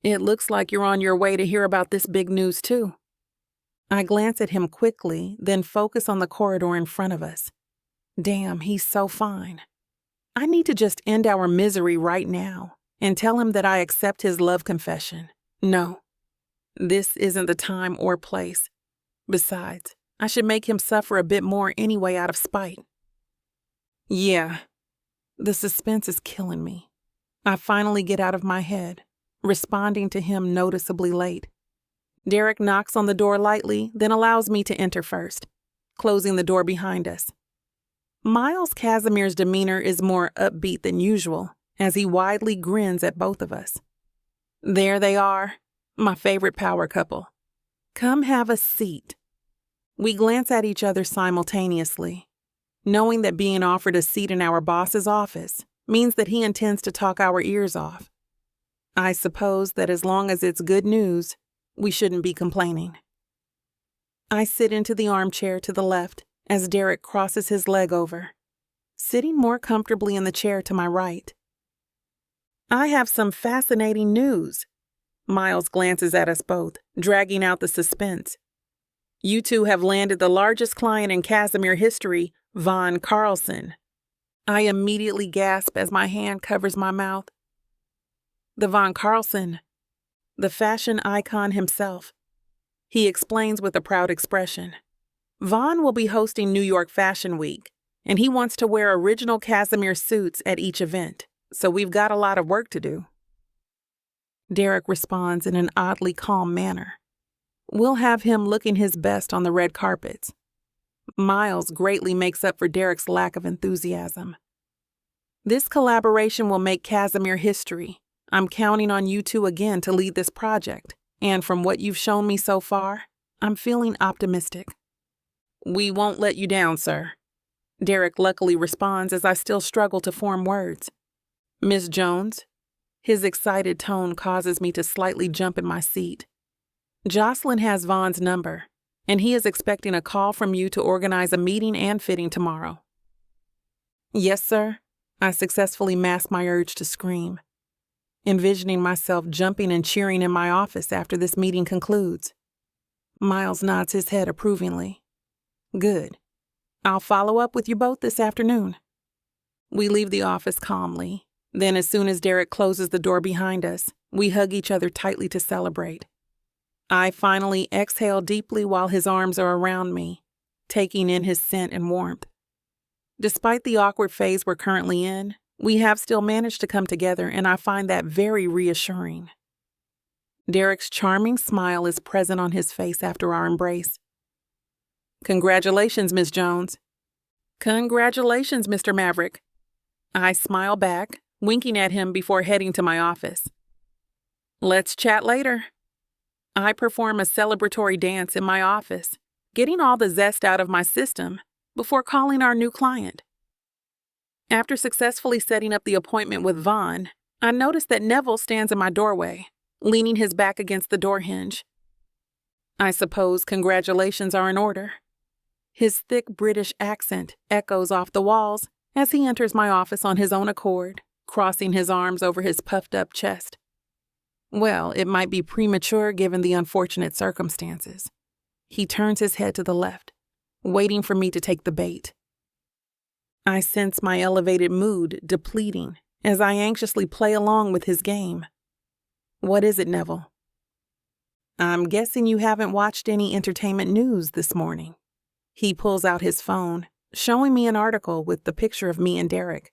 It looks like you're on your way to hear about this big news too. I glance at him quickly, then focus on the corridor in front of us. Damn, he's so fine. I need to just end our misery right now and tell him that I accept his love confession. No, this isn't the time or place. Besides, I should make him suffer a bit more anyway out of spite. Yeah, the suspense is killing me. I finally get out of my head, responding to him noticeably late. Derek knocks on the door lightly, then allows me to enter first, closing the door behind us. Miles Casimir's demeanor is more upbeat than usual, as he widely grins at both of us. There they are, my favorite power couple. Come have a seat. We glance at each other simultaneously, knowing that being offered a seat in our boss's office means that he intends to talk our ears off. I suppose that as long as it's good news, we shouldn't be complaining. I sit into the armchair to the left as Derek crosses his leg over, sitting more comfortably in the chair to my right. I have some fascinating news. Miles glances at us both, dragging out the suspense. You two have landed the largest client in Casimir history, Von Carlson. I immediately gasp as my hand covers my mouth. The Von Carlson, the fashion icon himself. He explains with a proud expression. Von will be hosting New York Fashion Week, and he wants to wear original Casimir suits at each event, so we've got a lot of work to do. Derek responds in an oddly calm manner. We'll have him looking his best on the red carpets. Miles greatly makes up for Derek's lack of enthusiasm. This collaboration will make Casimir history. I'm counting on you two again to lead this project, and from what you've shown me so far, I'm feeling optimistic. We won't let you down, sir. Derek luckily responds as I still struggle to form words. Miss Jones? His excited tone causes me to slightly jump in my seat. Jocelyn has Von's number, and he is expecting a call from you to organize a meeting and fitting tomorrow. Yes, sir. I successfully mask my urge to scream, envisioning myself jumping and cheering in my office after this meeting concludes. Miles nods his head approvingly. Good. I'll follow up with you both this afternoon. We leave the office calmly. Then, as soon as Derek closes the door behind us, we hug each other tightly to celebrate. I finally exhale deeply while his arms are around me, taking in his scent and warmth. Despite the awkward phase we're currently in, we have still managed to come together, and I find that very reassuring. Derek's charming smile is present on his face after our embrace. Congratulations, Miss Jones. Congratulations, Mr. Maverick. I smile back, winking at him before heading to my office. Let's chat later. I perform a celebratory dance in my office, getting all the zest out of my system before calling our new client. After successfully setting up the appointment with Von, I notice that Neville stands in my doorway, leaning his back against the door hinge. I suppose congratulations are in order. His thick British accent echoes off the walls as he enters my office on his own accord, crossing his arms over his puffed-up chest. Well, it might be premature given the unfortunate circumstances. He turns his head to the left, waiting for me to take the bait. I sense my elevated mood depleting as I anxiously play along with his game. What is it, Neville? I'm guessing you haven't watched any entertainment news this morning. He pulls out his phone, showing me an article with the picture of me and Derek.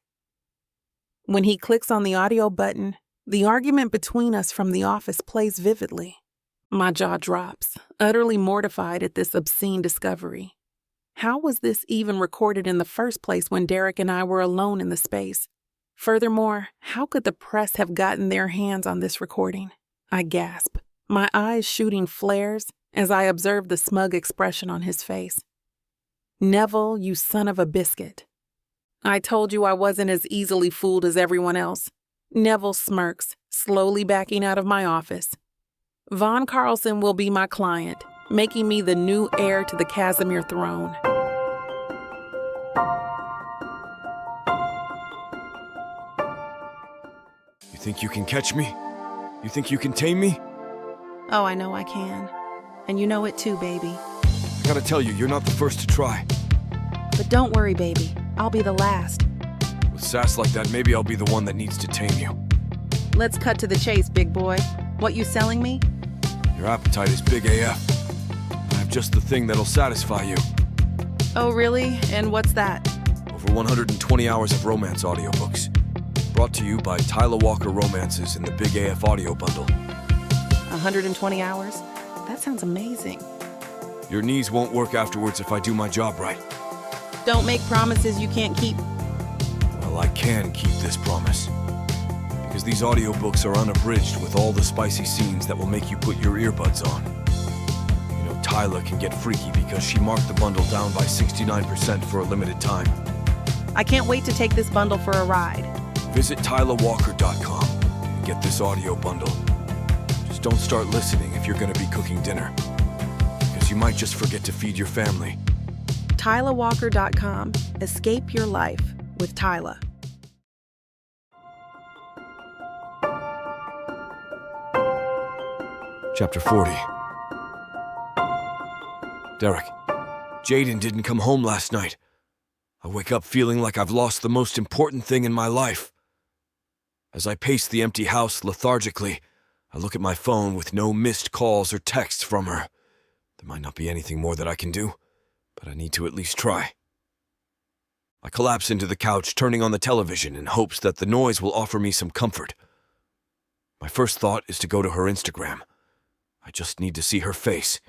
When he clicks on the audio button, the argument between us from the office plays vividly. My jaw drops, utterly mortified at this obscene discovery. How was this even recorded in the first place when Derek and I were alone in the space? Furthermore, how could the press have gotten their hands on this recording? I gasp, my eyes shooting flares as I observe the smug expression on his face. Neville, you son of a biscuit. I told you I wasn't as easily fooled as everyone else. Neville smirks, slowly backing out of my office. Von Carlson will be my client, making me the new heir to the Casimir throne. You think you can catch me? You think you can tame me? Oh, I know I can. And you know it too, baby. I gotta tell you, you're not the first to try. But don't worry, baby. I'll be the last. With sass like that, maybe I'll be the one that needs to tame you. Let's cut to the chase, big boy. What you selling me? Your appetite is big AF. I have just the thing that'll satisfy you. Oh, really? And what's that? Over 120 hours of romance audiobooks. Brought to you by Tyler Walker Romances in the Big AF Audio Bundle. 120 hours? That sounds amazing. Your knees won't work afterwards if I do my job right. Don't make promises you can't keep. Well, I can keep this promise. Because these audiobooks are unabridged with all the spicy scenes that will make you put your earbuds on. You know, Tyler can get freaky because she marked the bundle down by 69% for a limited time. I can't wait to take this bundle for a ride. Visit TylerWalker.com and get this audio bundle. Just don't start listening if you're going to be cooking dinner. Because you might just forget to feed your family. TylerWalker.com. Escape your life with Tyler. Chapter 40. Derek, Jaden didn't come home last night. I wake up feeling like I've lost the most important thing in my life. As I pace the empty house lethargically, I look at my phone with no missed calls or texts from her. There might not be anything more that I can do, but I need to at least try. I collapse into the couch, turning on the television in hopes that the noise will offer me some comfort. My first thought is to go to her Instagram. I just need to see her face.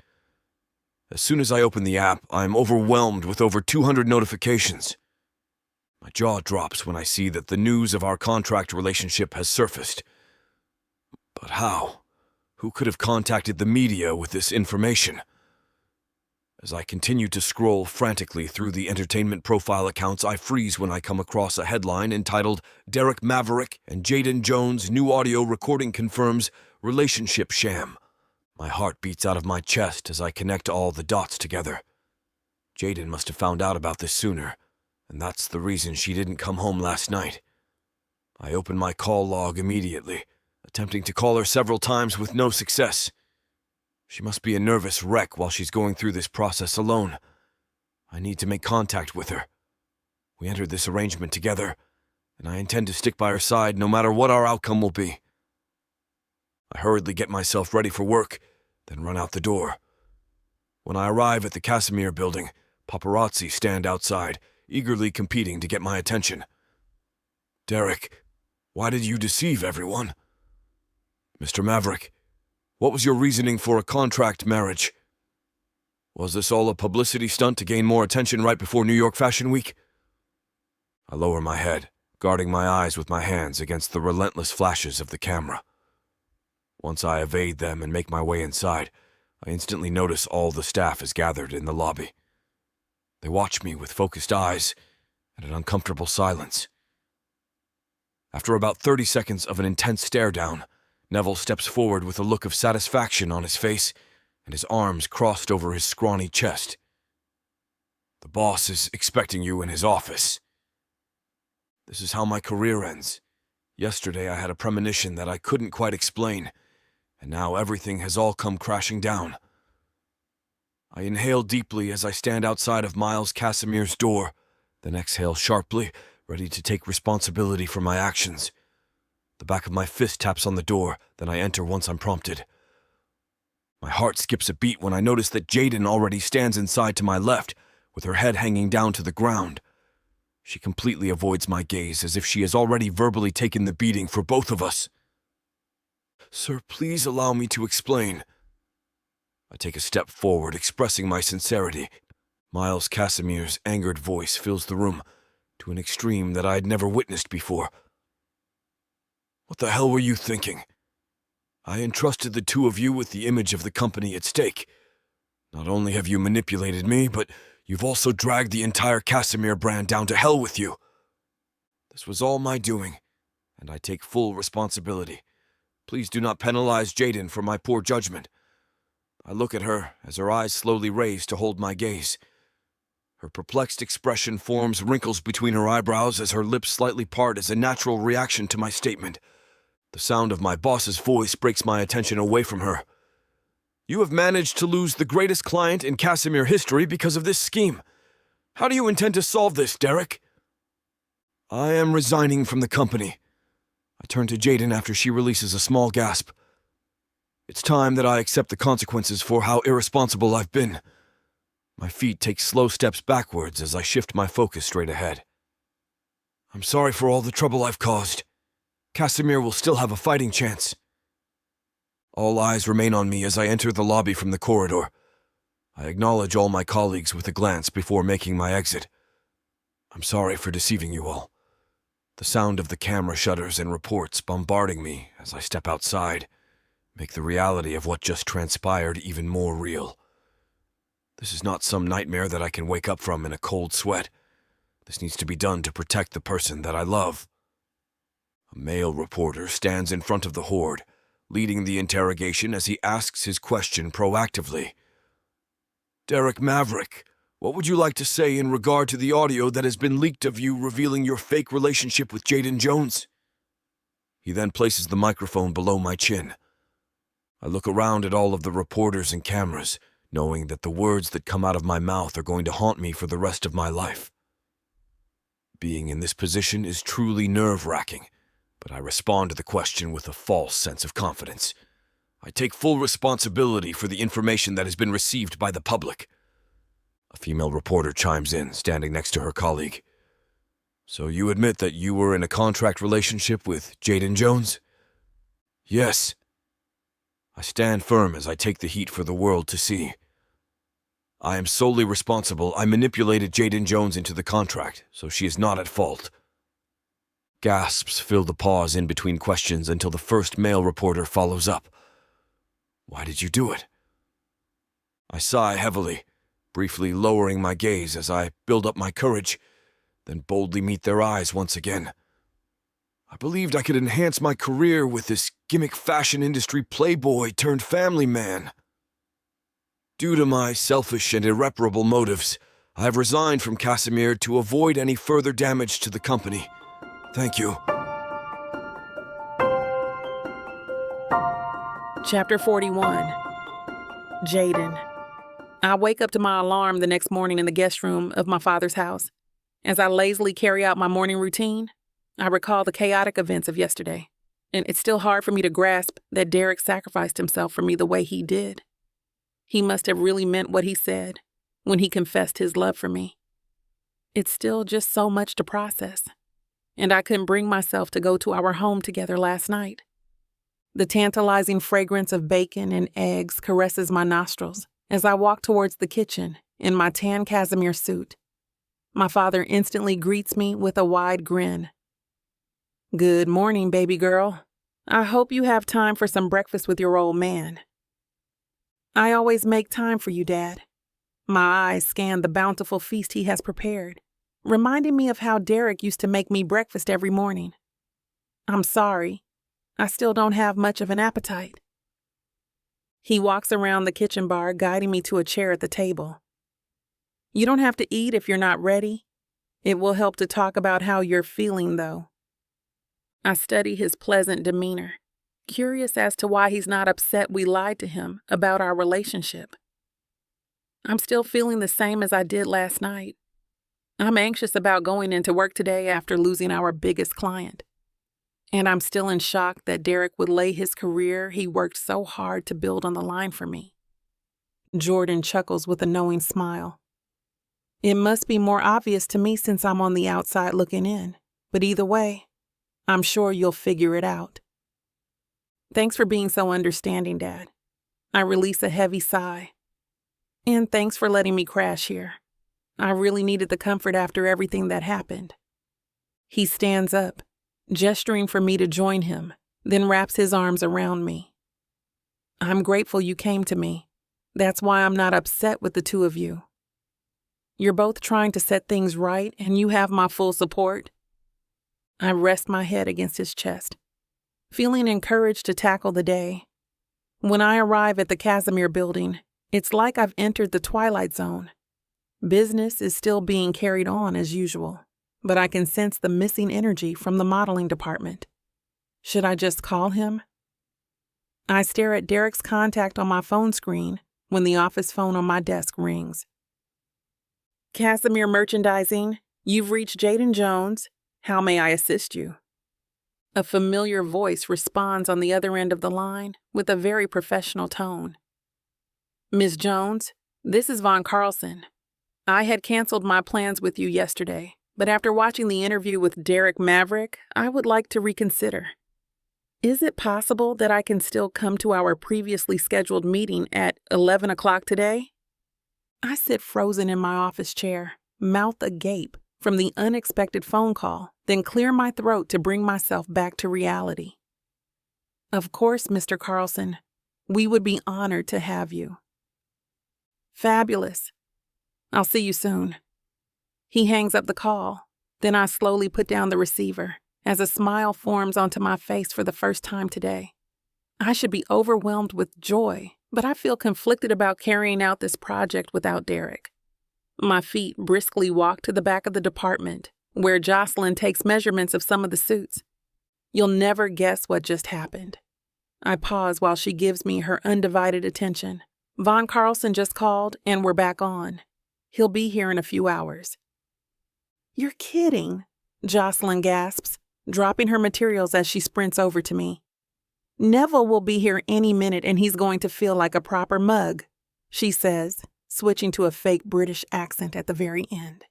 As soon as I open the app, I'm overwhelmed with over 200 notifications. My jaw drops when I see that the news of our contract relationship has surfaced. But how? Who could have contacted the media with this information? As I continue to scroll frantically through the entertainment profile accounts, I freeze when I come across a headline entitled, "Derek Maverick and Jadyn Jones' new audio recording confirms relationship sham." My heart beats out of my chest as I connect all the dots together. Jaden must have found out about this sooner, and that's the reason she didn't come home last night. I open my call log immediately, attempting to call her several times with no success. She must be a nervous wreck while she's going through this process alone. I need to make contact with her. We entered this arrangement together, and I intend to stick by her side no matter what our outcome will be. I hurriedly get myself ready for work, then run out the door. When I arrive at the Casimir building, paparazzi stand outside, eagerly competing to get my attention. "Derek, why did you deceive everyone?" "Mr. Maverick, what was your reasoning for a contract marriage? Was this all a publicity stunt to gain more attention right before New York Fashion Week?" I lower my head, guarding my eyes with my hands against the relentless flashes of the camera. Once I evade them and make my way inside, I instantly notice all the staff is gathered in the lobby. They watch me with focused eyes and an uncomfortable silence. After about 30 seconds of an intense stare-down, Neville steps forward with a look of satisfaction on his face and his arms crossed over his scrawny chest. "The boss is expecting you in his office." This is how my career ends. Yesterday I had a premonition that I couldn't quite explain, and now everything has all come crashing down. I inhale deeply as I stand outside of Miles Casimir's door, then exhale sharply, ready to take responsibility for my actions. The back of my fist taps on the door, then I enter once I'm prompted. My heart skips a beat when I notice that Jaden already stands inside to my left, with her head hanging down to the ground. She completely avoids my gaze as if she has already verbally taken the beating for both of us. "Sir, please allow me to explain." I take a step forward, expressing my sincerity. Miles Casimir's angered voice fills the room to an extreme that I had never witnessed before. "What the hell were you thinking? I entrusted the two of you with the image of the company at stake. Not only have you manipulated me, but you've also dragged the entire Casimir brand down to hell with you. This was all my doing, and I take full responsibility. Please do not penalize Jaden for my poor judgment." I look at her as her eyes slowly raise to hold my gaze. Her perplexed expression forms wrinkles between her eyebrows as her lips slightly part as a natural reaction to my statement. The sound of my boss's voice breaks my attention away from her. "You have managed to lose the greatest client in Casimir history because of this scheme. How do you intend to solve this, Derek?" "I am resigning from the company." I turn to Jaden after she releases a small gasp. "It's time that I accept the consequences for how irresponsible I've been. My feet take slow steps backwards as I shift my focus straight ahead. I'm sorry for all the trouble I've caused. Casimir will still have a fighting chance. All eyes remain on me as I enter the lobby from the corridor. I acknowledge all my colleagues with a glance before making my exit. I'm sorry for deceiving you all. The sound of the camera shutters and reports bombarding me as I step outside make the reality of what just transpired even more real. This is not some nightmare that I can wake up from in a cold sweat. This needs to be done to protect the person that I love. A male reporter stands in front of the horde, leading the interrogation as he asks his question proactively. Derek Maverick, what would you like to say in regard to the audio that has been leaked of you revealing your fake relationship with Jadyn Jones? He then places the microphone below my chin. I look around at all of the reporters and cameras, knowing that the words that come out of my mouth are going to haunt me for the rest of my life. Being in this position is truly nerve-wracking, but I respond to the question with a false sense of confidence. I take full responsibility for the information that has been received by the public. A female reporter chimes in, standing next to her colleague. So you admit that you were in a contract relationship with Jadyn Jones? Yes. I stand firm as I take the heat for the world to see. I am solely responsible. I manipulated Jadyn Jones into the contract, so she is not at fault. Gasps fill the pause in between questions until the first male reporter follows up. Why did you do it? I sigh heavily, briefly lowering my gaze as I build up my courage, then boldly meet their eyes once again. I believed I could enhance my career with this gimmick fashion industry playboy turned family man. Due to my selfish and irreparable motives, I have resigned from Casimir to avoid any further damage to the company. Thank you. Chapter 41. Jaden. I wake up to my alarm the next morning in the guest room of my father's house. As I lazily carry out my morning routine, I recall the chaotic events of yesterday, and it's still hard for me to grasp that Derek sacrificed himself for me the way he did. He must have really meant what he said when he confessed his love for me. It's still just so much to process, and I couldn't bring myself to go to our home together last night. The tantalizing fragrance of bacon and eggs caresses my nostrils as I walk towards the kitchen in my tan cashmere suit. My father instantly greets me with a wide grin. Good morning, baby girl. I hope you have time for some breakfast with your old man. I always make time for you, Dad. My eyes scan the bountiful feast he has prepared, reminding me of how Derek used to make me breakfast every morning. I'm sorry. I still don't have much of an appetite. He walks around the kitchen bar, guiding me to a chair at the table. You don't have to eat if you're not ready. It will help to talk about how you're feeling, though. I study his pleasant demeanor, curious as to why he's not upset we lied to him about our relationship. I'm still feeling the same as I did last night. I'm anxious about going into work today after losing our biggest client. And I'm still in shock that Derek would lay his career he worked so hard to build on the line for me. Jordan chuckles with a knowing smile. It must be more obvious to me since I'm on the outside looking in, but either way, I'm sure you'll figure it out. Thanks for being so understanding, Dad. I release a heavy sigh. And thanks for letting me crash here. I really needed the comfort after everything that happened. He stands up, gesturing for me to join him, then wraps his arms around me. I'm grateful you came to me. That's why I'm not upset with the two of you. You're both trying to set things right, and you have my full support. I rest my head against his chest, feeling encouraged to tackle the day. When I arrive at the Casimir building, it's like I've entered the twilight zone. Business is still being carried on as usual, but I can sense the missing energy from the modeling department. Should I just call him? I stare at Derek's contact on my phone screen when the office phone on my desk rings. Casimir Merchandising, you've reached Jadyn Jones. How may I assist you? A familiar voice responds on the other end of the line with a very professional tone. Ms. Jones, This is Von Carlson. I had canceled my plans with you yesterday, but after watching the interview with Derek Maverick, I would like to reconsider. Is it possible that I can still come to our previously scheduled meeting at 11 o'clock today? I sit frozen in my office chair, mouth agape from the unexpected phone call, then clear my throat to bring myself back to reality. Of course, Mr. Carlson. We would be honored to have you. Fabulous. I'll see you soon. He hangs up the call. Then I slowly put down the receiver as a smile forms onto my face for the first time today. I should be overwhelmed with joy, but I feel conflicted about carrying out this project without Derek. My feet briskly walk to the back of the department, where Jocelyn takes measurements of some of the suits. You'll never guess what just happened. I pause while she gives me her undivided attention. Von Carlson just called, and we're back on. He'll be here in a few hours. You're kidding, Jocelyn gasps, dropping her materials as she sprints over to me. Neville will be here any minute and he's going to feel like a proper mug, she says, switching to a fake British accent at the very end.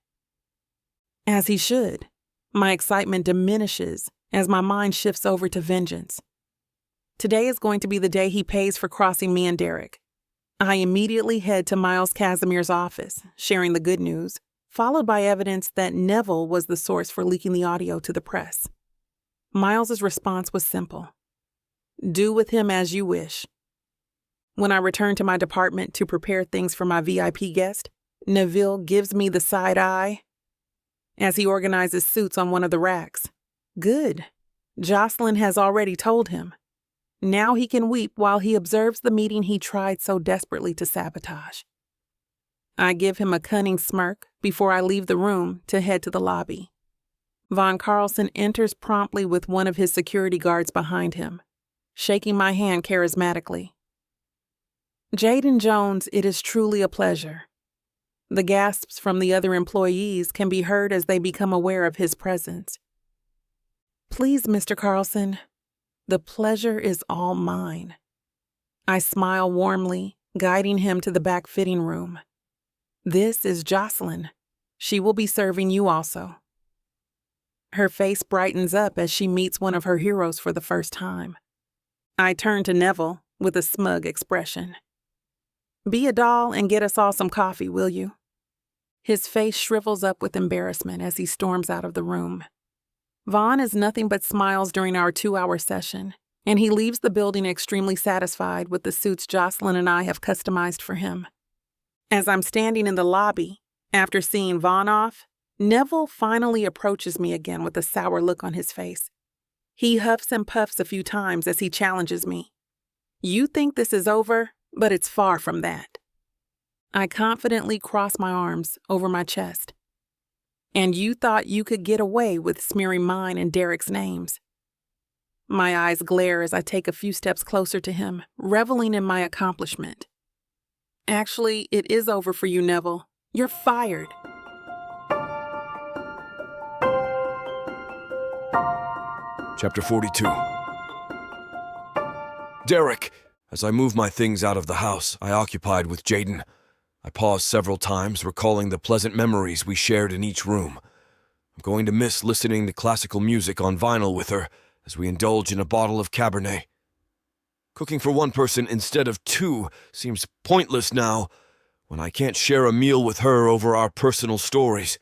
As he should. My excitement diminishes as my mind shifts over to vengeance. Today is going to be the day he pays for crossing me and Derek. I immediately head to Miles Casimir's office, sharing the good news, followed by evidence that Neville was the source for leaking the audio to the press. Miles's response was simple. Do with him as you wish. When I return to my department to prepare things for my VIP guest, Neville gives me the side eye as he organizes suits on one of the racks. Good. Jocelyn has already told him. Now he can weep while he observes the meeting he tried so desperately to sabotage. I give him a cunning smirk before I leave the room to head to the lobby. Von Carlson enters promptly with one of his security guards behind him, shaking my hand charismatically. Jadyn Jones, it is truly a pleasure. The gasps from the other employees can be heard as they become aware of his presence. Please, Mr. Carlson, the pleasure is all mine. I smile warmly, guiding him to the back fitting room. This is Jocelyn. She will be serving you also. Her face brightens up as she meets one of her heroes for the first time. I turn to Neville with a smug expression. Be a doll and get us all some coffee, will you? His face shrivels up with embarrassment as he storms out of the room. Vaughn is nothing but smiles during our 2-hour session, and he leaves the building extremely satisfied with the suits Jocelyn and I have customized for him. As I'm standing in the lobby, after seeing Vaughn off, Neville finally approaches me again with a sour look on his face. He huffs and puffs a few times as he challenges me. You think this is over, but it's far from that. I confidently cross my arms over my chest. And you thought you could get away with smearing mine and Derek's names. My eyes glare as I take a few steps closer to him, reveling in my accomplishment. Actually, it is over for you, Neville. You're fired. Chapter 42. Derek! As I move my things out of the house I occupied with Jaden, I pause several times, recalling the pleasant memories we shared in each room. I'm going to miss listening to classical music on vinyl with her as we indulge in a bottle of Cabernet. Cooking for one person instead of two seems pointless now, when I can't share a meal with her over our personal stories.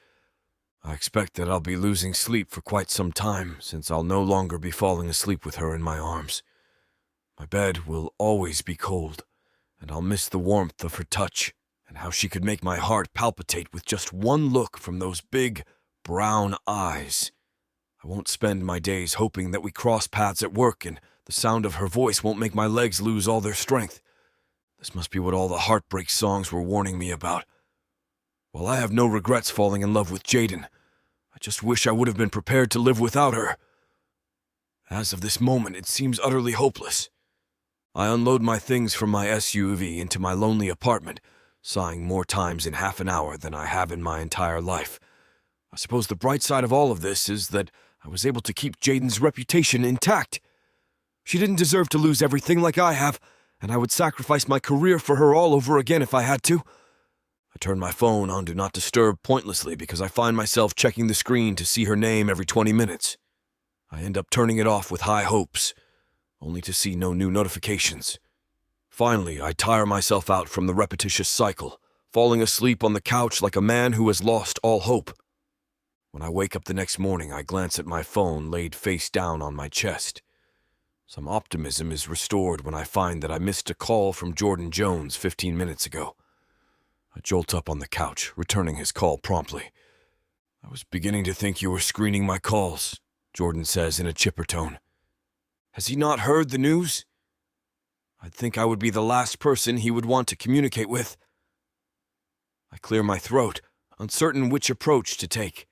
I expect that I'll be losing sleep for quite some time, since I'll no longer be falling asleep with her in my arms. My bed will always be cold, and I'll miss the warmth of her touch, and how she could make my heart palpitate with just one look from those big, brown eyes. I won't spend my days hoping that we cross paths at work and the sound of her voice won't make my legs lose all their strength. This must be what all the heartbreak songs were warning me about. While I have no regrets falling in love with Jaden, I just wish I would have been prepared to live without her. As of this moment, it seems utterly hopeless. I unload my things from my SUV into my lonely apartment, sighing more times in half an hour than I have in my entire life. I suppose the bright side of all of this is that I was able to keep Jaden's reputation intact. She didn't deserve to lose everything like I have, and I would sacrifice my career for her all over again if I had to. I turn my phone on Do Not Disturb pointlessly because I find myself checking the screen to see her name every 20 minutes. I end up turning it off with high hopes, only to see no new notifications. Finally, I tire myself out from the repetitious cycle, falling asleep on the couch like a man who has lost all hope. When I wake up the next morning, I glance at my phone laid face down on my chest. Some optimism is restored when I find that I missed a call from Jadyn Jones 15 minutes ago. I jolt up on the couch, returning his call promptly. "I was beginning to think you were screening my calls," Jadyn says in a chipper tone. "Has he not heard the news? I'd think I would be the last person he would want to communicate with." I clear my throat, uncertain which approach to take.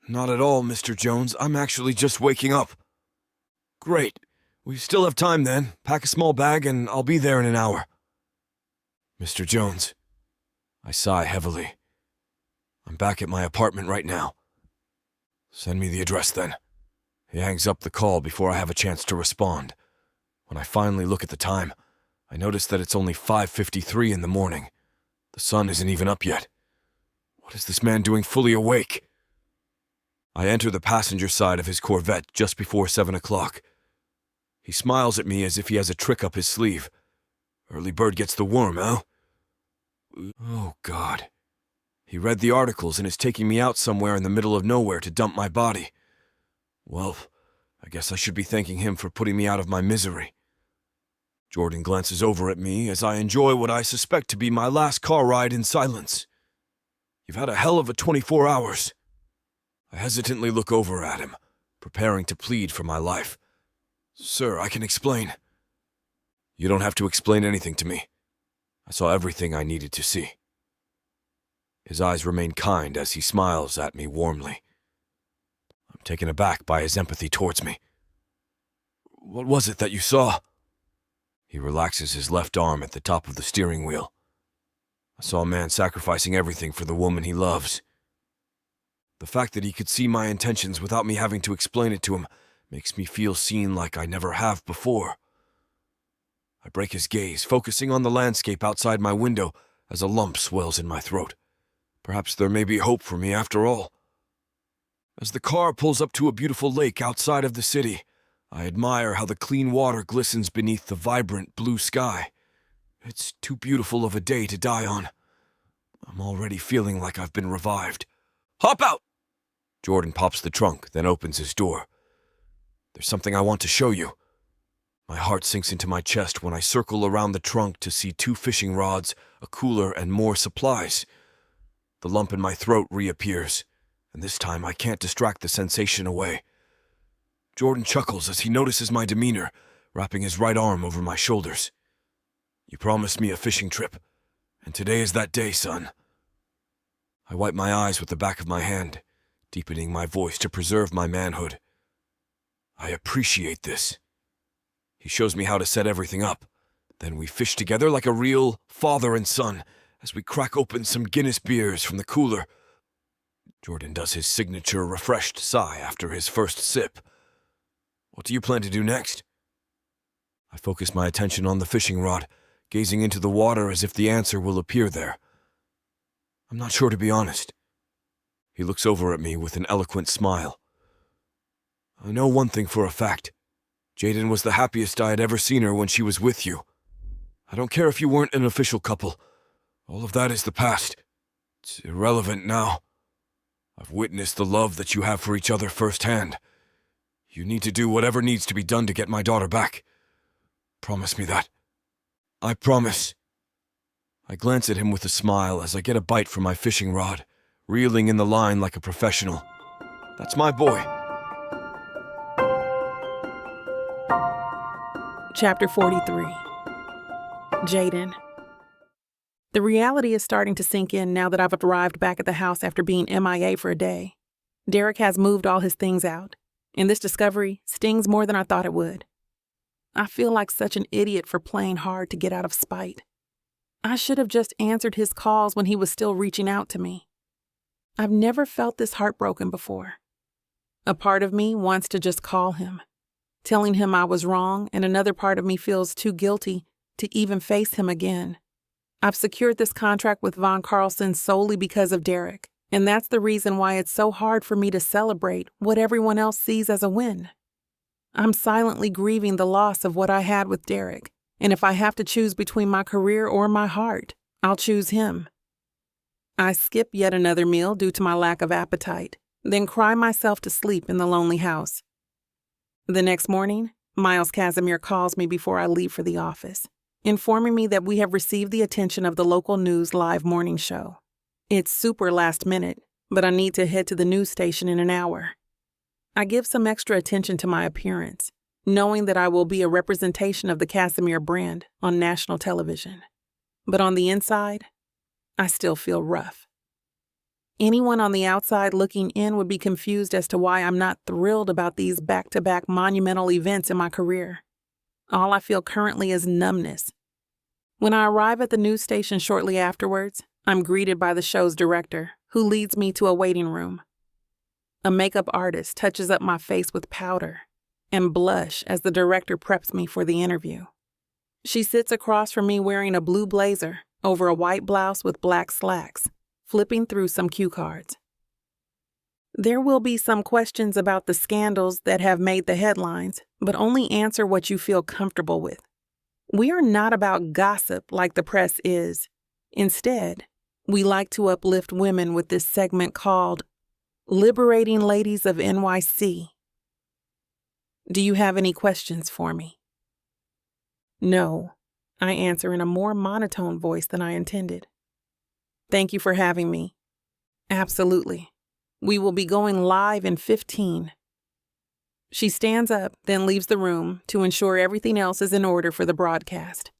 "Not at all, Mr. Jones. I'm actually just waking up." "Great. We still have time then. Pack a small bag and I'll be there in an hour." "Mr. Jones." I sigh heavily. "I'm back at my apartment right now." "Send me the address then." He hangs up the call before I have a chance to respond. When I finally look at the time, I notice that it's only 5:53 in the morning. The sun isn't even up yet. What is this man doing fully awake? I enter the passenger side of his Corvette just before 7 o'clock. He smiles at me as if he has a trick up his sleeve. Early bird gets the worm, huh? Oh, God. He read the articles and is taking me out somewhere in the middle of nowhere to dump my body. Well, I guess I should be thanking him for putting me out of my misery. Jadyn glances over at me as I enjoy what I suspect to be my last car ride in silence. "You've had a hell of a 24 hours. I hesitantly look over at him, preparing to plead for my life. "Sir, I can explain." "You don't have to explain anything to me. I saw everything I needed to see." His eyes remain kind as he smiles at me warmly. I'm taken aback by his empathy towards me. "What was it that you saw?" He relaxes his left arm at the top of the steering wheel. "I saw a man sacrificing everything for the woman he loves. The fact that he could see my intentions without me having to explain it to him makes me feel seen like I never have before." I break his gaze, focusing on the landscape outside my window as a lump swells in my throat. Perhaps there may be hope for me after all. As the car pulls up to a beautiful lake outside of the city, I admire how the clean water glistens beneath the vibrant blue sky. It's too beautiful of a day to die on. I'm already feeling like I've been revived. "Hop out!" Jadyn pops the trunk, then opens his door. "There's something I want to show you." My heart sinks into my chest when I circle around the trunk to see 2 fishing rods, a cooler, and more supplies. The lump in my throat reappears, and this time I can't distract the sensation away. Jadyn chuckles as he notices my demeanor, wrapping his right arm over my shoulders. "You promised me a fishing trip, and today is that day, son." I wipe my eyes with the back of my hand, deepening my voice to preserve my manhood. "I appreciate this." He shows me how to set everything up. Then we fish together like a real father and son as we crack open some Guinness beers from the cooler. Jadyn does his signature refreshed sigh after his first sip. "What do you plan to do next?" I focus my attention on the fishing rod, gazing into the water as if the answer will appear there. "I'm not sure, to be honest." He looks over at me with an eloquent smile. "I know one thing for a fact. Jadyn was the happiest I had ever seen her when she was with you. I don't care if you weren't an official couple. All of that is the past. It's irrelevant now. I've witnessed the love that you have for each other firsthand. You need to do whatever needs to be done to get my daughter back. Promise me that." "I promise." I glance at him with a smile as I get a bite from my fishing rod, reeling in the line like a professional. That's my boy. Chapter 43. Jaden. The reality is starting to sink in now that I've arrived back at the house after being MIA for a day. Derek has moved all his things out, and this discovery stings more than I thought it would. I feel like such an idiot for playing hard to get out of spite. I should have just answered his calls when he was still reaching out to me. I've never felt this heartbroken before. A part of me wants to just call him, telling him I was wrong, and another part of me feels too guilty to even face him again. I've secured this contract with Von Carlson solely because of Derek, and that's the reason why it's so hard for me to celebrate what everyone else sees as a win. I'm silently grieving the loss of what I had with Derek, and if I have to choose between my career or my heart, I'll choose him. I skip yet another meal due to my lack of appetite, then cry myself to sleep in the lonely house. The next morning, Miles Casimir calls me before I leave for the office, informing me that we have received the attention of the local news live morning show. It's super last minute, but I need to head to the news station in an hour. I give some extra attention to my appearance, knowing that I will be a representation of the Casimir brand on national television. But on the inside, I still feel rough. Anyone on the outside looking in would be confused as to why I'm not thrilled about these back-to-back monumental events in my career. All I feel currently is numbness. When I arrive at the news station shortly afterwards, I'm greeted by the show's director, who leads me to a waiting room. A makeup artist touches up my face with powder and blush as the director preps me for the interview. She sits across from me wearing a blue blazer over a white blouse with black slacks, flipping through some cue cards. There will be some questions about the scandals that have made the headlines, but only answer what you feel comfortable with. We are not about gossip like the press is. Instead, we like to uplift women with this segment called Liberating Ladies of NYC. Do you have any questions for me? No, I answer in a more monotone voice than I intended. Thank you for having me. Absolutely. We will be going live in 15. She stands up, then leaves the room to ensure everything else is in order for the broadcast.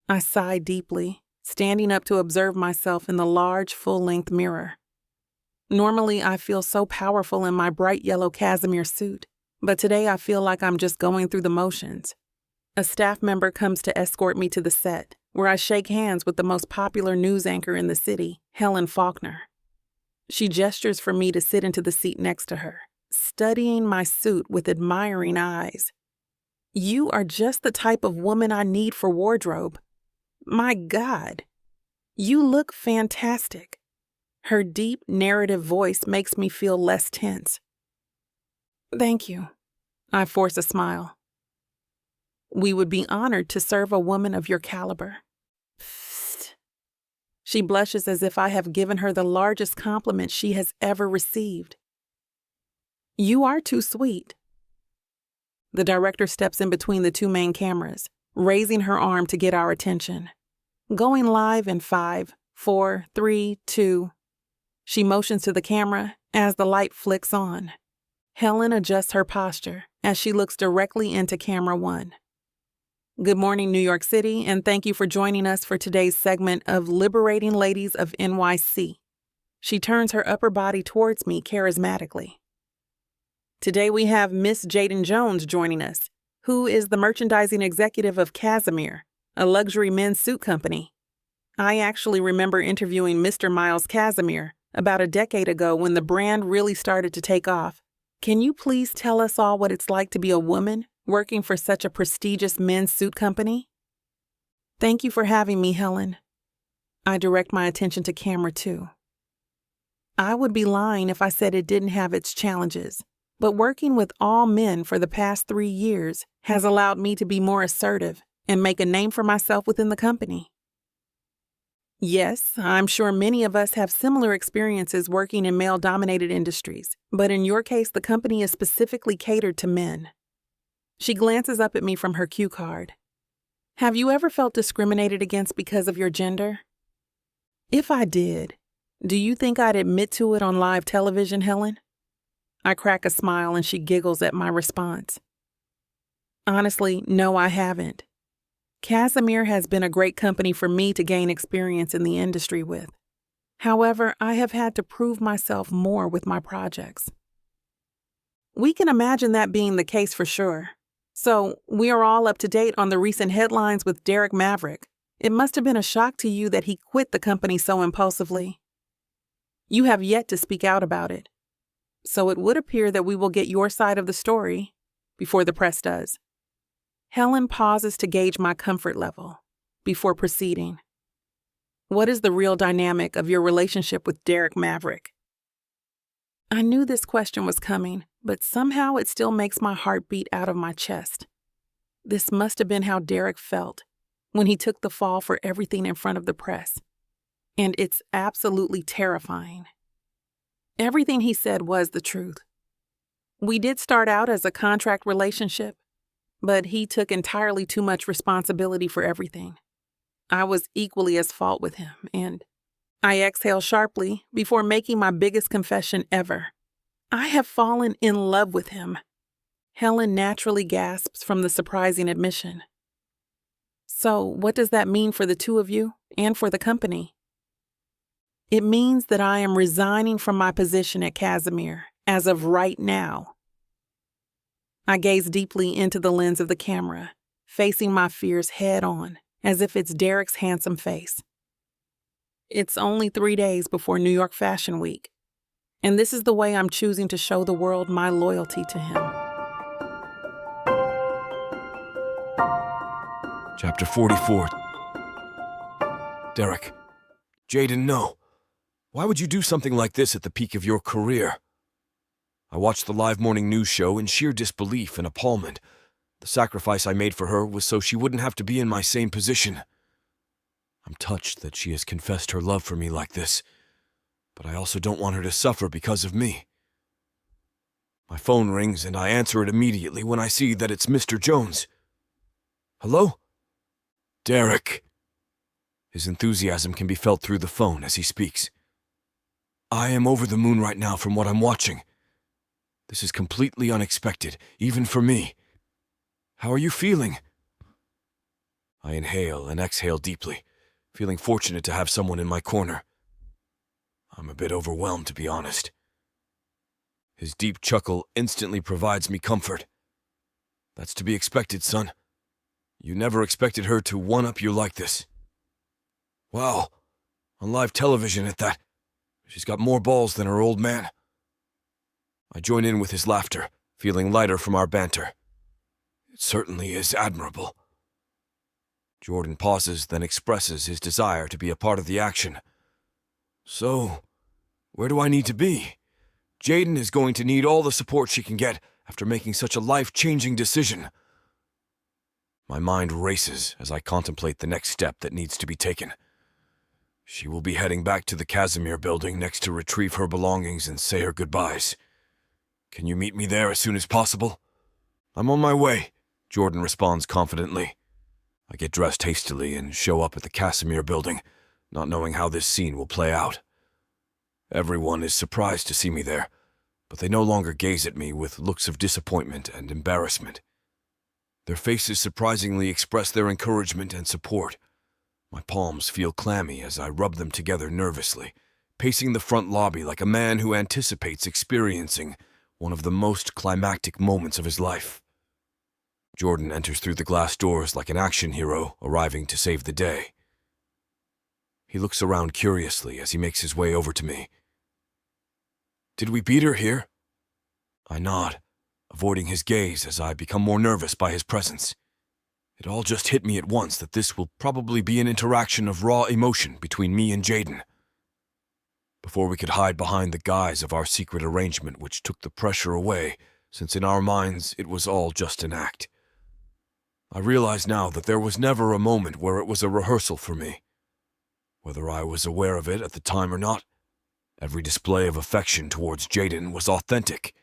I sigh deeply, standing up to observe myself in the large, full-length mirror. Normally, I feel so powerful in my bright yellow cashmere suit, but today I feel like I'm just going through the motions. A staff member comes to escort me to the set, where I shake hands with the most popular news anchor in the city, Helen Faulkner. She gestures for me to sit into the seat next to her, studying my suit with admiring eyes. You are just the type of woman I need for wardrobe. My God, you look fantastic. Her deep narrative voice makes me feel less tense. Thank you. I force a smile. We would be honored to serve a woman of your caliber. Psst. She blushes as if I have given her the largest compliment she has ever received. You are too sweet. The director steps in between the two main cameras, raising her arm to get our attention. Going live in 5, 4, 3, 2. She motions to the camera as the light flicks on. Helen adjusts her posture as she looks directly into camera 1. Good morning, New York City, and thank you for joining us for today's segment of Liberating Ladies of NYC. She turns her upper body towards me charismatically. Today we have Miss Jadyn Jones joining us, who is the merchandising executive of Casimir, a luxury men's suit company. I actually remember interviewing Mr. Miles Casimir about a decade ago when the brand really started to take off. Can you please tell us all what it's like to be a woman working for such a prestigious men's suit company? Thank you for having me, Helen. I direct my attention to camera 2. I would be lying if I said it didn't have its challenges, but working with all men for the past 3 years has allowed me to be more assertive and make a name for myself within the company. Yes, I'm sure many of us have similar experiences working in male-dominated industries, but in your case, the company is specifically catered to men. She glances up at me from her cue card. Have you ever felt discriminated against because of your gender? If I did, do you think I'd admit to it on live television, Helen? I crack a smile and she giggles at my response. Honestly, no, I haven't. Casimir has been a great company for me to gain experience in the industry with. However, I have had to prove myself more with my projects. We can imagine that being the case for sure. So, we are all up to date on the recent headlines with Derek Maverick. It must have been a shock to you that he quit the company so impulsively. You have yet to speak out about it. So it would appear that we will get your side of the story before the press does. Helen pauses to gauge my comfort level before proceeding. What is the real dynamic of your relationship with Derek Maverick? I knew this question was coming, but somehow it still makes my heart beat out of my chest. This must have been how Derek felt when he took the fall for everything in front of the press. And it's absolutely terrifying. Everything he said was the truth. We did start out as a contract relationship, but he took entirely too much responsibility for everything. I was equally at fault with him, and I exhaled sharply before making my biggest confession ever. I have fallen in love with him. Helen naturally gasps from the surprising admission. So, what does that mean for the two of you and for the company? It means that I am resigning from my position at Casimir as of right now. I gaze deeply into the lens of the camera, facing my fears head on, as if it's Derek's handsome face. It's only 3 days before New York Fashion Week, and this is the way I'm choosing to show the world my loyalty to him. Chapter 44. Derek. Jaden, no. Why would you do something like this at the peak of your career? I watched the live morning news show in sheer disbelief and appallment. The sacrifice I made for her was so she wouldn't have to be in my same position. I'm touched that she has confessed her love for me like this, but I also don't want her to suffer because of me. My phone rings and I answer it immediately when I see that it's Mr. Jones. Hello? Derek. His enthusiasm can be felt through the phone as he speaks. I am over the moon right now from what I'm watching. This is completely unexpected, even for me. How are you feeling? I inhale and exhale deeply, feeling fortunate to have someone in my corner. I'm a bit overwhelmed, to be honest. His deep chuckle instantly provides me comfort. That's to be expected, son. You never expected her to one-up you like this. Wow, on live television at that. She's got more balls than her old man. I join in with his laughter, feeling lighter from our banter. It certainly is admirable. Jordan pauses, then expresses his desire to be a part of the action. So, where do I need to be? Jaden is going to need all the support she can get after making such a life-changing decision. My mind races as I contemplate the next step that needs to be taken. She will be heading back to the Casimir building next to retrieve her belongings and say her goodbyes. Can you meet me there as soon as possible? I'm on my way, Jordan responds confidently. I get dressed hastily and show up at the Casimir building, not knowing how this scene will play out. Everyone is surprised to see me there, but they no longer gaze at me with looks of disappointment and embarrassment. Their faces surprisingly express their encouragement and support. My palms feel clammy as I rub them together nervously, pacing the front lobby like a man who anticipates experiencing one of the most climactic moments of his life. Jordan enters through the glass doors like an action hero arriving to save the day. He looks around curiously as he makes his way over to me. Did we beat her here? I nod, avoiding his gaze as I become more nervous by his presence. It all just hit me at once that this will probably be an interaction of raw emotion between me and Jaden. Before we could hide behind the guise of our secret arrangement, which took the pressure away, since in our minds it was all just an act. I realize now that there was never a moment where it was a rehearsal for me. Whether I was aware of it at the time or not, every display of affection towards Jaden was authentic.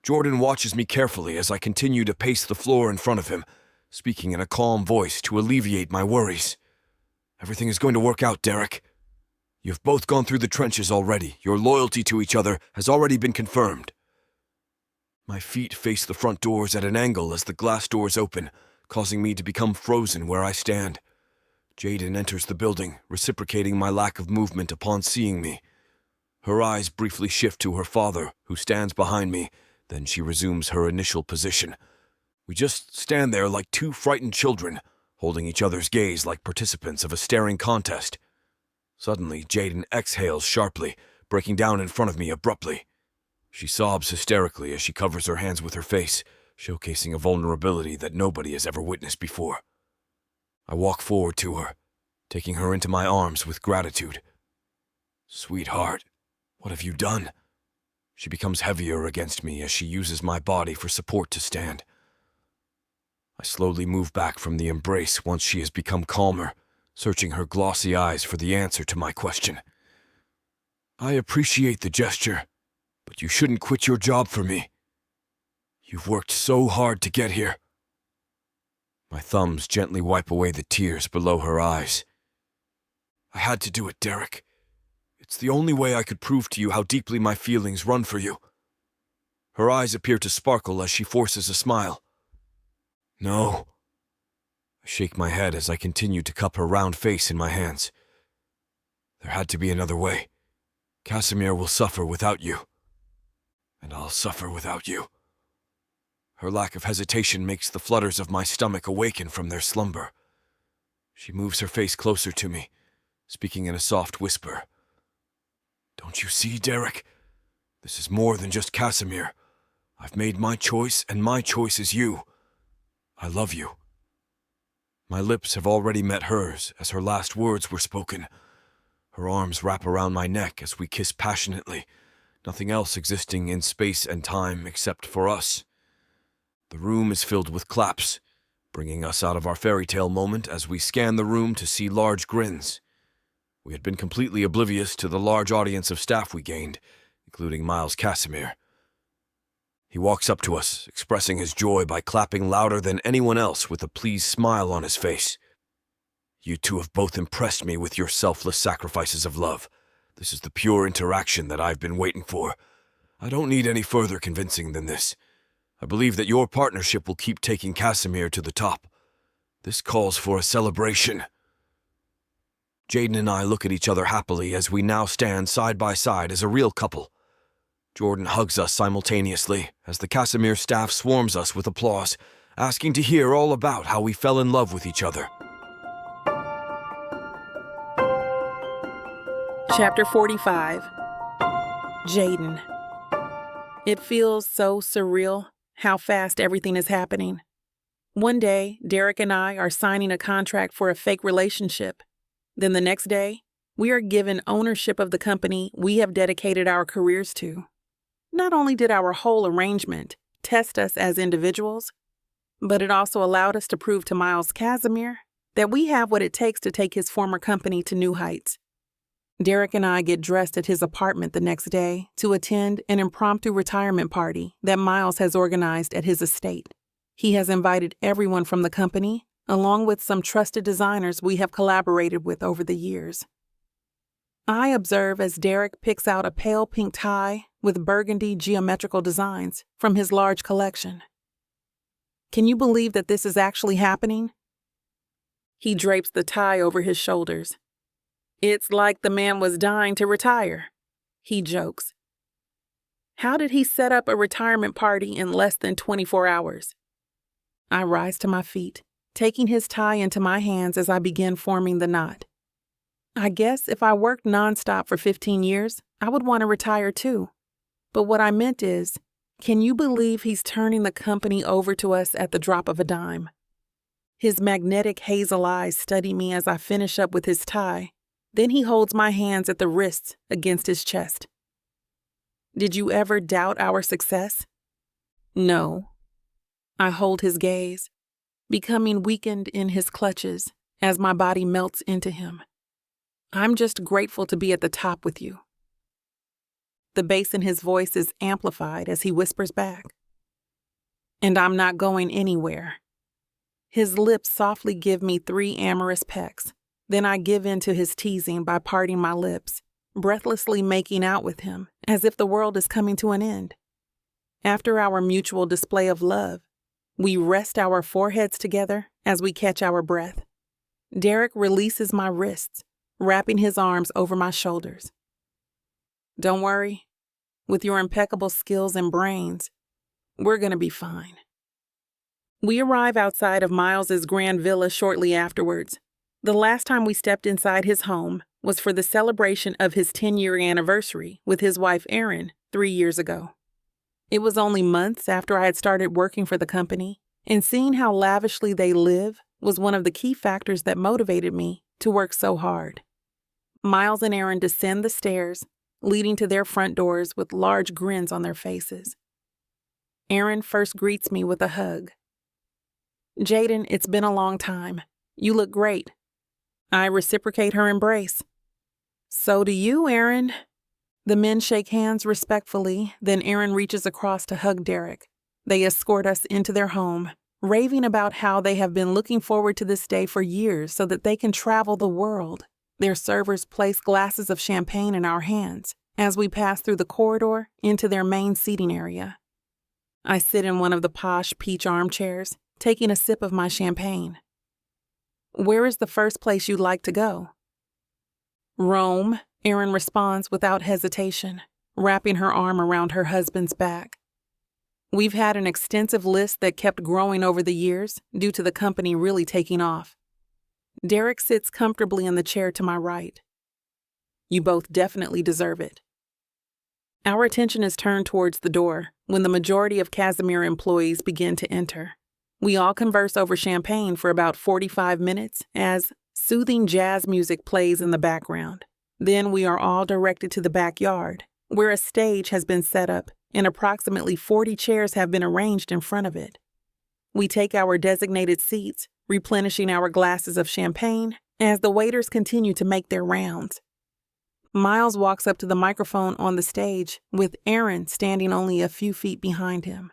Jordan watches me carefully as I continue to pace the floor in front of him, speaking in a calm voice to alleviate my worries. Everything is going to work out, Derek. You've both gone through the trenches already. Your loyalty to each other has already been confirmed. My feet face the front doors at an angle as the glass doors open, causing me to become frozen where I stand. Jaden enters the building, reciprocating my lack of movement upon seeing me. Her eyes briefly shift to her father, who stands behind me, then she resumes her initial position. We just stand there like two frightened children, holding each other's gaze like participants of a staring contest. Suddenly, Jaden exhales sharply, breaking down in front of me abruptly. She sobs hysterically as she covers her hands with her face, showcasing a vulnerability that nobody has ever witnessed before. I walk forward to her, taking her into my arms with gratitude. "Sweetheart, what have you done?" She becomes heavier against me as she uses my body for support to stand. I slowly move back from the embrace once she has become calmer, searching her glossy eyes for the answer to my question. "I appreciate the gesture, but you shouldn't quit your job for me. You've worked so hard to get here." My thumbs gently wipe away the tears below her eyes. "I had to do it, Derek. It's the only way I could prove to you how deeply my feelings run for you." Her eyes appear to sparkle as she forces a smile. "No." I shake my head as I continue to cup her round face in my hands. "There had to be another way. Casimir will suffer without you. And I'll suffer without you." Her lack of hesitation makes the flutters of my stomach awaken from their slumber. She moves her face closer to me, speaking in a soft whisper. "Don't you see, Derek? This is more than just Casimir. I've made my choice, and my choice is you. I love you." My lips have already met hers as her last words were spoken. Her arms wrap around my neck as we kiss passionately, nothing else existing in space and time except for us. The room is filled with claps, bringing us out of our fairy tale moment as we scan the room to see large grins. We had been completely oblivious to the large audience of staff we gained, including Miles Casimir. He walks up to us, expressing his joy by clapping louder than anyone else with a pleased smile on his face. "You two have both impressed me with your selfless sacrifices of love. This is the pure interaction that I've been waiting for. I don't need any further convincing than this. I believe that your partnership will keep taking Casimir to the top. This calls for a celebration." Jaden and I look at each other happily as we now stand side by side as a real couple. Jordan hugs us simultaneously as the Casimir staff swarms us with applause, asking to hear all about how we fell in love with each other. Chapter 45. Jaden. It feels so surreal how fast everything is happening. One day, Derek and I are signing a contract for a fake relationship. Then the next day, we are given ownership of the company we have dedicated our careers to. Not only did our whole arrangement test us as individuals, but it also allowed us to prove to Miles Casimir that we have what it takes to take his former company to new heights. Derek and I get dressed at his apartment the next day to attend an impromptu retirement party that Miles has organized at his estate. He has invited everyone from the company, along with some trusted designers we have collaborated with over the years. I observe as Derek picks out a pale pink tie with burgundy geometrical designs from his large collection. Can you believe that this is actually happening? He drapes the tie over his shoulders. "It's like the man was dying to retire," he jokes. How did he set up a retirement party in less than 24 hours? I rise to my feet, taking his tie into my hands as I begin forming the knot. I guess if I worked nonstop for 15 years, I would want to retire too. But what I meant is, can you believe he's turning the company over to us at the drop of a dime? His magnetic hazel eyes study me as I finish up with his tie. Then he holds my hands at the wrists against his chest. Did you ever doubt our success? No. I hold his gaze, becoming weakened in his clutches as my body melts into him. I'm just grateful to be at the top with you. The bass in his voice is amplified as he whispers back. And I'm not going anywhere. His lips softly give me 3 amorous pecks. Then I give in to his teasing by parting my lips, breathlessly making out with him, as if the world is coming to an end. After our mutual display of love, we rest our foreheads together as we catch our breath. Derek releases my wrists, wrapping his arms over my shoulders. Don't worry, with your impeccable skills and brains, we're going to be fine. We arrive outside of Miles's grand villa shortly afterwards. The last time we stepped inside his home was for the celebration of his 10-year anniversary with his wife Erin 3 years ago. It was only months after I had started working for the company, and seeing how lavishly they live was one of the key factors that motivated me to work so hard. Miles and Aaron descend the stairs, leading to their front doors with large grins on their faces. Aaron first greets me with a hug. "Jaden, it's been a long time. You look great." I reciprocate her embrace. "So do you, Aaron." The men shake hands respectfully, then Aaron reaches across to hug Derek. They escort us into their home, raving about how they have been looking forward to this day for years so that they can travel the world. Their servers place glasses of champagne in our hands as we pass through the corridor into their main seating area. I sit in one of the posh peach armchairs, taking a sip of my champagne. "Where is the first place you'd like to go?" "Rome," Aaron responds without hesitation, wrapping her arm around her husband's back. We've had an extensive list that kept growing over the years due to the company really taking off. Derek sits comfortably in the chair to my right. "You both definitely deserve it." Our attention is turned towards the door when the majority of Casimir employees begin to enter. We all converse over champagne for about 45 minutes as soothing jazz music plays in the background. Then we are all directed to the backyard, where a stage has been set up and approximately 40 chairs have been arranged in front of it. We take our designated seats, replenishing our glasses of champagne as the waiters continue to make their rounds. Miles walks up to the microphone on the stage, with Aaron standing only a few feet behind him.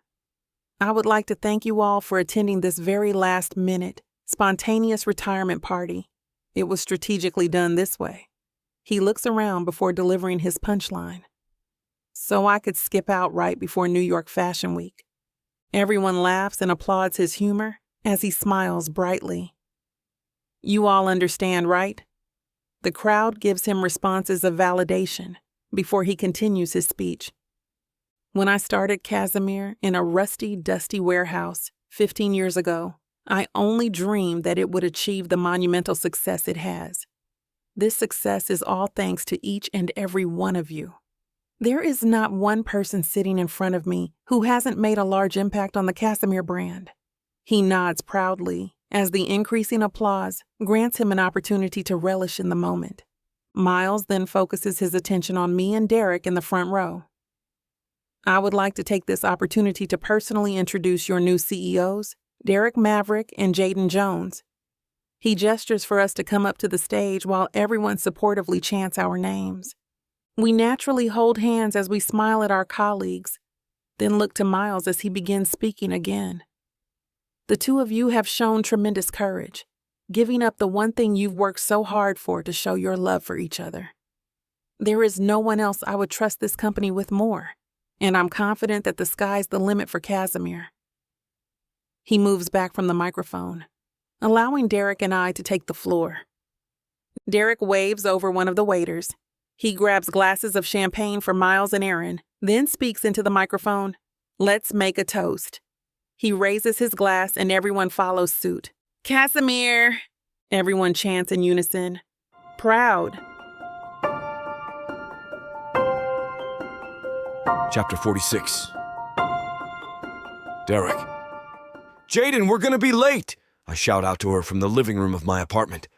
"I would like to thank you all for attending this very last-minute, spontaneous retirement party. It was strategically done this way." He looks around before delivering his punchline. "So I could skip out right before New York Fashion Week." Everyone laughs and applauds his humor as he smiles brightly. "You all understand, right?" The crowd gives him responses of validation before he continues his speech. "When I started Casimir in a rusty, dusty warehouse 15 years ago, I only dreamed that it would achieve the monumental success it has. This success is all thanks to each and every one of you. There is not one person sitting in front of me who hasn't made a large impact on the Casimir brand." He nods proudly as the increasing applause grants him an opportunity to relish in the moment. Miles then focuses his attention on me and Derek in the front row. "I would like to take this opportunity to personally introduce your new CEOs, Derek Maverick and Jadyn Jones." He gestures for us to come up to the stage while everyone supportively chants our names. We naturally hold hands as we smile at our colleagues, then look to Miles as he begins speaking again. "The two of you have shown tremendous courage, giving up the one thing you've worked so hard for to show your love for each other. There is no one else I would trust this company with more, and I'm confident that the sky's the limit for Casimir." He moves back from the microphone, allowing Derek and I to take the floor. Derek waves over one of the waiters. He grabs glasses of champagne for Miles and Aaron, then speaks into the microphone. "Let's make a toast." He raises his glass and everyone follows suit. "Casimir!" Everyone chants in unison. "Proud." Chapter 46. Derek. "Jaden, we're gonna be late!" I shout out to her from the living room of my apartment.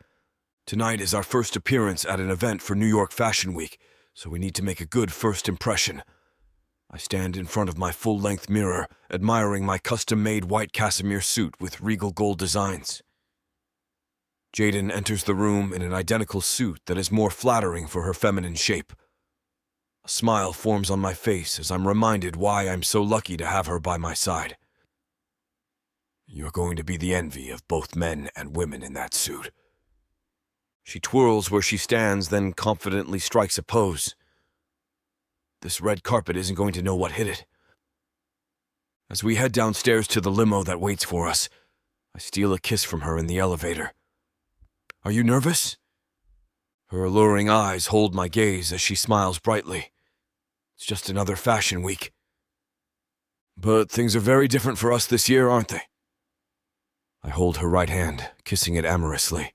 Tonight is our first appearance at an event for New York Fashion Week, so we need to make a good first impression. I stand in front of my full-length mirror, admiring my custom-made white Casimir suit with regal gold designs. Jaden enters the room in an identical suit that is more flattering for her feminine shape. A smile forms on my face as I'm reminded why I'm so lucky to have her by my side. "You're going to be the envy of both men and women in that suit." She twirls where she stands, then confidently strikes a pose. This red carpet isn't going to know what hit it. As we head downstairs to the limo that waits for us, I steal a kiss from her in the elevator. "Are you nervous?" Her alluring eyes hold my gaze as she smiles brightly. "It's just another fashion week." "But things are very different for us this year, aren't they?" I hold her right hand, kissing it amorously.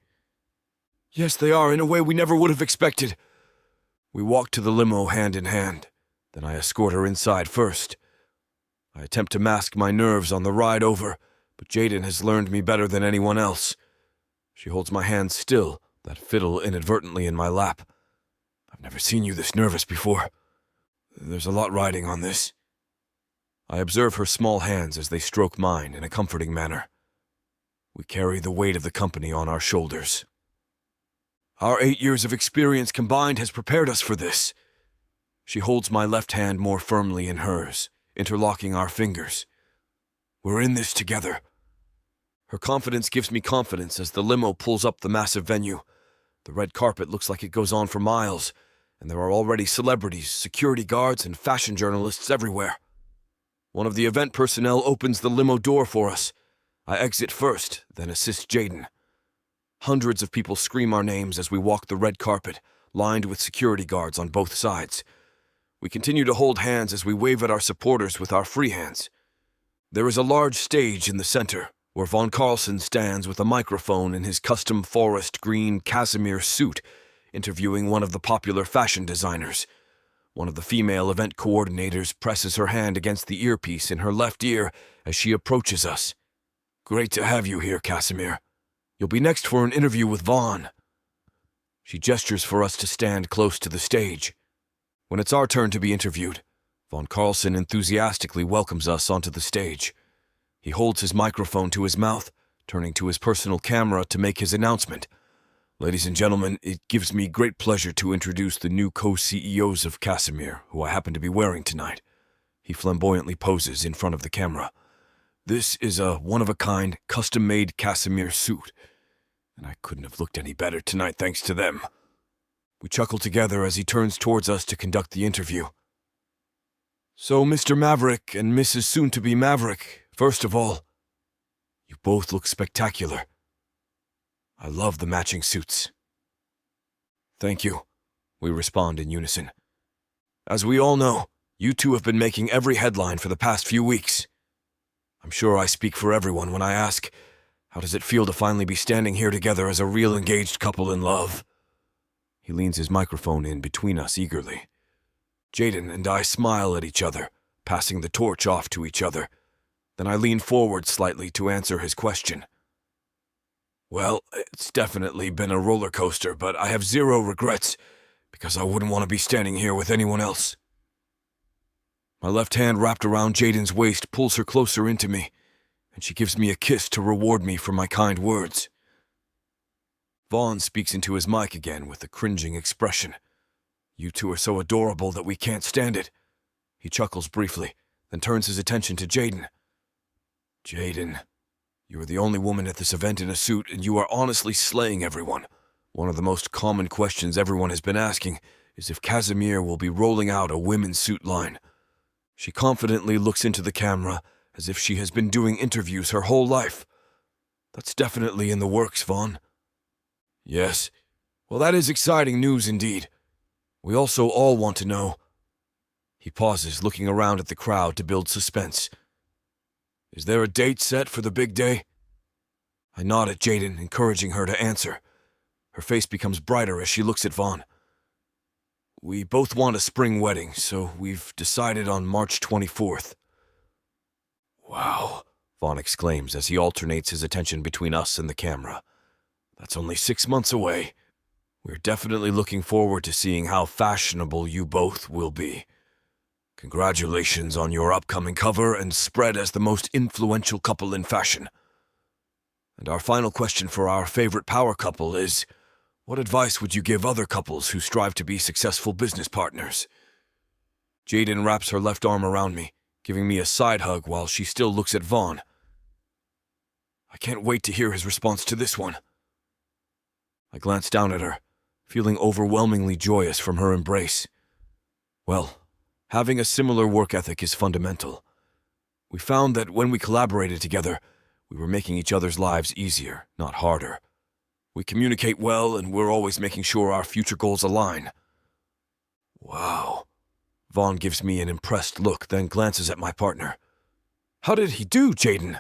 "Yes, they are, in a way we never would have expected." We walk to the limo hand in hand. Then I escort her inside first. I attempt to mask my nerves on the ride over, but Jaden has learned me better than anyone else. She holds my hand still, that fiddle inadvertently in my lap. I've never seen you this nervous before. There's a lot riding on this. I observe her small hands as they stroke mine in a comforting manner. We carry the weight of the company on our shoulders. Our 8 years of experience combined has prepared us for this. She holds my left hand more firmly in hers, interlocking our fingers. We're in this together. Her confidence gives me confidence as the limo pulls up the massive venue. The red carpet looks like it goes on for miles, and there are already celebrities, security guards, and fashion journalists everywhere. One of the event personnel opens the limo door for us. I exit first, then assist Jaden. Hundreds of people scream our names as we walk the red carpet, lined with security guards on both sides. We continue to hold hands as we wave at our supporters with our free hands. There is a large stage in the center, where Von Carlson stands with a microphone in his custom forest green cashmere suit, interviewing one of the popular fashion designers. One of the female event coordinators presses her hand against the earpiece in her left ear as she approaches us. "Great to have you here, Casimir. You'll be next for an interview with Vaughn." She gestures for us to stand close to the stage. When it's our turn to be interviewed, Von Carlson enthusiastically welcomes us onto the stage. He holds his microphone to his mouth, turning to his personal camera to make his announcement. "Ladies and gentlemen, it gives me great pleasure to introduce the new co-CEOs of Casimir, who I happen to be wearing tonight." He flamboyantly poses in front of the camera. "This is a one-of-a-kind, custom-made Casimir suit, and I couldn't have looked any better tonight thanks to them." We chuckle together as he turns towards us to conduct the interview. "So, Mr. Maverick and Mrs. Soon-to-be Maverick, first of all, you both look spectacular. I love the matching suits." "Thank you," we respond in unison. "As we all know, you two have been making every headline for the past few weeks. I'm sure I speak for everyone when I ask, how does it feel to finally be standing here together as a real engaged couple in love?" He leans his microphone in between us eagerly. Jaden and I smile at each other, passing the torch off to each other. Then I lean forward slightly to answer his question. "Well, it's definitely been a roller coaster, but I have zero regrets, because I wouldn't want to be standing here with anyone else." My left hand wrapped around Jaden's waist pulls her closer into me, and she gives me a kiss to reward me for my kind words. Vaughn speaks into his mic again with a cringing expression. "You two are so adorable that we can't stand it." He chuckles briefly, then turns his attention to Jaden. "Jaden, you are the only woman at this event in a suit, and you are honestly slaying everyone. One of the most common questions everyone has been asking is if Casimir will be rolling out a women's suit line." She confidently looks into the camera as if she has been doing interviews her whole life. "That's definitely in the works, Vaughn." "Yes. Well, that is exciting news indeed. We also all want to know." He pauses, looking around at the crowd to build suspense. "Is there a date set for the big day?" I nod at Jaden, encouraging her to answer. Her face becomes brighter as she looks at Vaughn. "We both want a spring wedding, so we've decided on March 24th. "Wow," Vaughn exclaims as he alternates his attention between us and the camera. "That's only 6 months away. We're definitely looking forward to seeing how fashionable you both will be. Congratulations on your upcoming cover and spread as the most influential couple in fashion. And our final question for our favorite power couple is, what advice would you give other couples who strive to be successful business partners?" Jaden wraps her left arm around me, giving me a side hug while she still looks at Vaughn. I can't wait to hear his response to this one. I glance down at her, feeling overwhelmingly joyous from her embrace. Well, having a similar work ethic is fundamental. We found that when we collaborated together, we were making each other's lives easier, not harder. We communicate well, and we're always making sure our future goals align. Wow. Vaughn gives me an impressed look, then glances at my partner. How did he do, Jaden?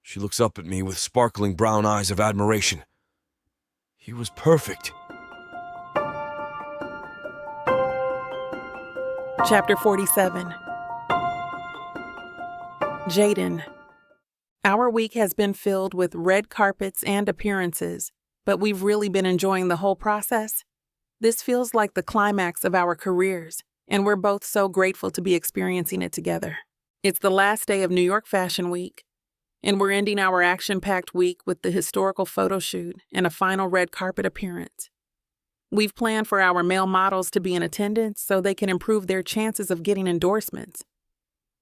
She looks up at me with sparkling brown eyes of admiration. He was perfect. Chapter 47. Jaden. Our week has been filled with red carpets and appearances, but we've really been enjoying the whole process. This feels like the climax of our careers, and we're both so grateful to be experiencing it together. It's the last day of New York Fashion Week, and we're ending our action-packed week with the historical photo shoot and a final red carpet appearance. We've planned for our male models to be in attendance so they can improve their chances of getting endorsements.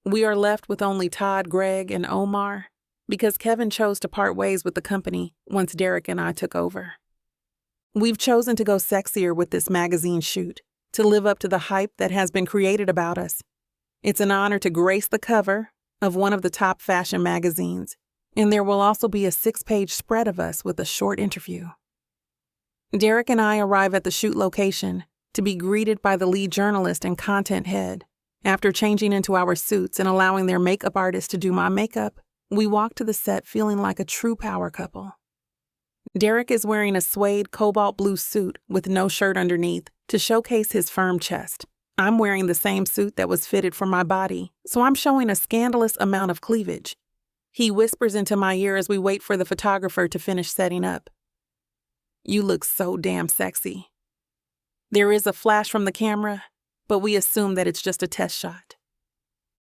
We are left with only Todd, Greg, and Omar because Kevin chose to part ways with the company once Derek and I took over. We've chosen to go sexier with this magazine shoot, to live up to the hype that has been created about us. It's an honor to grace the cover of one of the top fashion magazines, and there will also be a 6-page spread of us with a short interview. Derek and I arrive at the shoot location to be greeted by the lead journalist and content head. After changing into our suits and allowing their makeup artist to do my makeup, we walk to the set feeling like a true power couple. Derek is wearing a suede cobalt blue suit with no shirt underneath to showcase his firm chest. I'm wearing the same suit that was fitted for my body, so I'm showing a scandalous amount of cleavage. He whispers into my ear as we wait for the photographer to finish setting up. "You look so damn sexy." There is a flash from the camera, but we assume that it's just a test shot.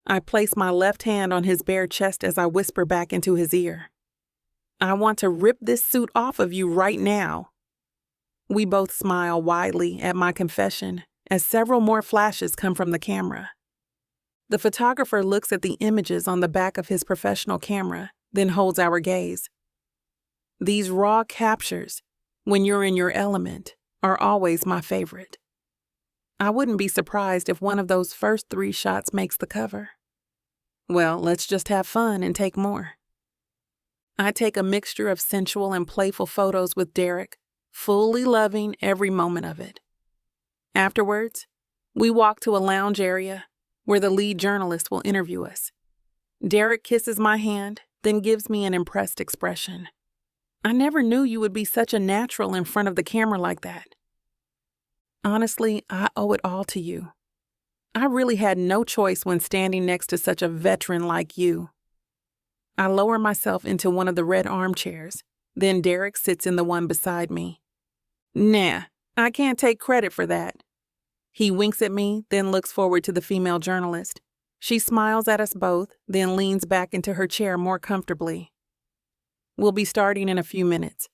I place my left hand on his bare chest as I whisper back into his ear. "I want to rip this suit off of you right now." We both smile widely at my confession as several more flashes come from the camera. The photographer looks at the images on the back of his professional camera, then holds our gaze. These raw captures, when you're in your element, are always my favorite. I wouldn't be surprised if one of those first 3 shots makes the cover. Well, let's just have fun and take more. I take a mixture of sensual and playful photos with Derek, fully loving every moment of it. Afterwards, we walk to a lounge area where the lead journalist will interview us. Derek kisses my hand, then gives me an impressed expression. "I never knew you would be such a natural in front of the camera like that." Honestly, I owe it all to you. I really had no choice when standing next to such a veteran like you. I lower myself into one of the red armchairs, then Derek sits in the one beside me. "Nah, I can't take credit for that." He winks at me, then looks forward to the female journalist. She smiles at us both, then leans back into her chair more comfortably. "We'll be starting in a few minutes.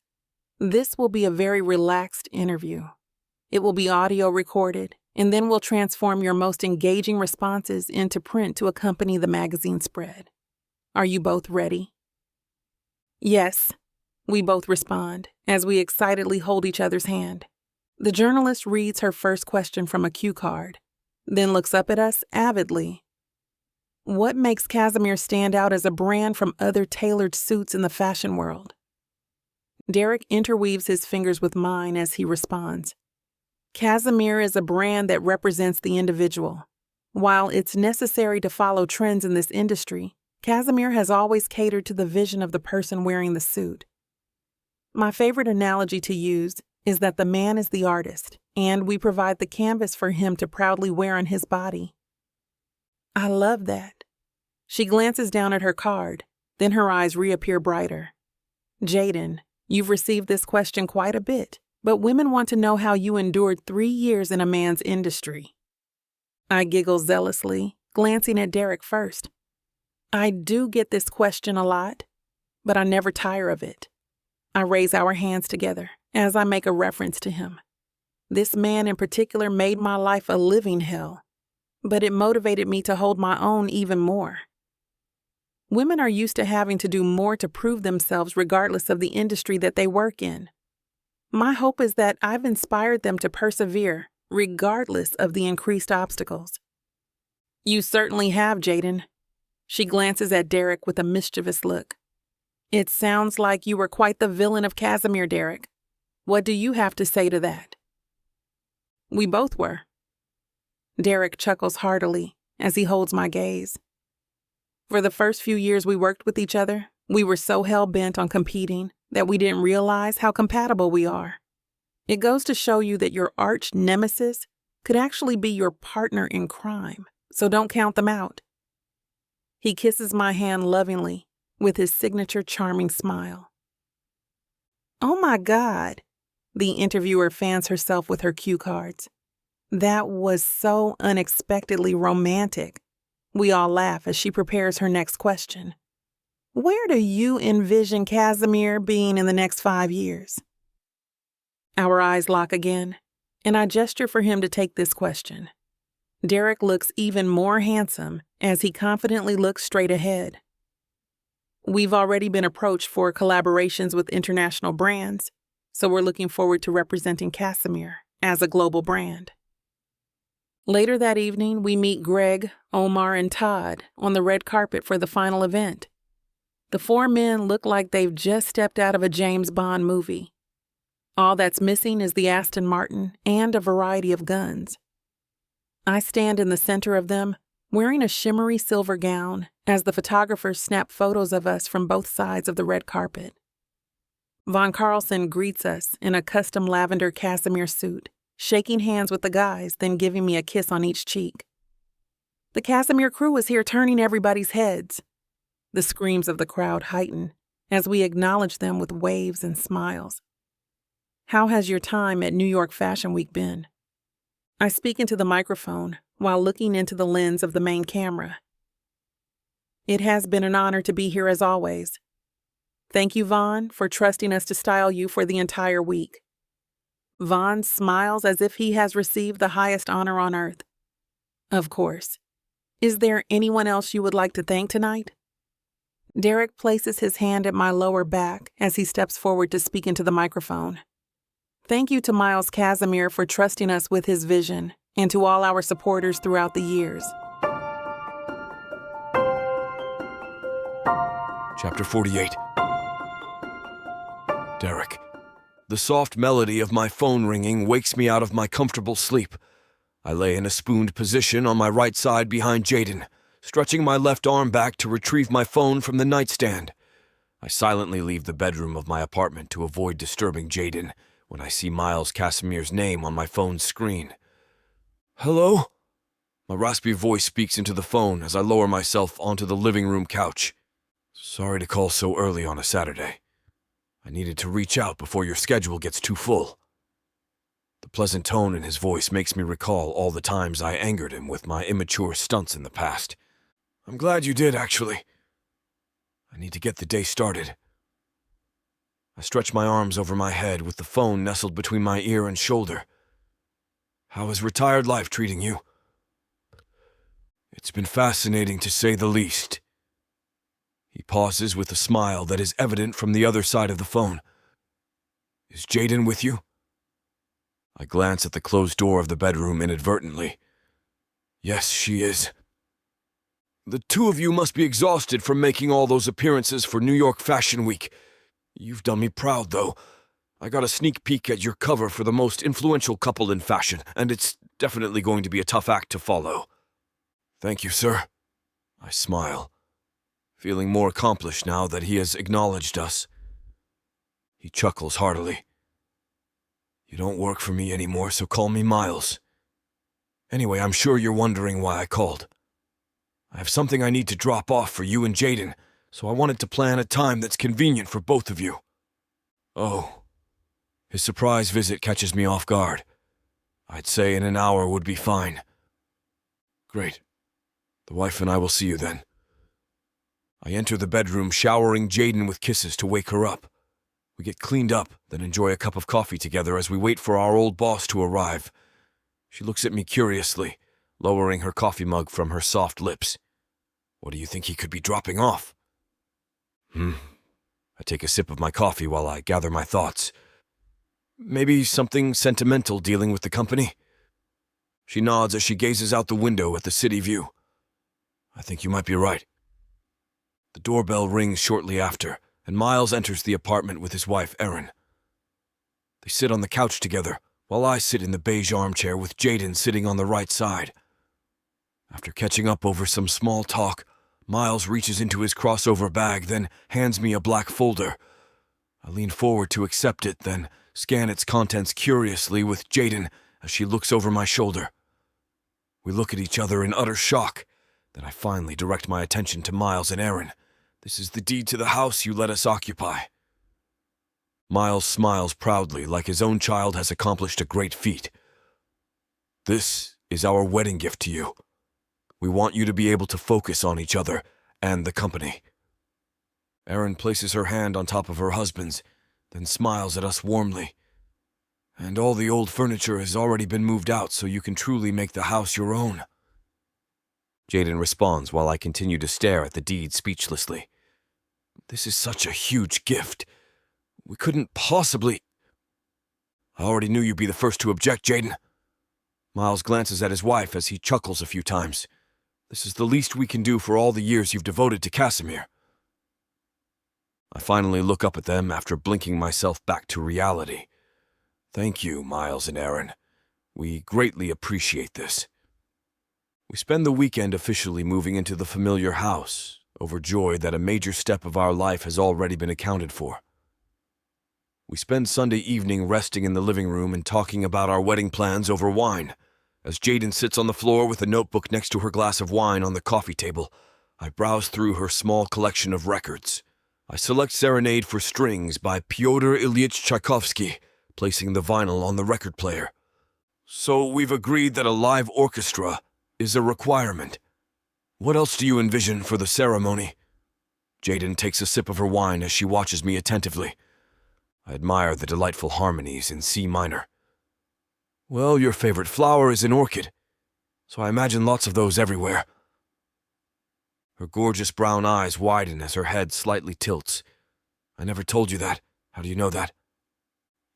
This will be a very relaxed interview. It will be audio recorded, and then we'll transform your most engaging responses into print to accompany the magazine spread. Are you both ready?" "Yes," we both respond as we excitedly hold each other's hand. The journalist reads her first question from a cue card, then looks up at us avidly. "What makes Casimir stand out as a brand from other tailored suits in the fashion world?" Derek interweaves his fingers with mine as he responds. "Casimir is a brand that represents the individual. While it's necessary to follow trends in this industry, Casimir has always catered to the vision of the person wearing the suit. My favorite analogy to use is that the man is the artist, and we provide the canvas for him to proudly wear on his body." "I love that." She glances down at her card, then her eyes reappear brighter. "Jaden, you've received this question quite a bit, but women want to know how you endured 3 years in a man's industry." I giggle zealously, glancing at Derek first. I do get this question a lot, but I never tire of it. I raise our hands together as I make a reference to him. This man in particular made my life a living hell, but it motivated me to hold my own even more. Women are used to having to do more to prove themselves regardless of the industry that they work in. My hope is that I've inspired them to persevere regardless of the increased obstacles. "You certainly have, Jaden." She glances at Derek with a mischievous look. "It sounds like you were quite the villain of Casimir, Derek. What do you have to say to that?" "We both were." Derek chuckles heartily as he holds my gaze. "For the first few years we worked with each other, we were so hell-bent on competing that we didn't realize how compatible we are. It goes to show you that your arch nemesis could actually be your partner in crime, so don't count them out." He kisses my hand lovingly with his signature charming smile. Oh my God. The interviewer fans herself with her cue cards. That was so unexpectedly romantic. We all laugh as she prepares her next question. Where do you envision Casimir being in the next 5 years? Our eyes lock again, and I gesture for him to take this question. Derek looks even more handsome as he confidently looks straight ahead. We've already been approached for collaborations with international brands, so we're looking forward to representing Casimir as a global brand. Later that evening, we meet Greg, Omar, and Todd on the red carpet for the final event. The 4 men look like they've just stepped out of a James Bond movie. All that's missing is the Aston Martin and a variety of guns. I stand in the center of them, wearing a shimmery silver gown, as the photographers snap photos of us from both sides of the red carpet. Von Carlson greets us in a custom lavender Casimir suit, shaking hands with the guys, then giving me a kiss on each cheek. The Casimir crew is here turning everybody's heads. The screams of the crowd heighten as we acknowledge them with waves and smiles. How has your time at New York Fashion Week been? I speak into the microphone while looking into the lens of the main camera. It has been an honor to be here as always. Thank you, Vaughn, for trusting us to style you for the entire week. Vaughn smiles as if he has received the highest honor on earth. Of course. Is there anyone else you would like to thank tonight? Derek places his hand at my lower back as he steps forward to speak into the microphone. Thank you to Miles Casimir for trusting us with his vision, and to all our supporters throughout the years. Chapter 48. Derek. The soft melody of my phone ringing wakes me out of my comfortable sleep. I lay in a spooned position on my right side behind Jaden, stretching my left arm back to retrieve my phone from the nightstand. I silently leave the bedroom of my apartment to avoid disturbing Jaden when I see Miles Casimir's name on my phone's screen. Hello? My raspy voice speaks into the phone as I lower myself onto the living room couch. Sorry to call so early on a Saturday. I needed to reach out before your schedule gets too full. The pleasant tone in his voice makes me recall all the times I angered him with my immature stunts in the past. I'm glad you did, actually. I need to get the day started. I stretch my arms over my head with the phone nestled between my ear and shoulder. How is retired life treating you? It's been fascinating to say the least. He pauses with a smile that is evident from the other side of the phone. Is Jaden with you? I glance at the closed door of the bedroom inadvertently. Yes, she is. The two of you must be exhausted from making all those appearances for New York Fashion Week. You've done me proud, though. I got a sneak peek at your cover for the most influential couple in fashion, and it's definitely going to be a tough act to follow. Thank you, sir. I smile, feeling more accomplished now that he has acknowledged us. He chuckles heartily. You don't work for me anymore, so call me Miles. Anyway, I'm sure you're wondering why I called. I have something I need to drop off for you and Jaden, so I wanted to plan a time that's convenient for both of you. Oh. His surprise visit catches me off guard. I'd say in an hour would be fine. Great. The wife and I will see you then. I enter the bedroom, showering Jaden with kisses to wake her up. We get cleaned up, then enjoy a cup of coffee together as we wait for our old boss to arrive. She looks at me curiously, lowering her coffee mug from her soft lips. What do you think he could be dropping off? I take a sip of my coffee while I gather my thoughts. Maybe something sentimental dealing with the company? She nods as she gazes out the window at the city view. I think you might be right. The doorbell rings shortly after, and Miles enters the apartment with his wife, Erin. They sit on the couch together, while I sit in the beige armchair with Jaden sitting on the right side. After catching up over some small talk, Miles reaches into his crossover bag, then hands me a black folder. I lean forward to accept it, then scan its contents curiously with Jaden as she looks over my shoulder. We look at each other in utter shock. Then I finally direct my attention to Miles and Erin. This is the deed to the house you let us occupy. Miles smiles proudly, like his own child has accomplished a great feat. This is our wedding gift to you. We want you to be able to focus on each other and the company. Erin places her hand on top of her husband's, then smiles at us warmly. And all the old furniture has already been moved out, so you can truly make the house your own. Jaden responds while I continue to stare at the deed speechlessly. This is such a huge gift. We couldn't possibly... I already knew you'd be the first to object, Jaden. Miles glances at his wife as he chuckles a few times. This is the least we can do for all the years you've devoted to Casimir. I finally look up at them after blinking myself back to reality. Thank you, Miles and Erin. We greatly appreciate this. We spend the weekend officially moving into the familiar house, overjoyed that a major step of our life has already been accounted for. We spend Sunday evening resting in the living room and talking about our wedding plans over wine. As Jaden sits on the floor with a notebook next to her glass of wine on the coffee table, I browse through her small collection of records. I select Serenade for Strings by Pyotr Ilyich Tchaikovsky, placing the vinyl on the record player. So we've agreed that a live orchestra is a requirement. What else do you envision for the ceremony? Jaden takes a sip of her wine as she watches me attentively. I admire the delightful harmonies in C minor. Well, your favorite flower is an orchid, so I imagine lots of those everywhere. Her gorgeous brown eyes widen as her head slightly tilts. I never told you that. How do you know that?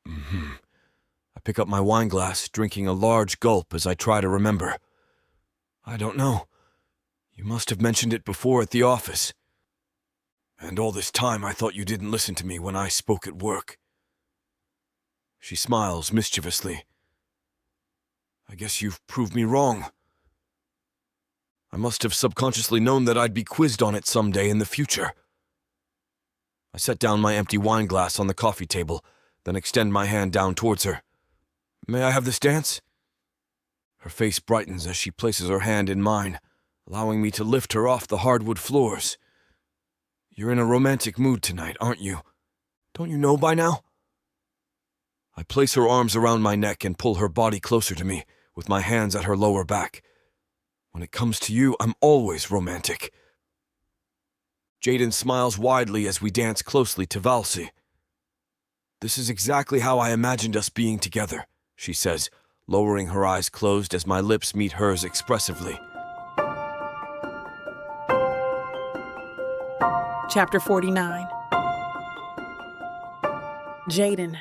I pick up my wine glass, drinking a large gulp as I try to remember. I don't know. You must have mentioned it before at the office. And all this time I thought you didn't listen to me when I spoke at work. She smiles mischievously. I guess you've proved me wrong. I must have subconsciously known that I'd be quizzed on it someday in the future. I set down my empty wine glass on the coffee table, then extend my hand down towards her. May I have this dance? Her face brightens as she places her hand in mine, allowing me to lift her off the hardwood floors. You're in a romantic mood tonight, aren't you? Don't you know by now? I place her arms around my neck and pull her body closer to me, with my hands at her lower back. When it comes to you, I'm always romantic. Jaden smiles widely as we dance closely to Valsi. This is exactly how I imagined us being together, she says, lowering her eyes closed as my lips meet hers expressively. Chapter 49. Jaden.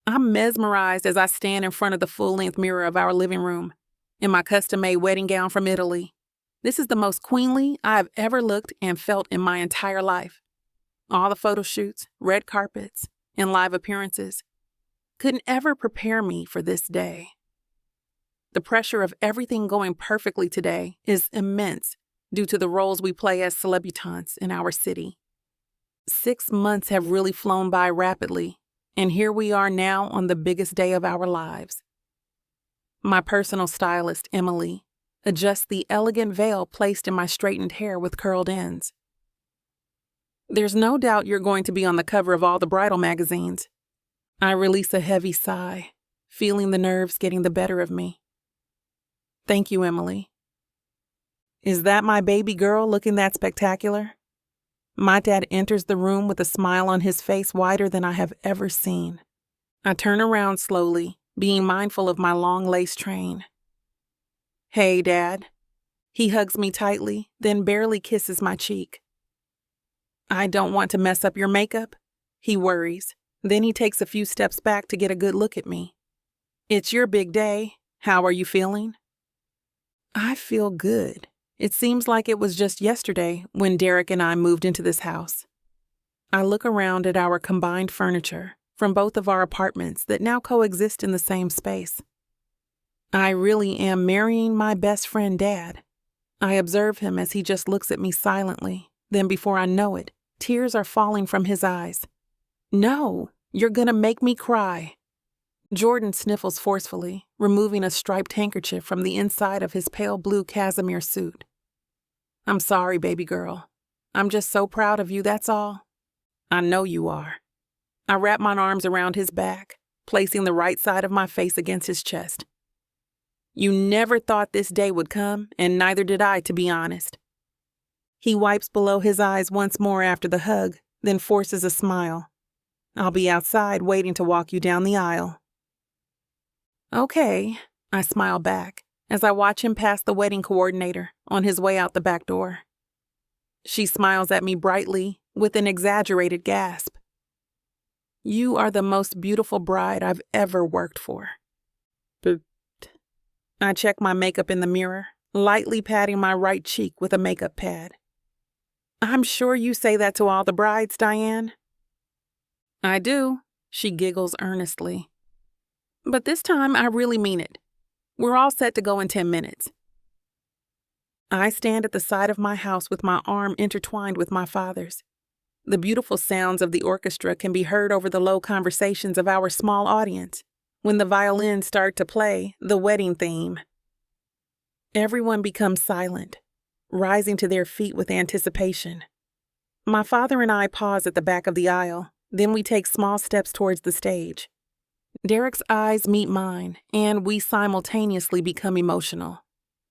I'm mesmerized as I stand in front of the full-length mirror of our living room, in my custom-made wedding gown from Italy. This is the most queenly I have ever looked and felt in my entire life. All the photo shoots, red carpets, and live appearances couldn't ever prepare me for this day. The pressure of everything going perfectly today is immense due to the roles we play as celebritantes in our city. 6 months have really flown by rapidly, and here we are now on the biggest day of our lives. My personal stylist, Emily, adjusts the elegant veil placed in my straightened hair with curled ends. There's no doubt you're going to be on the cover of all the bridal magazines. I release a heavy sigh, feeling the nerves getting the better of me. Thank you, Emily. Is that my baby girl looking that spectacular? My dad enters the room with a smile on his face wider than I have ever seen. I turn around slowly, being mindful of my long lace train. Hey, Dad. He hugs me tightly, then barely kisses my cheek. I don't want to mess up your makeup, he worries. Then he takes a few steps back to get a good look at me. It's your big day. How are you feeling? I feel good. It seems like it was just yesterday when Derek and I moved into this house. I look around at our combined furniture from both of our apartments that now coexist in the same space. I really am marrying my best friend, Dad. I observe him as he just looks at me silently. Then before I know it, tears are falling from his eyes. No, you're gonna make me cry. Jordan sniffles forcefully, removing a striped handkerchief from the inside of his pale blue cashmere suit. I'm sorry, baby girl. I'm just so proud of you, that's all. I know you are. I wrap my arms around his back, placing the right side of my face against his chest. You never thought this day would come, and neither did I, to be honest. He wipes below his eyes once more after the hug, then forces a smile. I'll be outside waiting to walk you down the aisle. Okay, I smile back as I watch him pass the wedding coordinator on his way out the back door. She smiles at me brightly with an exaggerated gasp. You are the most beautiful bride I've ever worked for. But I check my makeup in the mirror, lightly patting my right cheek with a makeup pad. I'm sure you say that to all the brides, Diane. I do, she giggles earnestly. But this time I really mean it. We're all set to go in 10 minutes. I stand at the side of my house with my arm intertwined with my father's. The beautiful sounds of the orchestra can be heard over the low conversations of our small audience when the violins start to play the wedding theme. Everyone becomes silent, rising to their feet with anticipation. My father and I pause at the back of the aisle, then we take small steps towards the stage. Derek's eyes meet mine, and we simultaneously become emotional.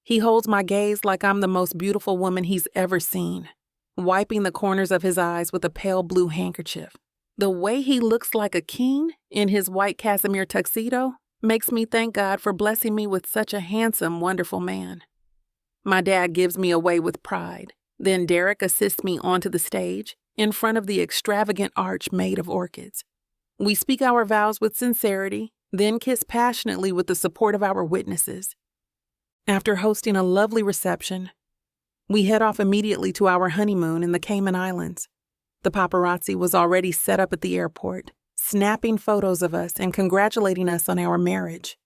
He holds my gaze like I'm the most beautiful woman he's ever seen, wiping the corners of his eyes with a pale blue handkerchief. The way he looks like a king in his white cashmere tuxedo makes me thank God for blessing me with such a handsome, wonderful man. My dad gives me away with pride. Then Derek assists me onto the stage in front of the extravagant arch made of orchids. We speak our vows with sincerity, then kiss passionately with the support of our witnesses. After hosting a lovely reception, we head off immediately to our honeymoon in the Cayman Islands. The paparazzi was already set up at the airport, snapping photos of us and congratulating us on our marriage.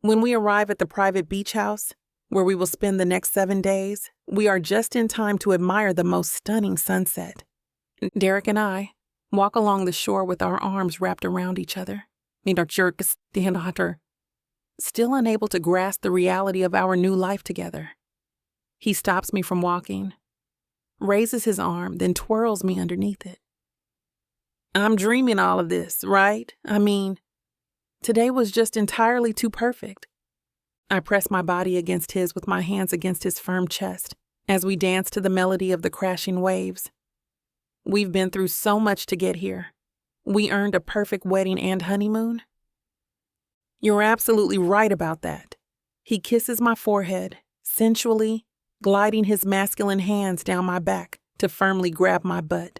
When we arrive at the private beach house, where we will spend the next 7 days, we are just in time to admire the most stunning sunset. Derek and I walk along the shore with our arms wrapped around each other, still unable to grasp the reality of our new life together. He stops me from walking, raises his arm, then twirls me underneath it. I'm dreaming all of this, right? I mean, today was just entirely too perfect. I press my body against his with my hands against his firm chest as we dance to the melody of the crashing waves. We've been through so much to get here. We earned a perfect wedding and honeymoon. You're absolutely right about that. He kisses my forehead, sensually, gliding his masculine hands down my back to firmly grab my butt.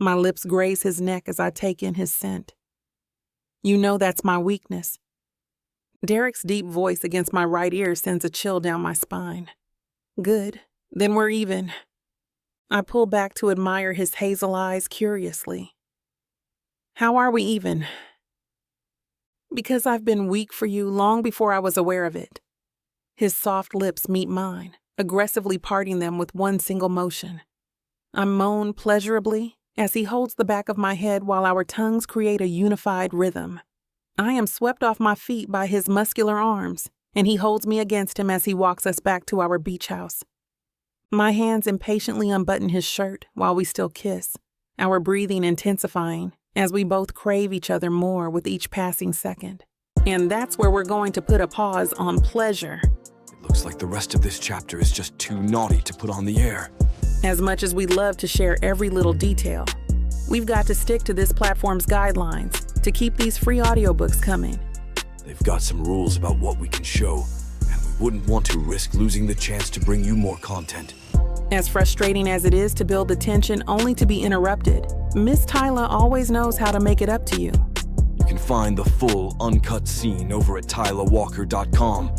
My lips graze his neck as I take in his scent. You know that's my weakness. Derek's deep voice against my right ear sends a chill down my spine. Good, then we're even. I pull back to admire his hazel eyes curiously. How are we even? Because I've been weak for you long before I was aware of it. His soft lips meet mine, aggressively parting them with one single motion. I moan pleasurably as he holds the back of my head while our tongues create a unified rhythm. I am swept off my feet by his muscular arms, and he holds me against him as he walks us back to our beach house. My hands impatiently unbutton his shirt while we still kiss, our breathing intensifying as we both crave each other more with each passing second. And that's where we're going to put a pause on pleasure. It looks like the rest of this chapter is just too naughty to put on the air. As much as we love to share every little detail, we've got to stick to this platform's guidelines to keep these free audiobooks coming. They've got some rules about what we can show, and we wouldn't want to risk losing the chance to bring you more content. As frustrating as it is to build the tension only to be interrupted, Miss Tyler always knows how to make it up to you. You can find the full, uncut scene over at TylerWalker.com.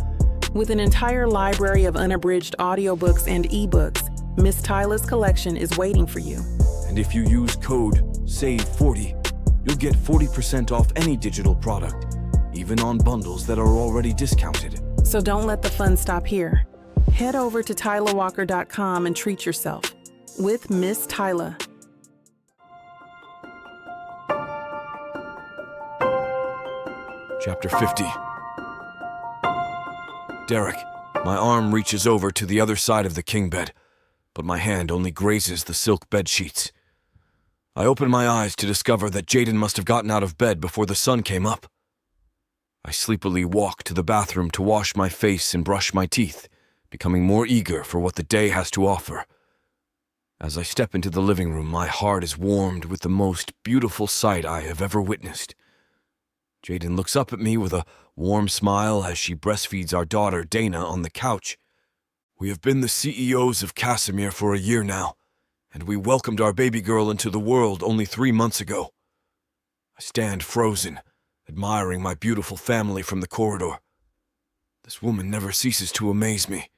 With an entire library of unabridged audiobooks and ebooks, Miss Tyler's collection is waiting for you. And if you use code SAVE40, you'll get 40% off any digital product, even on bundles that are already discounted. So don't let the fun stop here. Head over to TylerWalker.com and treat yourself with Miss Tyler. Chapter 50. Derek, my arm reaches over to the other side of the king bed, but my hand only grazes the silk bed sheets. I open my eyes to discover that Jaden must have gotten out of bed before the sun came up. I sleepily walk to the bathroom to wash my face and brush my teeth, becoming more eager for what the day has to offer. As I step into the living room, my heart is warmed with the most beautiful sight I have ever witnessed. Jaden looks up at me with a warm smile as she breastfeeds our daughter, Dana, on the couch. We have been the CEOs of Casimir for a year now, and we welcomed our baby girl into the world only 3 months ago. I stand frozen, admiring my beautiful family from the corridor. This woman never ceases to amaze me.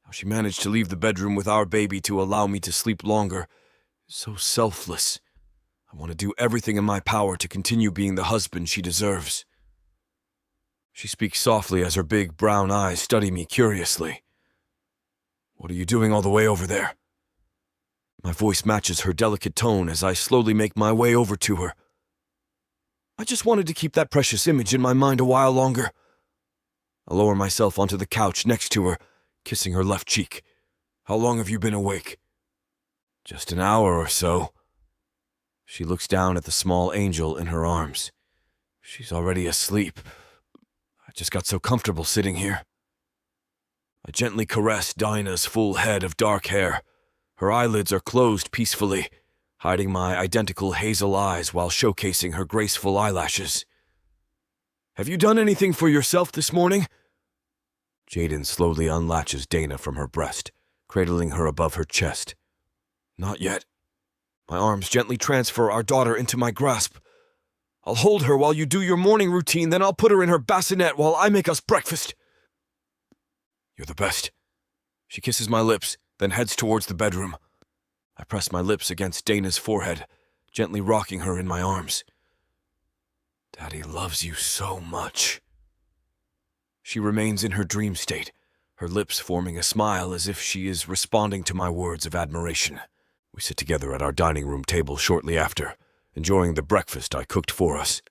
How she managed to leave the bedroom with our baby to allow me to sleep longer is so selfless. I want to do everything in my power to continue being the husband she deserves. She speaks softly as her big brown eyes study me curiously. What are you doing all the way over there? My voice matches her delicate tone as I slowly make my way over to her. I just wanted to keep that precious image in my mind a while longer. I lower myself onto the couch next to her, kissing her left cheek. How long have you been awake? Just an hour or so. She looks down at the small angel in her arms. She's already asleep. I just got so comfortable sitting here. I gently caress Dinah's full head of dark hair. Her eyelids are closed peacefully, hiding my identical hazel eyes while showcasing her graceful eyelashes. Have you done anything for yourself this morning? Jaden slowly unlatches Dana from her breast, cradling her above her chest. Not yet. My arms gently transfer our daughter into my grasp. I'll hold her while you do your morning routine, then I'll put her in her bassinet while I make us breakfast. You're the best. She kisses my lips, then heads towards the bedroom. I press my lips against Dana's forehead, gently rocking her in my arms. Daddy loves you so much. She remains in her dream state, her lips forming a smile as if she is responding to my words of admiration. We sit together at our dining room table shortly after, enjoying the breakfast I cooked for us.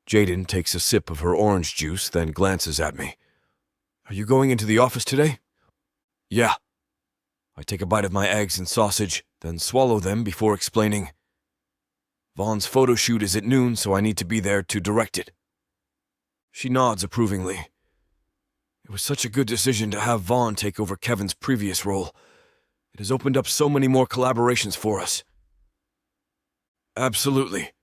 Jaden takes a sip of her orange juice, then glances at me. Are you going into the office today? Yeah. I take a bite of my eggs and sausage, then swallow them before explaining. Vaughn's photo shoot is at noon, so I need to be there to direct it. She nods approvingly. It was such a good decision to have Vaughn take over Kevin's previous role. It has opened up so many more collaborations for us. Absolutely.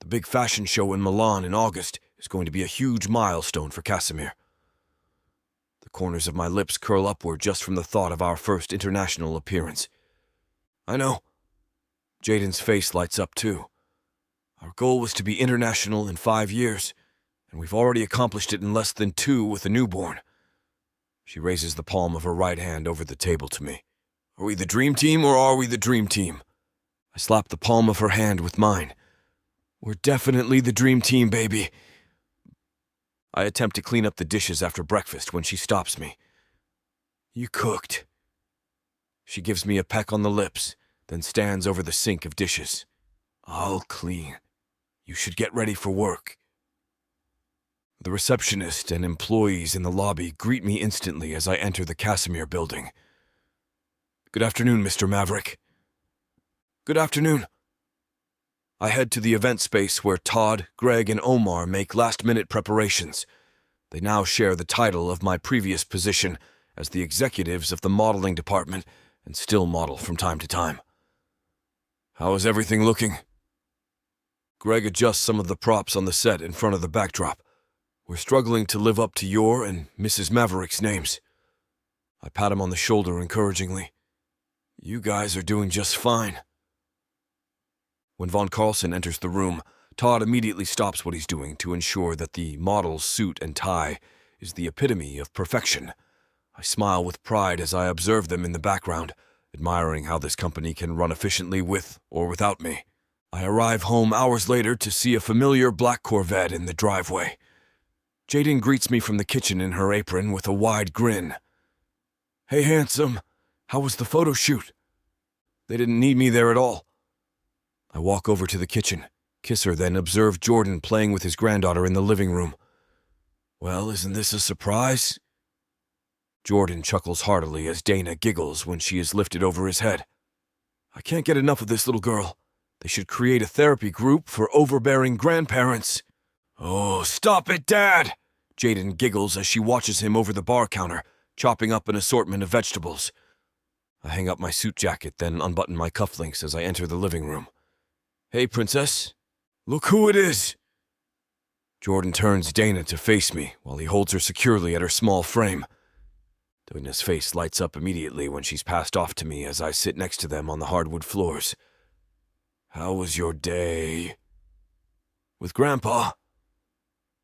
The big fashion show in Milan in August is going to be a huge milestone for Casimir. The corners of my lips curl upward just from the thought of our first international appearance. I know. Jaden's face lights up too. Our goal was to be international in 5 years, and we've already accomplished it in less than 2 with a newborn. She raises the palm of her right hand over the table to me. Are we the dream team or are we the dream team? I slap the palm of her hand with mine. We're definitely the dream team, baby. I attempt to clean up the dishes after breakfast when she stops me. You cooked. She gives me a peck on the lips, then stands over the sink of dishes. I'll clean. You should get ready for work. The receptionist and employees in the lobby greet me instantly as I enter the Casimir building. Good afternoon, Mr. Maverick. Good afternoon. I head to the event space where Todd, Greg, and Omar make last-minute preparations. They now share the title of my previous position as the executives of the modeling department and still model from time to time. How is everything looking? Greg adjusts some of the props on the set in front of the backdrop. We're struggling to live up to your and Mrs. Maverick's names. I pat him on the shoulder encouragingly. You guys are doing just fine. When Von Carlson enters the room, Todd immediately stops what he's doing to ensure that the model's suit and tie is the epitome of perfection. I smile with pride as I observe them in the background, admiring how this company can run efficiently with or without me. I arrive home hours later to see a familiar black Corvette in the driveway. Jadyn greets me from the kitchen in her apron with a wide grin. Hey, handsome. How was the photo shoot? They didn't need me there at all. I walk over to the kitchen, kiss her, then observe Jordan playing with his granddaughter in the living room. Well, isn't this a surprise? Jordan chuckles heartily as Dana giggles when she is lifted over his head. I can't get enough of this little girl. They should create a therapy group for overbearing grandparents. Oh, stop it, Dad! Jaden giggles as she watches him over the bar counter, chopping up an assortment of vegetables. I hang up my suit jacket, then unbutton my cufflinks as I enter the living room. Hey, Princess. Look who it is! Jordan turns Dana to face me while he holds her securely at her small frame. Dana's face lights up immediately when she's passed off to me as I sit next to them on the hardwood floors. How was your day? With Grandpa?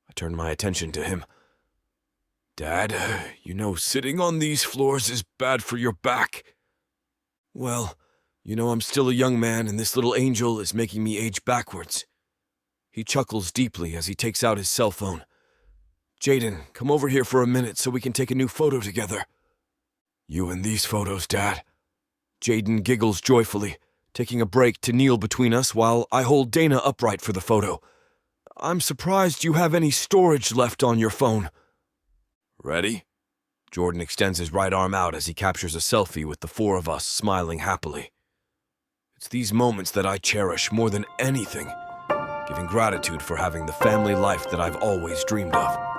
I turn my attention to him. Dad, you know sitting on these floors is bad for your back. Well, you know I'm still a young man and this little angel is making me age backwards. He chuckles deeply as he takes out his cell phone. Jaden, come over here for a minute so we can take a new photo together. You and these photos, Dad. Jaden giggles joyfully, taking a break to kneel between us while I hold Dana upright for the photo. I'm surprised you have any storage left on your phone. Ready? Jordan extends his right arm out as he captures a selfie with the four of us smiling happily. It's these moments that I cherish more than anything, giving gratitude for having the family life that I've always dreamed of.